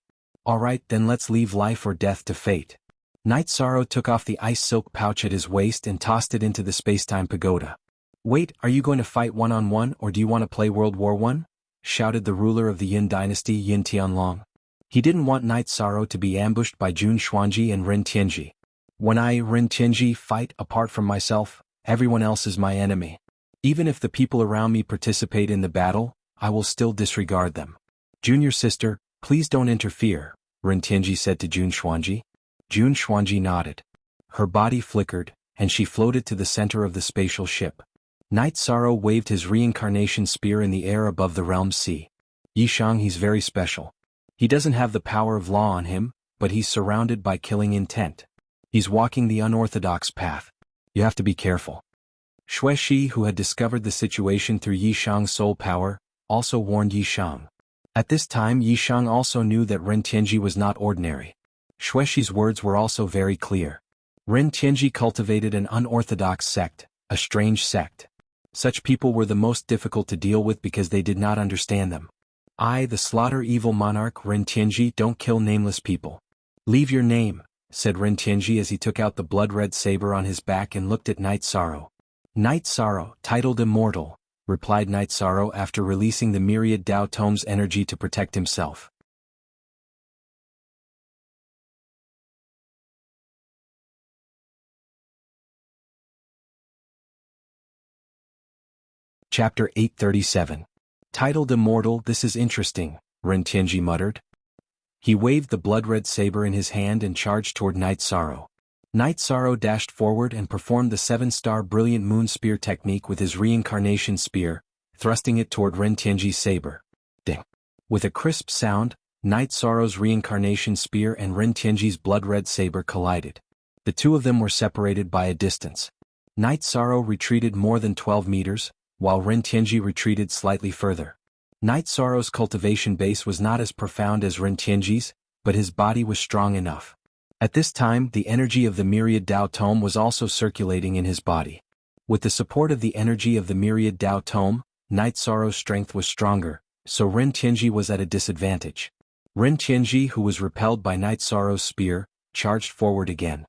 Alright, then let's leave life or death to fate. Night Sorrow took off the ice silk pouch at his waist and tossed it into the space-time pagoda. Wait, are you going to fight one-on-one or do you want to play World War I? Shouted the ruler of the Yin dynasty, Yin Tianlong. He didn't want Night Sorrow to be ambushed by Jun Xuanji and Ren Tianji. When I, Ren Tianji, fight apart from myself, everyone else is my enemy. Even if the people around me participate in the battle, I will still disregard them. Junior sister, please don't interfere, Ren Tianji said to Jun Xuanji. Jun Xuanji nodded. Her body flickered, and she floated to the center of the spatial ship. Night Sorrow waved his reincarnation spear in the air above the realm's sea. Yishang, he's very special. He doesn't have the power of law on him, but he's surrounded by killing intent. He's walking the unorthodox path. You have to be careful. Shi, who had discovered the situation through Yishang's soul power, also warned Yishang. At this time Yishang also knew that Ren Tianji was not ordinary. Shi's words were also very clear. Ren Tianji cultivated an unorthodox sect, a strange sect. Such people were the most difficult to deal with because they did not understand them. I, the slaughter evil monarch Ren Tianji, don't kill nameless people. Leave your name, said Ren Tianji as he took out the blood-red saber on his back and looked at Night Sorrow. Night Sorrow, titled Immortal, replied Night Sorrow after releasing the myriad Dao Tome's energy to protect himself. Chapter 837. Titled Immortal. This is interesting, Ren Tianji muttered. He waved the blood-red saber in his hand and charged toward Night Sorrow. Night Sorrow dashed forward and performed the 7-star brilliant moon spear technique with his reincarnation spear, thrusting it toward Ren Tianji's saber. Ding! With a crisp sound, Night Sorrow's reincarnation spear and Ren Tianji's blood-red saber collided. The two of them were separated by a distance. Night Sorrow retreated more than 12 meters, while Ren Tianji retreated slightly further. Night Sorrow's cultivation base was not as profound as Ren Tianji's, but his body was strong enough. At this time the energy of the myriad Dao Tome was also circulating in his body. With the support of the energy of the myriad Dao Tome, Night Sorrow's strength was stronger, so Ren Tianji was at a disadvantage. Ren Tianji, who was repelled by Night Sorrow's spear, charged forward again.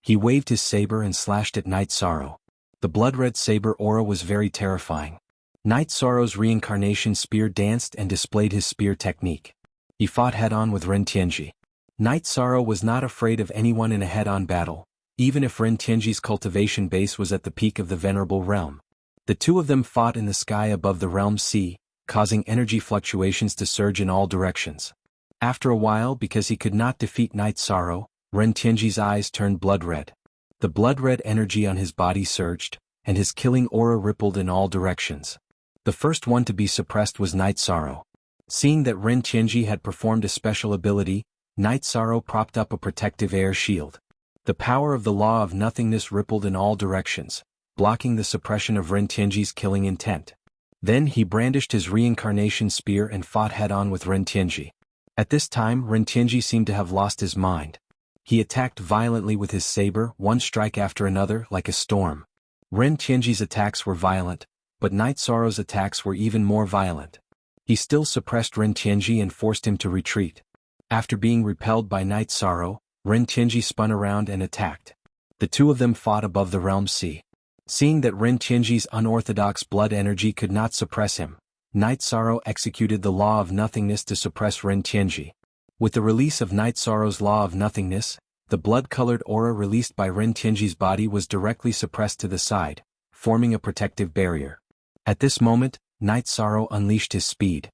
He waved his saber and slashed at Night Sorrow. The blood-red saber aura was very terrifying. Night Sorrow's reincarnation spear danced and displayed his spear technique. He fought head-on with Ren Tianji. Night Sorrow was not afraid of anyone in a head-on battle, even if Ren Tianji's cultivation base was at the peak of the Venerable Realm. The two of them fought in the sky above the realm sea, causing energy fluctuations to surge in all directions. After a while, because he could not defeat Night Sorrow, Ren Tianji's eyes turned blood-red. The blood-red energy on his body surged, and his killing aura rippled in all directions. The first one to be suppressed was Night Sorrow. Seeing that Ren Tianji had performed a special ability, Night Sorrow propped up a protective air shield. The power of the law of nothingness rippled in all directions, blocking the suppression of Ren Tianji's killing intent. Then he brandished his reincarnation spear and fought head-on with Ren Tianji. At this time Ren Tianji seemed to have lost his mind. He attacked violently with his saber, one strike after another like a storm. Ren Tianji's attacks were violent, but Night Sorrow's attacks were even more violent. He still suppressed Ren Tianji and forced him to retreat. After being repelled by Night Sorrow, Ren Tianji spun around and attacked. The two of them fought above the realm sea. Seeing that Ren Tianji's unorthodox blood energy could not suppress him, Night Sorrow executed the law of nothingness to suppress Ren Tianji. With the release of Night Sorrow's law of nothingness, the blood-colored aura released by Ren Tianji's body was directly suppressed to the side, forming a protective barrier. At this moment, Night Sorrow unleashed his speed.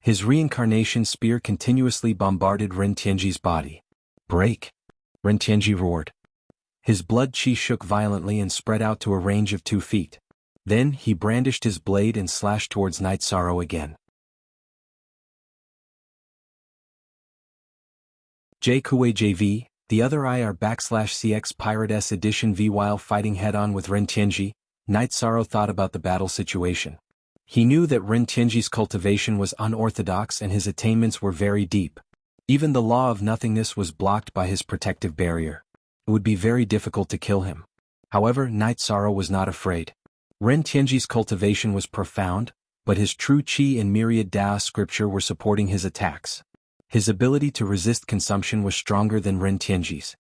His reincarnation spear continuously bombarded Ren Tianji's body. Break! Ren Tianji roared. His blood chi shook violently and spread out to a range of 2 feet. Then he brandished his blade and slashed towards Night Sorrow again. JQAJV, the other IR /CX Pirate S Edition V. While fighting head-on with Ren Tianji, Night Sorrow thought about the battle situation. He knew that Ren Tianji's cultivation was unorthodox and his attainments were very deep. Even the law of nothingness was blocked by his protective barrier. It would be very difficult to kill him. However, Night Sorrow was not afraid. Ren Tianji's cultivation was profound, but his true chi and myriad Dao scripture were supporting his attacks. His ability to resist consumption was stronger than Ren Tianji's.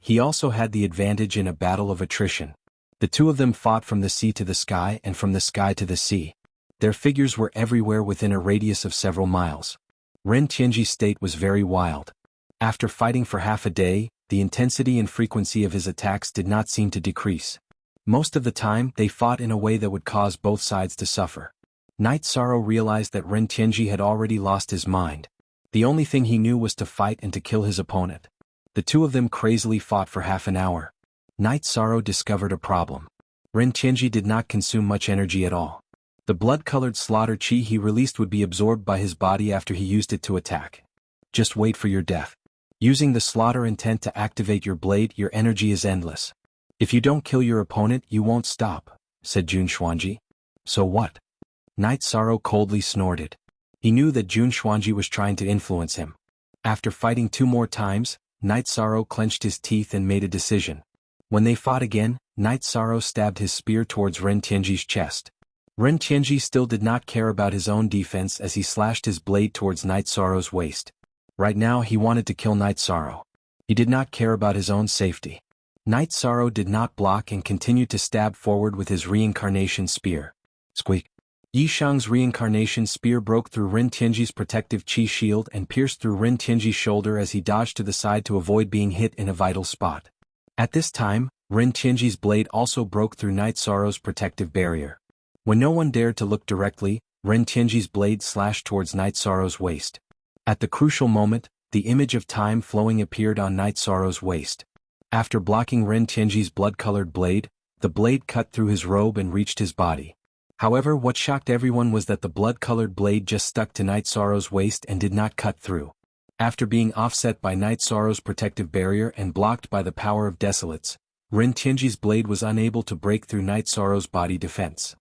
He also had the advantage in a battle of attrition. The two of them fought from the sea to the sky and from the sky to the sea. Their figures were everywhere within a radius of several miles. Ren Tianji's state was very wild. After fighting for half a day, the intensity and frequency of his attacks did not seem to decrease. Most of the time, they fought in a way that would cause both sides to suffer. Night Sorrow realized that Ren Tianji had already lost his mind. The only thing he knew was to fight and to kill his opponent. The two of them crazily fought for half an hour. Night Sorrow discovered a problem. Ren Tianji did not consume much energy at all. The blood-colored slaughter chi he released would be absorbed by his body after he used it to attack. Just wait for your death. Using the slaughter intent to activate your blade, your energy is endless. If you don't kill your opponent, you won't stop, said Jun Xuanji. So what? Night Sorrow coldly snorted. He knew that Jun Xuanji was trying to influence him. After fighting 2 more times, Night Sorrow clenched his teeth and made a decision. When they fought again, Night Sorrow stabbed his spear towards Ren Tianji's chest. Ren Tianji still did not care about his own defense as he slashed his blade towards Night Sorrow's waist. Right now he wanted to kill Night Sorrow. He did not care about his own safety. Night Sorrow did not block and continued to stab forward with his reincarnation spear. Squeak. Yishang's reincarnation spear broke through Ren Tianji's protective qi shield and pierced through Ren Tianji's shoulder as he dodged to the side to avoid being hit in a vital spot. At this time, Ren Tianji's blade also broke through Night Sorrow's protective barrier. When no one dared to look directly, Ren Tianji's blade slashed towards Night Sorrow's waist. At the crucial moment, the image of time flowing appeared on Night Sorrow's waist. After blocking Ren Tianji's blood-colored blade, the blade cut through his robe and reached his body. However, what shocked everyone was that the blood-colored blade just stuck to Night Sorrow's waist and did not cut through. After being offset by Night Sorrow's protective barrier and blocked by the power of Desolates, Ren Tianji's blade was unable to break through Night Sorrow's body defense.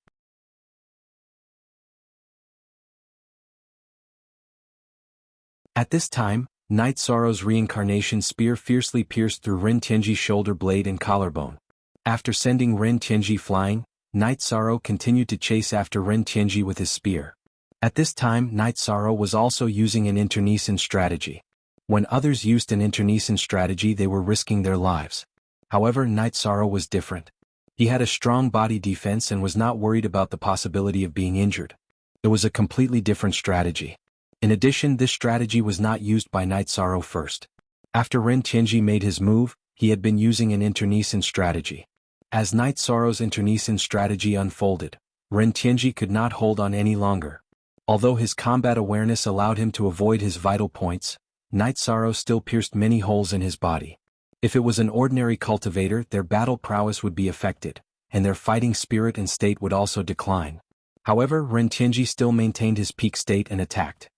At this time, Night Sorrow's reincarnation spear fiercely pierced through Ren Tianji's shoulder blade and collarbone. After sending Ren Tianji flying, Night Sorrow continued to chase after Ren Tianji with his spear. At this time Night Sorrow was also using an internecine strategy. When others used an internecine strategy they were risking their lives. However, Night Sorrow was different. He had a strong body defense and was not worried about the possibility of being injured. It was a completely different strategy. In addition, this strategy was not used by Night Sorrow first. After Ren Tianji made his move, he had been using an internecine strategy. As Night Sorrow's internecine strategy unfolded, Ren Tianji could not hold on any longer. Although his combat awareness allowed him to avoid his vital points, Night Sorrow still pierced many holes in his body. If it was an ordinary cultivator, their battle prowess would be affected, and their fighting spirit and state would also decline. However, Ren Tianji still maintained his peak state and attacked.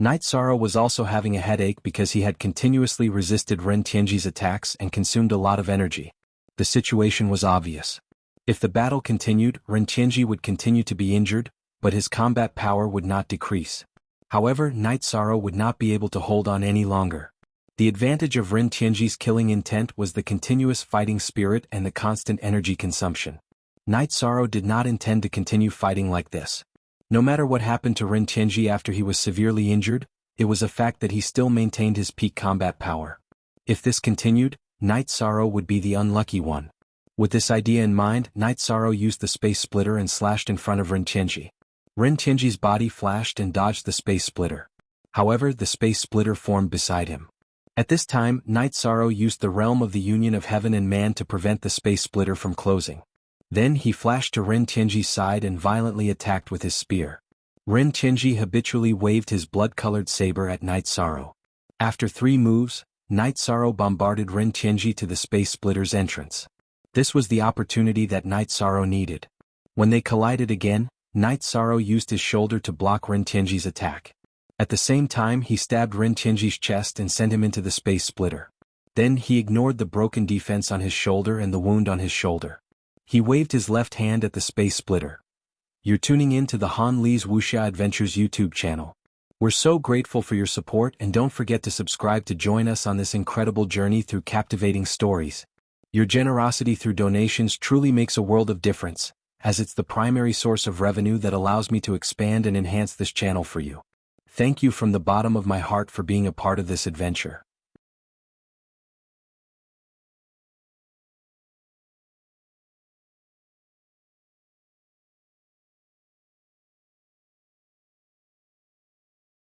Night Sorrow was also having a headache because he had continuously resisted Ren Tianji's attacks and consumed a lot of energy. The situation was obvious. If the battle continued, Ren Tianji would continue to be injured, but his combat power would not decrease. However, Night Sorrow would not be able to hold on any longer. The advantage of Ren Tianji's killing intent was the continuous fighting spirit and the constant energy consumption. Night Sorrow did not intend to continue fighting like this. No matter what happened to Ren Tianji after he was severely injured, it was a fact that he still maintained his peak combat power. If this continued, Night Sorrow would be the unlucky one. With this idea in mind, Night Sorrow used the space splitter and slashed in front of Ren Tianji. Ren Tianji's body flashed and dodged the space splitter. However, the space splitter formed beside him. At this time, Night Sorrow used the realm of the union of heaven and man to prevent the space splitter from closing. Then he flashed to Ren Tianji's side and violently attacked with his spear. Ren Tianji habitually waved his blood-colored saber at Night Sorrow. After 3 moves, Night Sorrow bombarded Ren Tianji to the space splitter's entrance. This was the opportunity that Night Sorrow needed. When they collided again, Night Sorrow used his shoulder to block Ren Tianji's attack. At the same time he stabbed Ren Tianji's chest and sent him into the space splitter. Then he ignored the broken defense on his shoulder and the wound on his shoulder. He waved his left hand at the space splitter. You're tuning in to the Han Li's Wuxia Adventures YouTube channel. We're so grateful for your support and don't forget to subscribe to join us on this incredible journey through captivating stories. Your generosity through donations truly makes a world of difference, as it's the primary source of revenue that allows me to expand and enhance this channel for you. Thank you from the bottom of my heart for being a part of this adventure.